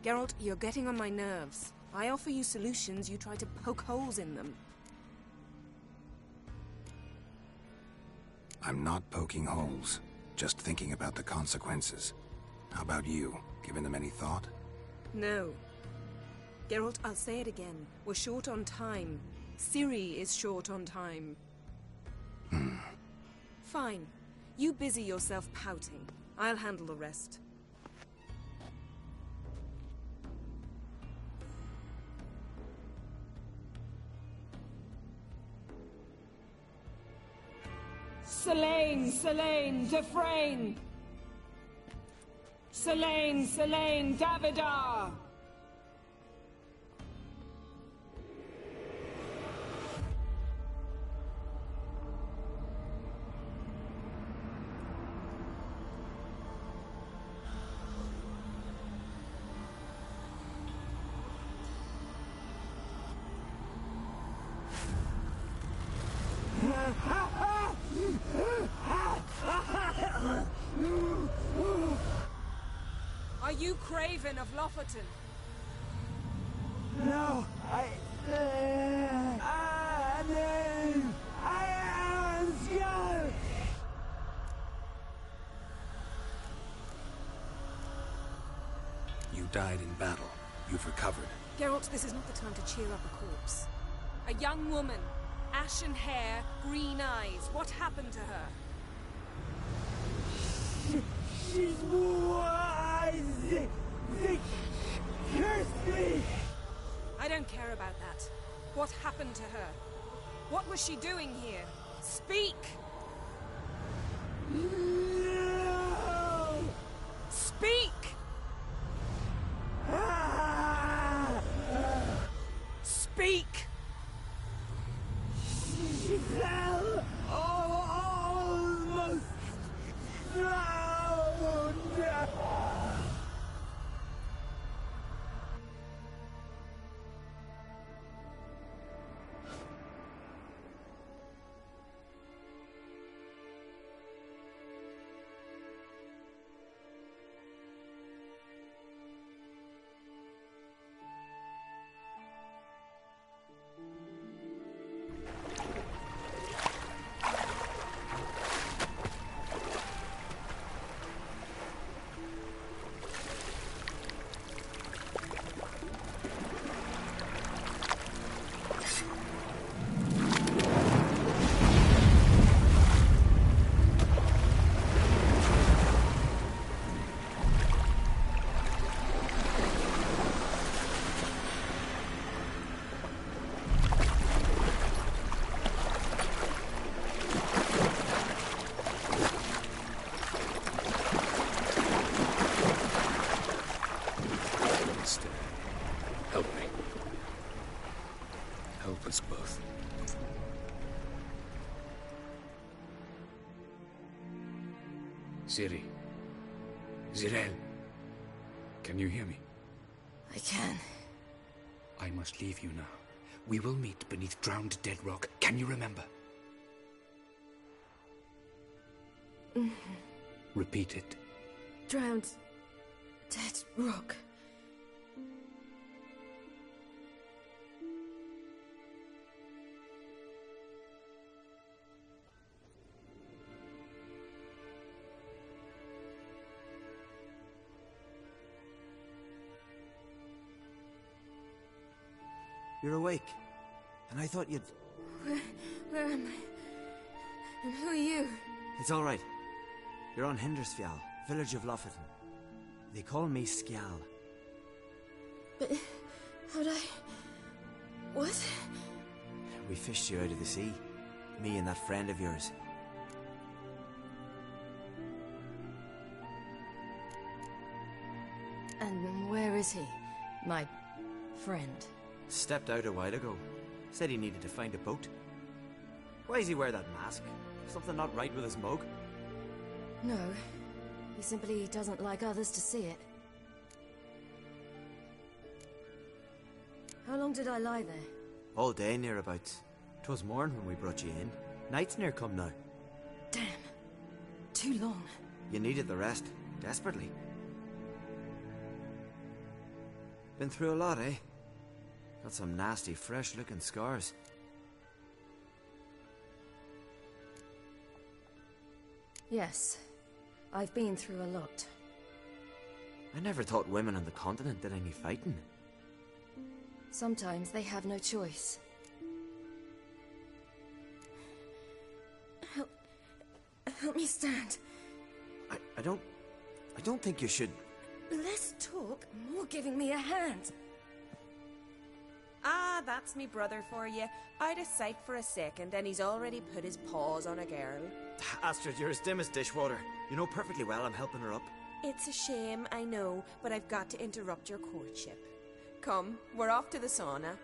Geralt, you're getting on my nerves. I offer you solutions, you try to poke holes in them. I'm not poking holes. Just thinking about the consequences. How about you? Given them any thought? No. Geralt, I'll say it again. We're short on time. Ciri is short on time. Fine. You busy yourself pouting. I'll handle the rest. Selene, Selene, Dufresne! Selene, Selene, Davidar! Are you Craven of Lofoten? No, I am Skull! You died in battle. You've recovered. Geralt, this is not the time to cheer up a corpse. A young woman. Ashen hair, green eyes. What happened to her? She's wise! They cursed me! I don't care about that. What happened to her? What was she doing here? Speak! No! Speak! Ciri. Zirael. Can you hear me? I can. I must leave you now. We will meet beneath drowned dead rock. Can you remember? Repeat it. Drowned. Dead rock. You're awake. And I thought you'd... Where am I? And who are you? It's all right. You're on Hindersfjall, village of Lofoten. They call me Skjal. But how'd I... What? We fished you out of the sea. Me and that friend of yours. And where is he? My friend. Stepped out a while ago. Said he needed to find a boat. Why does he wear that mask? Something not right with his mug? No. He simply doesn't like others to see it. How long did I lie there? All day nearabouts. 'Twas morn when we brought you in. Night's near come now. Damn. Too long. You needed the rest. Desperately. Been through a lot, eh? Got some nasty, fresh-looking scars. Yes. I've been through a lot. I never thought women on the continent did any fighting. Sometimes they have no choice. Help me stand. I don't think you should... Less talk, more giving me a hand. Ah, that's me brother for you. Out of sight for a second, and he's already put his paws on a girl. Astrid, you're as dim as dishwater. You know perfectly well I'm helping her up. It's a shame, I know, but I've got to interrupt your courtship. Come, we're off to the sauna.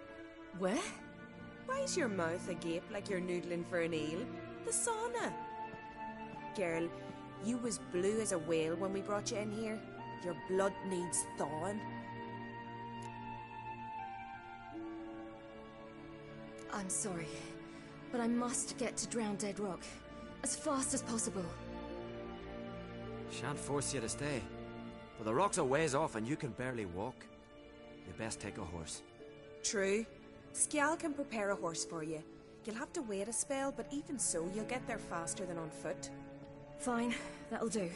Where? Why's your mouth agape like you're noodling for an eel? The sauna. Girl, you was blue as a whale when we brought you in here. Your blood needs thawing. I'm sorry, but I must get to Drowned Dead Rock as fast as possible. Shan't force you to stay. But the rock's a ways off and you can barely walk. You best take a horse. True. Skjal can prepare a horse for you. You'll have to wait a spell, but even so, you'll get there faster than on foot. Fine, that'll do.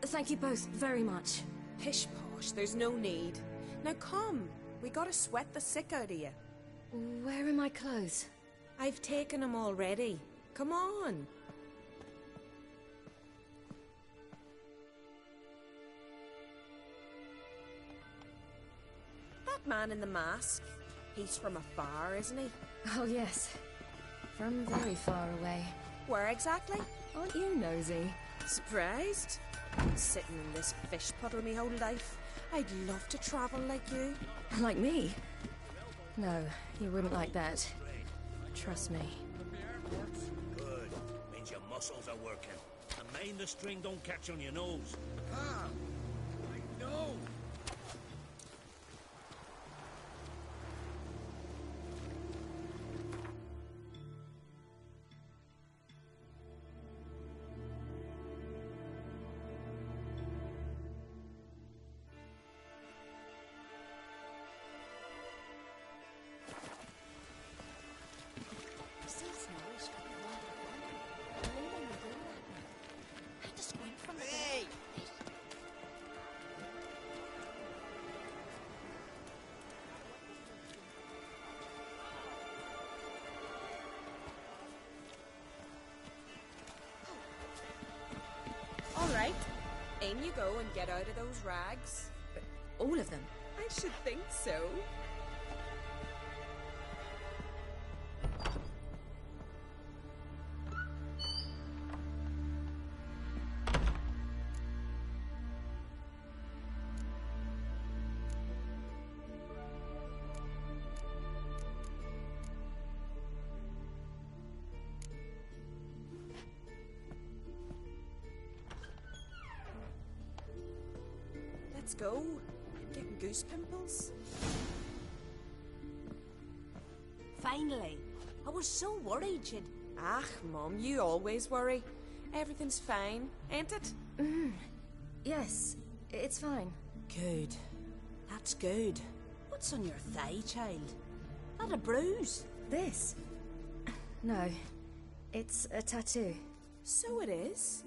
Thank you both very much. Pish posh, there's no need. Now come, we gotta sweat the sick out of you. Where are my clothes? I've taken them already. Come on. That man in the mask, he's from afar, isn't he? Oh yes, from very far away. Where exactly? Aren't you nosy? Surprised? Sitting in this fish puddle me whole life. I'd love to travel like you. Like me? No, you wouldn't like that. Trust me. Good. Means your muscles are working. And mind the string don't catch on your nose. Ah, I know. All right, in you go and get out of those rags. All of them? I should think so. Let's go. I'm getting goose pimples. Finally. I was so worried she'd... Ah, Mum, you always worry. Everything's fine, ain't it? Yes, it's fine. Good. That's good. What's on your thigh, child? That a bruise? This? No. It's a tattoo. So it is.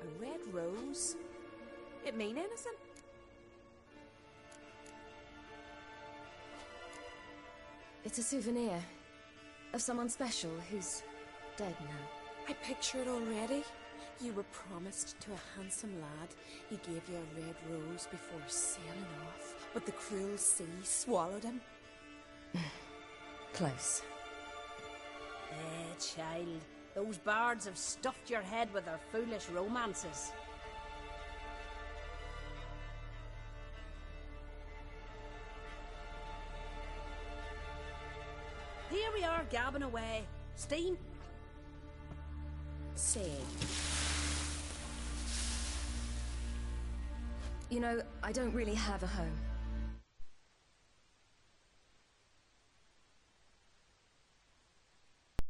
A red rose. It mean anything? It's a souvenir of someone special who's dead now. I picture it already. You were promised to a handsome lad. He gave you a red rose before sailing off, but the cruel sea swallowed him. Close. Child. Those bards have stuffed your head with their foolish romances. Here we are, gabbing away. Steam? Say. You know, I don't really have a home.